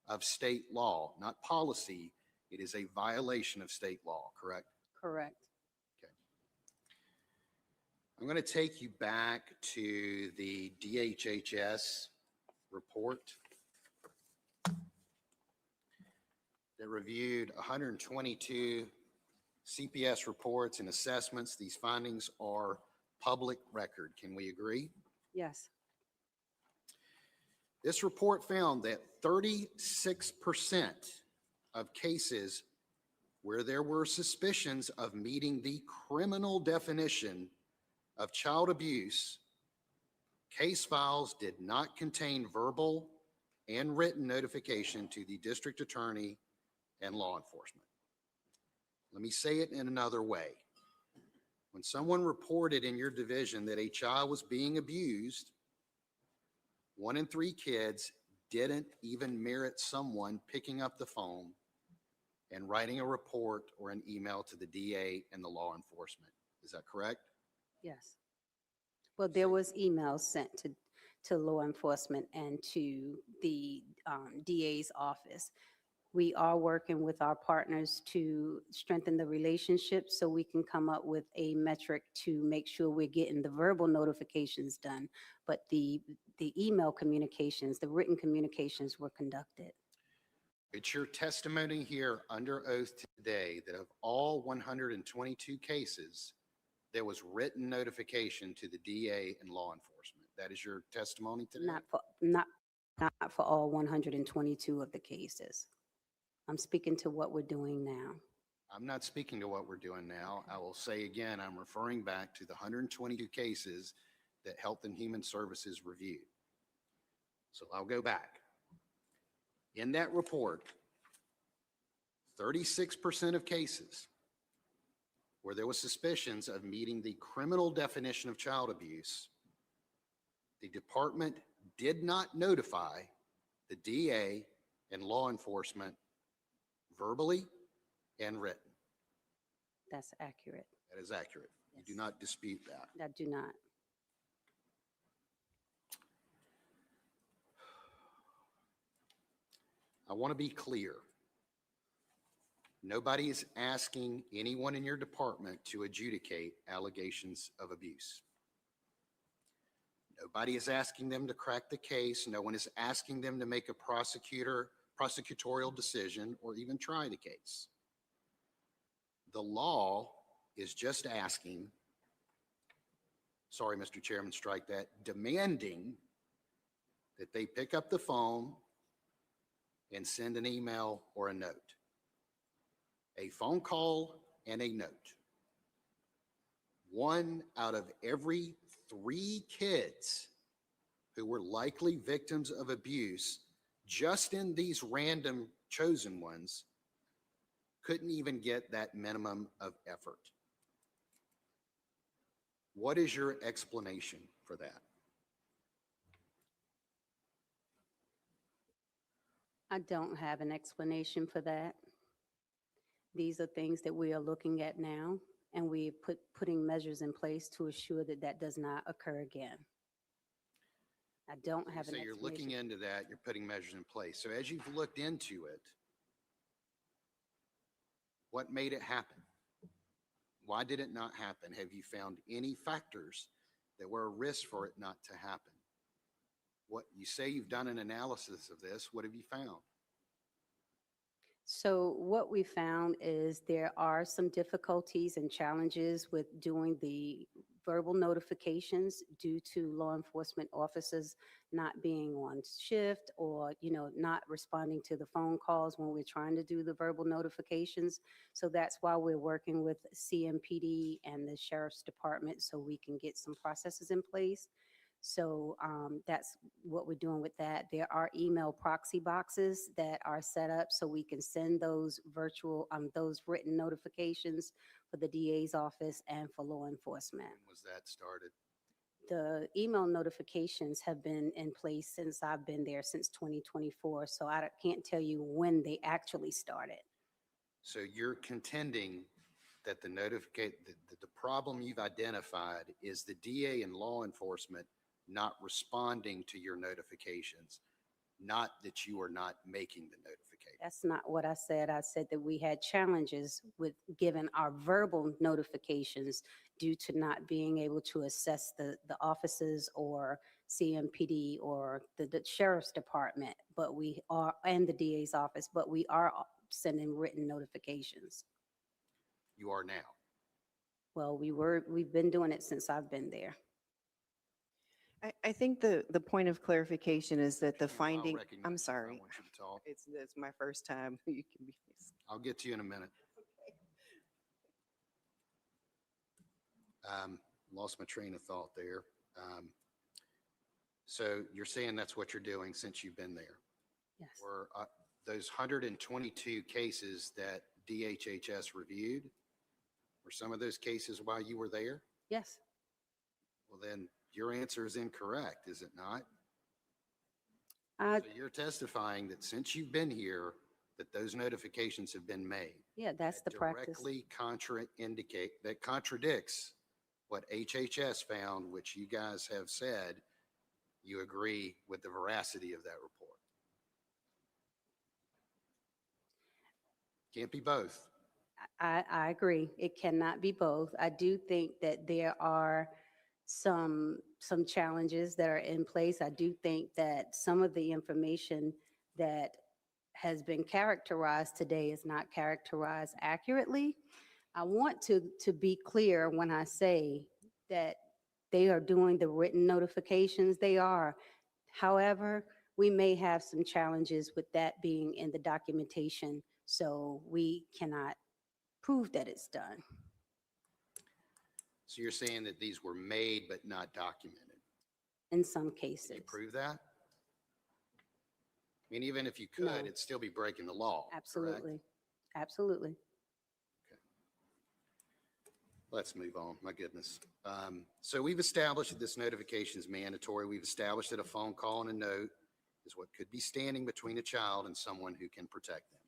of state law, not policy. It is a violation of state law, correct? Correct. I'm going to take you back to the DHHS report that reviewed 122 CPS reports and assessments. These findings are public record. Can we agree? Yes. This report found that 36% of cases where there were suspicions of meeting the criminal definition of child abuse, case files did not contain verbal and written notification to the district attorney and law enforcement. Let me say it in another way. When someone reported in your division that a child was being abused, 1 in 3 kids didn't even merit someone picking up the phone and writing a report or an email to the DA and the law enforcement. Is that correct? Yes. Well, there was emails sent to law enforcement and to the DA's office. We are working with our partners to strengthen the relationship so we can come up with a metric to make sure we're getting the verbal notifications done, but the email communications, the written communications were conducted. It's your testimony here under oath today that of all 122 cases, there was written notification to the DA and law enforcement. That is your testimony today? Not for all 122 of the cases. I'm speaking to what we're doing now. I'm not speaking to what we're doing now. I will say again, I'm referring back to the 122 cases that Health and Human Services reviewed. So I'll go back. In that report, 36% of cases where there was suspicions of meeting the criminal definition of child abuse, the department did not notify the DA and law enforcement verbally and written. That's accurate. That is accurate. You do not dispute that. I do not. I want to be clear. Nobody is asking anyone in your department to adjudicate allegations of abuse. Nobody is asking them to crack the case. No one is asking them to make a prosecutorial decision or even try the case. The law is just asking, sorry, Mr. Chairman, strike that, demanding that they pick up the phone and send an email or a note. A phone call and a note. 1 out of every 3 kids who were likely victims of abuse, just in these random chosen ones, couldn't even get that minimum of effort. What is your explanation for that? I don't have an explanation for that. These are things that we are looking at now, and we putting measures in place to assure that that does not occur again. I don't have an So you're looking explanation. into that, you're putting measures in place. So as you've looked into it, what made it happen? Why did it not happen? Have you found any factors that were a risk for it not to happen? What you say you've done an analysis of this, what have you found? So what we found is there are some difficulties and challenges with doing the verbal notifications due to law enforcement officers not being on shift or, not responding to the phone calls when we're trying to do the verbal notifications. So that's why we're working with CMPD and the Sheriff's Department so we can get some processes in place. So that's what we're doing with that. There are email proxy boxes that are set up so we can send those those written notifications for the DA's office and for law enforcement. When was that started? The email notifications have been in place since I've been there, since 2024. So I can't tell you when they actually started. So you're contending that the problem you've identified is the DA and law enforcement not responding to your notifications, not that you are not making the notification. That's not what I said. I said that we had challenges with giving our verbal notifications due to not being able to assess the offices or CMPD or the Sheriff's Department, but we are, and the DA's office, but we are sending written notifications. You are now. Well, we've been doing it since I've been there. I think the point of clarification is that the finding, recognize I'm you. I sorry, want you to talk. it's my first time. You can be. I'll get to you in a minute. Lost my train of thought there. So you're saying that's what you're doing since you've been there? Yes. Were those 122 cases that DHHS reviewed, were some of those cases while you were there? Yes. Well, then your answer is incorrect, is it not? So you're testifying that since you've been here, that those notifications have been made. Yeah, that's the practice. Directly that contradicts what HHS found, which you guys have said you agree with the veracity of that report. Can't be both. I agree. It cannot be both. I do think that there are some challenges that are in place. I do think that some of the information that has been characterized today is not characterized accurately. I want to be clear when I say that they are doing the written notifications. They are. However, we may have some challenges with that being in the documentation, so we cannot prove that it's done. So you're saying that these were made but not documented? In some cases. Can you prove that? I mean, even if you could, No. it'd still be breaking the law. correct? Absolutely. Absolutely. Let's move on. My goodness. So we've established that this notification is mandatory. We've established that a phone call and a note is what could be standing between a child and someone who can protect them.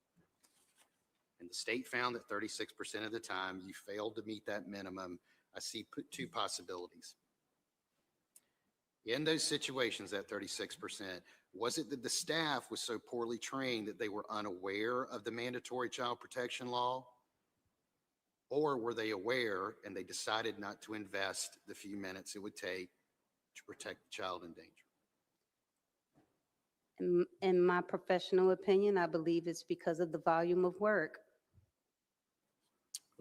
And the state found that 36% of the time you failed to meet that minimum. I see two possibilities. In those situations, that 36%, was it that the staff was so poorly trained that they were unaware of the mandatory child protection law? Or were they aware and they decided not to invest the few minutes it would take to protect the child in danger? In my professional opinion, I believe it's because of the volume of work.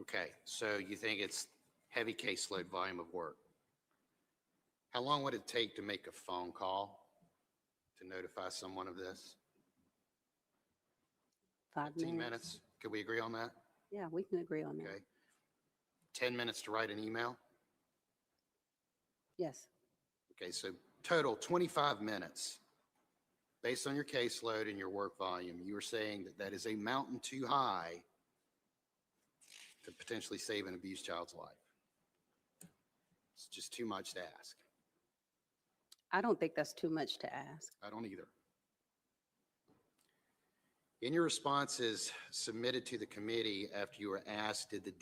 Okay, so you think it's heavy caseload, volume of work. How long would it take to make a phone call to notify someone of this? 5 15 minutes. minutes? Could we agree on that? Yeah, we can agree on that. Okay. 10 minutes to write an email? Yes. Okay, so total 25 minutes. Based on your caseload and your work volume, you are saying that that is a mountain too high to potentially save an abused child's life. It's just too much to ask. I don't think that's too much to ask. I don't either. In your responses submitted to the committee after you were asked, did the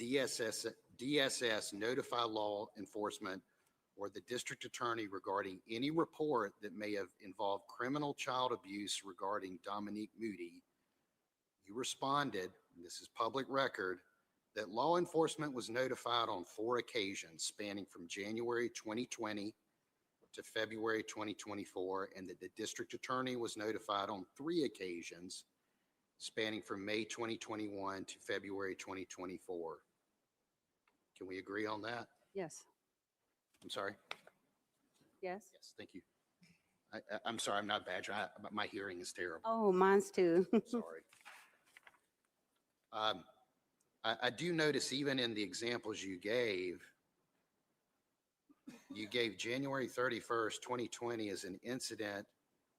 DSS notify law enforcement or the district attorney regarding any report that may have involved criminal child abuse regarding Dominique Moody? You responded, and this is public record, that law enforcement was notified on 4 occasions spanning from January 2020 to February 2024, and that the district attorney was notified on 3 occasions spanning from May 2021 to February 2024. Can we agree on that? Yes. I'm sorry? Yes. Yes, thank you. I'm sorry, I'm not Badger. My hearing is terrible. Oh, mine's too. Sorry. I do notice even in the examples you gave January 31st, 2020 as an incident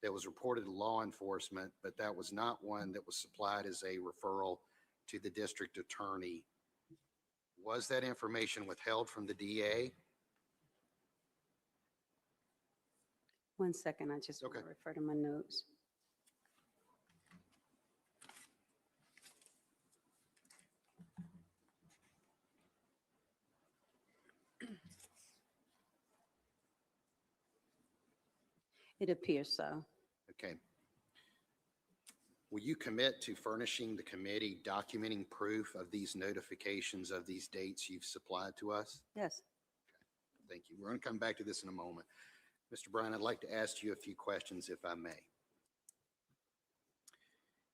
that was reported to law enforcement, but that was not one that was supplied as a referral to the district attorney. Was that information withheld from the DA? One second, I just want to refer to my notes. It appears so. Okay. Will you commit to furnishing the committee documenting proof of these notifications of these dates you've supplied to us? Yes. Thank you. We're going to come back to this in a moment. Mr. Bryan, I'd like to ask you a few questions if I may.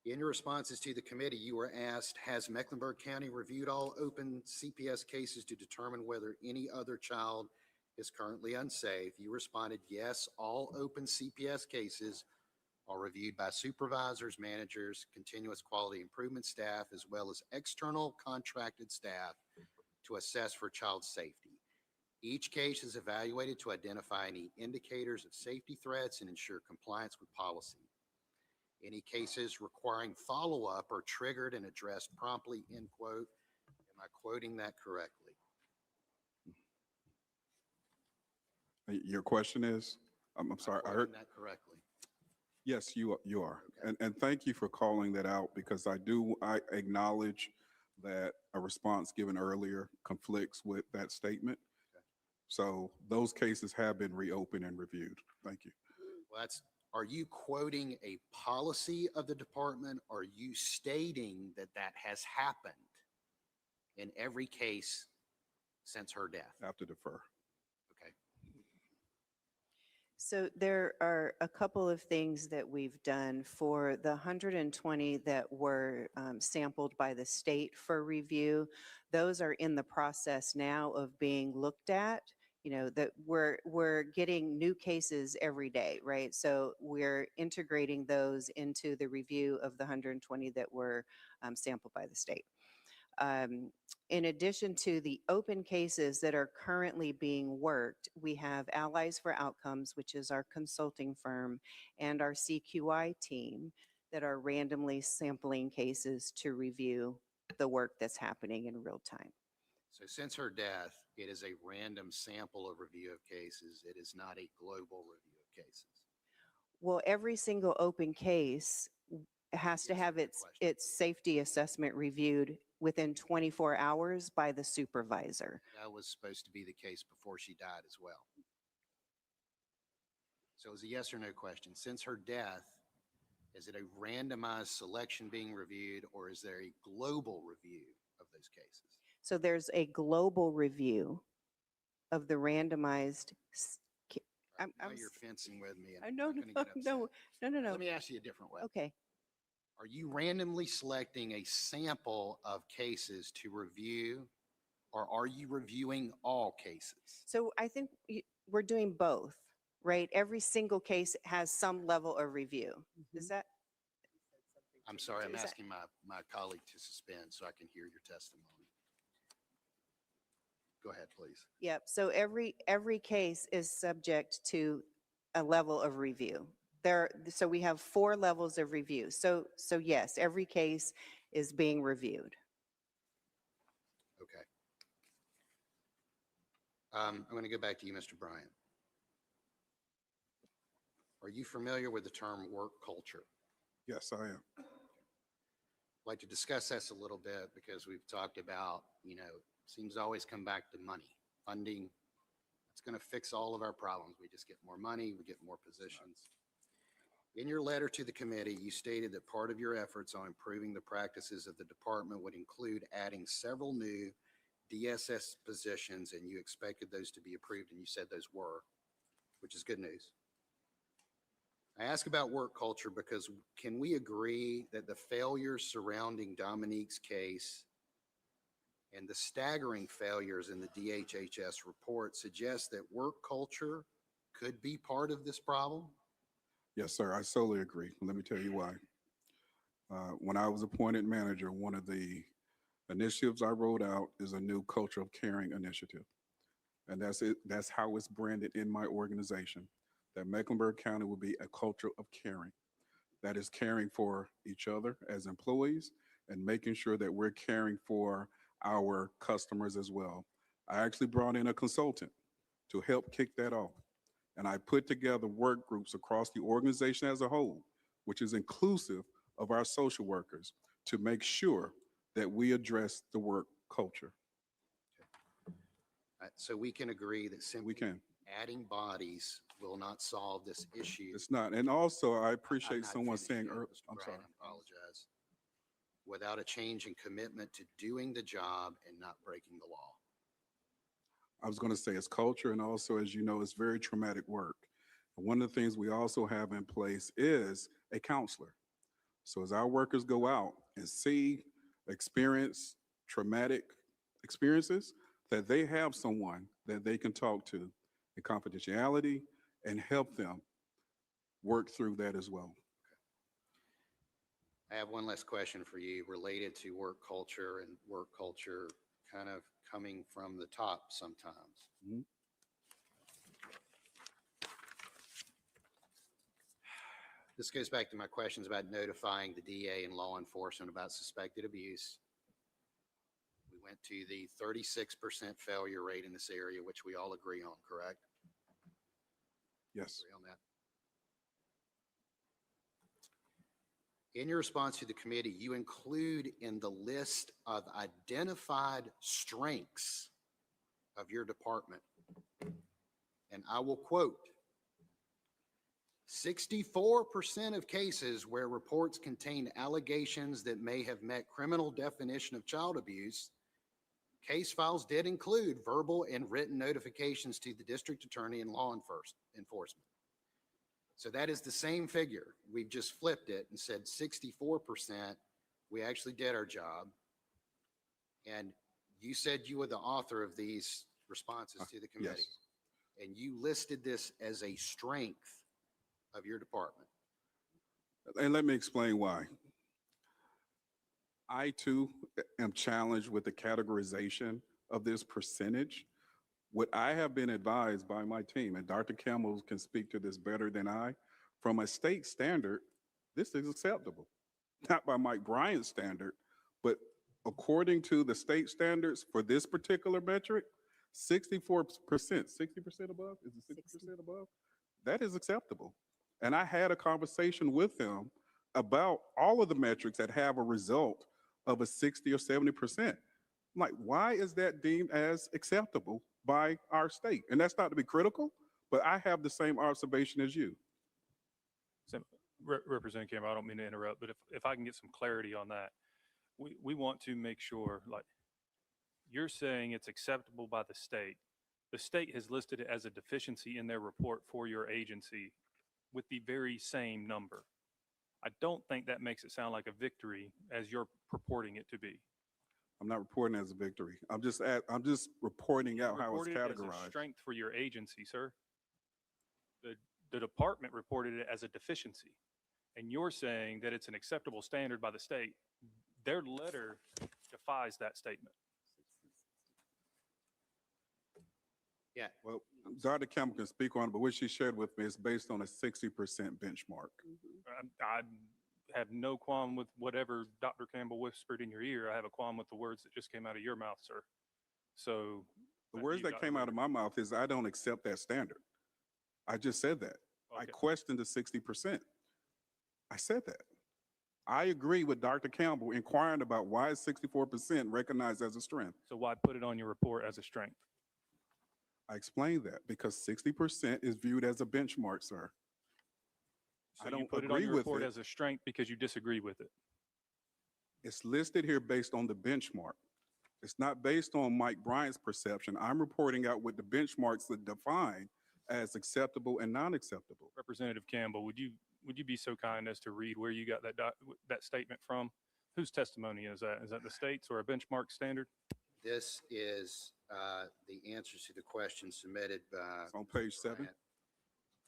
In your responses to the committee, you were asked, has Mecklenburg County reviewed all open CPS cases to determine whether any other child is currently unsafe? You responded, yes, all open CPS cases are reviewed by supervisors, managers, continuous quality improvement staff, as well as external contracted staff to assess for child safety. Each case is evaluated to identify any indicators of safety threats and ensure compliance with policy. Any cases requiring follow-up are triggered and addressed promptly, end quote. Am I quoting that correctly? Your question is? I'm sorry, I heard. That correctly. Yes, you are. And thank you for calling that out, because I acknowledge that a response given earlier conflicts with that statement. So those cases have been reopened and reviewed. Thank you. Well, are you quoting a policy of the department? Or are you stating that that has happened in every case since her death? I have to defer. Okay. So there are a couple of things that we've done for the 120 that were sampled by the state for review. Those are in the process now of being looked at. You know, that we're getting new cases every day, right? So we're integrating those into the review of the 120 that were sampled by the state. In addition to the open cases that are currently being worked, we have Allies for Outcomes, which is our consulting firm, and our CQI team that are randomly sampling cases to review the work that's happening in real time. So since her death, it is a random sample of review of cases. It is not a global review of cases. Well, every single open case has to have its safety assessment reviewed within 24 hours by the supervisor. That was supposed to be the case before she died as well. So it was a yes or no question. Since her death, is it a randomized selection being reviewed, or is there a global review of those cases? So there's a global review of the randomized. Now you're fencing with me. And No. Let me ask you a different way. Okay. Are you randomly selecting a sample of cases to review, or are you reviewing all cases? So I think we're doing both, right? Every single case has some level of review. Is that? I'm sorry, I'm Is that- asking my colleague to suspend so I can hear your testimony. Go ahead, please. Yep. So every case is subject to a level of review. So we have 4 levels of review. So yes, every case is being reviewed. Okay. I'm going to go back to you, Mr. Bryant. Are you familiar with the term work culture? Yes, I am. I'd like to discuss this a little bit because we've talked about, seems to always come back to money, funding. It's going to fix all of our problems. We just get more money, we get more positions. In your letter to the committee, you stated that part of your efforts on improving the practices of the department would include adding several new DSS positions, and you expected those to be approved, and you said those were, which is good news. I ask about work culture because can we agree that the failures surrounding Dominique's case and the staggering failures in the DHHS report suggest that work culture could be part of this problem? Yes, sir, I solely agree. Let me tell you why. When I was appointed manager, one of the initiatives I rolled out is a new culture of caring initiative. And that's it. That's how it's branded in my organization, that Mecklenburg County will be a culture of caring. That is caring for each other as employees and making sure that we're caring for our customers as well. I actually brought in a consultant to help kick that off. And I put together work groups across the organization as a whole, which is inclusive of our social workers, to make sure that we address the work culture. So we can agree that simply adding bodies will not solve this issue. It's not. And also, I appreciate I'm not someone finished saying, yet, Mr. I'm sorry. Bryant, I apologize. Without a change in commitment to doing the job and not breaking the law. I was going to say it's culture, and also, as you know, it's very traumatic work. And one of the things we also have in place is a counselor. So as our workers go out and experience traumatic experiences, that they have someone that they can talk to in confidentiality and help them work through that as well. I have one last question for you related to work culture and work culture kind of coming from the top sometimes. Mm-hmm. This goes back to my questions about notifying the DA and law enforcement about suspected abuse. We went to the 36% failure rate in this area, which we all agree on, correct? Yes. Agree on that. In your response to the committee, you include in the list of identified strengths of your department, and I will quote, 64% of cases where reports contain allegations that may have met criminal definition of child abuse, case files did include verbal and written notifications to the district attorney and law enforcement. So that is the same figure. We've just flipped it and said 64%, we actually did our job. And you said you were the author of these responses to the committee. Yes. And you listed this as a strength of your department. And let me explain why. I too am challenged with the categorization of this percentage. What I have been advised by my team, and Dr. Campbell can speak to this better than I, from a state standard, this is acceptable. Not by Mike Bryant's standard, but according to the state standards for this particular metric, 64%, 60% above, is it 60% above? That is acceptable. And I had a conversation with them about all of the metrics that have a result of a 60 or 70%. I'm like, why is that deemed as acceptable by our state? And that's not to be critical, but I have the same observation as you. So, Representative Campbell, I don't mean to interrupt, but if I can get some clarity on that, we want to make sure, like, you're saying it's acceptable by the state. The state has listed it as a deficiency in their report for your agency with the very same number. I don't think that makes it sound like a victory as you're purporting it to be. I'm not reporting it as a victory. I'm just reporting out how it's Reported it as a categorized. strength for your agency, sir. The department reported it as a deficiency, and you're saying that it's an acceptable standard by the state. Their letter defies that statement. Yeah. Well, Dr. Campbell can speak on it, but what she shared with me is based on a 60% benchmark. I have no qualm with whatever Dr. Campbell whispered in your ear. I have a qualm with the words that just came out of your mouth, sir. So. The words that came out of my mouth is I don't accept that standard. I just said that. I Okay. questioned the 60%. I said that. I agree with Dr. Campbell inquiring about why is 64% recognized as a strength. So why put it on your report as a strength? I explained that because 60% is viewed as a benchmark, sir. So I you don't put it on agree your with report it. as a strength because you disagree with it. It's listed here based on the benchmark. It's not based on Mike Bryant's perception. I'm reporting out what the benchmarks that define as acceptable and non-acceptable. Representative Campbell, would you be so kind as to read where you got that statement from? Whose testimony is that? Is that the state's or a benchmark standard? This is the answers to the questions submitted by. It's on page 7. Bryant.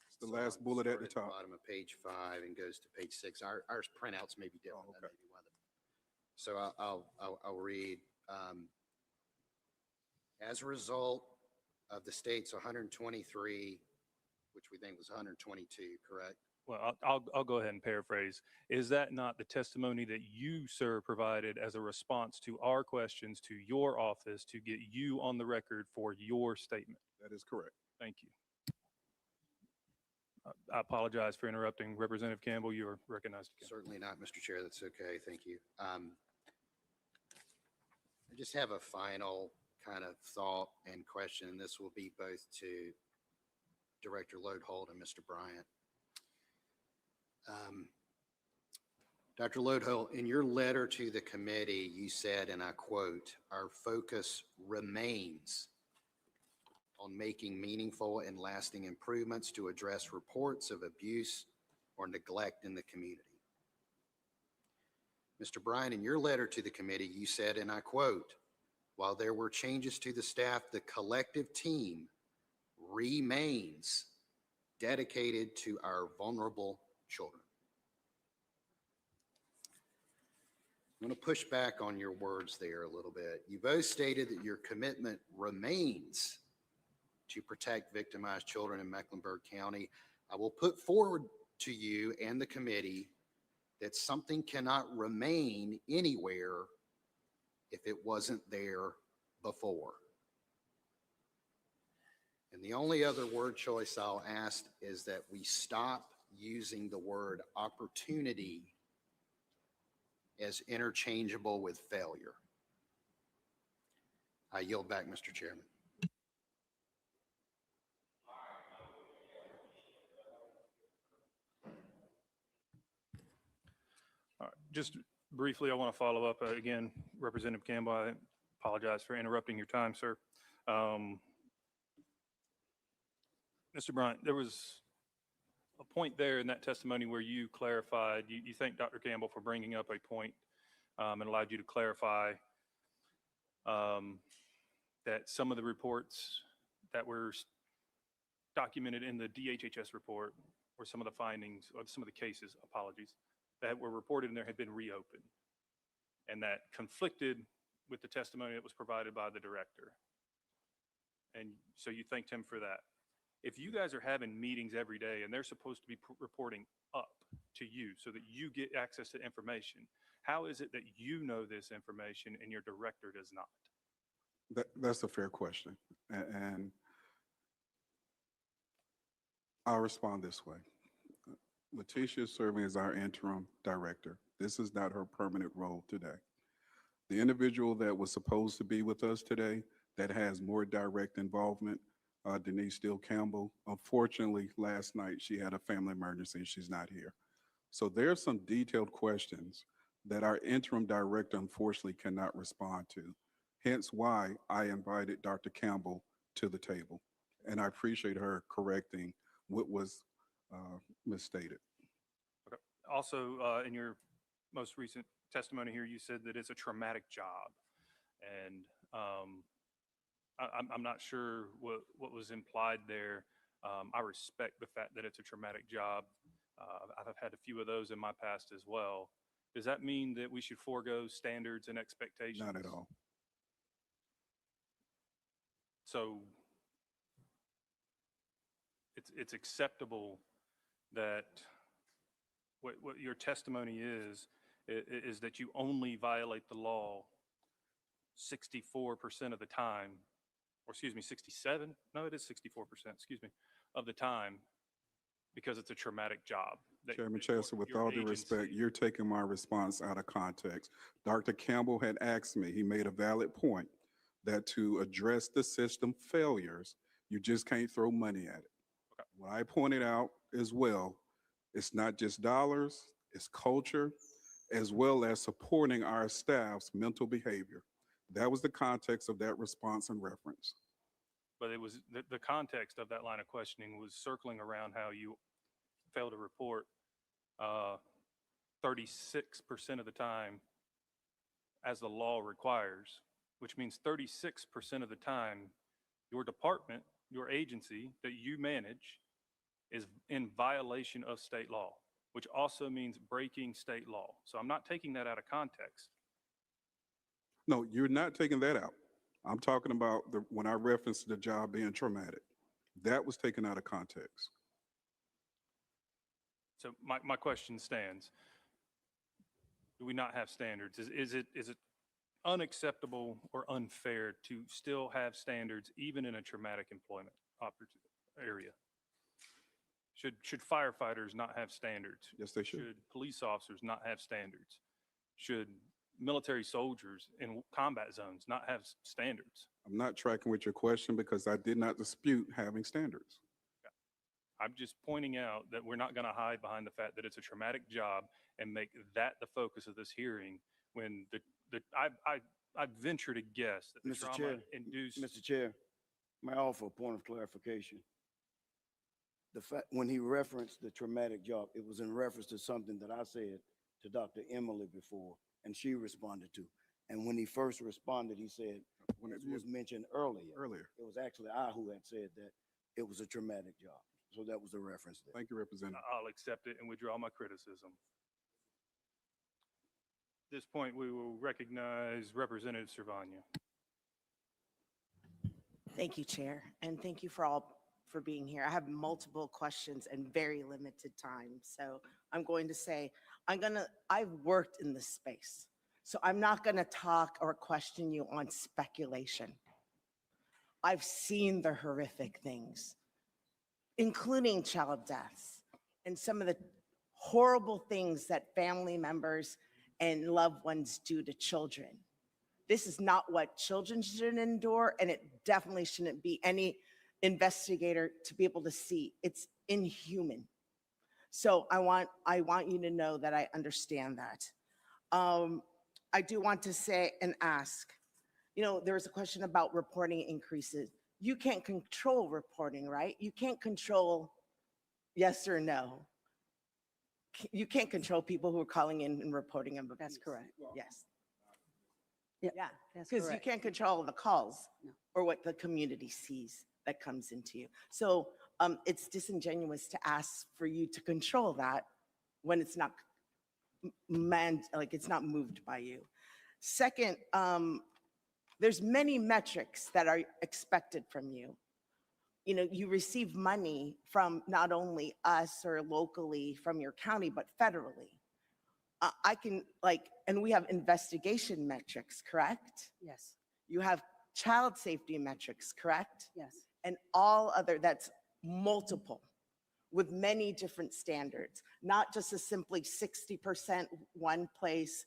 It's the last bullet at the Started top. Bottom of page 5 and goes to page 6. Our printouts may be different. Oh, That okay. may be one of them. So I'll read. As a result of the state's 123, which we think was 122, correct? Well, I'll go ahead and paraphrase. Is that not the testimony that you, sir, provided as a response to our questions to your office to get you on the record for your statement? That is correct. Thank you. I apologize for interrupting. Representative Campbell, you are recognized again. Certainly not, Mr. Chair. That's okay. Thank you. I just have a final kind of thought and question, and this will be both to Director Lodeholt and Mr. Bryant. Dr. Lodeholt, in your letter to the committee, you said, and I quote, "Our focus remains on making meaningful and lasting improvements to address reports of abuse or neglect in the community." Mr. Bryant, in your letter to the committee, you said, and I quote, "While there were changes to the staff, the collective team remains dedicated to our vulnerable children." I'm going to push back on your words there a little bit. You both stated that your commitment remains to protect victimized children in Mecklenburg County. I will put forward to you and the committee that something cannot remain anywhere if it wasn't there before. And the only other word choice I'll ask is that we stop using the word opportunity as interchangeable with failure. I yield back, Mr. Chairman. All right, just briefly, I want to follow up again, Representative Campbell. I apologize for interrupting your time, sir. Mr. Bryant, there was a point there in that testimony where you clarified, you thank Dr. Campbell for bringing up a point and allowed you to clarify that some of the reports that were documented in the DHHS report or some of the findings or some of the cases, apologies, that were reported in there had been reopened, and that conflicted with the testimony that was provided by the director. And so you thanked him for that. If you guys are having meetings every day and they're supposed to be reporting up to you so that you get access to information, how is it that you know this information and your director does not? That's a fair question. And I'll respond this way. Letitia is serving as our interim director. This is not her permanent role today. The individual that was supposed to be with us today that has more direct involvement, Denise Steele Campbell, unfortunately, last night she had a family emergency and she's not here. So there's some detailed questions that our interim director unfortunately cannot respond to. Hence why I invited Dr. Campbell to the table. And I appreciate her correcting what was misstated. Okay. Also, in your most recent testimony here, you said that it's a traumatic job. And I'm not sure what was implied there. I respect the fact that it's a traumatic job. I've had a few of those in my past as well. Does that mean that we should forego standards and expectations? Not at all. So it's acceptable that what your testimony is that you only violate the law 64% of the time, or excuse me, 67? No, it is 64%, excuse me, of the time, because it's a traumatic job. Chairman Chester, with your all due respect, agency- you're taking my response out of context. Dr. Campbell had asked me, he made a valid point, that to address the system failures, you just can't throw money at it. Okay. What I pointed out as well, it's not just dollars, it's culture, as well as supporting our staff's mental behavior. That was the context of that response and reference. But it was, the context of that line of questioning was circling around how you failed to report 36% of the time as the law requires, which means 36% of the time your department, your agency that you manage is in violation of state law, which also means breaking state law. So I'm not taking that out of context. No, you're not taking that out. I'm talking about when I referenced the job being traumatic. That was taken out of context. So my question stands. Do we not have standards? Is it unacceptable or unfair to still have standards even in a traumatic employment area? Should firefighters not have standards? Yes, they should. Should police officers not have standards? Should military soldiers in combat zones not have standards? I'm not tracking with your question because I did not dispute having standards. I'm just pointing out that we're not going to hide behind the fact that it's a traumatic job and make that the focus of this hearing when I venture to guess that the Mr. trauma Chair, induced. Mr. Chair, may I offer a point of clarification? The fact, when he referenced the traumatic job, it was in reference to something that I said to Dr. Emily before, and she responded to. And when he first responded, he said, when it was mentioned earlier, it was actually I who had said that it was a traumatic job. So that was the reference there. Thank you, Representative. I'll accept it and withdraw my criticism. At this point, we will recognize Representative Servania. Thank you, Chair, and thank you for being here. I have multiple questions and very limited time. So I'm going to say, I've worked in this space. So I'm not gonna talk or question you on speculation. I've seen the horrific things, including child deaths and some of the horrible things that family members and loved ones do to children. This is not what children should endure, and it definitely shouldn't be any investigator to be able to see. It's inhuman. So I want you to know that I understand that. I do want to say and ask, there was a question about reporting increases. You can't control reporting, right? You can't control yes or no. You can't control people who are calling in and reporting abuse. That's correct. Yes. Yeah, Yeah, that's because you correct. can't control the calls No. or what the community sees that comes into you. So it's disingenuous to ask for you to control that when it's not it's not moved by you. Second, there's many metrics that are expected from you. You receive money from not only us or locally from your county, but federally. And we have investigation metrics, correct? Yes, You have child safety metrics, correct? yes. And all other, that's multiple with many different standards, not just a simply 60% one place,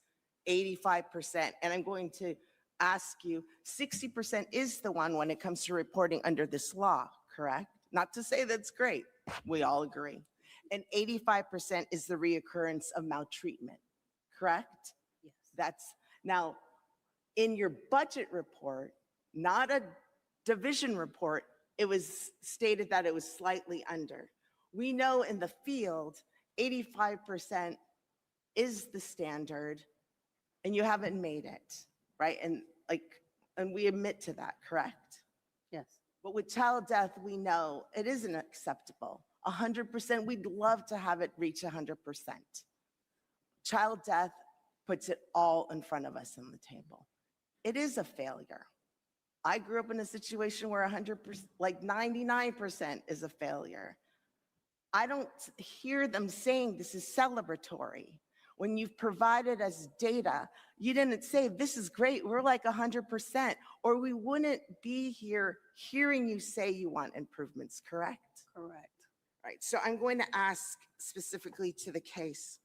85%. And I'm going to ask you, 60% is the one when it comes to reporting under this law, correct? Not to say that's great, we all agree. And 85% is the reoccurrence of maltreatment, correct? Yes. That's, now, in your budget report, not a division report, it was stated that it was slightly under. We know in the field, 85% is the standard, and you haven't made it, right? And we admit to that, correct? Yes. But with child death, we know it isn't acceptable. 100%, we'd love to have it reach 100%. Child death puts it all in front of us on the table. It is a failure. I grew up in a situation where 100%, like 99% is a failure. I don't hear them saying this is celebratory. When you've provided us data, you didn't say, this is great, we're like 100%, or we wouldn't be here hearing you say you want improvements, correct? Correct. Right, so I'm going to ask specifically to the case.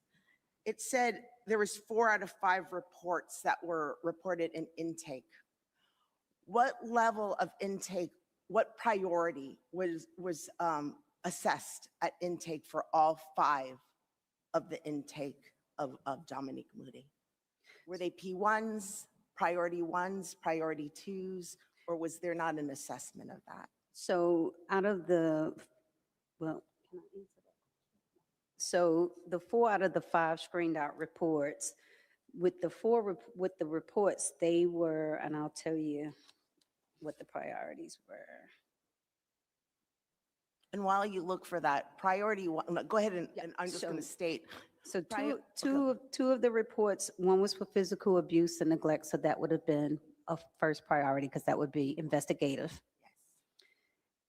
It said there was 4 out of 5 reports that were reported in intake. What level of intake, what priority was assessed at intake for all 5 of the intake of Dominique Moody? Were they P1s, priority 1s, priority 2s, or was there not an assessment of that? So out of the, well, can I answer that? So the 4 out of the 5 screened out reports, with the reports, they were, and I'll tell you what the priorities were. And while you look for that, priority 1, no, go ahead and I'm just going to state. So Prior- two of the reports, one was for physical abuse and neglect, so that would have been a first priority because that would be investigative. Yes.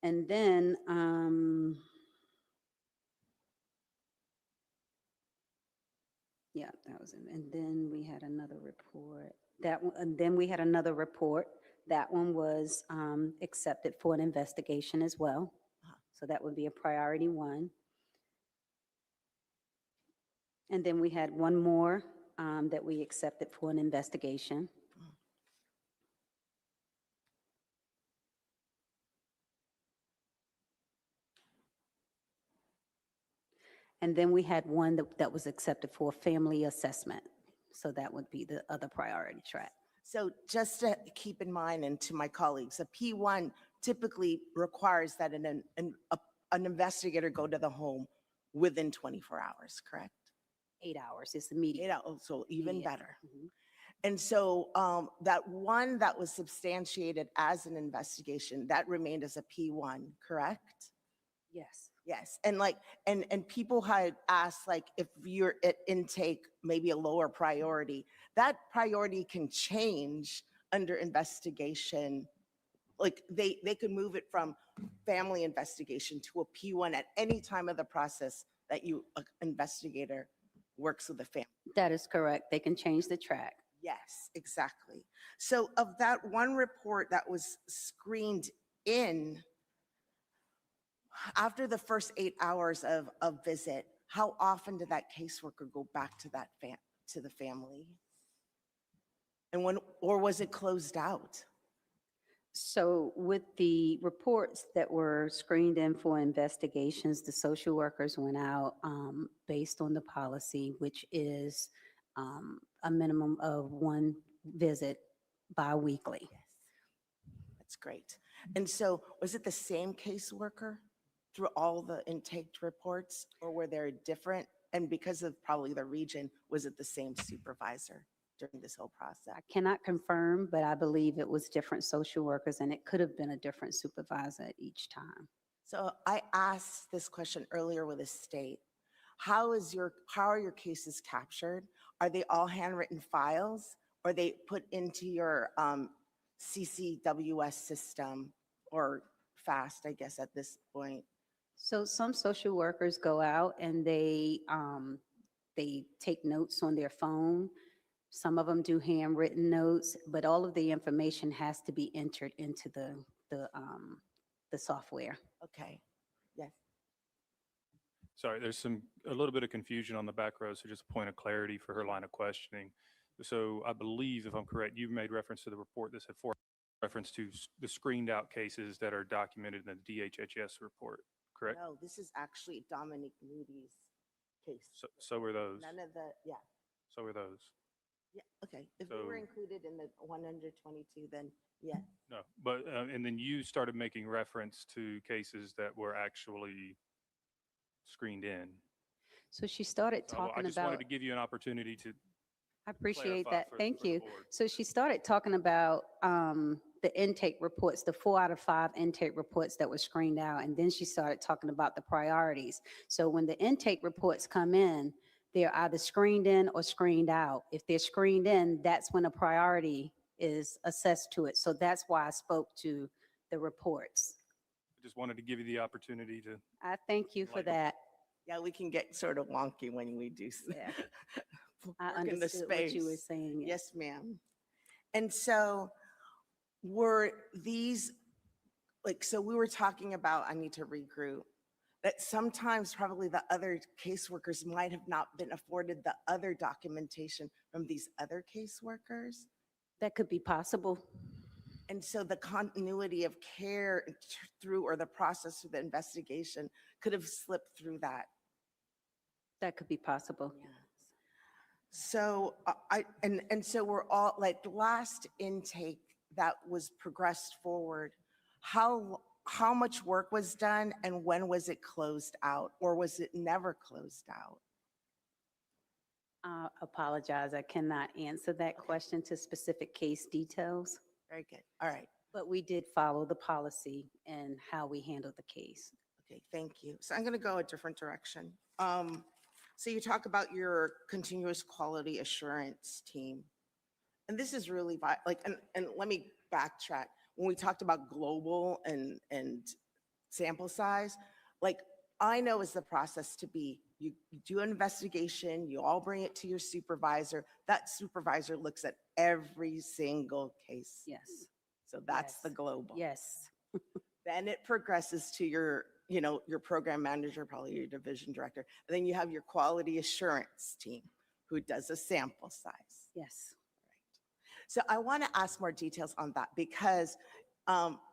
And then, yeah, that was it. And then we had another report. That one, and then we had another report. That one was accepted for an investigation as well. So that would be a priority 1. And then we had one more that we accepted for an investigation. And then we had one that was accepted for a family assessment. So that would be the other priority track. So just to keep in mind, and to my colleagues, a P1 typically requires that an investigator go to the home within 24 hours, correct? 8 hours is the median. 8 hours, so even better. Mhm. And so that one that was substantiated as an investigation, that remained as a P1, correct? Yes. Yes, and like, and people had asked, like, if you're at intake, maybe a lower priority, that priority can change under investigation. Like, they could move it from family investigation to a P1 at any time of the process that an investigator works with the family. That is correct. They can change the track. Yes, exactly. So of that one report that was screened in, after the first 8 hours of visit, how often did that caseworker go back to that to the family? And when, or was it closed out? So with the reports that were screened in for investigations, the social workers went out based on the policy, which is a minimum of 1 visit bi-weekly. Yes, that's great. And so was it the same caseworker through all the intake reports, or were there different? And because of probably the region, was it the same supervisor during this whole process? I cannot confirm, but I believe it was different social workers, and it could have been a different supervisor at each time. So I asked this question earlier with the state. How are your cases captured? Are they all handwritten files, or they put into your CCWS system, or FAST, I guess, at this point? So some social workers go out and they take notes on their phone. Some of them do handwritten notes, but all of the information has to be entered into the software. Okay, yes. Sorry, there's a little bit of confusion on the back row, so just a point of clarity for her line of questioning. So I believe, if I'm correct, you made reference to the report that said 4 reference to the screened out cases that are documented in the DHHS report, correct? No, this is actually Dominique Moody's case. So were those. None of the, yeah. So were those. Yeah, okay. If we were So- included in the 122, then yeah. No, but, and then you started making reference to cases that were actually screened in. So she started So talking I just wanted about, to give you an opportunity to, I appreciate clarify that. for Thank the you. board. So she started talking about the intake reports, the 4 out of 5 intake reports that were screened out. And then she started talking about the priorities. So when the intake reports come in, they're either screened in or screened out. If they're screened in, that's when a priority is assessed to it. So that's why I spoke to the reports. I just wanted to give you the opportunity to. I thank you for Like- that. Yeah, we can get sort of wonky when we do Yeah. I work in the understood what you were space. saying. Yes, ma'am. And so were these, like, so we were talking about, I need to regroup, that sometimes probably the other caseworkers might have not been afforded the other documentation from these other caseworkers. That could be possible. And so the continuity of care through, or the process of the investigation could have slipped through that. That could be possible. So so we're all, like, the last intake that was progressed forward, how much work was done and when was it closed out, or was it never closed out? I apologize. I cannot answer that question to specific case details. Very good. All right. But we did follow the policy and how we handled the case. Okay, thank you. So I'm going to go a different direction. So you talk about your continuous quality assurance team. And this is really like, and let me backtrack. When we talked about global and sample size, like, I know is the process to be, you do an investigation, you all bring it to your supervisor. That supervisor looks at every single case. Yes. So that's the global. Yes. Then it progresses to your, your program manager, probably your division director. And then you have your quality assurance team who does a sample size. Yes. So I want to ask more details on that because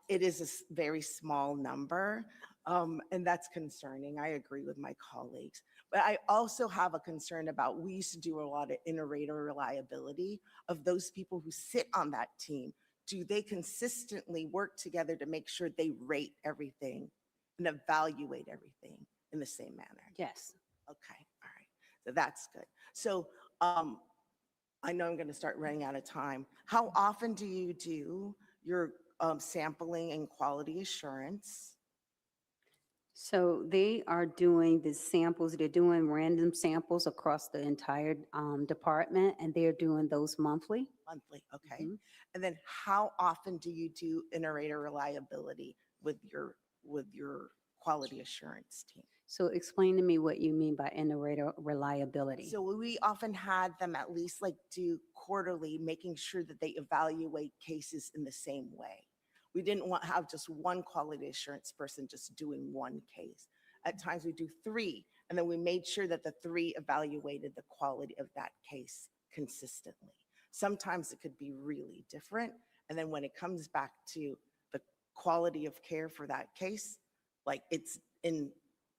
it is a very small number, and that's concerning. I agree with my colleagues. But I also have a concern about, we used to do a lot of inter-rater reliability of those people who sit on that team. Do they consistently work together to make sure they rate everything and evaluate everything in the same manner? Yes. Okay, all right. So that's good. So I know I'm going to start running out of time. How often do you do your sampling and quality assurance? So they are doing the samples, they're doing random samples across the entire department, and they're doing those monthly. Monthly, okay. And then how often do you do inter-rater reliability with your quality assurance team? So explain to me what you mean by inter-rater reliability. So we often had them at least like do quarterly, making sure that they evaluate cases in the same way. We didn't want to have just one quality assurance person just doing one case. At times we do 3, and then we made sure that the 3 evaluated the quality of that case consistently. Sometimes it could be really different. And then when it comes back to the quality of care for that case, like, it's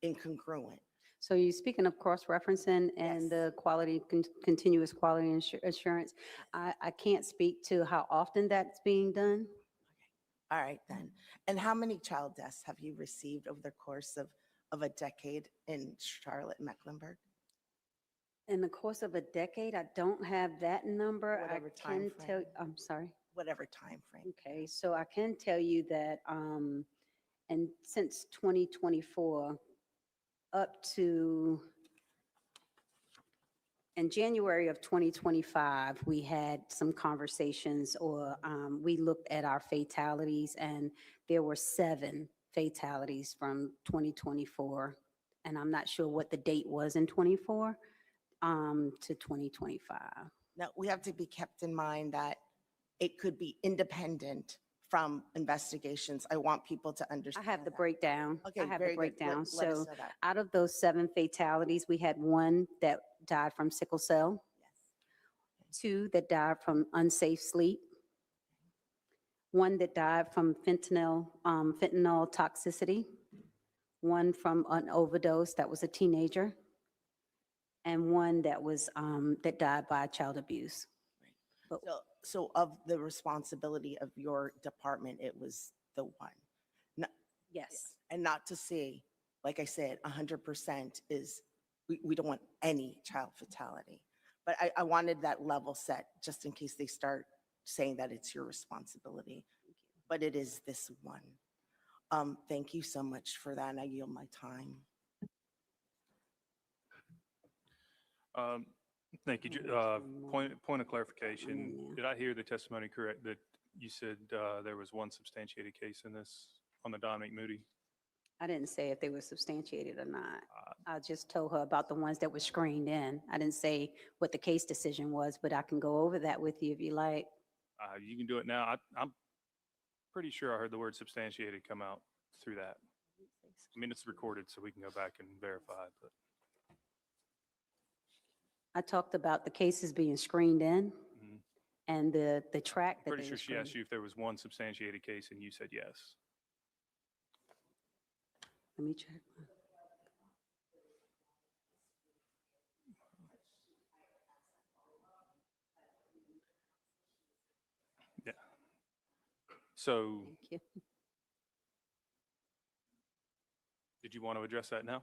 incongruent. So you're speaking of cross-referencing and the quality, continuous quality assurance. I can't speak to how often that's being done. All right, then. And how many child deaths have you received over the course of a decade in Charlotte, Mecklenburg? In the course of a decade, I don't have that number. Whatever I can time tell, frame. I'm sorry. Whatever time frame. Okay, so I can tell you that, and since 2024, up to, in January of 2025, we had some conversations, or we looked at our fatalities, and there were 7 fatalities from 2024. And I'm not sure what the date was in 24 to 2025. Now, we have to be kept in mind that it could be independent from investigations. I want people to understand. I have the that. breakdown. Okay, I have very the good. breakdown. Let us So know that. out of those 7 fatalities, we had 1 that died from sickle cell, 2 that died from unsafe sleep, 1 that died from fentanyl toxicity, 1 from an overdose that was a teenager, and 1 that was that died by child abuse. But So of the responsibility of your department, it was the 1. yes. And not to say, like I said, 100% is, we don't want any child fatality. But I wanted that level set just in case they start saying that it's your responsibility. But it is this 1. Thank you so much for that, and I yield my time. Thank you. Point of clarification. Did I hear the testimony correct that you said there was 1 substantiated case in this on the Dominique Moody? I didn't say if they were substantiated or not. I just told her about the ones that were screened in. I didn't say what the case decision was, but I can go over that with you if you like. You can do it now. I'm pretty sure I heard the word substantiated come out through that. I mean, it's recorded, so we can go back and verify, but I talked about the cases being screened in and the track that pretty they sure were she asked screened. you if there was one substantiated case, and you said yes. Let me check. Yeah. So Thank you. did you want to address that now?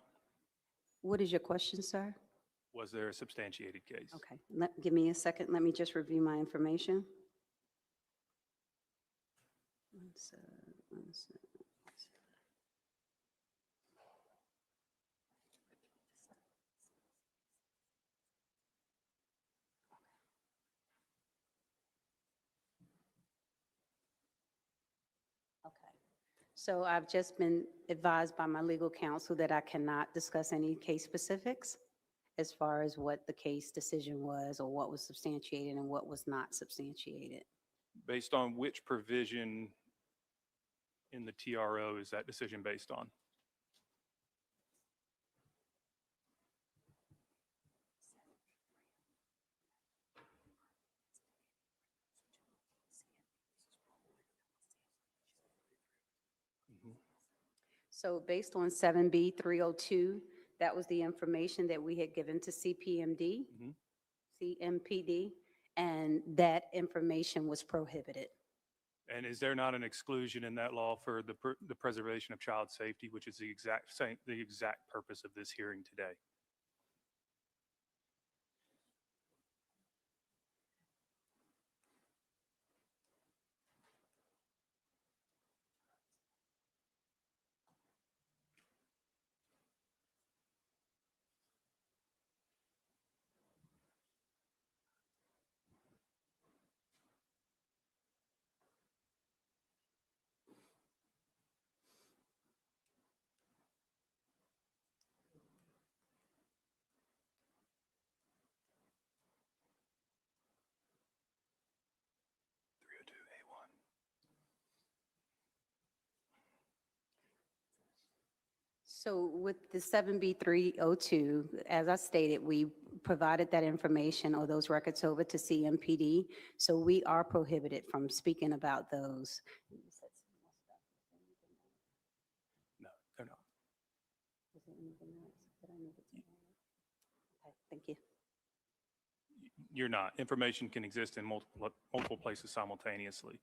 What is your question, sir? Was there a substantiated case? Okay, give me a second. Let me just review my information. One sec, one sec. Okay. So I've just been advised by my legal counsel that I cannot discuss any case specifics as far as what the case decision was or what was substantiated and what was not substantiated. Based on which provision in the TRO is that decision based on? So based on 7B 302, that was the information that we had given to CPMD, CMPD, and that information was prohibited. And is there not an exclusion in that law for the preservation of child safety, which is the exact purpose of this hearing today? So with the 7B 302, as I stated, we provided that information or those records over to CMPD. So we are prohibited from speaking about those. No, they're not. Is there anything else that I needed to know? Okay, thank you. You're not. Information can exist in multiple places simultaneously.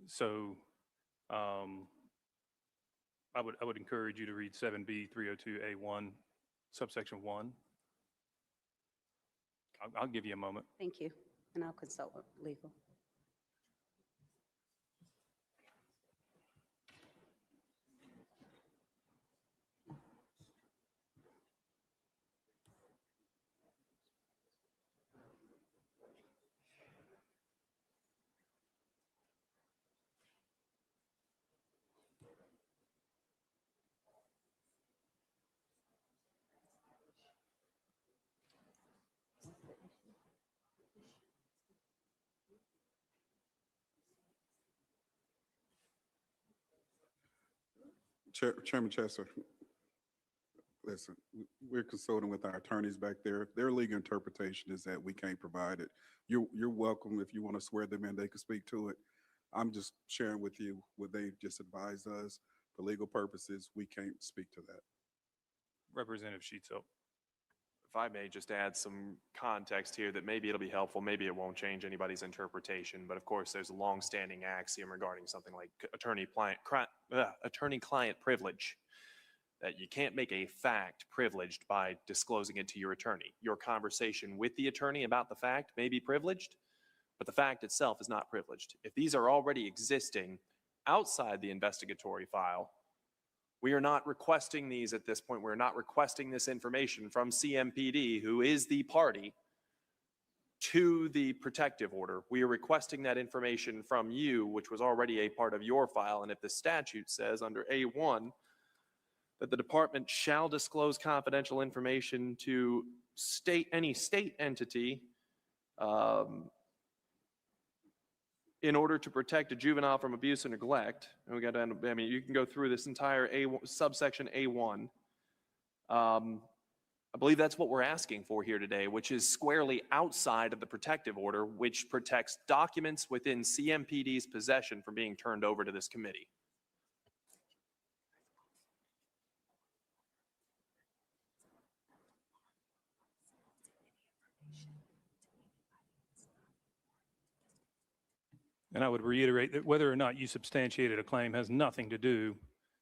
So I would encourage you to read 7B 302A1, subsection 1. I'll give you a moment. Thank you. And I'll consult with legal. Chairman Chester, listen, we're consulting with our attorneys back there. Their legal interpretation is that we can't provide it. You're welcome if you want to swear them in, they can speak to it. I'm just sharing with you what they just advised us. For legal purposes, we can't speak to that. Representative Sheetzel. If I may just add some context here that maybe it'll be helpful, maybe it won't change anybody's interpretation, but of course there's a longstanding axiom regarding something like attorney-client privilege, that you can't make a fact privileged by disclosing it to your attorney. Your conversation with the attorney about the fact may be privileged, but the fact itself is not privileged. If these are already existing outside the investigatory file, we are not requesting these at this point. We're not requesting this information from CMPD, who is the party to the protective order. We are requesting that information from you, which was already a part of your file. And if the statute says under A1 that the department shall disclose confidential information to any state entity in order to protect a juvenile from abuse and neglect, and we got to, I mean, you can go through this entire subsection A1. I believe that's what we're asking for here today, which is squarely outside of the protective order, which protects documents within CMPD's possession from being turned over to this committee. And I would reiterate that whether or not you substantiated a claim has nothing to do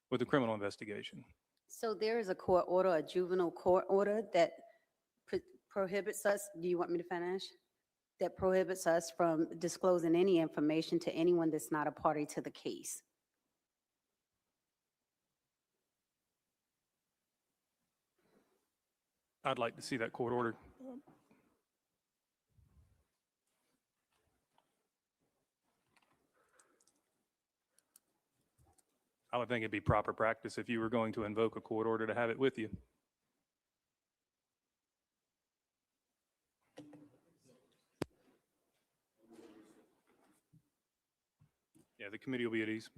with the criminal investigation. So there is a court order, a juvenile court order that prohibits us, do you want me to finish? That prohibits us from disclosing any information to anyone that's not a party to the case. I'd like to see that court order. I would think it'd be proper practice if you were going to invoke a court order to have it with you. Yeah, the committee will be at ease.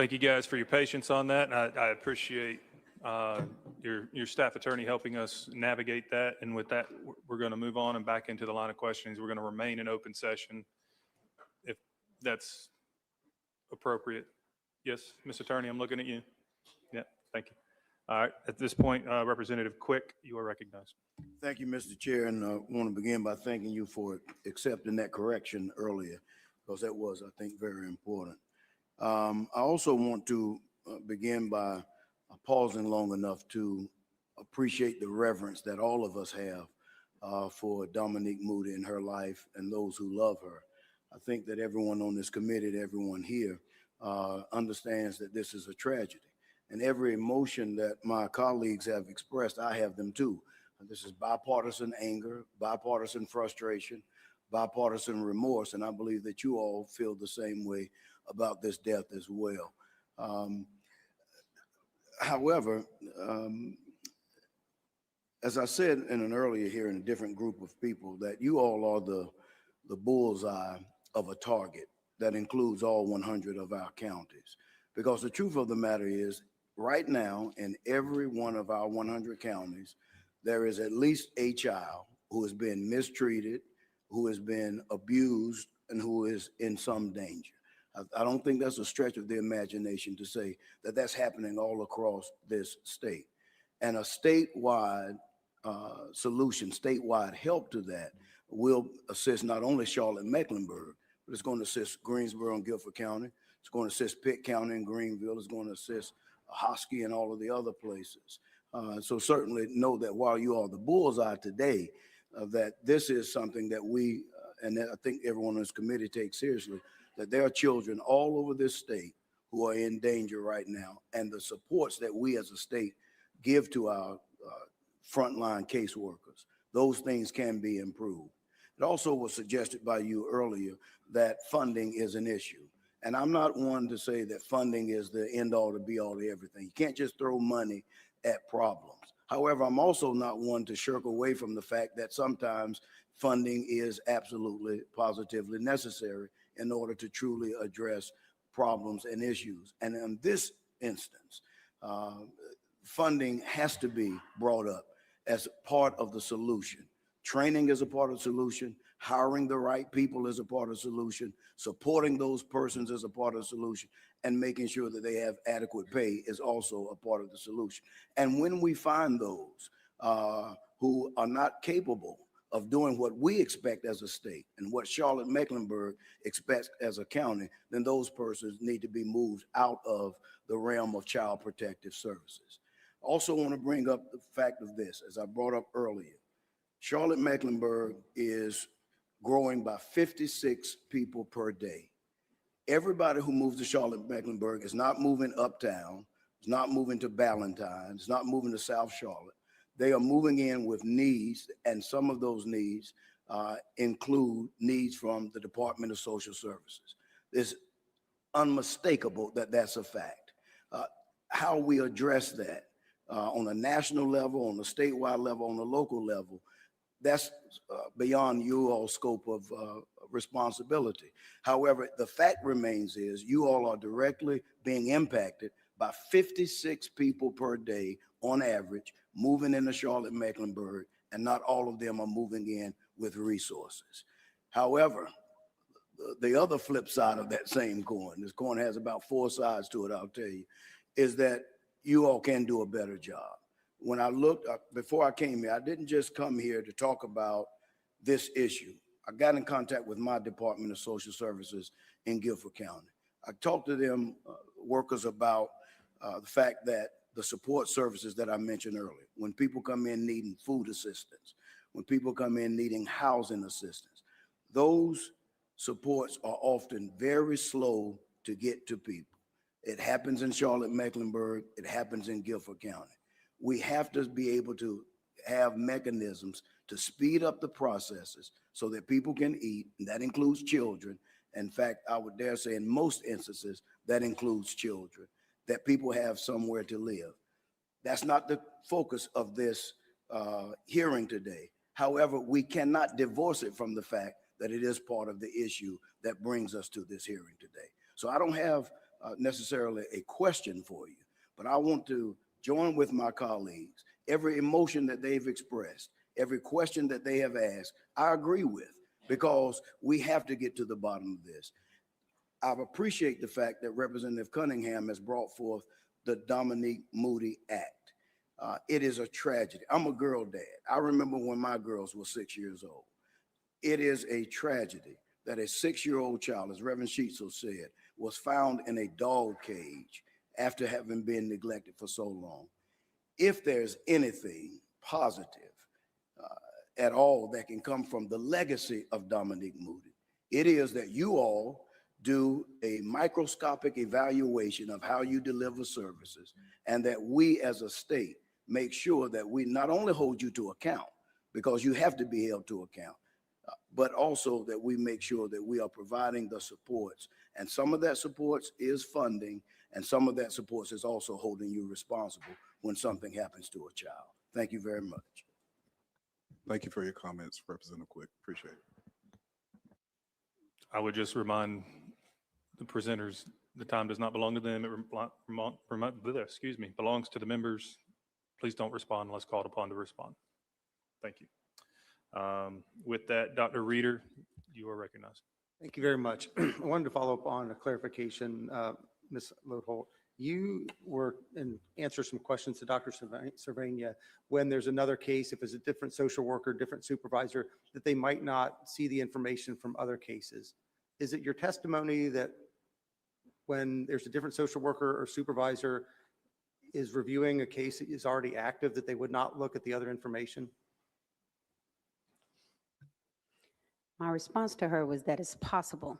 Thank you guys for your patience on that, and I appreciate your staff attorney helping us navigate that. And with that, we're going to move on and back into the line of questionings. We're going to remain in open session if that's appropriate. Yes, Mr. Attorney, I'm looking at you. Yeah, thank you. All right, at this point, Representative Quick, you are recognized. Thank you, Mr. Chair, and I want to begin by thanking you for accepting that correction earlier, because that was, I think, very important. I also want to begin by pausing long enough to appreciate the reverence that all of us have for Dominique Moody and her life and those who love her. I think that everyone on this committee, everyone here, understands that this is a tragedy. And every emotion that my colleagues have expressed, I have them too. And this is bipartisan anger, bipartisan frustration, bipartisan remorse, and I believe that you all feel the same way about this death as well. However, as I said in an earlier here in a different group of people, that you all are the bullseye of a target that includes all 100 of our counties. Because the truth of the matter is, right now, in every one of our 100 counties, there is at least a child who has been mistreated, who has been abused, and who is in some danger. I don't think that's a stretch of the imagination to say that that's happening all across this state. And a statewide solution, statewide help to that will assist not only Charlotte, Mecklenburg, but it's going to assist Greensboro and Guilford County. It's going to assist Pitt County and Greenville. It's going to assist Hosky and all of the other places. So certainly know that while you are the bullseye today, that this is something that we, and that I think everyone on this committee takes seriously, that there are children all over this state who are in danger right now, and the supports that we as a state give to our frontline caseworkers, those things can be improved. It also was suggested by you earlier that funding is an issue. And I'm not one to say that funding is the end all to be all to everything. You can't just throw money at problems. However, I'm also not one to shirk away from the fact that sometimes funding is absolutely positively necessary in order to truly address problems and issues. And in this instance, funding has to be brought up as part of the solution. Training is a part of the solution. Hiring the right people is a part of the solution. Supporting those persons is a part of the solution. And making sure that they have adequate pay is also a part of the solution. And when we find those who are not capable of doing what we expect as a state and what Charlotte Mecklenburg expects as a county, then those persons need to be moved out of the realm of child protective services. Also want to bring up the fact of this, as I brought up earlier. Charlotte Mecklenburg is growing by 56 people per day. Everybody who moves to Charlotte Mecklenburg is not moving uptown, is not moving to Ballantyne, is not moving to South Charlotte. They are moving in with needs, and some of those needs include needs from the Department of Social Services. It's unmistakable that that's a fact. How we address that on a national level, on a statewide level, on a local level, that's beyond you all's scope of responsibility. However, the fact remains is you all are directly being impacted by 56 people per day on average moving into Charlotte Mecklenburg, and not all of them are moving in with resources. However, the other flip side of that same coin, this coin has about 4 sides to it, I'll tell you, is that you all can do a better job. When I looked, before I came here, I didn't just come here to talk about this issue. I got in contact with my Department of Social Services in Guilford County. I talked to them workers about the fact that the support services that I mentioned earlier, when people come in needing food assistance, when people come in needing housing assistance, those supports are often very slow to get to people. It happens in Charlotte Mecklenburg, it happens in Guilford County. We have to be able to have mechanisms to speed up the processes so that people can eat, and that includes children. In fact, I would dare say in most instances, that includes children, that people have somewhere to live. That's not the focus of this hearing today. However, we cannot divorce it from the fact that it is part of the issue that brings us to this hearing today. So I don't have necessarily a question for you, but I want to join with my colleagues. Every emotion that they've expressed, every question that they have asked, I agree with, because we have to get to the bottom of this. I appreciate the fact that Representative Cunningham has brought forth the Dominique Moody Act. It is a tragedy. I'm a girl dad. I remember when my girls were 6 years old. It is a tragedy that a 6-year-old child, as Reverend Sheetzel said, was found in a dog cage after having been neglected for so long. If there's anything positive at all that can come from the legacy of Dominique Moody, it is that you all do a microscopic evaluation of how you deliver services, and that we as a state make sure that we not only hold you to account, because you have to be held to account, but also that we make sure that we are providing the supports. And some of that supports is funding, and some of that supports is also holding you responsible when something happens to a child. Thank you very much. Thank you for your comments, Representative Quick. Appreciate it. I would just remind the presenters, the time does not belong to them. It belongs to the members. Please don't respond unless called upon to respond. Thank you. With that, Dr. Reeder, you are recognized. Thank you very much. I wanted to follow up on a clarification, Ms. Lodeholt. You were and answer some questions to Dr. Cervania when there's another case, if it's a different social worker, different supervisor, that they might not see the information from other cases. Is it your testimony that when there's a different social worker or supervisor is reviewing a case that is already active, that they would not look at the other information? My response to her was that it's possible.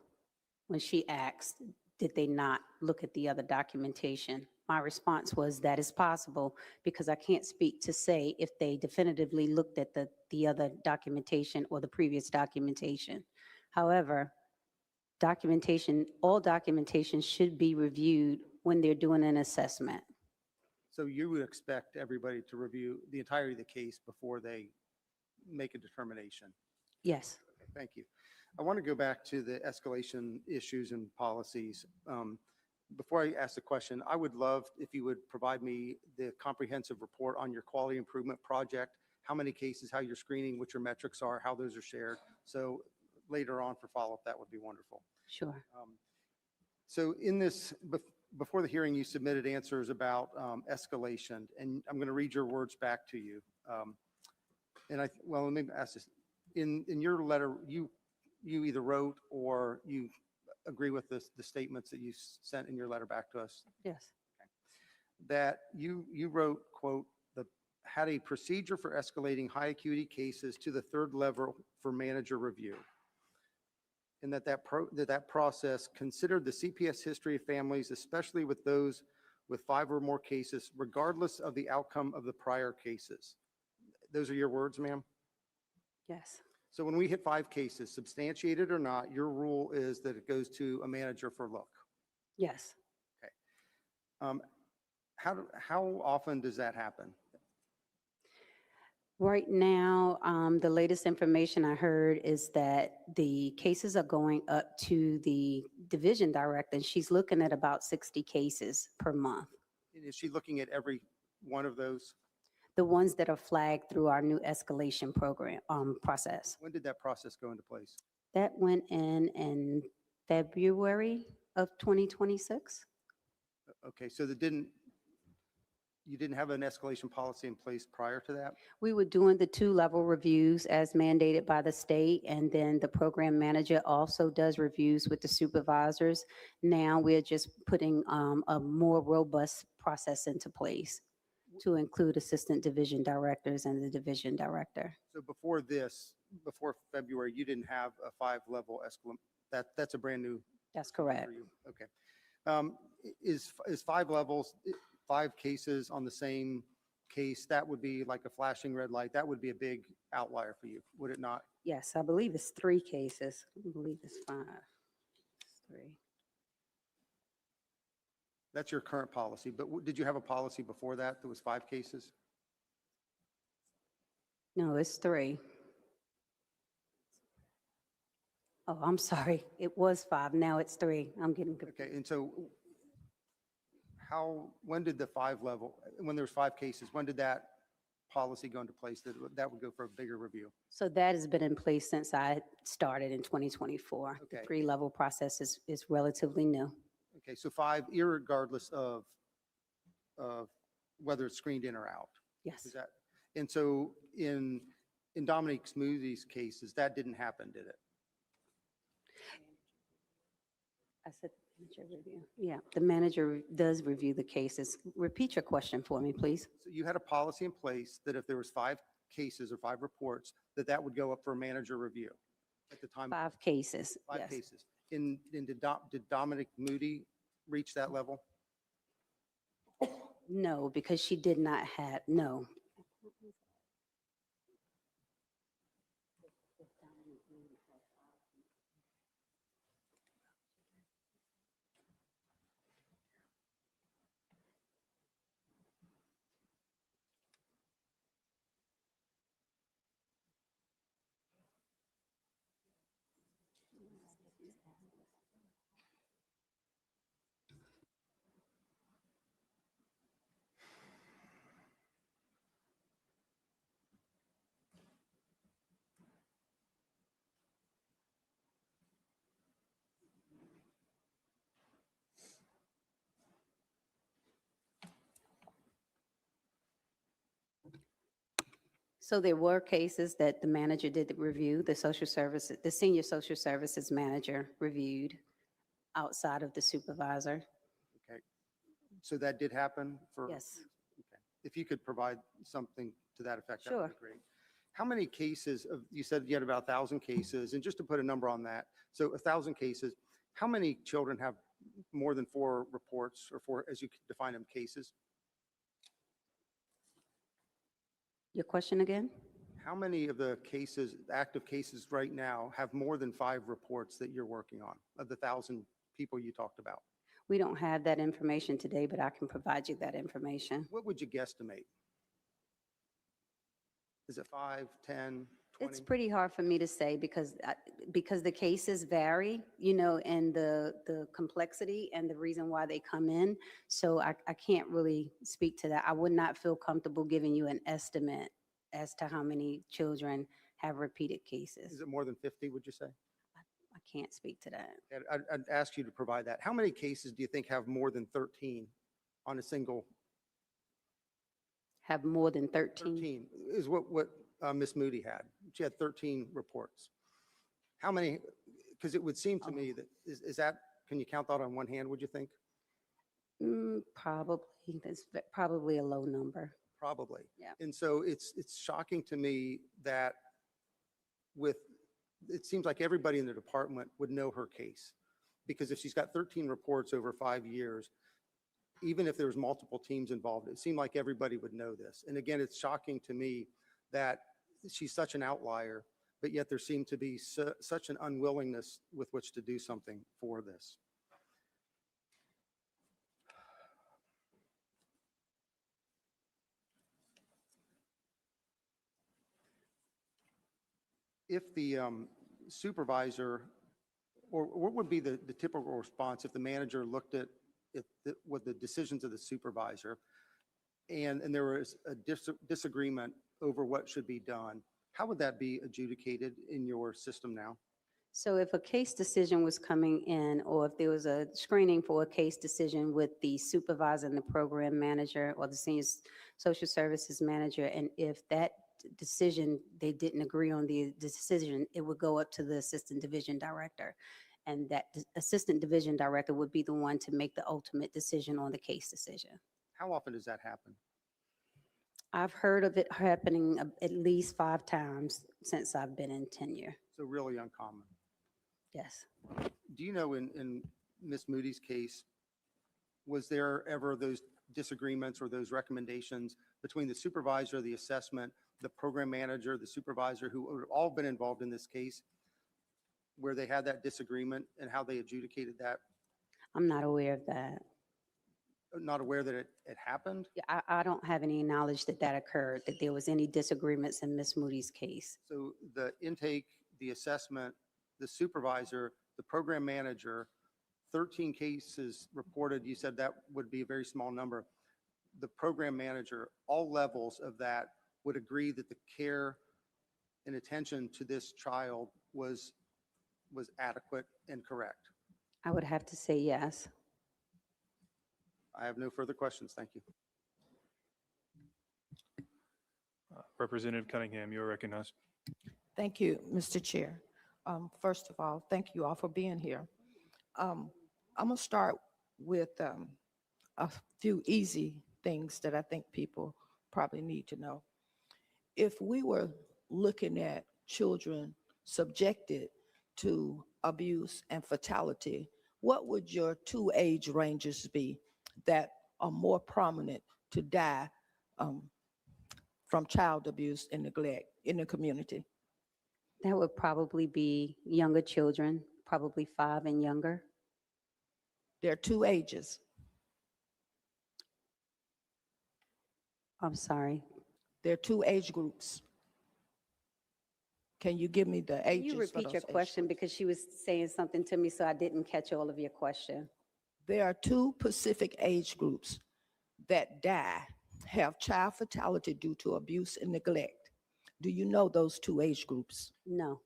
When she asked, did they not look at the other documentation? My response was that is possible, because I can't speak to say if they definitively looked at the other documentation or the previous documentation. However, all documentation should be reviewed when they're doing an assessment. So you would expect everybody to review the entirety of the case before they make a determination? Yes. Thank you. I want to go back to the escalation issues and policies. Before I ask the question, I would love if you would provide me the comprehensive report on your quality improvement project, how many cases, how you're screening, what your metrics are, how those are shared. So later on for follow-up, that would be wonderful. Sure. So in this, before the hearing, you submitted answers about escalation, and I'm going to read your words back to you. Well, let me ask this. In your letter, you either wrote or you agree with the statements that you sent in your letter back to us? Yes. Okay. That you wrote, quote, had a procedure for escalating high acuity cases to the third level for manager review. And that process considered the CPS history of families, especially with those with 5 or more cases, regardless of the outcome of the prior cases. Those are your words, ma'am? Yes. So when we hit 5 cases, substantiated or not, your rule is that it goes to a manager for look. Yes. Okay. How often does that happen? Right now, the latest information I heard is that the cases are going up to the division director, and she's looking at about 60 cases per month. Is she looking at every one of those? The ones that are flagged through our new escalation program process. When did that process go into place? That went in February of 2026. Okay, so you didn't have an escalation policy in place prior to that? We were doing the 2-level reviews as mandated by the state, and then the program manager also does reviews with the supervisors. Now we're just putting a more robust process into place to include assistant division directors and the division director. So before February, you didn't have a 5-level escalation. That's a brand new. That's correct. For you. Okay. Is 5 levels, 5 cases on the same case, that would be like a flashing red light. That would be a big outlier for you, would it not? Yes, I believe it's 3 cases. I believe it's 5. It's 3. That's your current policy, but did you have a policy before that was 5 cases? No, it's 3. Oh, I'm sorry. It was 5. Now it's 3. I'm getting confused. Okay, and so when did the when there's 5 cases, when did that policy go into place that would go for a bigger review? So that has been in place since I started in 2024. The Okay. 3-level process is relatively new. Okay, so 5, irregardless of whether it's screened in or out. Yes. Is that, and so in Dominique Moody's cases, that didn't happen, did it? I said manager review. Yeah, the manager does review the cases. Repeat your question for me, please. So you had a policy in place that if there was 5 cases or 5 reports, that would go up for a manager review at the time? 5 cases, 5 yes. cases. Did Dominique Moody reach that level? No, because she did not have, no. So there were cases that the manager did the review, the senior social services manager reviewed outside of the supervisor. Okay. So that did happen for? Yes. Okay. If you could provide something to that effect, that would Sure. be great. How many cases you said you had about 1,000 cases, and just to put a number on that, so 1,000 cases, how many children have more than 4 reports or 4, as you define them, cases? Your question again? How many of the cases, active cases right now, have more than 5 reports that you're working on, of the 1,000 people you talked about? We don't have that information today, but I can provide you that information. What would you guesstimate? Is it 5, 10, 20? It's pretty hard for me to say because the cases vary, and the complexity and the reason why they come in. So I can't really speak to that. I would not feel comfortable giving you an estimate as to how many children have repeated cases. Is it more than 50, would you say? I can't speak to that. And I'd ask you to provide that. How many cases do you think have more than 13 on a single? Have more than 13? 13 is what Ms. Moody had. She had 13 reports. How many, because it would seem to me that, is that, can you count that on one hand, would you think? Probably. That's probably a low number. Probably. Yeah. And so it's shocking to me that it seems like everybody in the department would know her case. Because if she's got 13 reports over 5 years, even if there's multiple teams involved, it seemed like everybody would know this. And again, it's shocking to me that she's such an outlier, but yet there seemed to be such an unwillingness with which to do something for this. If the supervisor, or what would be the typical response if the manager looked at what the decisions of the supervisor and there was a disagreement over what should be done? How would that be adjudicated in your system now? So if a case decision was coming in, or if there was a screening for a case decision with the supervisor and the program manager or the senior social services manager, and if that decision, they didn't agree on the decision, it would go up to the assistant division director. And that assistant division director would be the one to make the ultimate decision on the case decision. How often does that happen? I've heard of it happening at least 5 times since I've been in tenure. So really uncommon. Yes. Do you know in Ms. Moody's case, was there ever those disagreements or those recommendations between the supervisor, the assessment, the program manager, the supervisor, who would have all been involved in this case, where they had that disagreement and how they adjudicated that? I'm not aware of that. Not aware that it happened? Yeah, I don't have any knowledge that that occurred, that there was any disagreements in Ms. Moody's case. So the intake, the assessment, the supervisor, the program manager 13 cases reported, you said that would be a very small number. The program manager, all levels of that would agree that the care and attention to this child was adequate and correct. I would have to say yes. I have no further questions. Thank you. Representative Cunningham, you're recognized. Thank you, Mr. Chair. First of all, thank you all for being here. I'm going to start with a few easy things that I think people probably need to know. If we were looking at children subjected to abuse and fatality, what would your two age ranges be that are more prominent to die from child abuse and neglect in the community? That would probably be younger children, probably 5 and younger. There are two ages. I'm sorry. There are two age groups. Can you give me the Can ages? you for repeat those your age question groups? because she was saying something to me, so I didn't catch all of your question. There are two specific age groups that die, have child fatality due to abuse and neglect. Do you know those two age groups? No,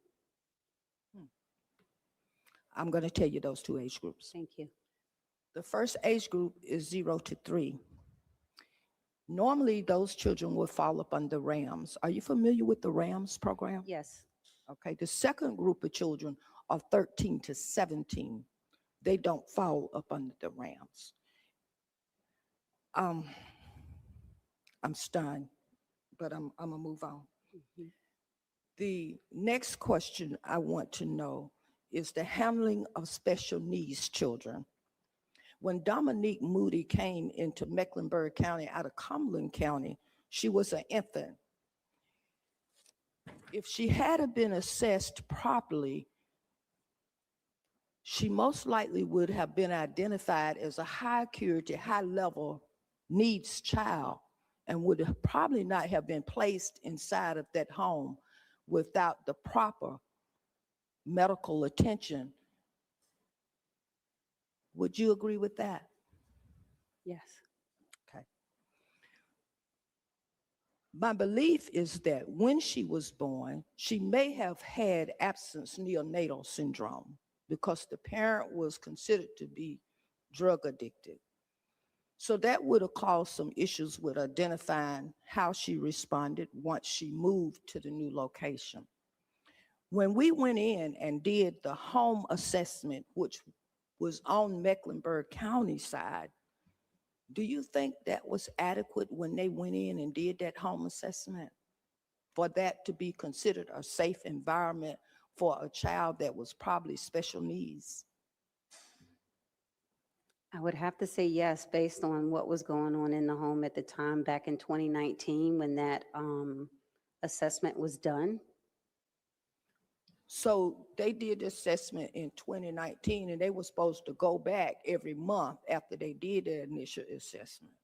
I'm going to tell you those two age groups. thank you. The first age group is 0 to 3. Normally, those children will fall up under RAMS. Are you familiar with the RAMS program? Yes. Okay, the second group of children are 13 to 17. They don't fall up under the RAMS. I'm stunned, but I'm gonna move on. Mhm. The next question I want to know is the handling of special needs children. When Dominique Moody came into Mecklenburg County out of Cumberland County, she was an infant. If she had been assessed properly, she most likely would have been identified as a high acuity, high level needs child and would have probably not have been placed inside of that home without the proper medical attention. Would you agree with that? Yes. Okay. My belief is that when she was born, she may have had absence neonatal syndrome because the parent was considered to be drug addicted. So that would have caused some issues with identifying how she responded once she moved to the new location. When we went in and did the home assessment, which was on Mecklenburg County side, do you think that was adequate when they went in and did that home assessment for that to be considered a safe environment for a child that was probably special needs? I would have to say yes, based on what was going on in the home at the time back in 2019 when that assessment was done. So they did the assessment in 2019 and they were supposed to go back every month after they did their initial assessment.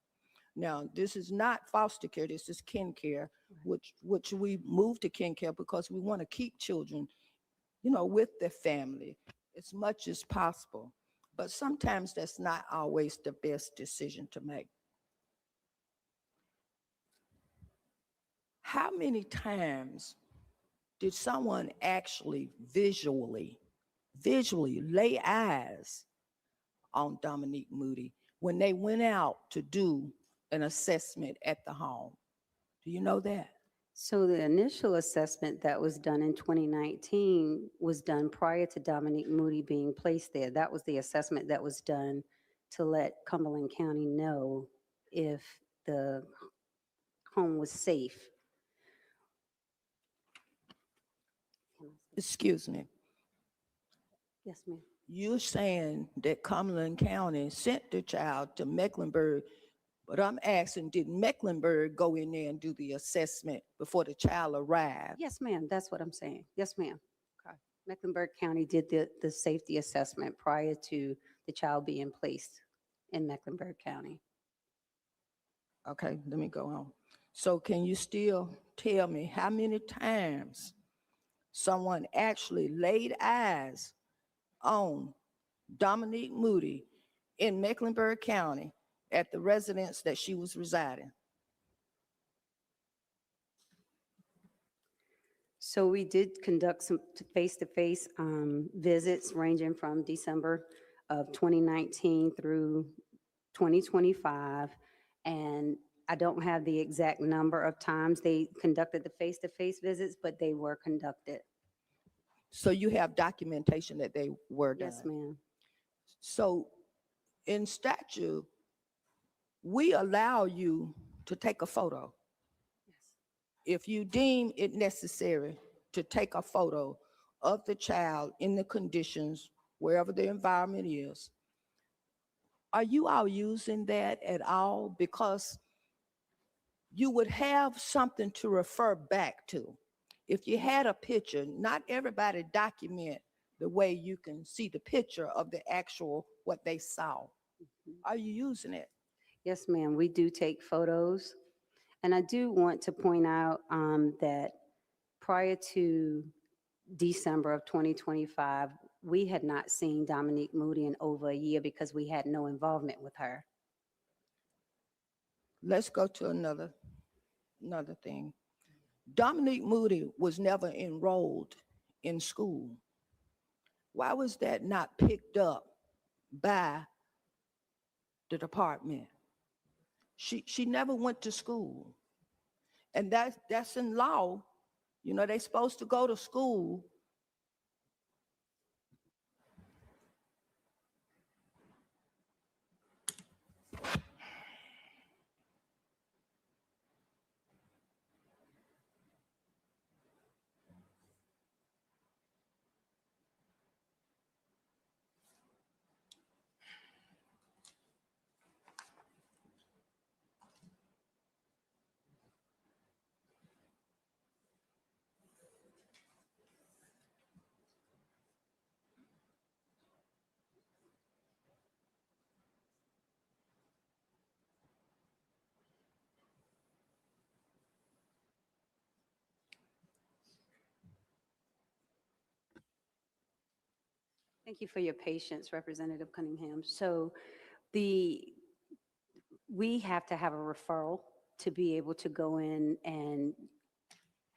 Now, this is not foster care, this is kin care, which we moved to kin care because we want to keep children, with their family as much as possible. But sometimes that's not always the best decision to make. How many times did someone actually visually lay eyes on Dominique Moody when they went out to do an assessment at the home? Do you know that? So the initial assessment that was done in 2019 was done prior to Dominique Moody being placed there. That was the assessment that was done to let Cumberland County know if the home was safe. Excuse me. Yes, ma'am. You're saying that Cumberland County sent the child to Mecklenburg, but I'm asking, did Mecklenburg go in there and do the assessment before the child arrived? Yes, ma'am. That's what I'm saying. Yes, ma'am. Okay. Mecklenburg County did the safety assessment prior to the child being placed in Mecklenburg County. Okay, let me go on. So can you still tell me how many times someone actually laid eyes on Dominique Moody in Mecklenburg County at the residence that she was residing? So we did conduct some face-to-face visits ranging from December of 2019 through 2025. And I don't have the exact number of times they conducted the face-to-face visits, but they were conducted. So you have documentation that they were done? Yes, ma'am. So in statute, we allow you to take a photo. If you deem it necessary to take a photo of the child in the conditions, wherever the environment is, are you all using that at all? Because you would have something to refer back to. If you had a picture, not everybody document the way you can see the picture of the actual, what they saw. Are you using it? Yes, ma'am, we do take photos. And I do want to point out that prior to December of 2025, we had not seen Dominique Moody in over a year because we had no involvement with her. Let's go to another thing. Dominique Moody was never enrolled in school. Why was that not picked up by the department? She never went to school. And that's in law. You know, they're supposed to go to school. Thank you for your patience, Representative Cunningham. So we have to have a referral to be able to go in and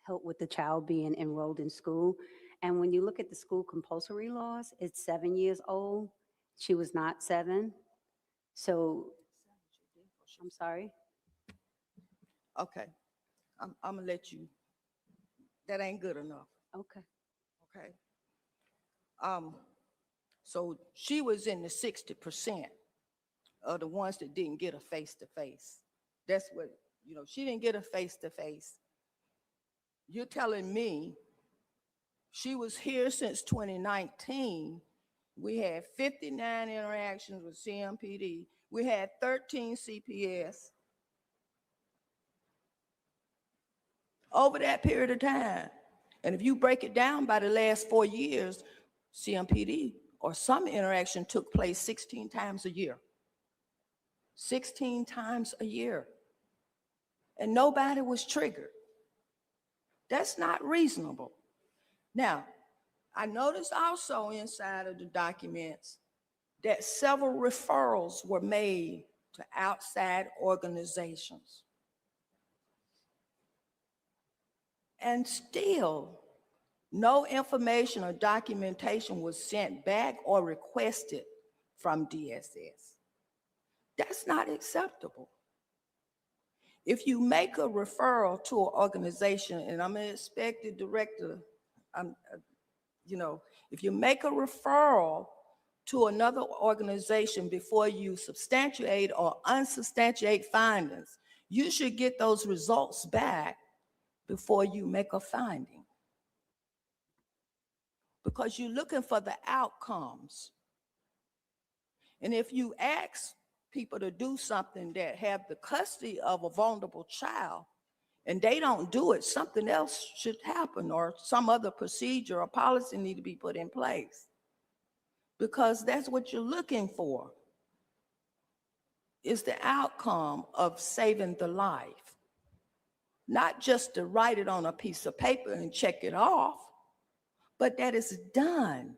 help with the child being enrolled in school. And when you look at the school compulsory laws, it's 7 years old. She was not 7. So, I'm sorry. Okay, I'm gonna let you. That ain't good enough. Okay. Okay. So she was in the 60% of the ones that didn't get a face-to-face. That's what, you know, she didn't get a face-to-face. You're telling me she was here since 2019. We had 59 interactions with CMPD. We had 13 CPS. Over that period of time. And if you break it down by the last 4 years, CMPD or some interaction took place 16 times a year. 16 times a year. And nobody was triggered. That's not reasonable. Now, I noticed also inside of the documents that several referrals were made to outside organizations. And still, no information or documentation was sent back or requested from DSS. That's not acceptable. If you make a referral to an organization, and I'm gonna expect the director, if you make a referral to another organization before you substantiate or unsubstantiate findings, you should get those results back before you make a finding. Because you're looking for the outcomes. And if you ask people to do something that have the custody of a vulnerable child and they don't do it, something else should happen or some other procedure or policy need to be put in place. Because that's what you're looking for, is the outcome of saving the life. Not just to write it on a piece of paper and check it off, but that it's done.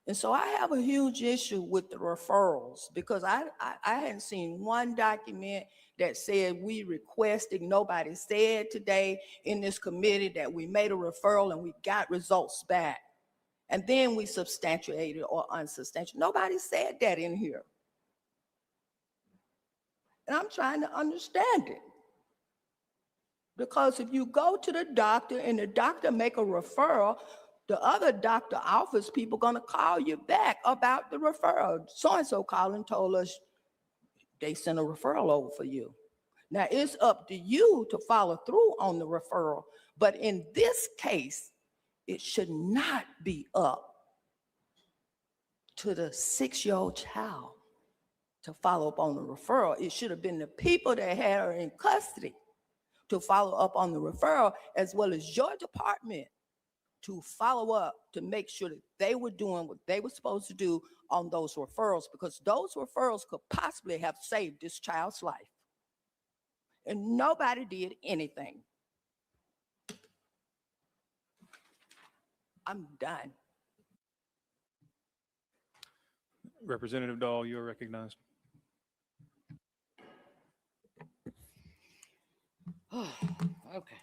And so I have a huge issue with the referrals because I hadn't seen one document that said we requested, nobody said today in this committee that we made a referral and we got results back. And then we substantiated or unsubstantiated. Nobody said that in here. And I'm trying to understand it. Because if you go to the doctor and the doctor make a referral, the other doctor office people gonna call you back about the referral. So-and-so called and told us they sent a referral over for you. Now it's up to you to follow through on the referral. But in this case, it should not be up to the 6-year-old child to follow up on the referral. It should have been the people that had her in custody to follow up on the referral, as well as your department to follow up to make sure that they were doing what they were supposed to do on those referrals, because those referrals could possibly have saved this child's life. And nobody did anything. I'm done. Representative Dahl, you are recognized. Okay.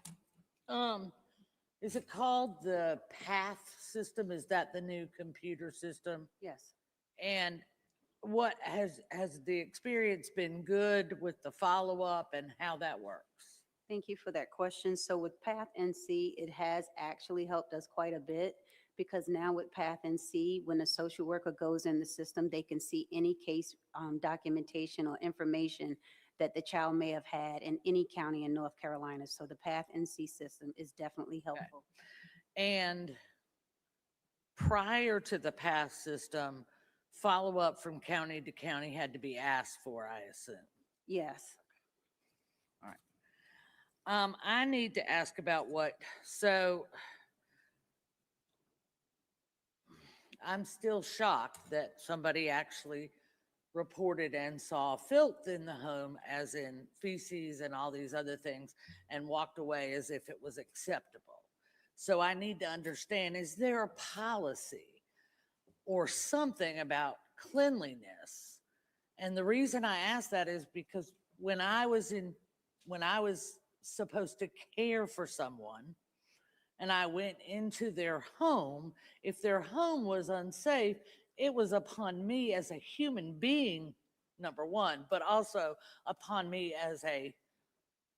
Is it called the PATH system? Is that the new computer system? Yes. And what has the experience been good with the follow-up and how that works? Thank you for that question. So with Path NC, it has actually helped us quite a bit, because now with Path NC, when a social worker goes in the system, they can see any case documentation or information that the child may have had in any county in North Carolina. So the Path NC system is definitely helpful. Okay. And prior to the PATH system, follow-up from county to county had to be asked for, I assume. Yes. All right. I need to ask about so I'm still shocked that somebody actually reported and saw filth in the home, as in feces and all these other things, and walked away as if it was acceptable. So I need to understand, is there a policy or something about cleanliness? And the reason I ask that is because when I was supposed to care for someone and I went into their home, if their home was unsafe, it was upon me as a human being, number one, but also upon me as a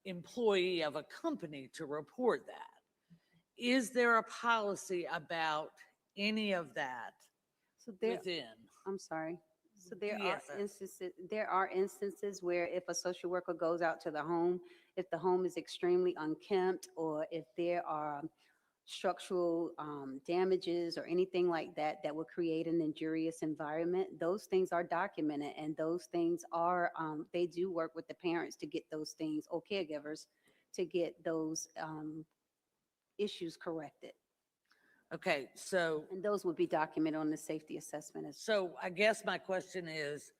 employee of a company to report that. Is there a policy about any of that within? I'm sorry. So Yes, there are instances where if a social worker goes out to the home, if the home is extremely unkempt, or if there are structural damages or anything like that that would create an injurious environment, those things are documented, and those things are, they do work with the parents to get those things, or caregivers, to get those issues corrected. Okay, so. And those would be documented on the safety assessment. So I guess my question is,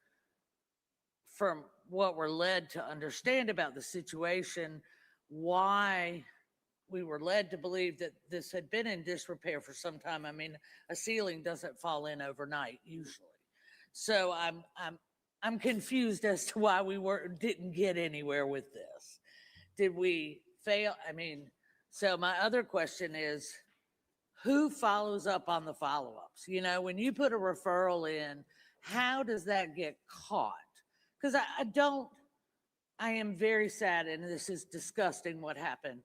from what we're led to understand about the situation, why we were led to believe that this had been in disrepair for some time. I mean, a ceiling doesn't fall in overnight usually. So I'm confused as to why we didn't get anywhere with this. Did we fail? I mean, so my other question is, who follows up on the follow-ups? You know, when you put a referral in, how does that get caught? Because I am very sad, and this is disgusting what happened.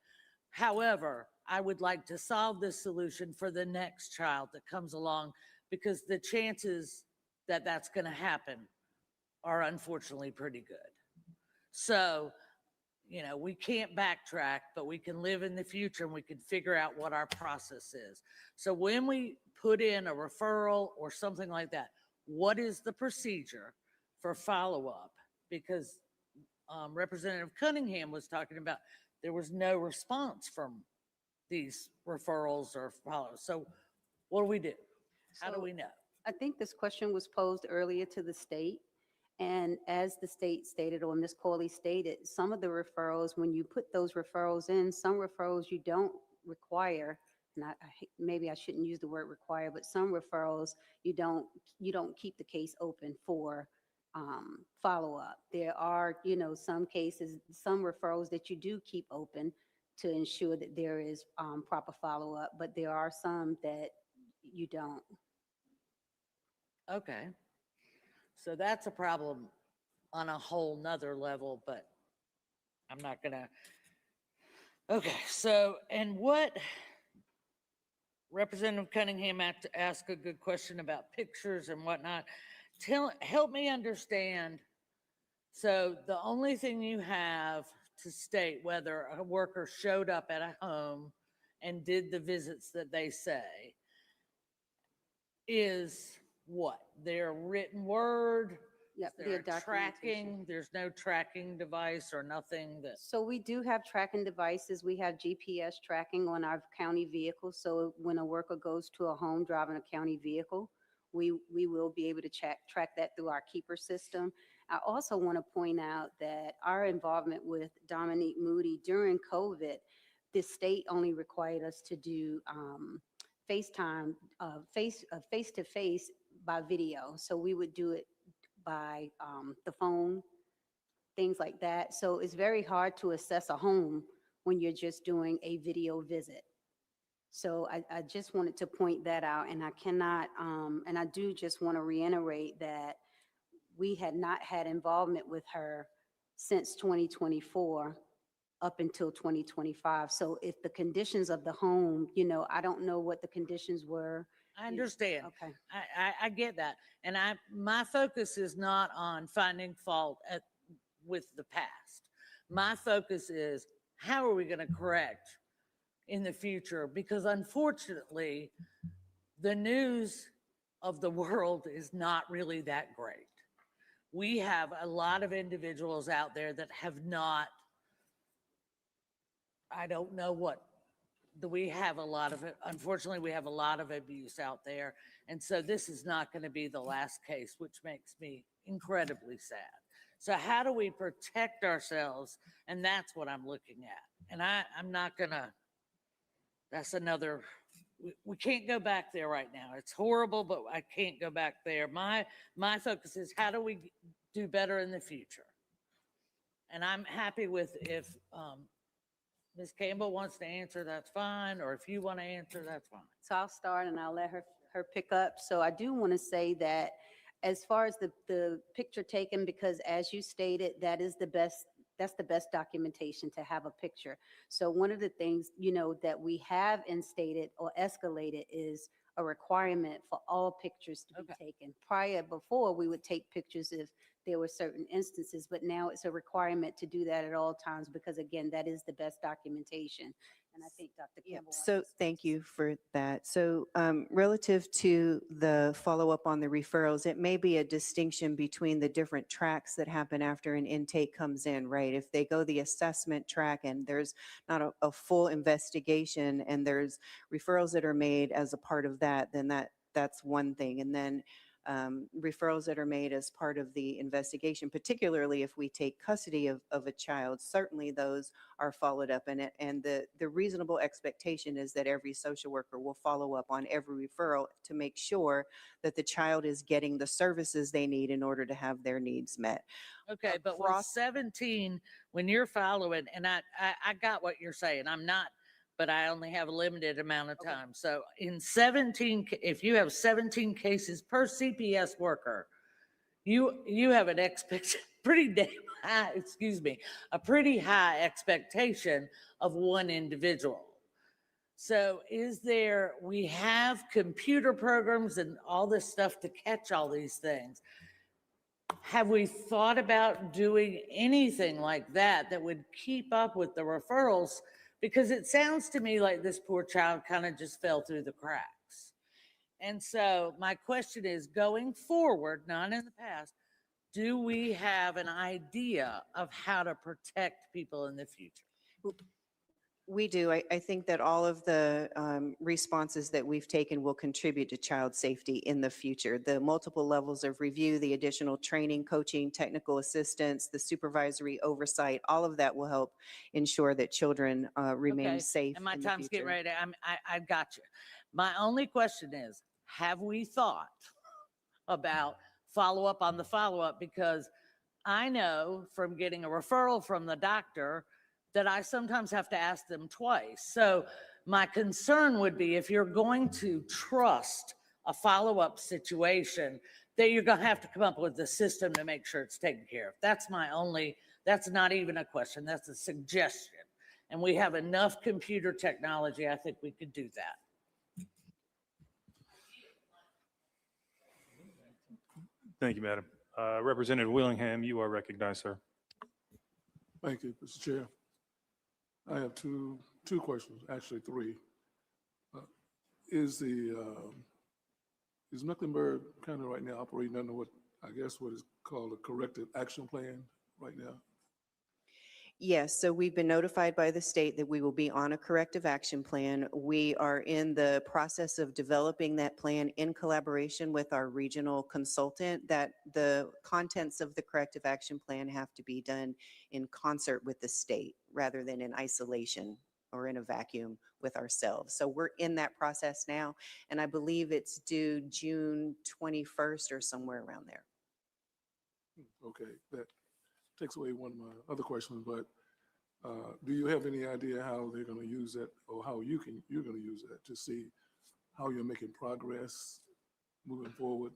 However, I would like to solve this solution for the next child that comes along, because the chances that that's going to happen are unfortunately pretty good. So, you know, we can't backtrack, but we can live in the future and we can figure out what our process is. So when we put in a referral or something like that, what is the procedure for follow-up? Because Representative Cunningham was talking about there was no response from these referrals or follow. So what do we do? How do we know? I think this question was posed earlier to the state. And as the state stated, or Ms. Corley stated, some of the referrals, when you put those referrals in, some referrals you don't require and maybe I shouldn't use the word require, but some referrals, you don't keep the case open for follow-up. There are, some cases, some referrals that you do keep open to ensure that there is proper follow-up, but there are some that you don't. Okay. So that's a problem on a whole nother level, but I'm not gonna. Okay, so, and what, Representative Cunningham asked a good question about pictures and whatnot. Help me understand. So the only thing you have to state whether a worker showed up at a home and did the visits that they say is what? Their written word? Yep, Is their there documentation. tracking? There's no tracking device or nothing that. So we do have tracking devices. We have GPS tracking on our county vehicles. So when a worker goes to a home driving a county vehicle, we will be able to track that through our keeper system. I also want to point out that our involvement with Dominique Moody during COVID, the state only required us to do FaceTime, face-to-face by video. So we would do it by the phone, things like that. So it's very hard to assess a home when you're just doing a video visit. So I just wanted to point that out, and I cannot, and I do just want to reiterate that we had not had involvement with her since 2024 up until 2025. So if the conditions of the home, I don't know what the conditions were. I understand. Okay. I get that. And my focus is not on finding fault with the past. My focus is how are we going to correct in the future? Because unfortunately, the news of the world is not really that great. We have a lot of individuals out there that have not, I don't know what, we have a lot of it. Unfortunately, we have a lot of abuse out there. And so this is not going to be the last case, which makes me incredibly sad. So how do we protect ourselves? And that's what I'm looking at. And I'm not going to, that's another, we can't go back there right now. It's horrible, but I can't go back there. My focus is how do we do better in the future? And I'm happy with if Ms. Campbell wants to answer, that's fine. Or if you want to answer, that's fine. So I'll start and I'll let her pick up. So I do want to say that as far as the picture taken, because as you stated, that's the best documentation, to have a picture. So one of the things, that we have instated or escalated is a requirement for all pictures to be taken. Before, we would take pictures if there were certain instances, but now it's a requirement to do that at all times because, again, that is the best documentation. And I think Dr. Campbell. So thank you for that. So relative to the follow-up on the referrals, it may be a distinction between the different tracks that happen after an intake comes in, right? If they go the assessment track and there's not a full investigation and there's referrals that are made as a part of that, then that's one thing. And then referrals that are made as part of the investigation, particularly if we take custody of a child, certainly those are followed up. And the reasonable expectation is that every social worker will follow up on every referral to make sure that the child is getting the services they need in order to have their needs met. Okay, but with 17, when you're following, and I got what you're saying, I'm not, but I only have a limited amount of time. So in 17, if you have 17 cases per CPS worker, you have an pretty high expectation of one individual. So we have computer programs and all this stuff to catch all these things. Have we thought about doing anything like that would keep up with the referrals? Because it sounds to me like this poor child kind of just fell through the cracks. And so my question is, going forward, not in the past, do we have an idea of how to protect people in the future? We do. I think that all of the responses that we've taken will contribute to child safety in the future. The multiple levels of review, the additional training, coaching, technical assistance, the supervisory oversight, all of that will help ensure that children remain Okay, safe and my in the time's getting future. ready. I got you. My only question is, have we thought about follow-up on the follow-up? Because I know from getting a referral from the doctor that I sometimes have to ask them twice. So my concern would be if you're going to trust a follow-up situation, that you're going to have to come up with a system to make sure it's taken care of. That's my only, that's not even a question, that's a suggestion. And we have enough computer technology, I think we could do that. Thank you, Madam. Representative Willingham, you are recognized, sir. Thank you, Mr. Chair. I have two questions, actually three. Is Mecklenburg County right now operating under what is called a corrective action plan right now? Yes, so we've been notified by the state that we will be on a corrective action plan. We are in the process of developing that plan in collaboration with our regional consultant, that the contents of the corrective action plan have to be done in concert with the state rather than in isolation or in a vacuum with ourselves. So we're in that process now, and I believe it's due June 21st or somewhere around there. Okay, that takes away one of my other questions, but do you have any idea how they're going to use that, or how you're going to use that to see how you're making progress moving forward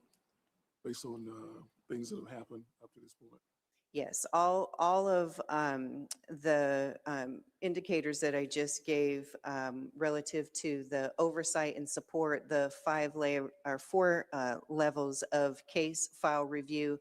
based on things that have happened up to this point? Yes, all of the indicators that I just gave relative to the oversight and support, the 4 levels of case file review,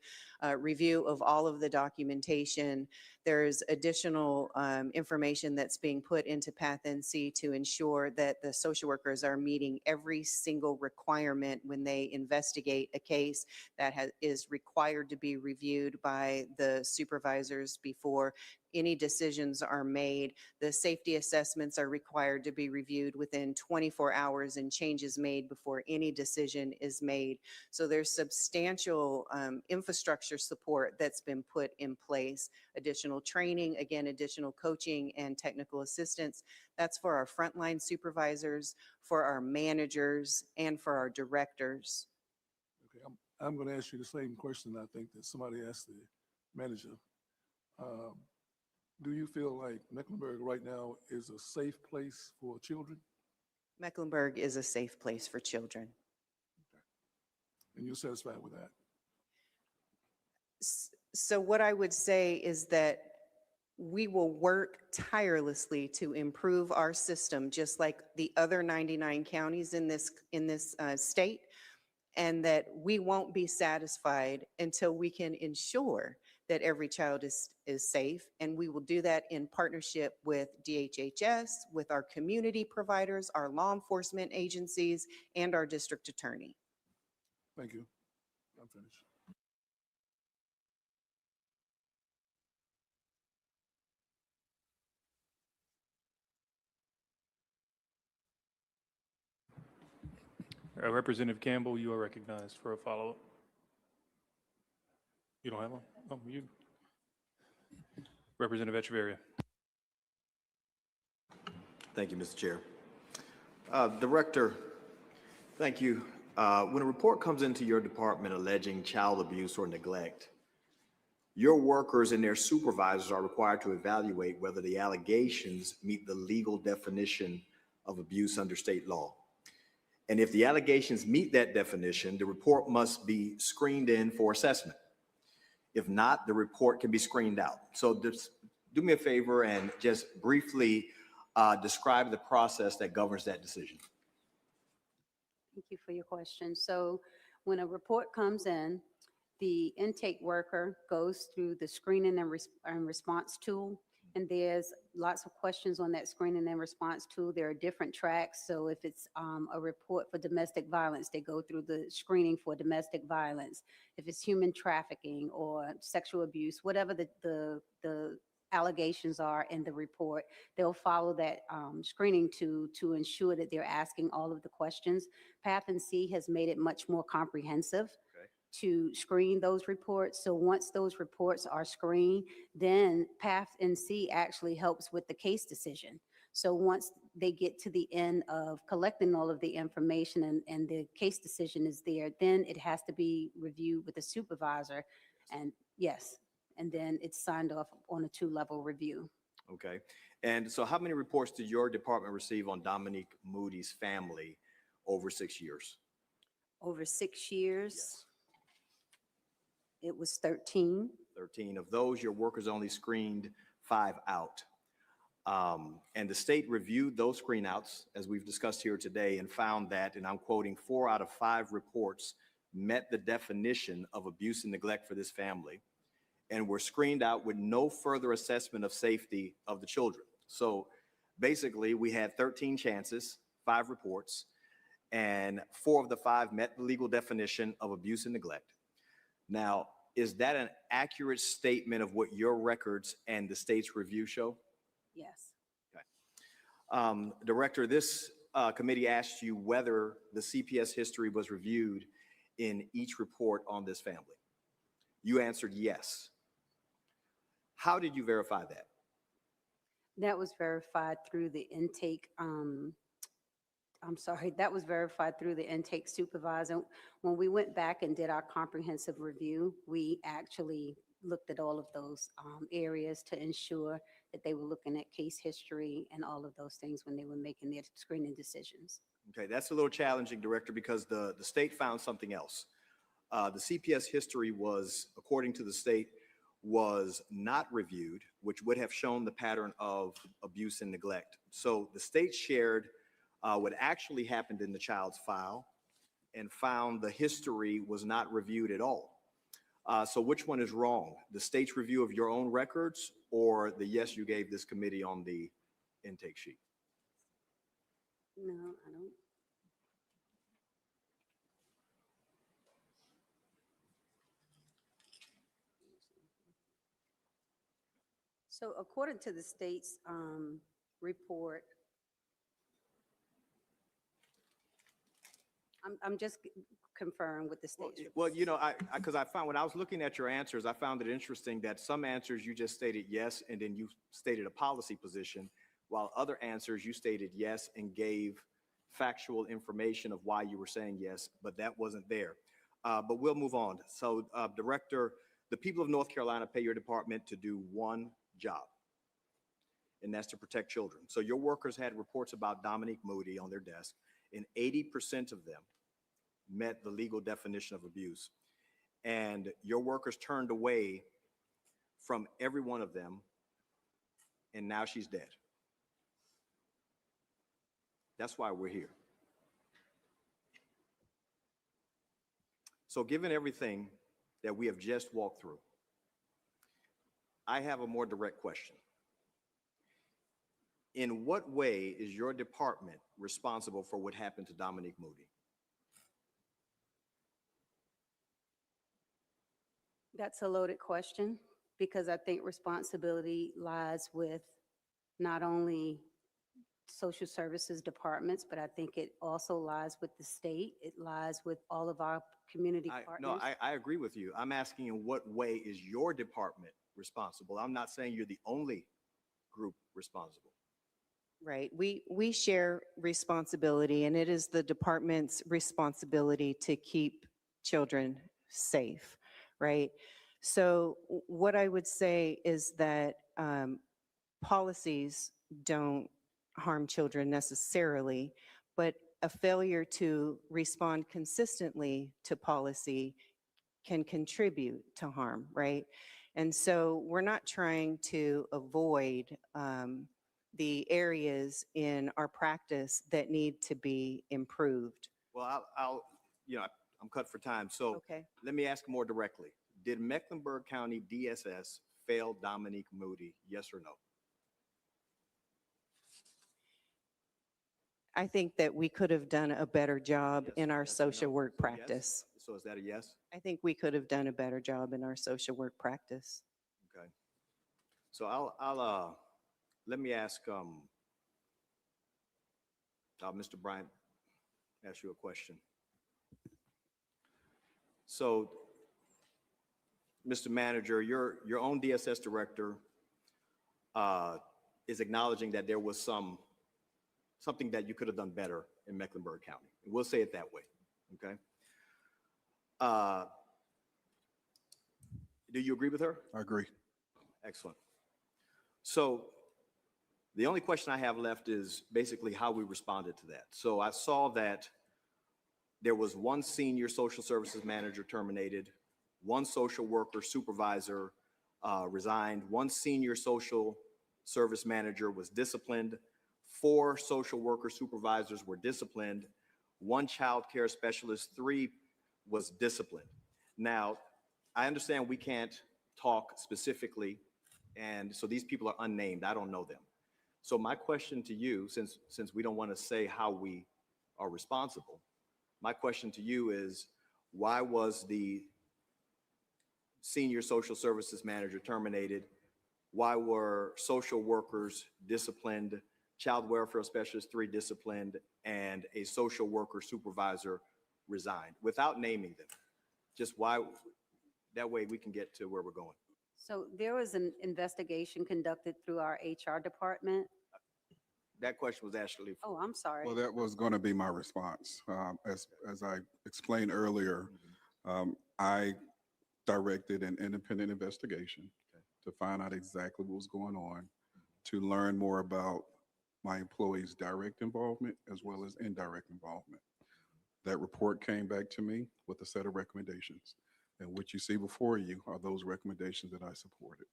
review of all of the documentation. There's additional information that's being put into PathNC to ensure that the social workers are meeting every single requirement when they investigate a case that is required to be reviewed by the supervisors before any decisions are made. The safety assessments are required to be reviewed within 24 hours and changes made before any decision is made. So there's substantial infrastructure support that's been put in place. Additional training, again, additional coaching and technical assistance. That's for our frontline supervisors, for our managers, and for our directors. Okay, I'm going to ask you the same question I think that somebody asked the manager. Do you feel like Mecklenburg right now is a safe place for children? Mecklenburg is a safe place for children. Okay. And you're satisfied with that? So what I would say is that we will work tirelessly to improve our system, just like the other 99 counties in this state, and that we won't be satisfied until we can ensure that every child is safe. And we will do that in partnership with DHHS, with our community providers, our law enforcement agencies, and our district attorney. Thank you. I'm finished. Representative Campbell, you are recognized for a follow-up. You don't have one? Oh, you. Representative Echeverria. Thank you, Mr. Chair. Director, thank you. When a report comes into your department alleging child abuse or neglect, your workers and their supervisors are required to evaluate whether the allegations meet the legal definition of abuse under state law. And if the allegations meet that definition, the report must be screened in for assessment. If not, the report can be screened out. So just do me a favor and just briefly describe the process that governs that decision. Thank you for your question. So when a report comes in, the intake worker goes through the screening and response tool, and there's lots of questions on that screening and response tool. There are different tracks. So if it's a report for domestic violence, they go through the screening for domestic violence. If it's human trafficking or sexual abuse, whatever the allegations are in the report. They'll follow that screening to ensure that they're asking all of the questions. Path and C has made it much more comprehensive to screen those reports. So once those reports are screened, then Path and C actually helps with the case decision. So once they get to the end of collecting all of the information and the case decision is there, then it has to be reviewed with the supervisor. And yes, and then it's signed off on a 2-level review. Okay. And so how many reports did your department receive on Dominique Moody's family over 6 years? Over 6 years, it was 13. 13. Of those, your workers only screened 5 out. And the state reviewed those screen outs, as we've discussed here today, and found that, and I'm quoting, 4 out of 5 reports met the definition of abuse and neglect for this family and were screened out with no further assessment of safety of the children. So basically, we had 13 chances, 5 reports, and 4 of the 5 met the legal definition of abuse and neglect. Now, is that an accurate statement of what your records and the state's review show? Yes. Okay. Director, this committee asked you whether the CPS history was reviewed in each report on this family. You answered yes. How did you verify that? That was verified through the intake, that was verified through the intake supervisor. When we went back and did our comprehensive review, we actually looked at all of those areas to ensure that they were looking at case history and all of those things when they were making their screening decisions. Okay, that's a little challenging, Director, because the state found something else. The CPS history was, according to the state, was not reviewed, which would have shown the pattern of abuse and neglect. So the state shared what actually happened in the child's file and found the history was not reviewed at all. So which one is wrong? The state's review of your own records or the yes you gave this committee on the intake sheet? No, I don't. So according to the state's report, I'm just confirming with the state's report. Well, you know, because I found when I was looking at your answers, I found it interesting that some answers you just stated yes, and then you stated a policy position, while other answers you stated yes and gave factual information of why you were saying yes, but that wasn't there. But we'll move on. So, Director, the people of North Carolina pay your department to do one job, and that's to protect children. So your workers had reports about Dominique Moody on their desk, and 80% of them met the legal definition of abuse. And your workers turned away from every one of them, and now she's dead. That's why we're here. So given everything that we have just walked through, I have a more direct question. In what way is your department responsible for what happened to Dominique Moody? That's a loaded question because I think responsibility lies with not only social services departments, but I think it also lies with the state. It lies with all of our community partners. No, I agree with you. I'm asking in what way is your department responsible? I'm not saying you're the only group responsible. Right. We share responsibility, and it is the department's responsibility to keep children safe, right? So what I would say is that policies don't harm children necessarily, but a failure to respond consistently to policy can contribute to harm, right? And so we're not trying to avoid the areas in our practice that need to be improved. Well, I'm cut for time. So Okay. let me ask more directly. Did Mecklenburg County DSS fail Dominique Moody, yes or no? I think that we could have done a better job Yes, in our yes or no? social work So yes? practice. So is that a yes? I think we could have done a better job in our social work practice. Okay. So let me ask, Mr. Bryant, ask you a question. So, Mr. Manager, your own DSS director is acknowledging that there was something that you could have done better in Mecklenburg County. We'll say it that way, okay? Do you agree with her? I agree. Excellent. So the only question I have left is basically how we responded to that. So I saw that there was one senior social services manager terminated, one social worker supervisor resigned, one senior social service manager was disciplined, 4 social worker supervisors were disciplined, 1 child care specialist, 3 was disciplined. Now, I understand we can't talk specifically, and so these people are unnamed. I don't know them. So my question to you, since we don't want to say how we are responsible, my question to you is, why was the senior social services manager terminated? Why were social workers disciplined, child welfare specialist 3 disciplined, and a social worker supervisor resigned, without naming them? Just why, that way we can get to where we're going. So there was an investigation conducted through our HR department. That question was actually. Oh, I'm sorry. Well, that was going to be my response. As I explained earlier, I directed an independent investigation to find out exactly what was going on, to learn more about my employees' direct involvement as well as indirect involvement. That report came back to me with a set of recommendations. And what you see before you are those recommendations that I supported.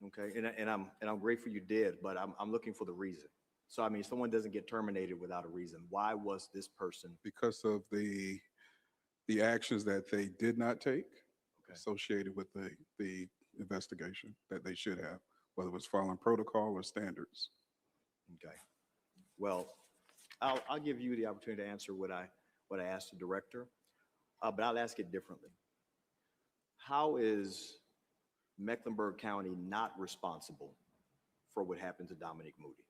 Okay, and I'm grateful you did, but I'm looking for the reason. So I mean, someone doesn't get terminated without a reason. Why was this person? Because of the actions that they did not take associated with the investigation that they should have, whether it was following protocol or standards. Okay. Well, I'll give you the opportunity to answer what I asked the director, but I'll ask it differently. How is Mecklenburg County not responsible for what happened to Dominique Moody?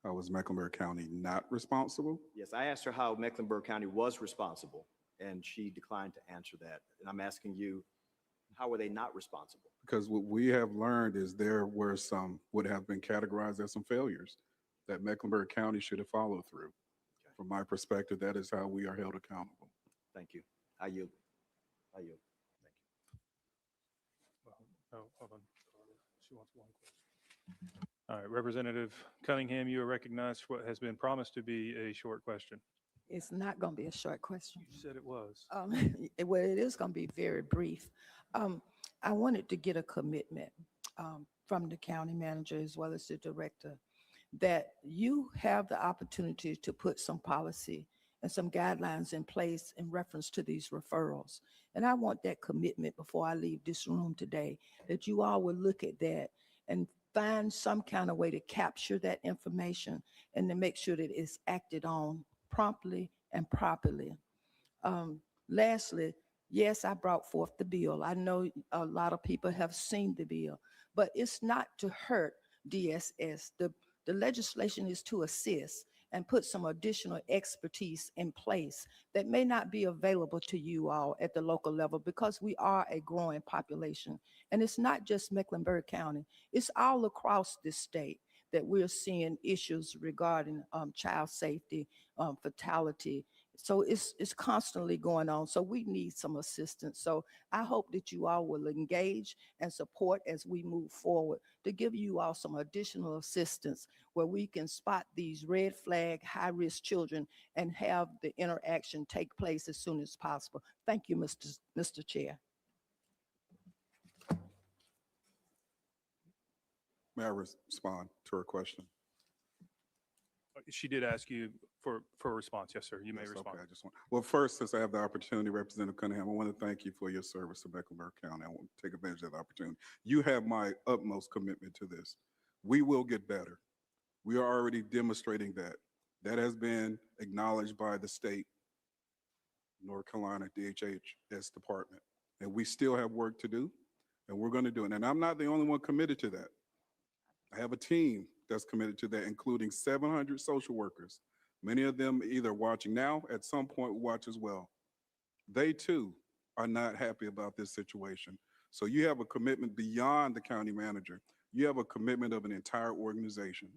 How was Mecklenburg County not responsible? Yes, I asked her how Mecklenburg County was responsible, and she declined to answer that. And I'm asking you, how were they not responsible? Because what we have learned is there were some, would have been categorized as some failures that Mecklenburg County should have followed through. Okay. From my perspective, that is how we are held accountable. Thank you. I yield. Thank you. Well, oh, hold on. She wants one question. All right, Representative Cunningham, you are recognized for what has been promised to be a short question. It's not going to be a short question. You said it was. Well, it is going to be very brief. I wanted to get a commitment from the county manager as well as the director that you have the opportunity to put some policy and some guidelines in place in reference to these referrals. And I want that commitment before I leave this room today, that you all will look at that and find some kind of way to capture that information and to make sure that it's acted on promptly and properly. Lastly, yes, I brought forth the bill. I know a lot of people have seen the bill, but it's not to hurt DSS. The legislation is to assist and put some additional expertise in place that may not be available to you all at the local level because we are a growing population. And it's not just Mecklenburg County, it's all across this state that we're seeing issues regarding child safety, fatality. So it's constantly going on. So we need some assistance. So I hope that you all will engage and support as we move forward to give you all some additional assistance where we can spot these red flag, high-risk children and have the interaction take place as soon as possible. Thank you, Mr. Chair. May I respond to her question? She did ask you for a response. Yes, sir. You may respond. Okay, well, first, since I have the opportunity, Representative Cunningham, I want to thank you for your service to Mecklenburg County. I want to take advantage of the opportunity. You have my utmost commitment to this. We will get better. We are already demonstrating that. That has been acknowledged by the state, North Carolina DHS department. And we still have work to do. and we're going to do it. And I'm not the only one committed to that. I have a team that's committed to that, including 700 social workers. Many of them either watching now, at some point watch as well. They too are not happy about this situation. So you have a commitment beyond the county manager. You have a commitment of an entire organization.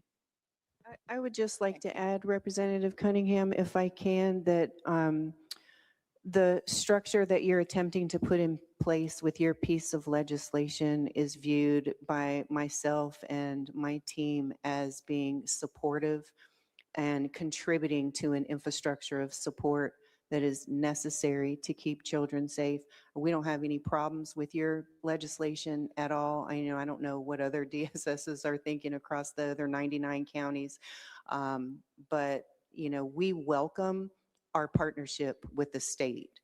I would just like to add, Representative Cunningham, if I can, that the structure that you're attempting to put in place with your piece of legislation is viewed by myself and my team as being supportive and contributing to an infrastructure of support that is necessary to keep children safe. We don't have any problems with your legislation at all. I don't know what other DSSs are thinking across the other 99 counties, but we welcome our partnership with the state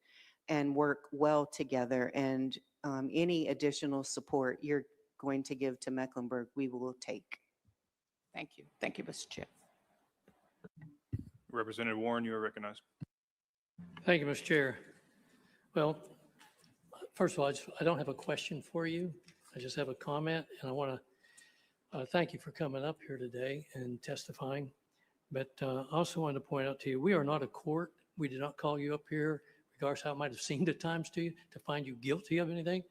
and work well together. And any additional support you're going to give to Mecklenburg, we will take. Thank you. Thank you, Mr. Chair. Representative Warren, you are recognized. Thank you, Mr. Chair. Well, first of all, I don't have a question for you. I just have a comment, and I want to thank you for coming up here today and testifying. But I also wanted to point out to you, we are not a court. We did not call you up here, regardless how it might have seemed at times to you, to find you guilty of anything.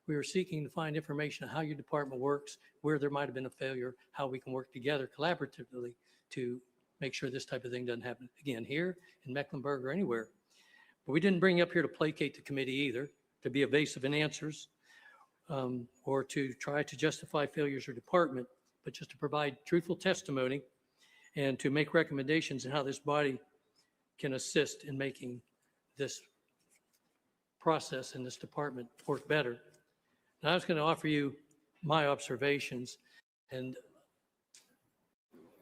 We are seeking to find information on how your department works, where there might have been a failure, how we can work together collaboratively to make sure this type of thing doesn't happen again here in Mecklenburg or anywhere. But we didn't bring you up here to placate the committee either, to be evasive in answers, or to try to justify failures or department, but just to provide truthful testimony and to make recommendations on how this body can assist in making this process in this department work better. And I was going to offer you my observations. And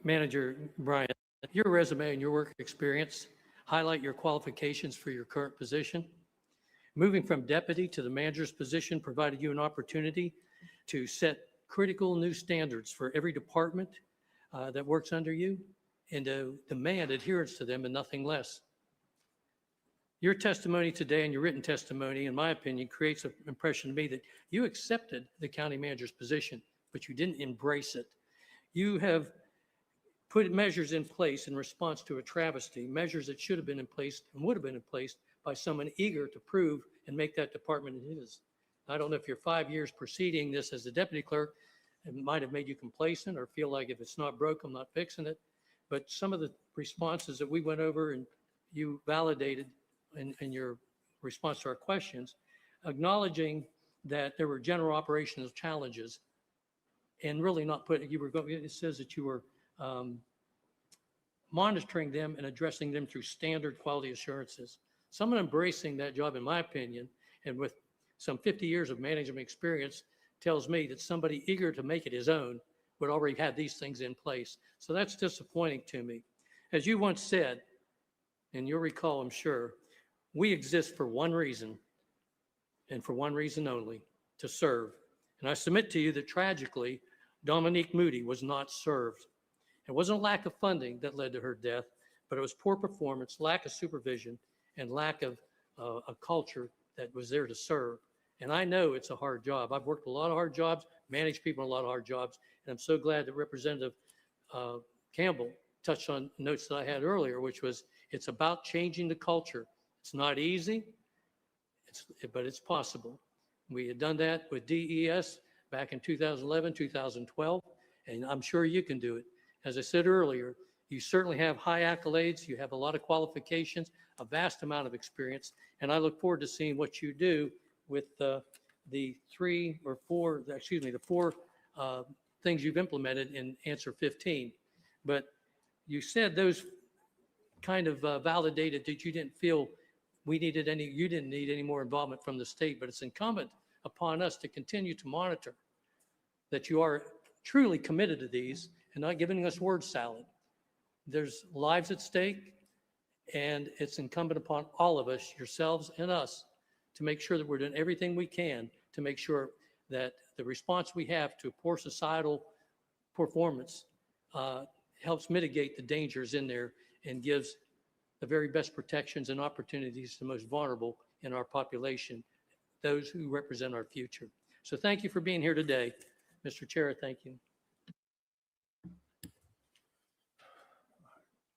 Manager Brian, your resume and your work experience highlight your qualifications for your current position. Moving from deputy to the manager's position provided you an opportunity to set critical new standards for every department that works under you and to demand adherence to them and nothing less. Your testimony today and your written testimony, in my opinion, creates an impression to me that you accepted the county manager's position, but you didn't embrace it. You have put measures in place in response to a travesty, measures that should have been in place and would have been in place by someone eager to prove and make that department his. I don't know if your 5 years preceding this as the deputy clerk, it might have made you complacent or feel like if it's not broke, I'm not fixing it. But some of the responses that we went over and you validated in your response to our questions, acknowledging that there were general operational challenges and really not putting, it says that you were monitoring them and addressing them through standard quality assurances. Someone embracing that job, in my opinion, and with some 50 years of management experience, tells me that somebody eager to make it his own would already have these things in place. So that's disappointing to me. As you once said, and you'll recall, I'm sure, we exist for one reason and for one reason only, to serve. And I submit to you that tragically, Dominique Moody was not served. It wasn't a lack of funding that led to her death, but it was poor performance, lack of supervision, and lack of a culture that was there to serve. And I know it's a hard job. I've worked a lot of hard jobs, managed people in a lot of hard jobs, and I'm so glad that Representative Campbell touched on notes that I had earlier, which was it's about changing the culture. It's not easy, but it's possible. We had done that with DES back in 2011, 2012, and I'm sure you can do it. As I said earlier, you certainly have high accolades, you have a lot of qualifications, a vast amount of experience, and I look forward to seeing what you do with the four things you've implemented in answer 15. But you said those kind of validated that you didn't feel you didn't need any more involvement from the state, but it's incumbent upon us to continue to monitor that you are truly committed to these and not giving us word salad. There's lives at stake, and it's incumbent upon all of us, yourselves and us, to make sure that we're doing everything we can to make sure that the response we have to poor societal performance helps mitigate the dangers in there and gives the very best protections and opportunities to the most vulnerable in our population, those who represent our future. So thank you for being here today. Mr. Chair, thank you.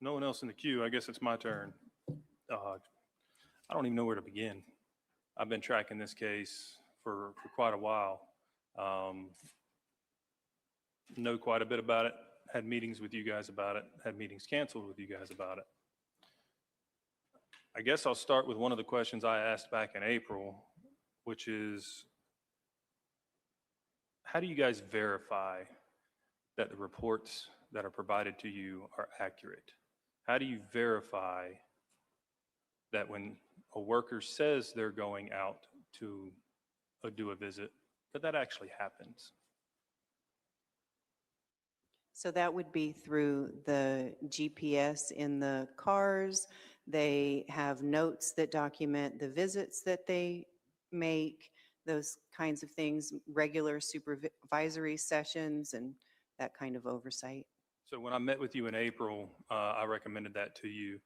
No one else in the queue. I guess it's my turn. I don't even know where to begin. I've been tracking this case for quite a while. Know quite a bit about it. Had meetings with you guys about it. Had meetings canceled with you guys about it. I guess I'll start with one of the questions I asked back in April, which is, how do you guys verify that the reports that are provided to you are accurate? How do you verify that when a worker says they're going out to do a visit, that actually happens? So that would be through the GPS in the cars. They have notes that document the visits that they make, those kinds of things, regular supervisory sessions and that kind of oversight. So when I met with you in April, I recommended that to you.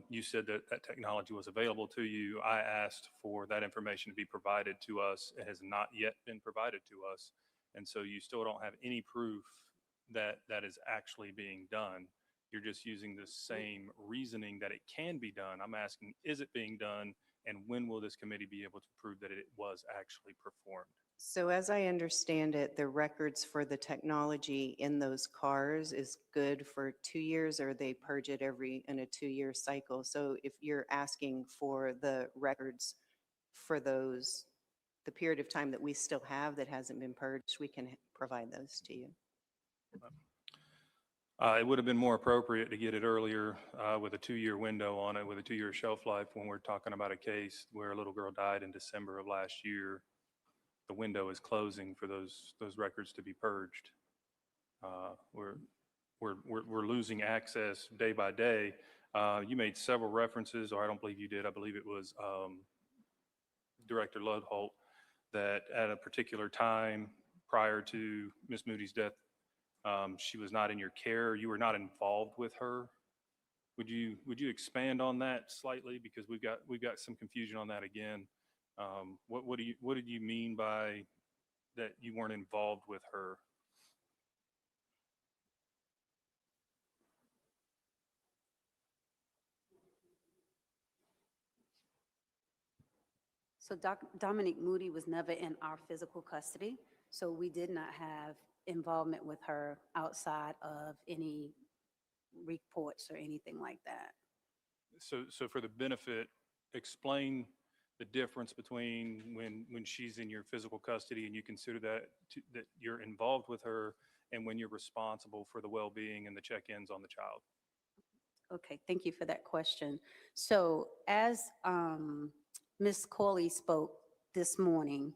You said that that technology was available to you. I asked for that information to be provided to us. It has not yet been provided to us. And so you still don't have any proof that that is actually being done. You're just using the same reasoning that it can be done. I'm asking, is it being done? And when will this committee be able to prove that it was actually performed? So as I understand it, the records for the technology in those cars is good for 2 years, or they purge it in a 2-year cycle. So if you're asking for the records for those, the period of time that we still have that hasn't been purged, we can provide those to you. It would have been more appropriate to get it earlier with a 2-year window on it, with a 2-year shelf life, when we're talking about a case where a little girl died in December of last year. The window is closing for those records to be purged. We're losing access day by day. You made several references, or I don't believe you did. I believe it was Director Ludholt, that at a particular time prior to Ms. Moody's death, she was not in your care. You were not involved with her. Would you expand on that slightly, because we've got some confusion on that again. What did you mean by that you weren't involved with her? So Dominique Moody was never in our physical custody, so we did not have involvement with her outside of any reports or anything like that. So for the benefit, explain the difference between when she's in your physical custody and you consider that you're involved with her, and when you're responsible for the well-being and the check-ins on the child. Okay, thank you for that question. So as Ms. Corley spoke this morning,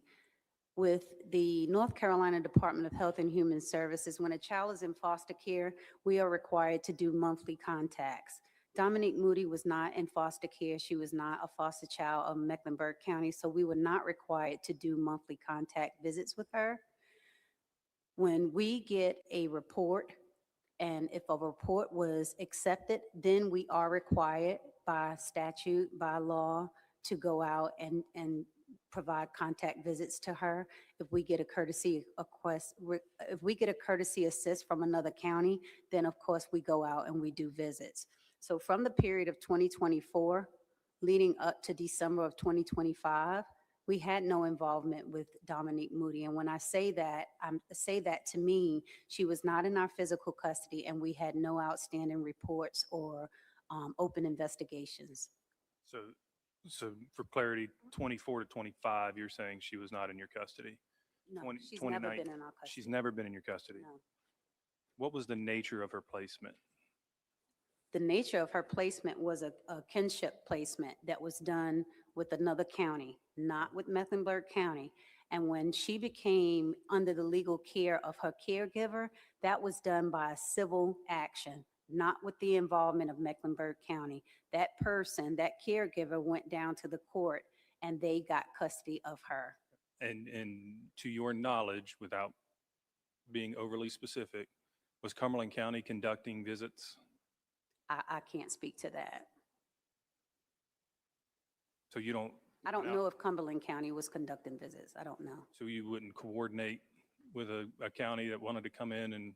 with the North Carolina Department of Health and Human Services, when a child is in foster care, we are required to do monthly contacts. Dominique Moody was not in foster care. She was not a foster child of Mecklenburg County, so we were not required to do monthly contact visits with her. When we get a report, and if a report was accepted, then we are required by statute, by law, to go out and provide contact visits to her. If we get a courtesy assist from another county, then of course we go out and we do visits. So from the period of 2024 leading up to December of 2025, we had no involvement with Dominique Moody. And when I say that, I say that to mean she was not in our physical custody, and we had no outstanding reports or open investigations. So for clarity, 24 to 25, you're saying she was not in your custody? No, she's never been in our custody. She's never been in your custody? No. What was the nature of her placement? The nature of her placement was a kinship placement that was done with another county, not with Mecklenburg County. And when she became under the legal care of her caregiver, that was done by a civil action, not with the involvement of Mecklenburg County. That person, that caregiver, went down to the court and they got custody of her. And to your knowledge, without being overly specific, was Cumberland County conducting visits? I can't speak to that. So you don't I don't No. know if Cumberland County was conducting visits. I don't know. So you wouldn't coordinate with a county that wanted to come in and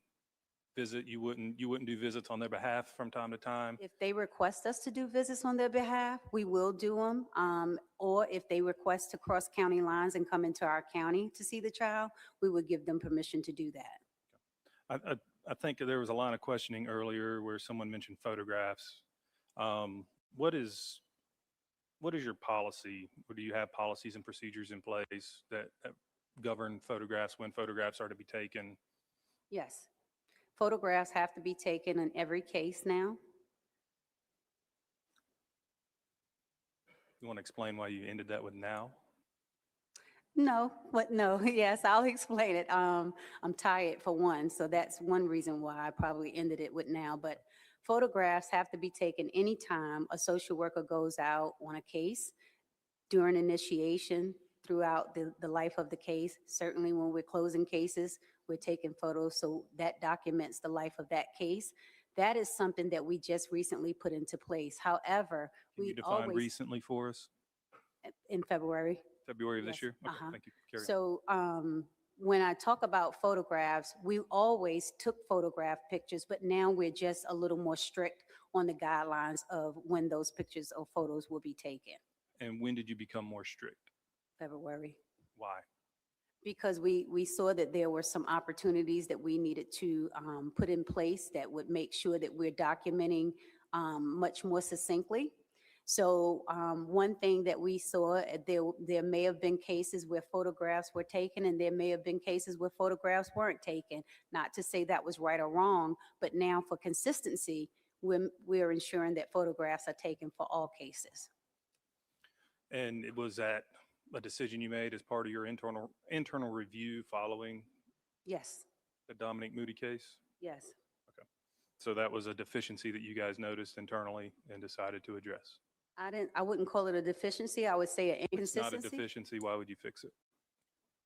visit? You wouldn't do visits on their behalf from time to time? If they request us to do visits on their behalf, we will do them. Or if they request to cross county lines and come into our county to see the child, we would give them permission to do that. I think there was a line of questioning earlier where someone mentioned photographs. What is your policy? Or do you have policies and procedures in place that govern photographs, when photographs are to be taken? Yes. Photographs have to be taken in every case now. You want to explain why you ended that with now? No, yes, I'll explain it. I'm tired for one, so that's one reason why I probably ended it with now. But photographs have to be taken anytime a social worker goes out on a case, during initiation, throughout the life of the case. Certainly when we're closing cases, we're taking photos, so that documents the life of that case. That is something that we just recently put into place. However, Can you we define always, recently for us? in February. February of Yes, this year? Okay, uh-huh. thank you. Carry on. So when I talk about photographs, we always took photograph pictures, but now we're just a little more strict on the guidelines of when those pictures or photos will be taken. And when did you become more strict? February. Why? Because we saw that there were some opportunities that we needed to put in place that would make sure that we're documenting much more succinctly. So one thing that we saw, there may have been cases where photographs were taken, and there may have been cases where photographs weren't taken. Not to say that was right or wrong, but now for consistency, we're ensuring that photographs are taken for all cases. And it was that a decision you made as part of your internal review following Yes, the Dominique Moody case? yes. Okay. So that was a deficiency that you guys noticed internally and decided to address? I wouldn't call it a deficiency. I would say an It's not a inconsistency. deficiency. Why would you fix it?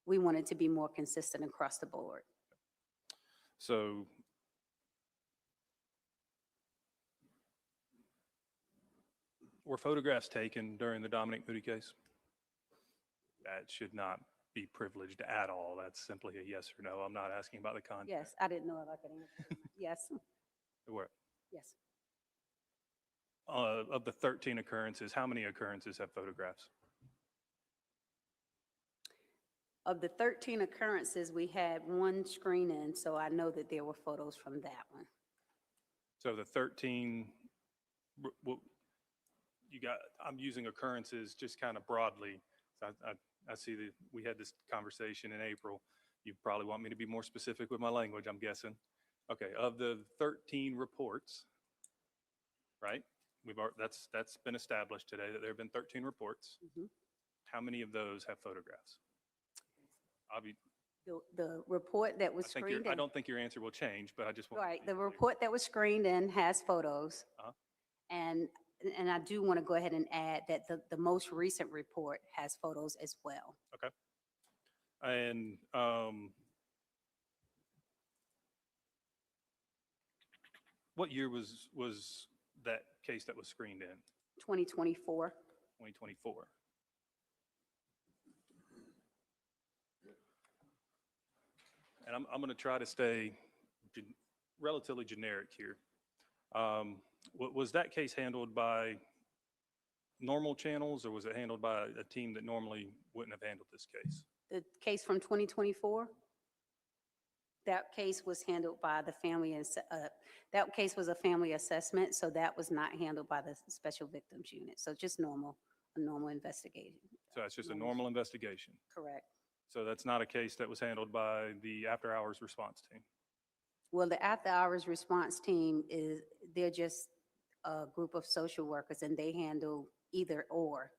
We wanted to be more consistent across the board. So were photographs taken during the Dominique Moody case? That should not be privileged at all. That's simply a yes or no. I'm not asking about the content. Yes, I didn't know if I could answer. Yes, They were. yes. Of the 13 occurrences, how many occurrences have photographs? Of the 13 occurrences, we had one screen-in, so I know that there were photos from that one. So the 13, I'm using occurrences just kind of broadly. I see that we had this conversation in April. You probably want me to be more specific with my language, I'm guessing. Okay, of the 13 reports, right? That's been established today that there have been 13 reports. Mhm. How many of those have photographs? The report that was screened I in, don't think your answer will change, but I just want. right, the report that was screened in has photos. Uh-huh. And I do want to go ahead and add that the most recent report has photos as well. Okay. And what year was that case that was screened in? 2024. 2024. And I'm going to try to stay relatively generic here. Was that case handled by normal channels, or was it handled by a team that normally wouldn't have handled this case? The case from 2024, that case was handled by the family, that case was a family assessment, so that was not handled by the Special Victims Unit. So just a normal investigation. So it's just a normal investigation. Correct. So that's not a case that was handled by the after-hours response team? Well, the after-hours response team they're just a group of social workers, and they handle either or.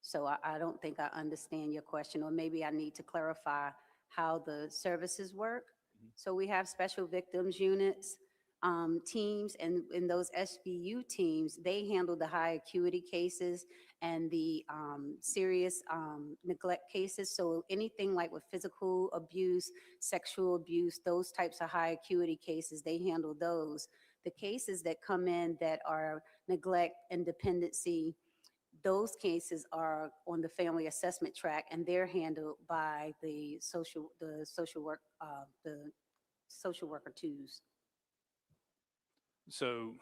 So I don't think I understand your question, or maybe I need to clarify how the services work. So we have special victims units, teams, and in those SVU teams, they handle the high acuity cases and the serious neglect cases. So anything like with physical abuse, sexual abuse, those types of high acuity cases, they handle those. The cases that come in that are neglect and dependency, those cases are on the family assessment track, and they're handled by the social worker twos. So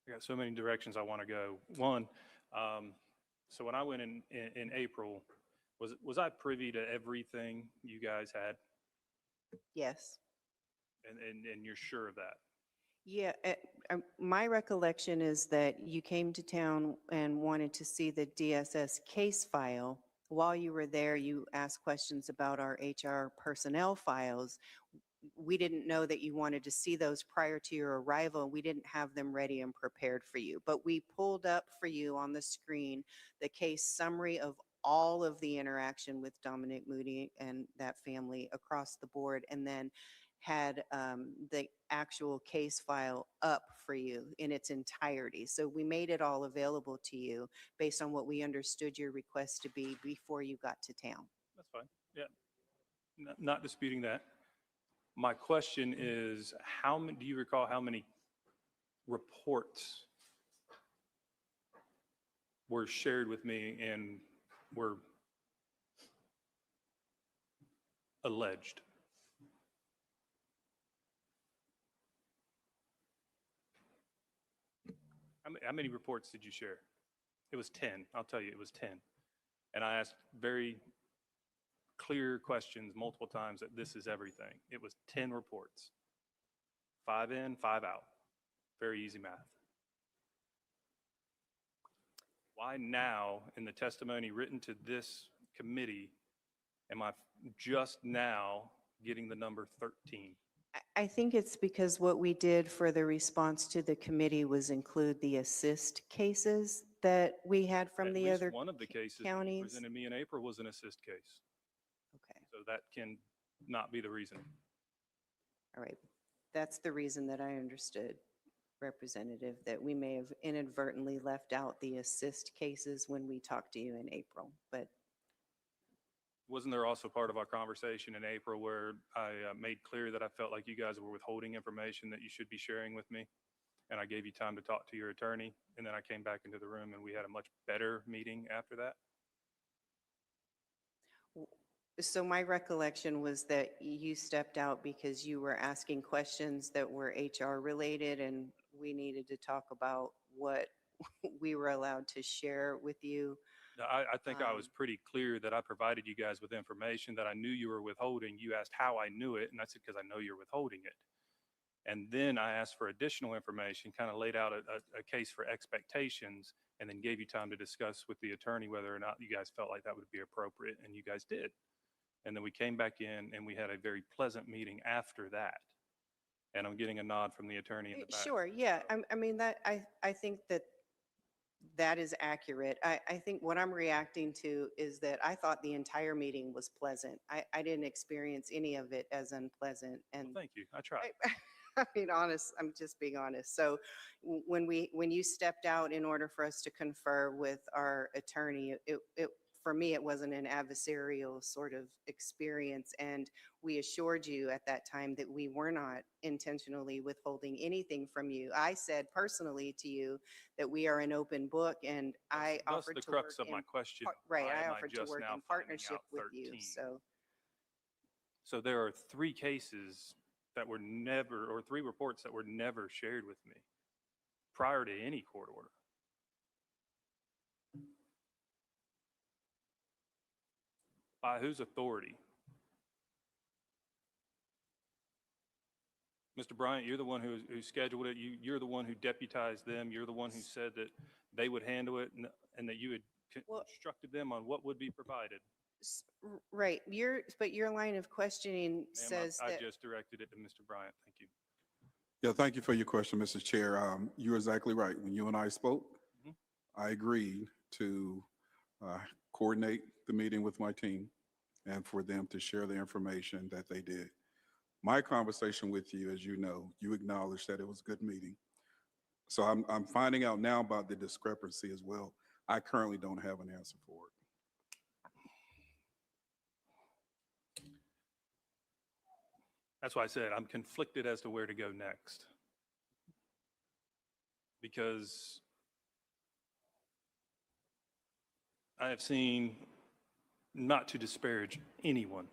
I got so many directions I want to go. One, so when I went in April, was I privy to everything you guys had? Yes. And you're sure of that? Yeah, my recollection is that you came to town and wanted to see the DSS case file. While you were there, you asked questions about our HR personnel files. We didn't know that you wanted to see those prior to your arrival. We didn't have them ready and prepared for you, but we pulled up for you on the screen the case summary of all of the interaction with Dominique Moody and that family across the board, and then had the actual case file up for you in its entirety. So we made it all available to you based on what we understood your request to be before you got to town. That's fine. Yeah. Not disputing that. My question is, how many, do you recall how many reports were shared with me and were alleged? How many reports did you share? It was 10. I'll tell you, it was 10. And I asked very clear questions multiple times that this is everything. It was 10 reports. 5 in, 5 out. Very easy math. Why now, in the testimony written to this committee, am I just now getting the number 13? I think it's because what we did for the response to the committee was include the assist cases that we had from At the least other one of the cases counties. presented me in April was an assist case. Okay. So that can not be the reason. All right. That's the reason that I understood, Representative, that we may have inadvertently left out the assist cases when we talked to you in April, but Wasn't there also part of our conversation in April where I made clear that I felt like you guys were withholding information that you should be sharing with me? And I gave you time to talk to your attorney, and then I came back into the room and we had a much better meeting after that? so my recollection was that you stepped out because you were asking questions that were HR related, and we needed to talk about what we were allowed to share with you. No, I think I was pretty clear that I provided you guys with information that I knew you were withholding. You asked how I knew it, and I said, because I know you're withholding it. And then I asked for additional information, kind of laid out a case for expectations, and then gave you time to discuss with the attorney whether or not you guys felt like that would be appropriate, and you guys did. And then we came back in and we had a very pleasant meeting after that. And I'm getting a nod from the attorney in the back. Sure, yeah. I mean, that I think that is accurate. I think what I'm reacting to is that I thought the entire meeting was pleasant. I didn't experience any of it as unpleasant. And Well, thank you. I tried. I mean, I'm just being honest. So when you stepped out in order for us to confer with our attorney, for me, it wasn't an adversarial sort of experience. And we assured you at that time that we were not intentionally withholding anything from you. I said personally to you that we are an open book, and I offered That's to the crux work of my question. right, Why I am offered to just work now in finding partnership out with you. 13? So So there are 3 cases that were never, or 3 reports that were never shared with me prior to any court order. By whose authority? Mr. Bryant, you're the one who scheduled it. You're the one who deputized them. You're the one who said that they would handle it, and that you had instructed them on what would be provided. right, but your line of questioning Ma'am, says I that. just directed it to Mr. Bryant. Thank you. Yeah, thank you for your question, Mr. Chair. You're exactly right. When you and I spoke, Mhm. I agreed to coordinate the meeting with my team and for them to share the information that they did. My conversation with you, as you know, you acknowledged that it was a good meeting. So I'm finding out now about the discrepancy as well. I currently don't have an answer for it. That's why I said I'm conflicted as to where to go next. Because I have seen, not to disparage anyone,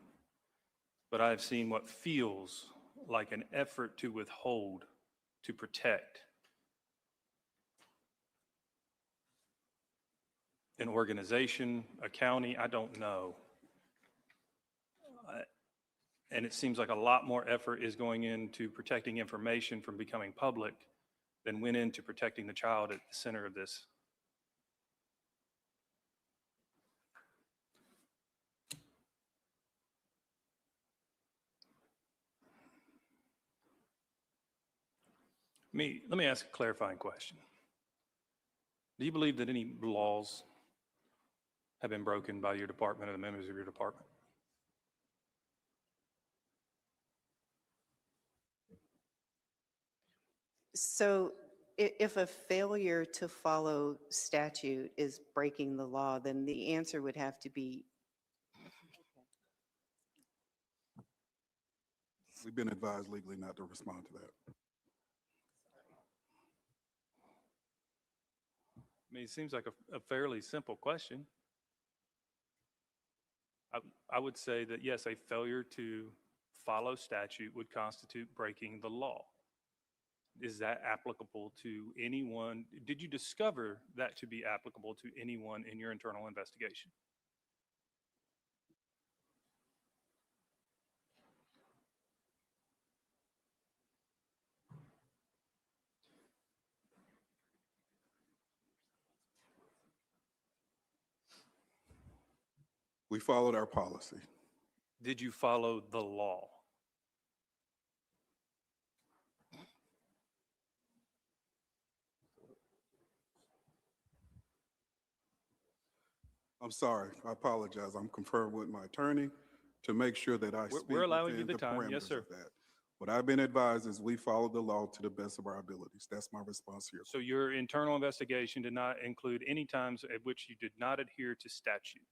but I have seen what feels like an effort to withhold, to protect. An organization, a county, I don't know. And it seems like a lot more effort is going into protecting information from becoming public than went into protecting the child at the center of this. Let me ask a clarifying question. Do you believe that any laws have been broken by your department or the members of your department? So if a failure to follow statute is breaking the law, then the answer would have to be, We've been advised legally not to respond to that. I mean, it seems like a fairly simple question. I would say that yes, a failure to follow statute would constitute breaking the law. Is that applicable to anyone? Did you discover that to be applicable to anyone in your internal investigation? We followed our policy. Did you follow the law? I'm sorry, I apologize. I'm conferring with my attorney to make sure that I speak We're allowing you within the time. Yes, parameters sir. of that. What I've been advised is we follow the law to the best of our abilities. That's my response here. So your internal investigation did not include any times at which you did not adhere to statute.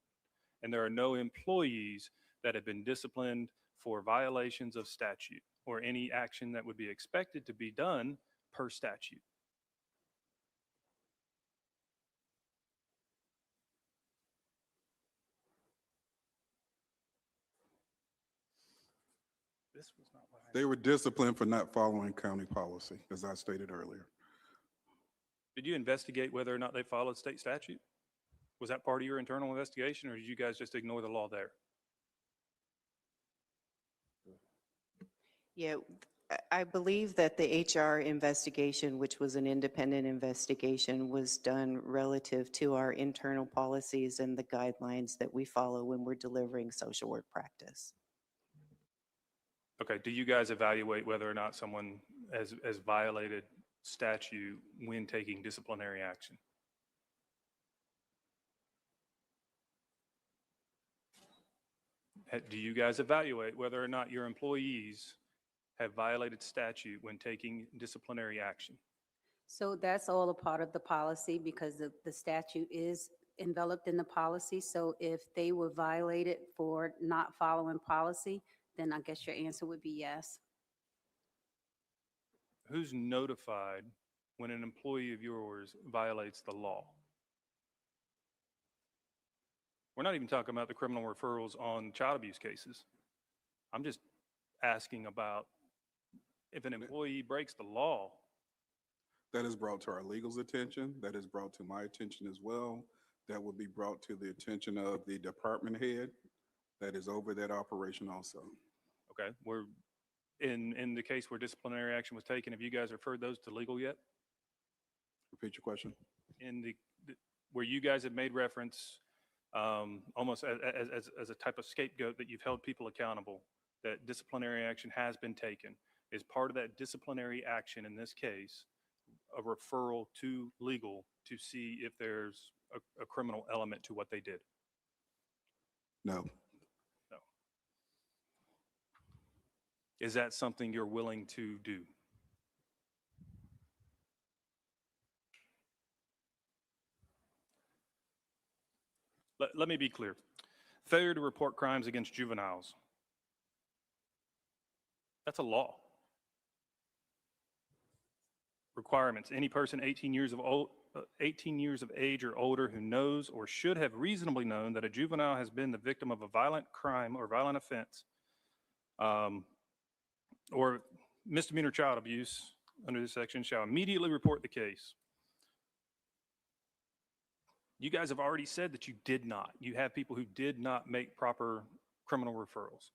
And there are no employees that have been disciplined for violations of statute or any action that would be expected to be done per statute. This was not what I. They were disciplined for not following county policy, as I stated earlier. Did you investigate whether or not they followed state statute? Was that part of your internal investigation, or did you guys just ignore the law there? yeah, I believe that the HR investigation, which was an independent investigation, was done relative to our internal policies and the guidelines that we follow when we're delivering social work practice. Okay, do you guys evaluate whether or not someone has violated statute when taking disciplinary action? Do you guys evaluate whether or not your employees have violated statute when taking disciplinary action? So that's all a part of the policy because the statute is enveloped in the policy. So if they were violated for not following policy, then I guess your answer would be yes. Who's notified when an employee of yours violates the law? We're not even talking about the criminal referrals on child abuse cases. I'm just asking about if an employee breaks the law. That is brought to our legal's attention. That is brought to my attention as well. That will be brought to the attention of the department head that is over that operation also. Okay, we're in the case where disciplinary action was taken. Have you guys referred those to legal yet? Repeat your question. In the where you guys have made reference almost as a type of scapegoat that you've held people accountable, that disciplinary action has been taken. Is part of that disciplinary action in this case a referral to legal to see if there's a criminal element to what they did? No. No. Is that something you're willing to do? Let me be clear. Failure to report crimes against juveniles. That's a law. requirements. Any person 18 years of age or older who knows or should have reasonably known that a juvenile has been the victim of a violent crime or violent offense or misdemeanor child abuse under this section shall immediately report the case. You guys have already said that you did not. You have people who did not make proper criminal referrals.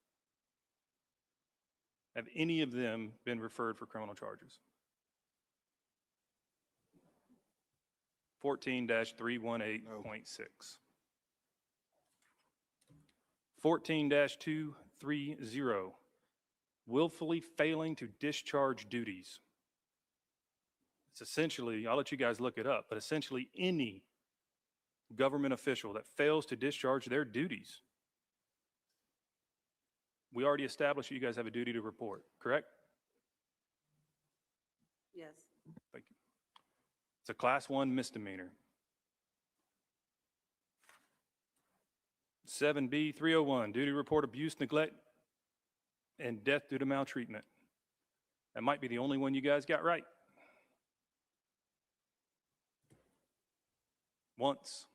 Have any of them been referred for criminal charges? 14-318.6. 14-230, willfully failing to discharge duties. It's essentially, I'll let you guys look it up, but essentially any government official that fails to discharge their duties. We already established that you guys have a duty to report, correct? Yes. Thank you. It's a class 1 misdemeanor. 7B 301, duty to report abuse, neglect, and death due to maltreatment. That might be the only one you guys got right. Once.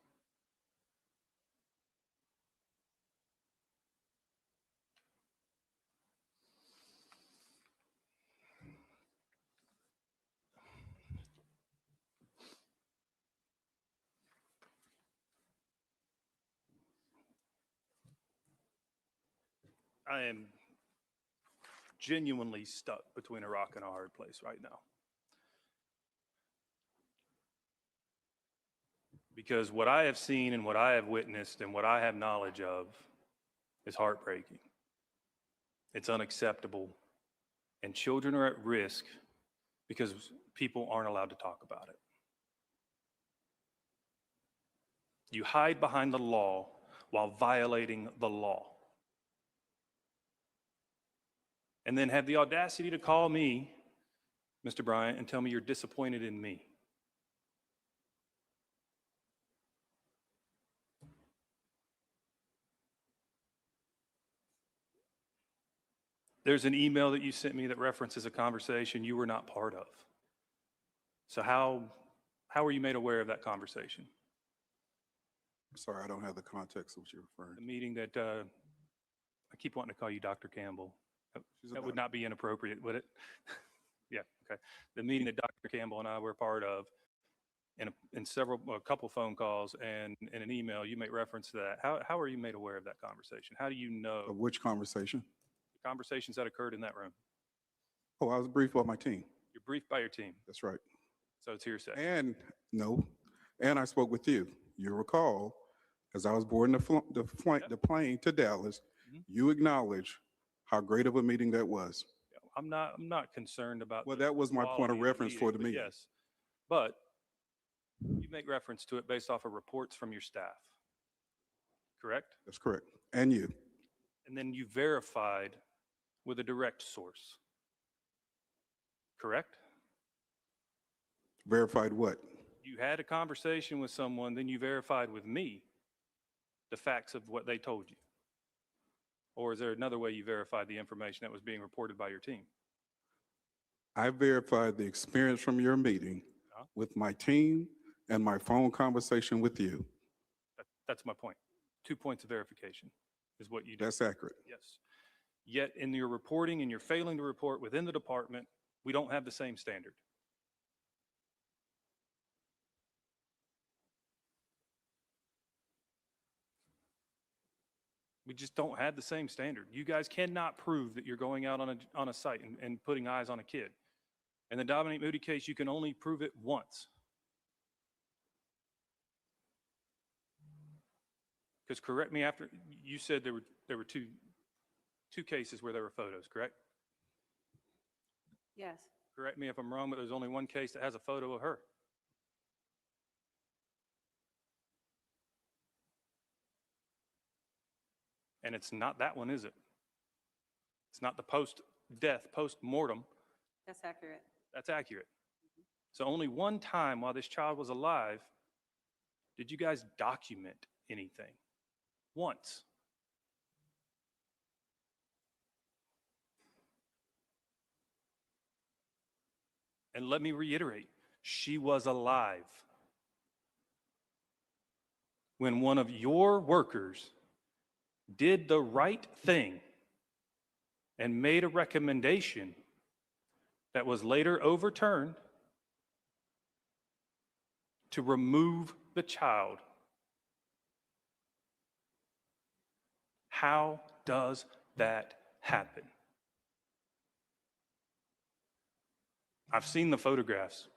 I am genuinely stuck between a rock and a hard place right now. Because what I have seen and what I have witnessed and what I have knowledge of is heartbreaking. It's unacceptable. And children are at risk because people aren't allowed to talk about it. You hide behind the law while violating the law. And then have the audacity to call me, Mr. Bryant, and tell me you're disappointed in me. There's an email that you sent me that references a conversation you were not part of. So how were you made aware of that conversation? I'm sorry, I don't have the context of what you're referring The meeting that, I keep wanting to call you Dr. Campbell. That would not be inappropriate, would it? Yeah, okay. The meeting that Dr. Campbell and I were part of, in a couple phone calls and in an email, you make reference to that. How are you made aware of that conversation? How do you know Of which conversation? the conversations that occurred in that room? Oh, I was briefed by my team. You're briefed by your team, That's right. so it's hearsay. And I spoke with you. You recall, as I was boarding the plane to Dallas, you acknowledged how great of a meeting that was. I'm not concerned about. Well, the that was my point quality of the reference for the but meeting. Yes, but you make reference to it based off of reports from your staff, correct? That's correct. And you. And then you verified with a direct source, correct? Verified what? You had a conversation with someone, then you verified with me the facts of what they told you. Or is there another way you verified the information that was being reported by your team? I verified the experience from your meeting with my team and my phone conversation with you. That's my point. 2 points of verification is what you did. That's accurate. Yes. Yet in your reporting and you're failing to report within the department, we don't have the same standard. We just don't have the same standard. You guys cannot prove that you're going out on a site and putting eyes on a kid. In the Dominique Moody case, you can only prove it once. Because correct me after, you said there were two cases where there were photos, correct? Yes. Correct me if I'm wrong, but there's only one case that has a photo of her. And it's not that one, is it? It's not the post-death, post-mortem. That's accurate. That's accurate. So only one time while this child was alive did you guys document anything. Once. And let me reiterate, she was alive when one of your workers did the right thing and made a recommendation that was later overturned to remove the child. How does that happen? I've seen the photographs.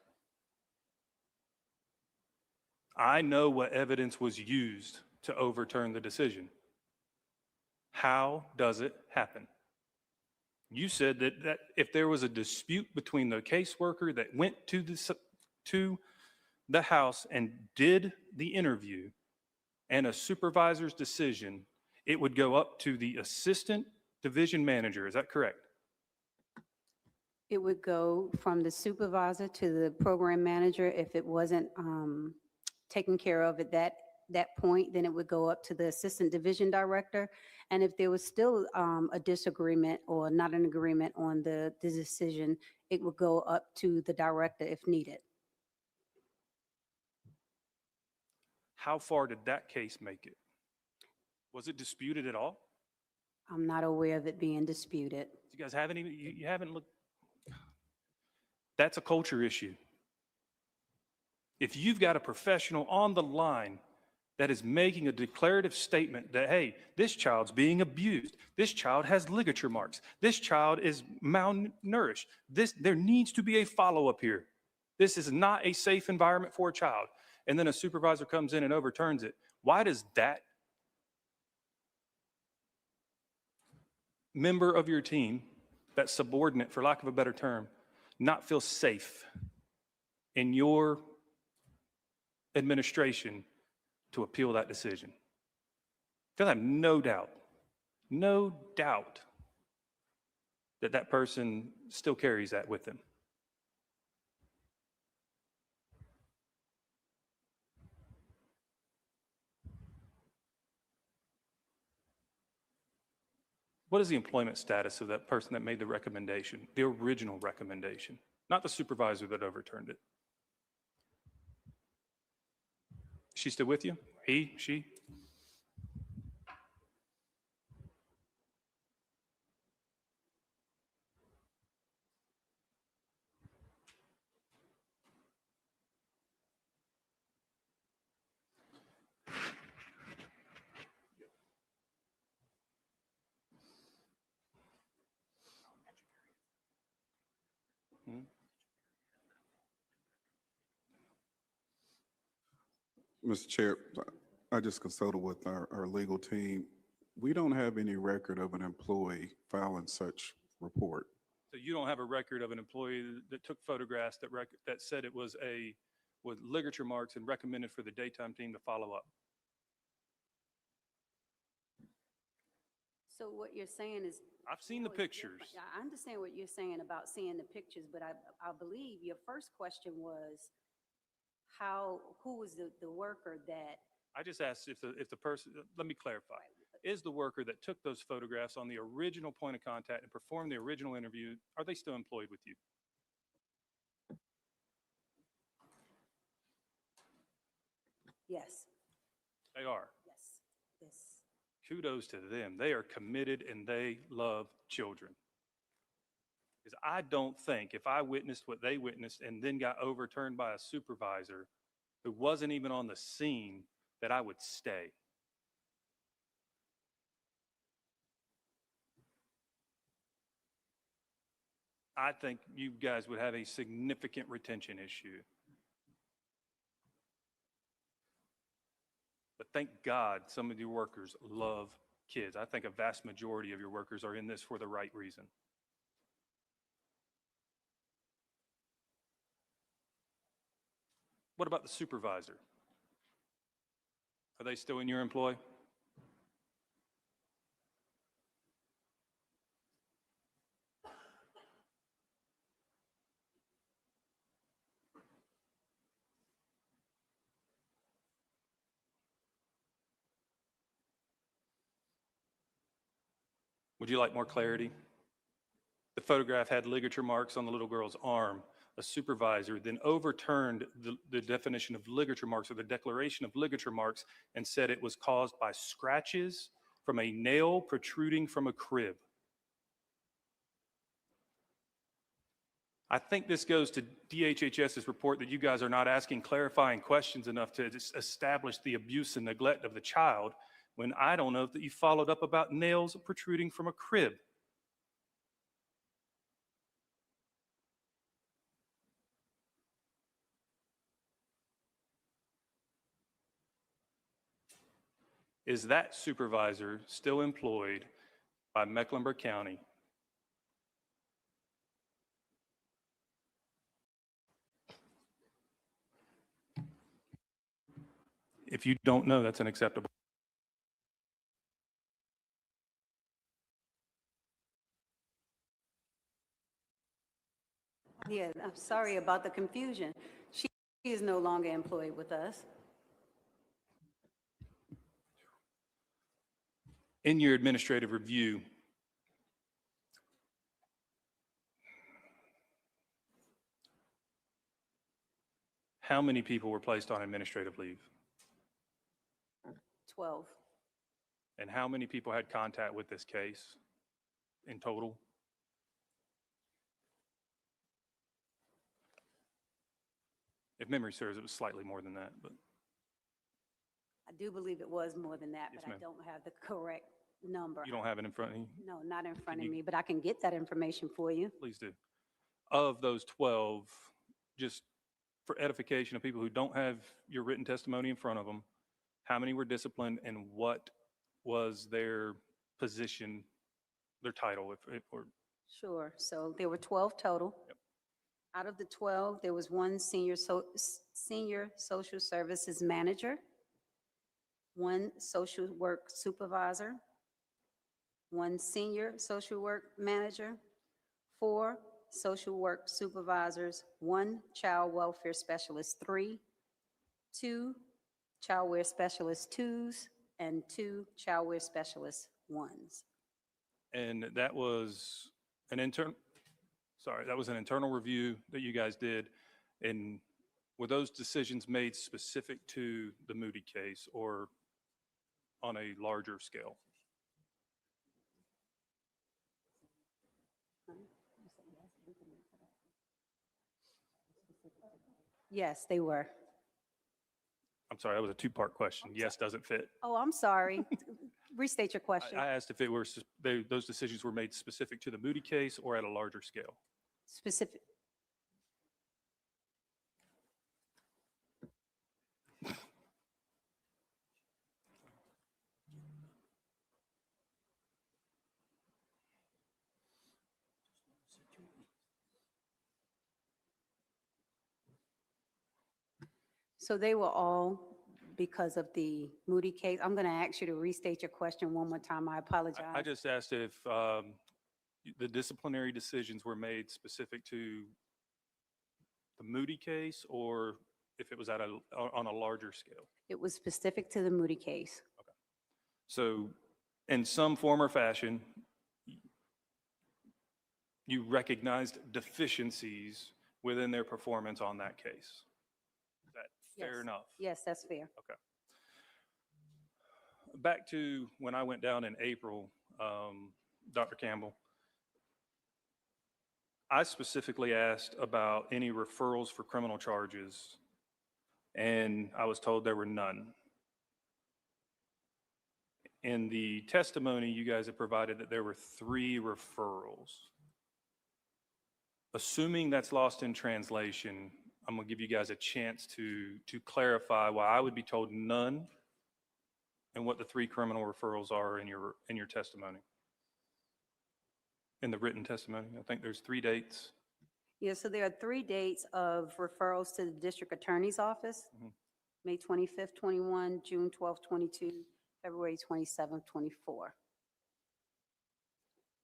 I know what evidence was used to overturn the decision. How does it happen? You said that if there was a dispute between the caseworker that went to the house and did the interview and a supervisor's decision, it would go up to the assistant division manager. Is that correct? It would go from the supervisor to the program manager. If it wasn't taken care of at that point, then it would go up to the assistant division director. And if there was still a disagreement or not an agreement on the decision, it would go up to the director if needed. How far did that case make it? Was it disputed at all? I'm not aware of it being disputed. You guys haven't even, you haven't looked. That's a culture issue. If you've got a professional on the line that is making a declarative statement that, hey, this child's being abused, this child has ligature marks, this child is malnourished, there needs to be a follow-up here. This is not a safe environment for a child. And then a supervisor comes in and overturns it. Why does that member of your team, that subordinate, for lack of a better term, not feel safe in your administration to appeal that decision? Because I have no doubt that that person still carries that with them. What is the employment status of that person that made the recommendation, the original recommendation, not the supervisor that overturned it? She still with you? He, she? Mr. Chair, I just consulted with our legal team. We don't have any record of an employee filing such report. So you don't have a record of an employee that took photographs that said it was with ligature marks and recommended for the daytime team to follow up? So what you're saying is. I've seen the pictures. Yeah, I understand what you're saying about seeing the pictures, but I believe your first question was who was the worker that. I just asked if the person, let me clarify. Is the worker that took those photographs on the original point of contact and performed the original interview, are they still employed with you? Yes. They are. Yes. Yes. Kudos to them. They are committed and they love children. Because I don't think if I witnessed what they witnessed and then got overturned by a supervisor who wasn't even on the scene, that I would stay. I think you guys would have a significant retention issue. But thank God some of your workers love kids. I think a vast majority of your workers are in this for the right reason. What about the supervisor? Are they still in your employ? Would you like more clarity? The photograph had ligature marks on the little girl's arm. a supervisor, then overturned the definition of ligature marks, or the declaration of ligature marks, and said it was caused by scratches from a nail protruding from a crib. I think this goes to DHHS's report that you guys are not asking clarifying questions enough to establish the abuse and neglect of the child, when I don't know that you followed up about nails protruding from a crib. Is that supervisor still employed by Mecklenburg County? If you don't know, that's unacceptable. Yeah, I'm sorry about the confusion. She is no longer employed with us. In your administrative review, how many people were placed on administrative leave? 12. And how many people had contact with this case in total? If memory serves, it was slightly more than that, but I do believe it was more than that, Yes, but I ma'am. don't have the correct number. you don't have it in front of you? No, not in front of you- me, but I can get that information for you. Please do. Of those 12, just for edification of people who don't have your written testimony in front of them, how many were disciplined and what was their position, their title, or Sure. So there were 12 total. Out of the 12, there was one senior social services manager, one social work supervisor, one senior social work manager, 4 social work supervisors, 1 child welfare specialist 3, 2 child welfare specialist 2s, and 2 child welfare specialist 1s. and that was an internal review that you guys did. And were those decisions made specific to the Moody case or on a larger scale? Yes, they were. I'm sorry, that was a two-part question. Yes doesn't fit. Oh, I'm sorry. Restate your question. I asked if it were, those decisions were made specific to the Moody case or at a larger scale. Specific. So they were all because of the Moody case. I'm going to ask you to restate your question one more time. I apologize. I just asked if the disciplinary decisions were made specific to the Moody case or if it was on a larger scale. It was specific to the Moody case. So in some form or fashion, you recognized deficiencies within their performance on that case. Is that fair Yes. enough? Yes, that's fair. Okay. Back to when I went down in April, Dr. Campbell, I specifically asked about any referrals for criminal charges, and I was told there were none. In the testimony, you guys have provided that there were 3 referrals. Assuming that's lost in translation, I'm going to give you guys a chance to clarify why I would be told none and what the 3 criminal referrals are in your testimony. In the written testimony, I think there's 3 dates. Yeah, so there are 3 dates of referrals to the district attorney's office. Mhm. May 25th, 21, June 12th, 22, February 27th, 24.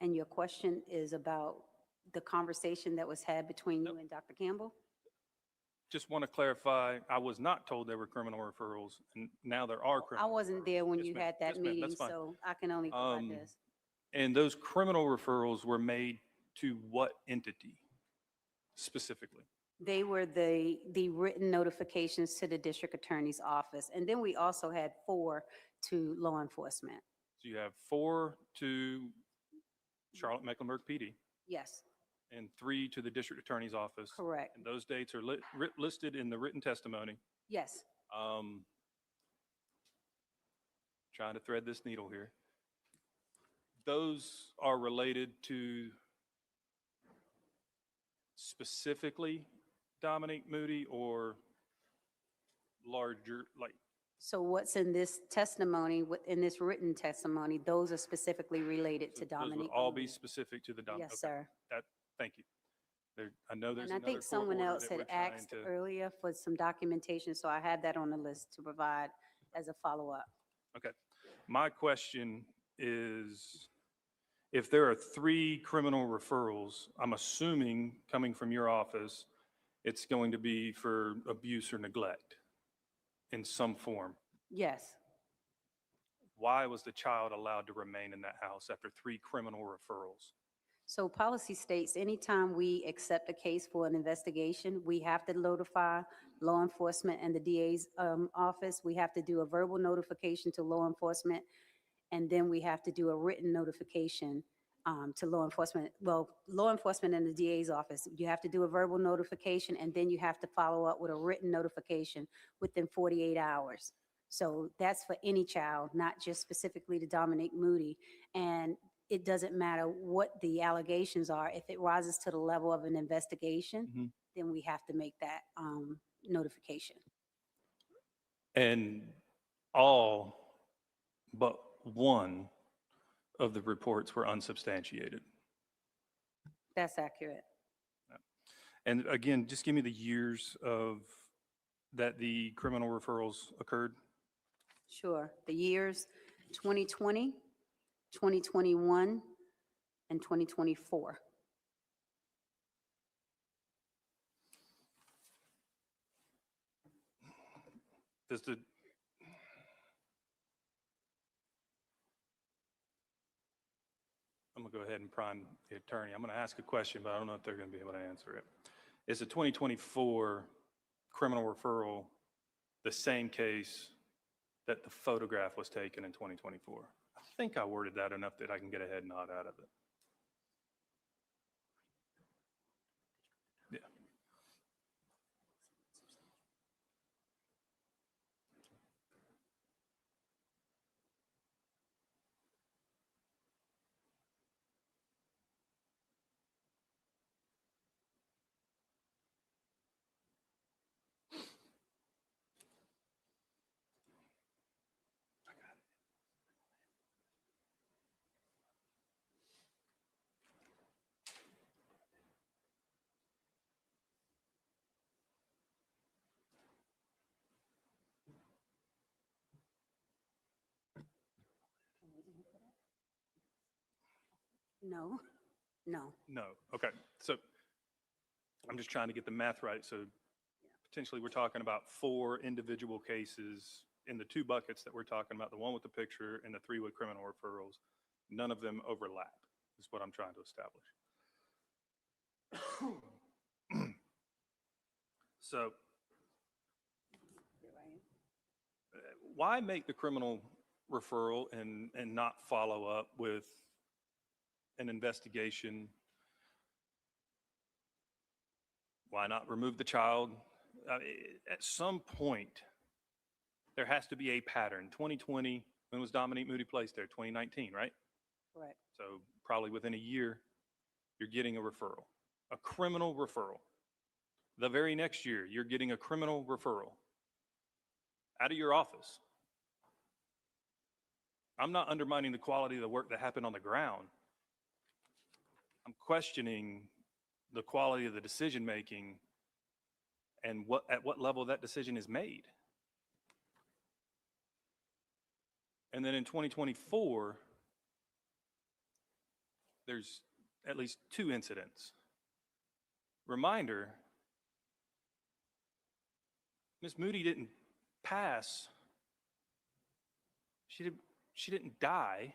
And your question is about the conversation that was had between you and Dr. Campbell? Just want to clarify, I was not told there were criminal referrals, and now there are I criminal. wasn't there when Yes, you ma'am. had that Yes, ma'am. meeting, That's fine. so I can only provide this. And those criminal referrals were made to what entity specifically? They were the written notifications to the district attorney's office. And then we also had 4 to law enforcement. So you have 4 to Charlotte Mecklenburg PD Yes, and 3 to the district attorney's office. correct. And those dates are listed in the written testimony. Yes. Trying to thread this needle here. Those are related to specifically Dominique Moody or larger, like, So what's in this testimony, in this written testimony, those are specifically related to those would Dominique. all be Moody. specific to the Dominique? Yes, sir. Thank you. I know there's And I another think court someone order else that we're had trying asked to- earlier for some documentation, so I had that on the list to provide as a follow-up. Okay. My question is, if there are 3 criminal referrals, I'm assuming coming from your office, it's going to be for abuse or neglect in some form. Yes. Why was the child allowed to remain in that house after 3 criminal referrals? So policy states anytime we accept a case for an investigation, we have to notify law enforcement and the DA's office. We have to do a verbal notification to law enforcement, and then we have to do a written notification to law enforcement. Well, law enforcement and the DA's office. You have to do a verbal notification, and then you have to follow up with a written notification within 48 hours. So that's for any child, not just specifically to Dominique Moody. And it doesn't matter what the allegations are. If it rises to the level of an investigation, then we have to make that notification. And all but one of the reports were unsubstantiated. That's accurate. And again, just give me the years of that the criminal referrals occurred. Sure. The years 2020, 2021, and 2024. Does the I'm gonna go ahead and prime the attorney. I'm gonna ask a question, but I don't know if they're gonna be able to answer it. Is the 2024 criminal referral the same case that the photograph was taken in 2024? I think I worded that enough that I can get a head nod out of it. Yeah. No, no. No, okay. So I'm just trying to get the math right. So potentially we're talking about 4 individual cases in the 2 buckets that we're talking about, the one with the picture and the 3 with criminal referrals. None of them overlap is what I'm trying to establish. So why make the criminal referral and not follow up with an investigation? Why not remove the child? At some point, there has to be a pattern. 2020, when was Dominique Moody placed there? 2019, right? Correct. So probably within a year, you're getting a referral, a criminal referral. The very next year, you're getting a criminal referral out of your office. I'm not undermining the quality of the work that happened on the ground. I'm questioning the quality of the decision-making and at what level that decision is made. And then in 2024, there's at least 2 incidents. Reminder, Ms. Moody didn't pass. She didn't die,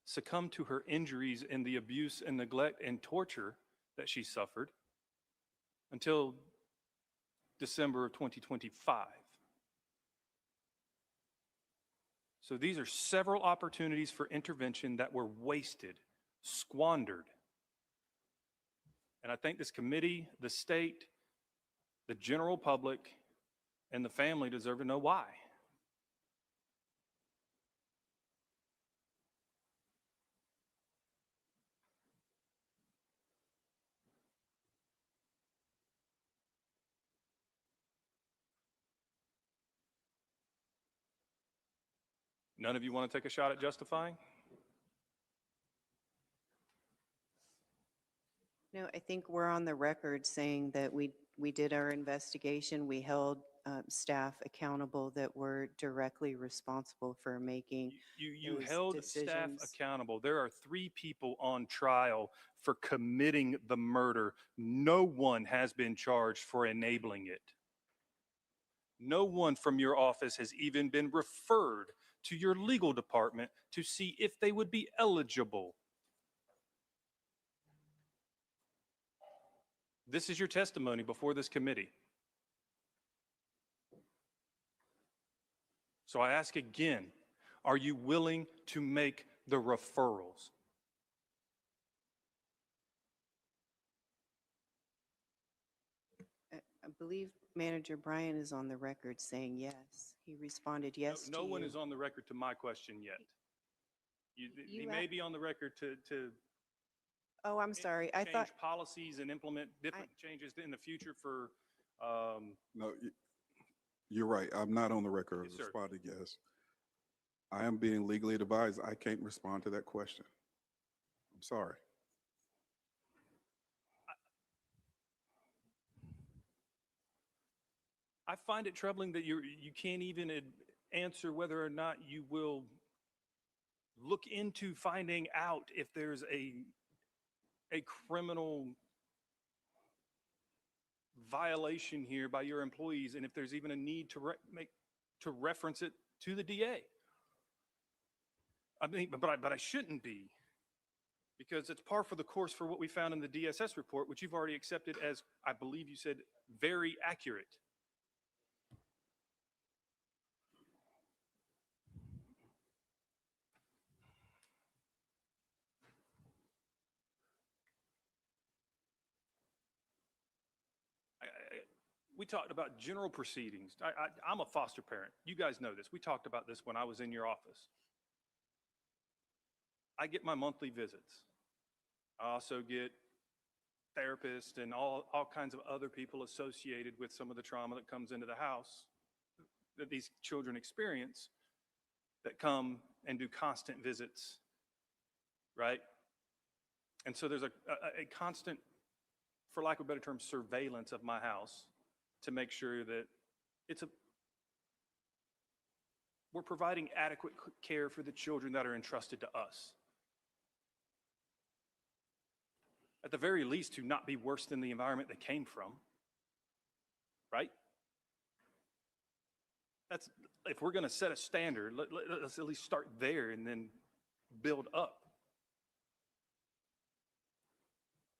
succumb to her injuries and the abuse and neglect and torture that she suffered until December of 2025. So these are several opportunities for intervention that were wasted, squandered. And I think this committee, the state, the general public, and the family deserve to know why. None of you want to take a shot at justifying? No, I think we're on the record saying that we did our investigation. We held staff accountable that were directly responsible for making You those held staff decisions. accountable. There are 3 people on trial for committing the murder. No one has been charged for enabling it. No one from your office has even been referred to your legal department to see if they would be eligible. This is your testimony before this committee. So I ask again, are you willing to make the referrals? I believe Manager Bryan is on the record saying yes. He responded yes No to one you. is on the record to my question yet. He You may a- be on the record to Oh, I'm sorry. I change thought, policies and implement different changes in the future for, No, you're right. I'm not on the record Yes, as sir. responding yes. I am being legally advised. I can't respond to that question. I'm sorry. I find it troubling that you can't even answer whether or not you will look into finding out if there's a criminal violation here by your employees, and if there's even a need to reference it to the DA. I mean, but I shouldn't be, because it's par for the course for what we found in the DSS report, which you've already accepted as, I believe you said, very accurate. We talked about general proceedings. I'm a foster parent. You guys know this. We talked about this when I was in your office. I get my monthly visits. I also get therapists and all kinds of other people associated with some of the trauma that comes into the house that these children experience, that come and do constant visits, right? And so there's a constant, for lack of a better term, surveillance of my house to make sure that we're providing adequate care for the children that are entrusted to us. At the very least, to not be worse than the environment they came from, right? That's, if we're going to set a standard, let's at least start there and then build up.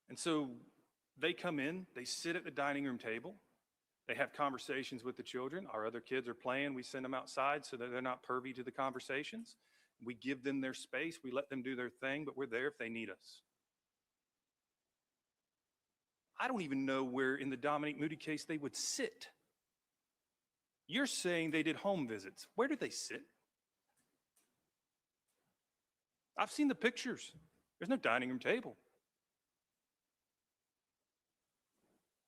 And so they come in, they sit at the dining room table, they have conversations with the children. Our other kids are playing, we send them outside so that they're not pervy to the conversations. We give them their space, we let them do their thing, but we're there if they need us. I don't even know where in the Dominique Moody case they would sit. You're saying they did home visits. Where did they sit? I've seen the pictures. There's no dining room table.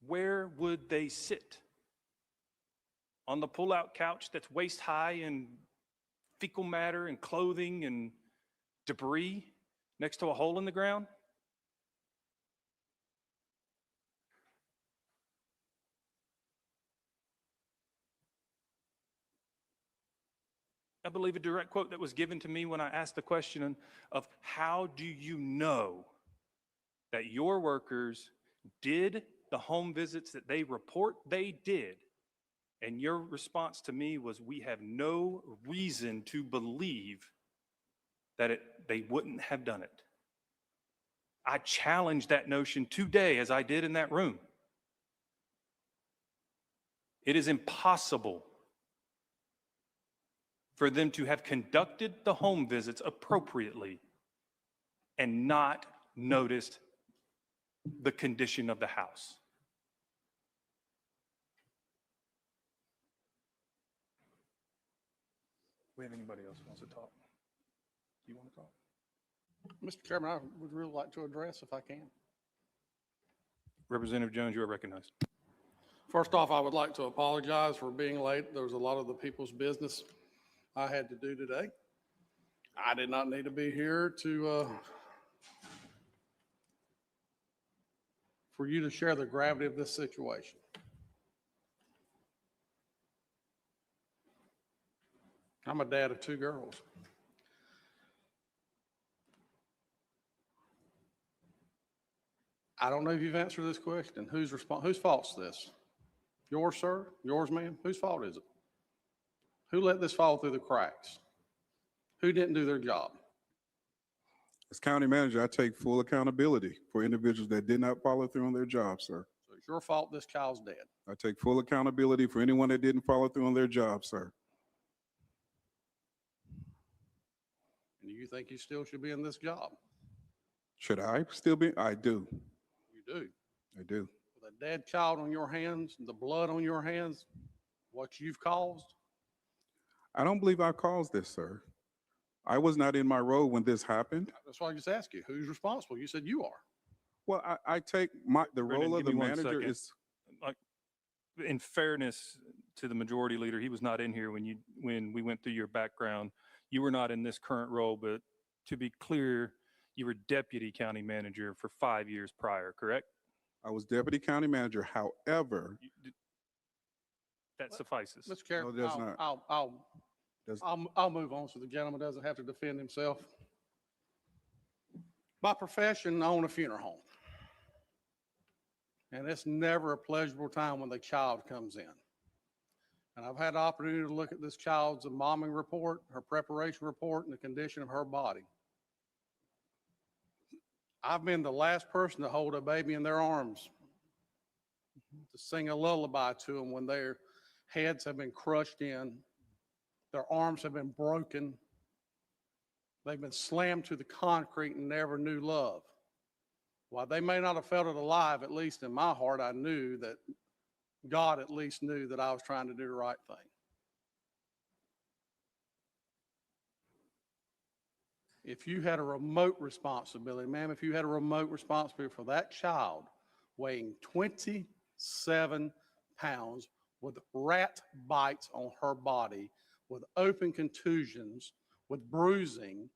Where would they sit? On the pull-out couch that's waist high in fecal matter and clothing and debris next to a hole in the ground? I believe a direct quote that was given to me when I asked the question of how do you know that your workers did the home visits that they report they did? And your response to me was, we have no reason to believe that they wouldn't have done it. I challenged that notion today as I did in that room. It is impossible for them to have conducted the home visits appropriately and not noticed the condition of the house. We have anybody else who wants to talk? Do you want to talk? Mr. Chairman, I would really like to address if I can. Representative Jones, you are recognized. First off, I would like to apologize for being late. There was a lot of the people's business I had to do today. I did not need to be here to for you to share the gravity of this situation. I'm a dad of 2 girls. I don't know if you've answered this question. Whose fault's this? Yours, sir? Yours, ma'am? Whose fault is it? Who let this fall through the cracks? Who didn't do their job? As county manager, I take full accountability for individuals that did not follow through on their job, sir. So it's your fault this child's dead. I take full accountability for anyone that didn't follow through on their job, sir. And you think you still should be in this job? Should I still be? I do. You do. I do. With a dead child on your hands, the blood on your hands, what you've caused? I don't believe I caused this, sir. I was not in my role when this happened. That's why I just asked you, who's responsible? You said you are. Well, I take the Brendan, role of give the me 1 manager second. is, Like, in fairness to the majority leader, he was not in here when we went through your background. You were not in this current role, but to be clear, you were deputy county manager for 5 years prior, correct? I was deputy county manager. However, That suffices. Mr. Chair, No, it does not. I'll move on so the gentleman doesn't have to defend himself. By profession, I own a funeral home. And it's never a pleasurable time when the child comes in. And I've had the opportunity to look at this child's embalming report, her preparation report, and the condition of her body. I've been the last person to hold a baby in their arms, to sing a lullaby to them when their heads have been crushed in, their arms have been broken, they've been slammed to the concrete and never knew love. While they may not have felt it alive, at least in my heart, I knew that God at least knew that I was trying to do the right thing. If you had a remote responsibility, ma'am, if you had a remote responsibility for that child weighing 27 pounds with rat bites on her body, with open contusions, with bruising,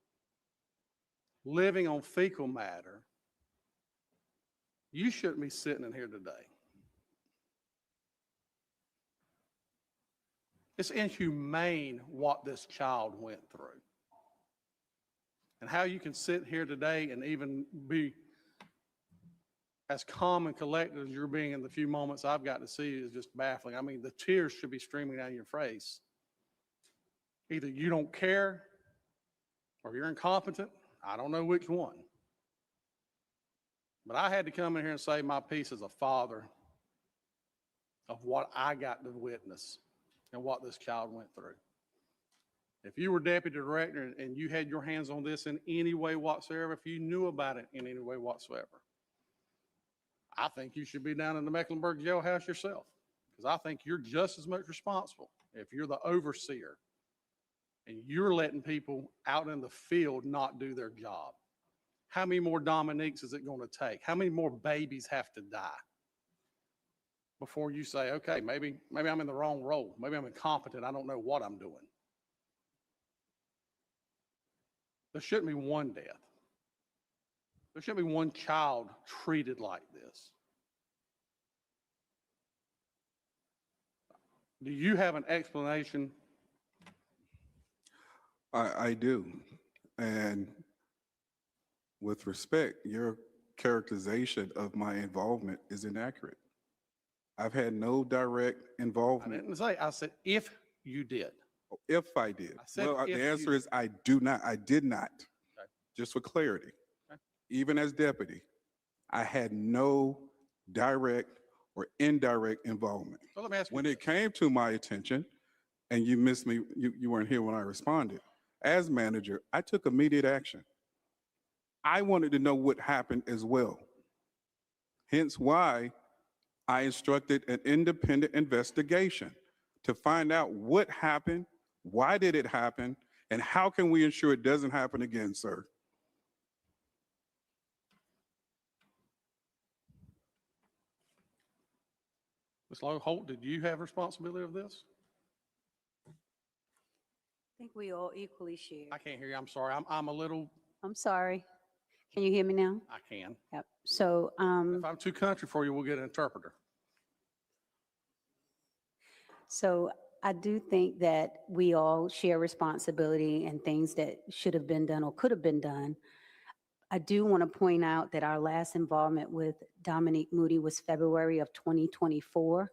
living on fecal matter, you shouldn't be sitting in here today. It's inhumane what this child went through. And how you can sit here today and even be as calm and collected as you're being in the few moments I've got to see is just baffling. I mean, the tears should be streaming down your face. Either you don't care or you're incompetent. I don't know which one. But I had to come in here and say my piece as a father of what I got to witness and what this child went through. If you were deputy director and you had your hands on this in any way whatsoever, if you knew about it in any way whatsoever, I think you should be down in the Mecklenburg jailhouse yourself, because I think you're just as much responsible if you're the overseer and you're letting people out in the field not do their job. How many more Dominiques is it going to take? How many more babies have to die before you say, okay, maybe I'm in the wrong role. Maybe I'm incompetent. I don't know what I'm doing. There shouldn't be one death. There shouldn't be one child treated like this. Do you have an explanation? I do. And with respect, your characterization of my involvement is inaccurate. I've had no direct I involvement. didn't say, I said if you did. If I did. I said Well, if the you answer did. is I do not. I did not. Okay. Just for clarity. Okay. Even as deputy, I had no direct or indirect involvement. So let me ask you, When it came to my attention, and you missed me, you weren't here when I responded, as manager, I took immediate action. I wanted to know what happened as well. Hence why I instructed an independent investigation to find out what happened, why did it happen, and how can we ensure it doesn't happen again, sir? Ms. Holt, did you have responsibility of this? I think we all equally share. I can't hear you. I'm sorry. I'm a little, I'm sorry. Can you hear me now? I can. Yep. So, If I'm too country for you, we'll get an interpreter. so I do think that we all share responsibility and things that should have been done or could have been done. I do want to point out that our last involvement with Dominique Moody was February of 2024.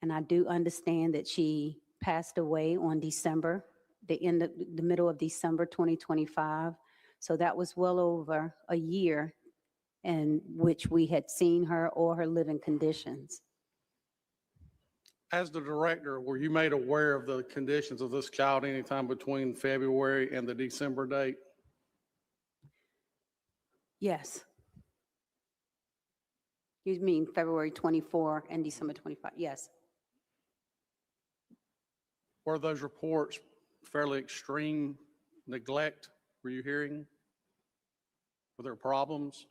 And I do understand that she passed away on December, the middle of December 2025. So that was well over a year in which we had seen her or her living conditions. As the director, were you made aware of the conditions of this child anytime between February and the December date? Yes. You mean February 24 and December 25? Yes. Were those reports fairly extreme neglect? Were you hearing? Were there problems?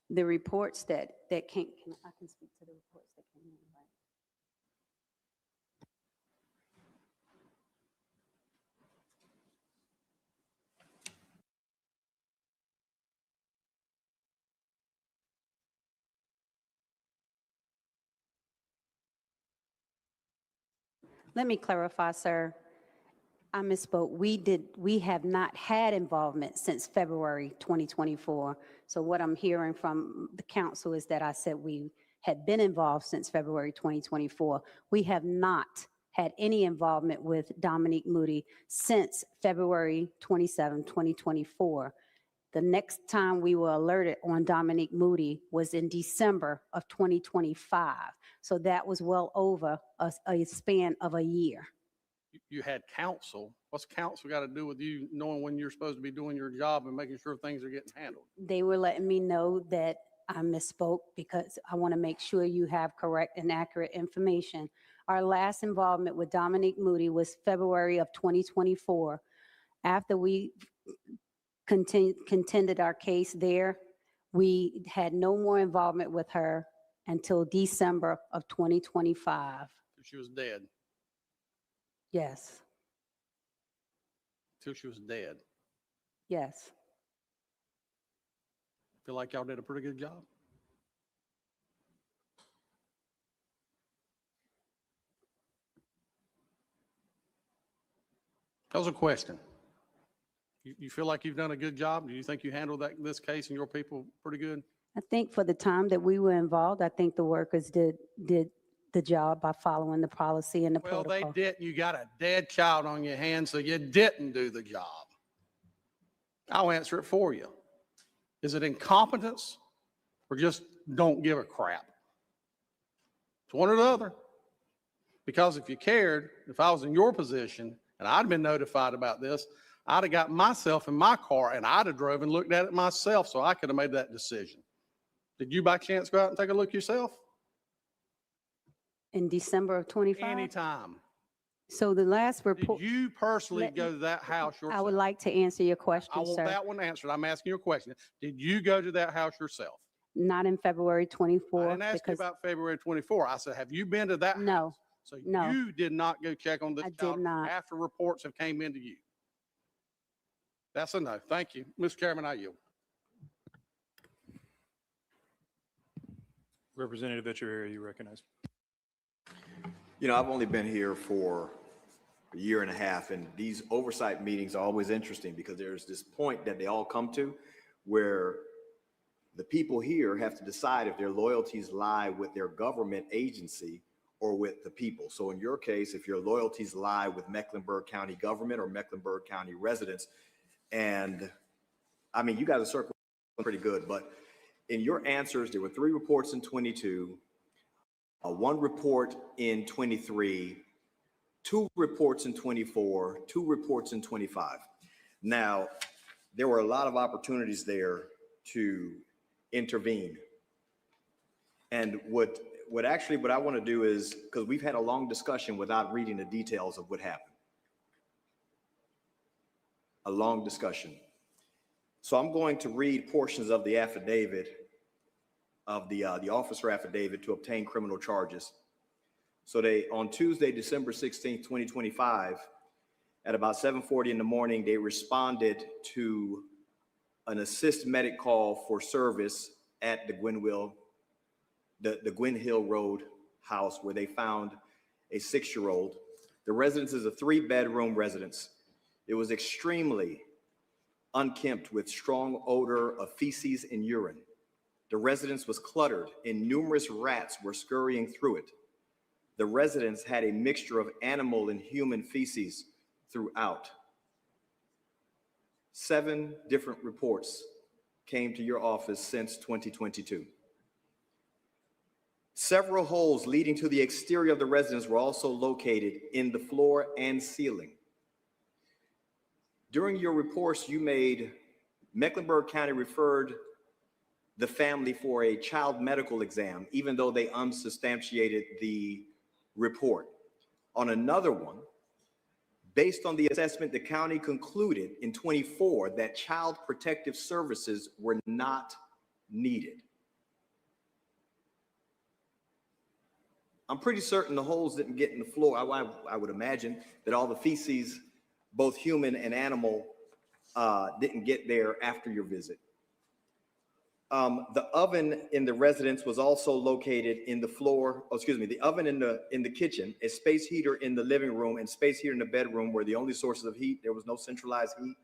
The reports that came, I can speak to the reports that came in, right? Let me clarify, sir. I misspoke. We have not had involvement since February 2024. So what I'm hearing from the council is that I said we had been involved since February 2024. We have not had any involvement with Dominique Moody since February 27, 2024. The next time we were alerted on Dominique Moody was in December of 2025. So that was well over a span of a year. You had counsel. What's counsel got to do with you knowing when you're supposed to be doing your job and making sure things are getting handled? They were letting me know that I misspoke because I want to make sure you have correct and accurate information. Our last involvement with Dominique Moody was February of 2024. After we contended our case there, we had no more involvement with her until December of 2025. She was dead. Yes, Till she was dead. yes. Feel like y'all did a pretty good job. That was a question. You feel like you've done a good job? Do you think you handled this case and your people pretty good? I think for the time that we were involved, I think the workers did the job by following the policy and the Well, protocol. they didn't. You got a dead child on your hands, so you didn't do the job. I'll answer it for you. Is it incompetence or just don't give a crap? It's one or the other. Because if you cared, if I was in your position and I'd been notified about this, I'd have got myself in my car and I'd have drove and looked at it myself so I could have made that decision. Did you by chance go out and take a look yourself? In December of 25? Anytime. So the last report. Did you personally go to that house yourself? I would like to answer your question, I want sir. that one answered. I'm asking you a question. Did you go to that house yourself? Not in February 24. I didn't ask you because about February 24. I said, have you been to that No, house? So no. you did not go check on this I did child not. after reports have came into you. That's a no. Thank you. Mr. Chairman, I yield. Representative Echeverria, you recognize. You know, I've only been here for a year and a half, and these oversight meetings are always interesting because there's this point that they all come to where the people here have to decide if their loyalties lie with their government agency or with the people. So in your case, if your loyalties lie with Mecklenburg County government or Mecklenburg County residents, and I mean, you guys are circling pretty good, but in your answers, there were 3 reports in 22, 1 report in 23, 2 reports in 24, 2 reports in 25. Now, there were a lot of opportunities there to intervene. And what I want to do is, because we've had a long discussion without reading the details of what happened. A long discussion. So I'm going to read portions of the affidavit, of the officer affidavit to obtain criminal charges. So on Tuesday, December 16th, 2025, at about 7:40 in the morning, they responded to an assist medic call for service at the Gwyn Hill Road house, where they found a 6-year-old. The residence is a 3-bedroom residence. It was extremely unkempt with strong odor of feces and urine. The residence was cluttered and numerous rats were scurrying through it. The residence had a mixture of animal and human feces throughout. 7 different reports came to your office since 2022. Several holes leading to the exterior of the residence were also located in the floor and ceiling. During your reports, you made Mecklenburg County referred the family for a child medical exam, even though they unsubstantiated the report. On another one, based on the assessment, the county concluded in 24 that child protective services were not needed. I'm pretty certain the holes didn't get in the floor. I would imagine that all the feces, both human and animal, didn't get there after your visit. The oven in the residence was also located in the floor, the oven in the kitchen, a space heater in the living room, and space heater in the bedroom were the only sources of heat. There was no centralized heat.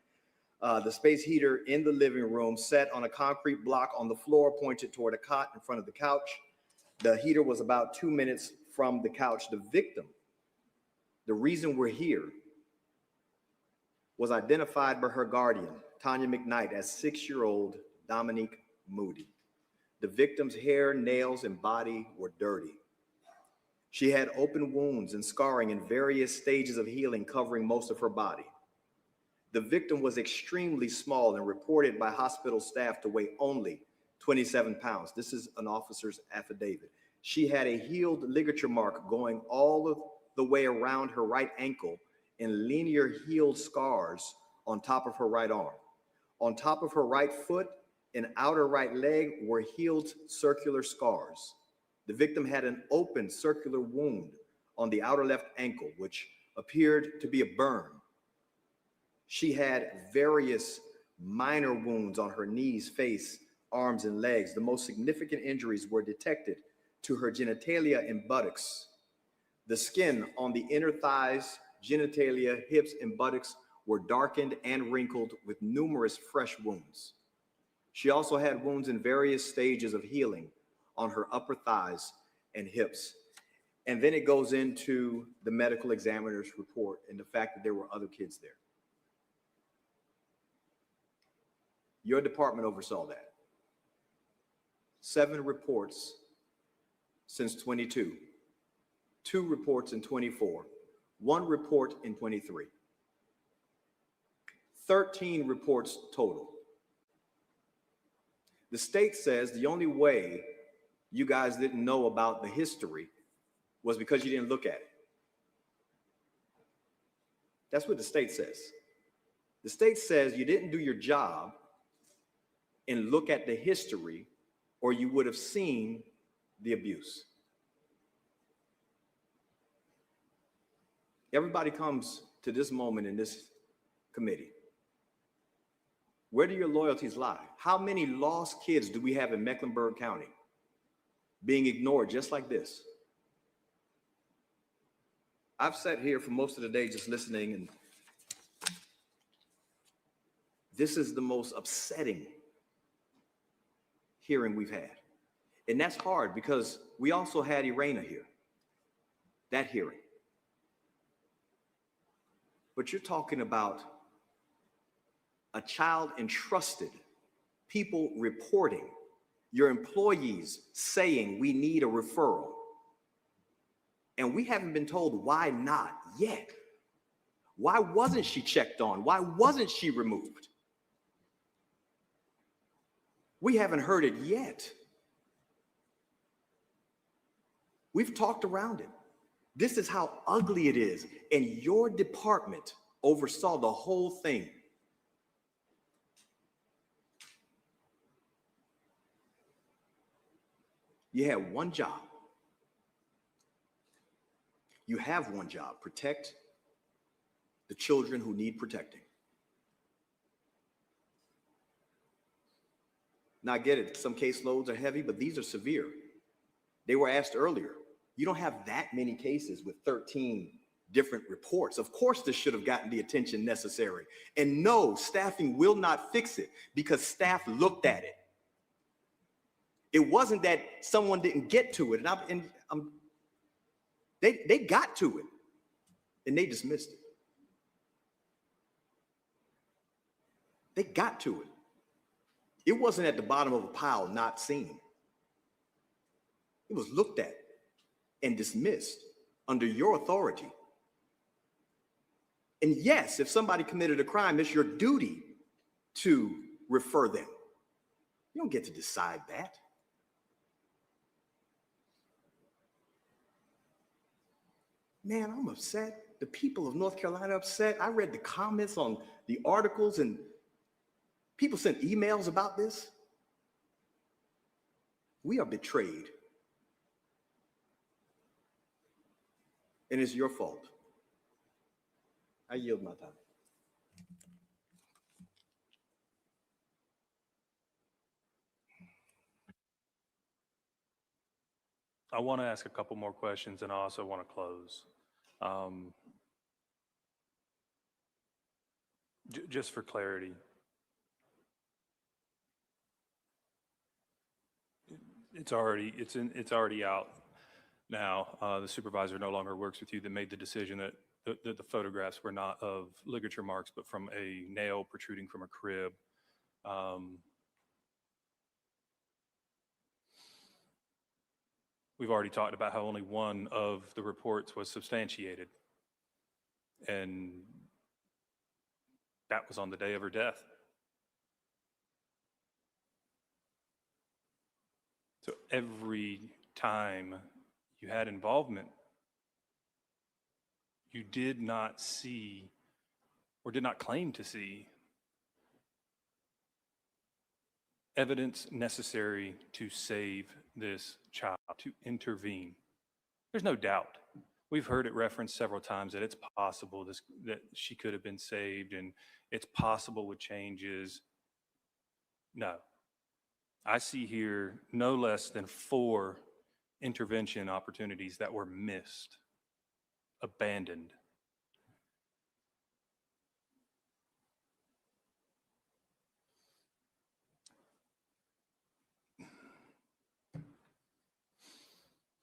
The space heater in the living room set on a concrete block on the floor pointed toward a cot in front of the couch. The heater was about 2 minutes from the couch. The victim, the reason we're here, was identified by her guardian, Tanya McKnight, as 6-year-old Dominique Moody. The victim's hair, nails, and body were dirty. She had open wounds and scarring in various stages of healing covering most of her body. The victim was extremely small and reported by hospital staff to weigh only 27 pounds. This is an officer's affidavit. She had a healed ligature mark going all of the way around her right ankle and linear healed scars on top of her right arm. On top of her right foot and outer right leg were healed circular scars. The victim had an open circular wound on the outer left ankle, which appeared to be a burn. She had various minor wounds on her knees, face, arms, and legs. The most significant injuries were detected to her genitalia and buttocks. The skin on the inner thighs, genitalia, hips, and buttocks were darkened and wrinkled with numerous fresh wounds. She also had wounds in various stages of healing on her upper thighs and hips. And then it goes into the medical examiner's report and the fact that there were other kids there. Your department oversaw that. 7 reports since 22, 2 reports in 24, 1 report in 23, 13 reports total. The state says the only way you guys didn't know about the history was because you didn't look at it. That's what the state says. The state says you didn't do your job and look at the history, or you would have seen the abuse. Everybody comes to this moment in this committee. Where do your loyalties lie? How many lost kids do we have in Mecklenburg County being ignored just like this? I've sat here for most of the day just listening, and this is the most upsetting hearing we've had. And that's hard because we also had Irena here, that hearing. But you're talking about a child entrusted, people reporting. your employees saying we need a referral. And we haven't been told why not yet. Why wasn't she checked on? Why wasn't she removed? We haven't heard it yet. We've talked around it. This is how ugly it is. And your department oversaw the whole thing. You had one job. You have one job: protect the children who need protecting. Now I get it, some caseloads are heavy, but these are severe. They were asked earlier, you don't have that many cases with 13 different reports. Of course, this should have gotten the attention necessary. And no, staffing will not fix it because staff looked at it. It wasn't that someone didn't get to it, they got to it and they dismissed it. They got to it. It wasn't at the bottom of a pile not seen. It was looked at and dismissed under your authority. And yes, if somebody committed a crime, it's your duty to refer them. You don't get to decide that. Man, I'm upset. The people of North Carolina are upset. I read the comments on the articles and people sent emails about this. We are betrayed. And it's your fault. I yield my time. I want to ask a couple more questions, and I also want to close. Just for clarity, it's already out now. The supervisor no longer works with you that made the decision that the photographs were not of ligature marks, but from a nail protruding from a crib. We've already talked about how only one of the reports was substantiated, and that was on the day of her death. So every time you had involvement, you did not see or did not claim to see evidence necessary to save this child, to intervene. There's no doubt. We've heard it referenced several times that it's possible that she could have been saved, and it's possible with changes. No. I see here no less than 4 intervention opportunities that were missed, abandoned.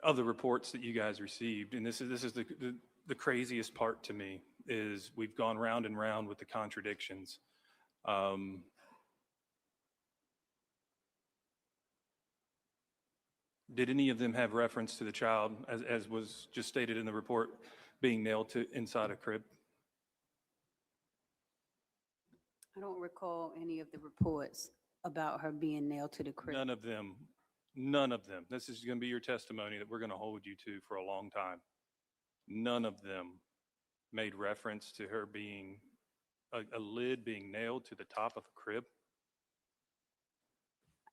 Of the reports that you guys received, and this is the craziest part to me, is we've gone round and round with the contradictions. Did any of them have reference to the child, as was just stated in the report, being nailed to inside a crib? I don't recall any of the reports about her being nailed to the crib. None of them. None of them. This is going to be your testimony that we're going to hold you to for a long time. None of them made reference to her being a lid being nailed to the top of a crib.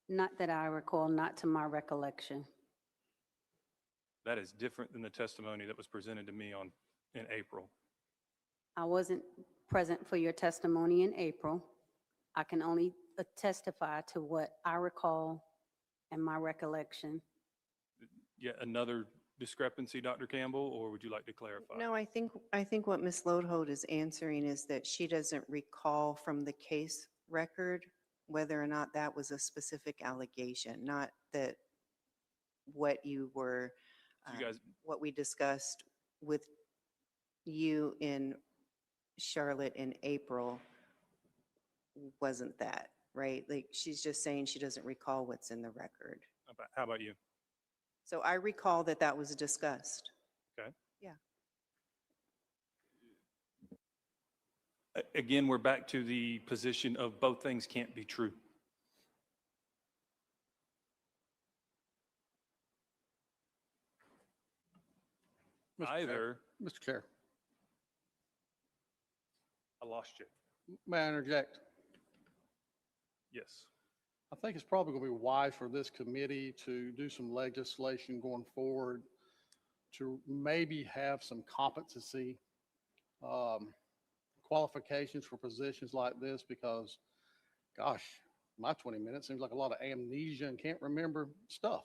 Not that I recall, not to my recollection. That is different than the testimony that was presented to me in April. I wasn't present for your testimony in April. I can only testify to what I recall and my recollection. Yet another discrepancy, Dr. Campbell, or would you like to clarify? No, I think what Ms. Lodholt is answering is that she doesn't recall from the case record whether or not that was a specific allegation, not that what you were, what we discussed with you in Charlotte in April wasn't that, right? Like, she's just saying she doesn't recall what's in the record. How about you? So I recall that that was discussed. Okay. Yeah. Again, we're back to the position of both things can't be true. Either. Mr. Chair, I lost you. may I interject? Yes. I think it's probably going to be wise for this committee to do some legislation going forward to maybe have some competency qualifications for positions like this, because, gosh, my 20 minutes seems like a lot of amnesia and can't remember stuff.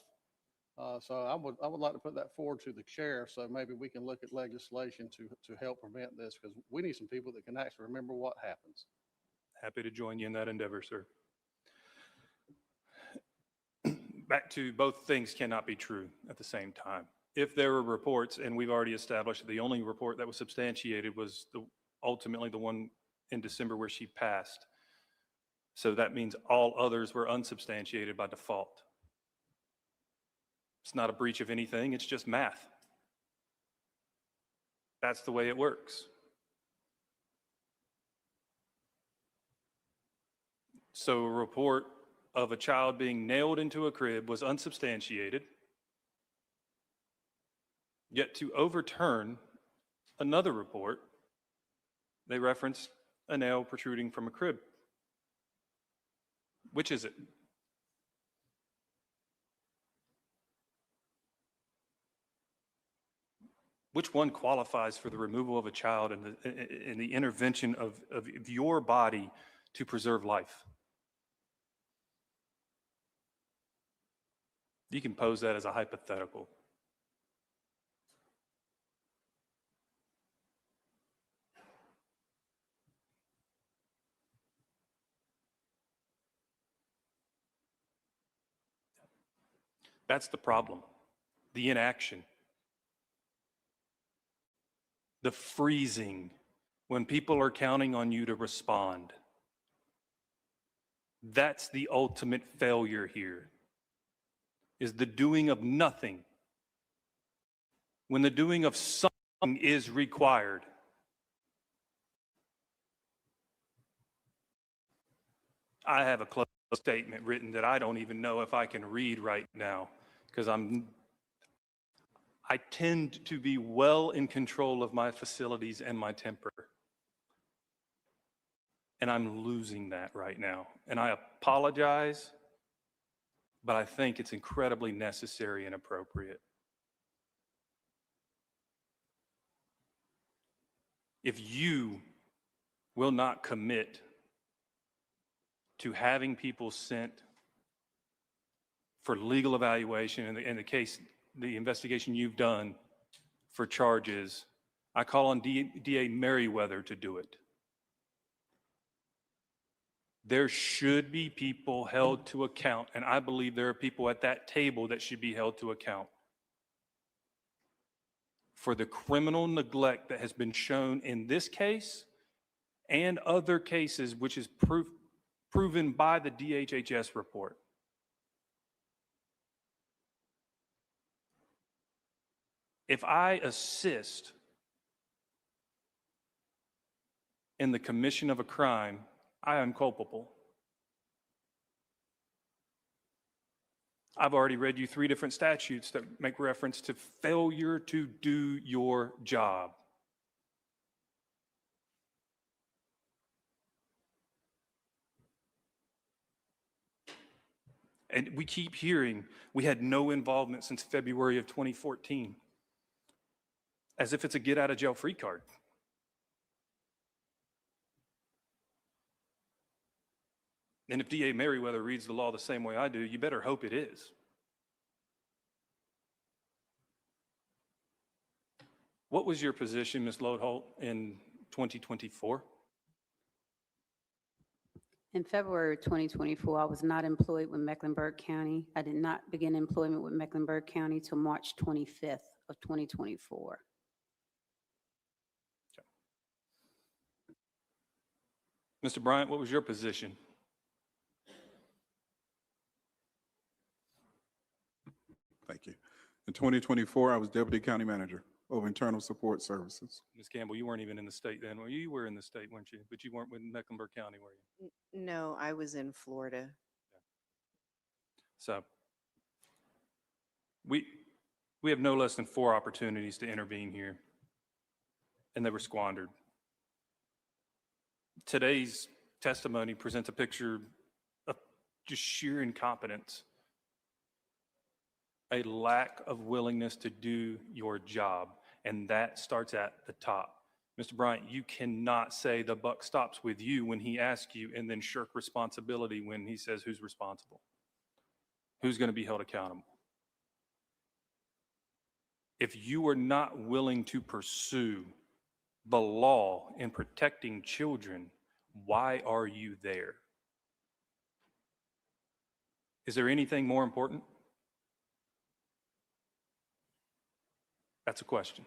So I would like to put that forward to the chair, so maybe we can look at legislation to help prevent this, because we need some people that can actually remember what happens. Happy to join you in that endeavor, sir. Back to both things cannot be true at the same time. If there were reports, and we've already established the only report that was substantiated was ultimately the one in December where she passed. So that means all others were unsubstantiated by default. It's not a breach of anything, it's just math. That's the way it works. So a report of a child being nailed into a crib was unsubstantiated, yet to overturn another report, they referenced a nail protruding from a crib. Which is it? Which one qualifies for the removal of a child and the intervention of your body to preserve life? You can pose that as a hypothetical. That's the problem. The inaction. The freezing when people are counting on you to respond. That's the ultimate failure here, is the doing of nothing when the doing of something is required. I have a closing statement written that I don't even know if I can read right now, because I tend to be well in control of my facilities and my temper. And I'm losing that right now. And I apologize, but I think it's incredibly necessary and appropriate. If you will not commit to having people sent for legal evaluation in the case, the investigation you've done for charges, I call on DA Merriweather to do it. There should be people held to account, and I believe there are people at that table that should be held to account for the criminal neglect that has been shown in this case and other cases, which is proven by the DHHS report. If I assist in the commission of a crime, I am culpable. I've already read you 3 different statutes that make reference to failure to do your job. And we keep hearing we had no involvement since February of 2014, as if it's a get out of jail free card. And if DA Merriweather reads the law the same way I do, you better hope it is. What was your position, Ms. Lodeholt, in 2024? In February 2024, I was not employed with Mecklenburg County. I did not begin employment with Mecklenburg County till March 25th of 2024. Mr. Bryant, what was your position? Thank you. In 2024, I was Deputy County Manager of Internal Support Services. Ms. Campbell, you weren't even in the state then, were you? You were in the state, weren't you? But you weren't with Mecklenburg County, were you? No, I was in Florida. So we have no less than 4 opportunities to intervene here, and they were squandered. Today's testimony presents a picture of just sheer incompetence, a lack of willingness to do your job, and that starts at the top. Mr. Bryant, you cannot say the buck stops with you when he asks you and then shirk responsibility when he says who's responsible. Who's going to be held accountable? If you are not willing to pursue the law in protecting children, why are you there? Is there anything more important? That's a question.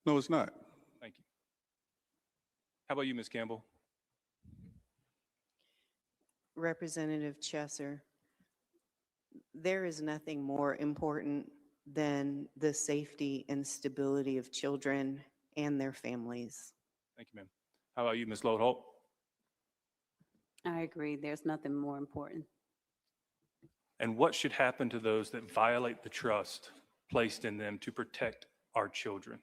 No, it's not. Thank you. How about you, Ms. Campbell? Representative Chesser, there is nothing more important than the safety and stability of children and their families. Thank you, ma'am. How about you, Ms. Lodeholt? I agree. There's nothing more important. And what should happen to those that violate the trust placed in them to protect our children?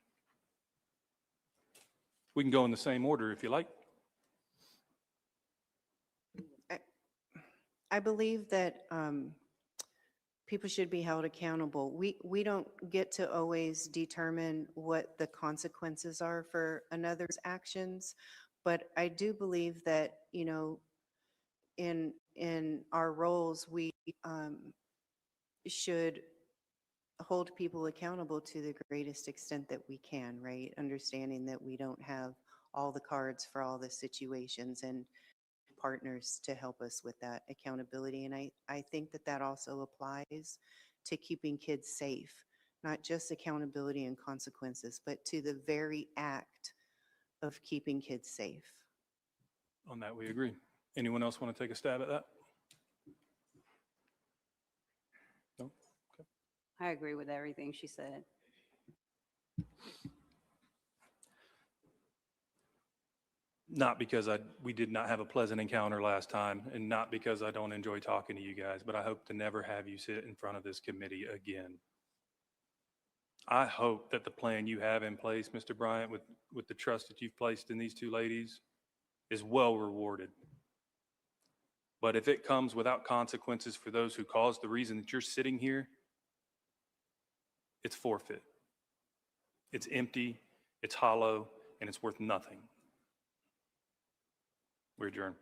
We can go in the same order if you like. I believe that people should be held accountable. We don't get to always determine what the consequences are for another's actions, but I do believe that, you know, in our roles, we should hold people accountable to the greatest extent that we can, right? Understanding that we don't have all the cards for all the situations and partners to help us with that accountability. And I think that that also applies to keeping kids safe, not just accountability and consequences, but to the very act of keeping kids safe. On that, we agree. Anyone else want to take a stab at that? No? Okay. I agree with everything she said. Not because we did not have a pleasant encounter last time, and not because I don't enjoy talking to you guys, but I hope to never have you sit in front of this committee again. I hope that the plan you have in place, Mr. Bryant, with the trust that you've placed in these 2 ladies is well rewarded. But if it comes without consequences for those who caused the reason that you're sitting here, it's forfeit. It's empty, it's hollow, and it's worth nothing. We're adjourned.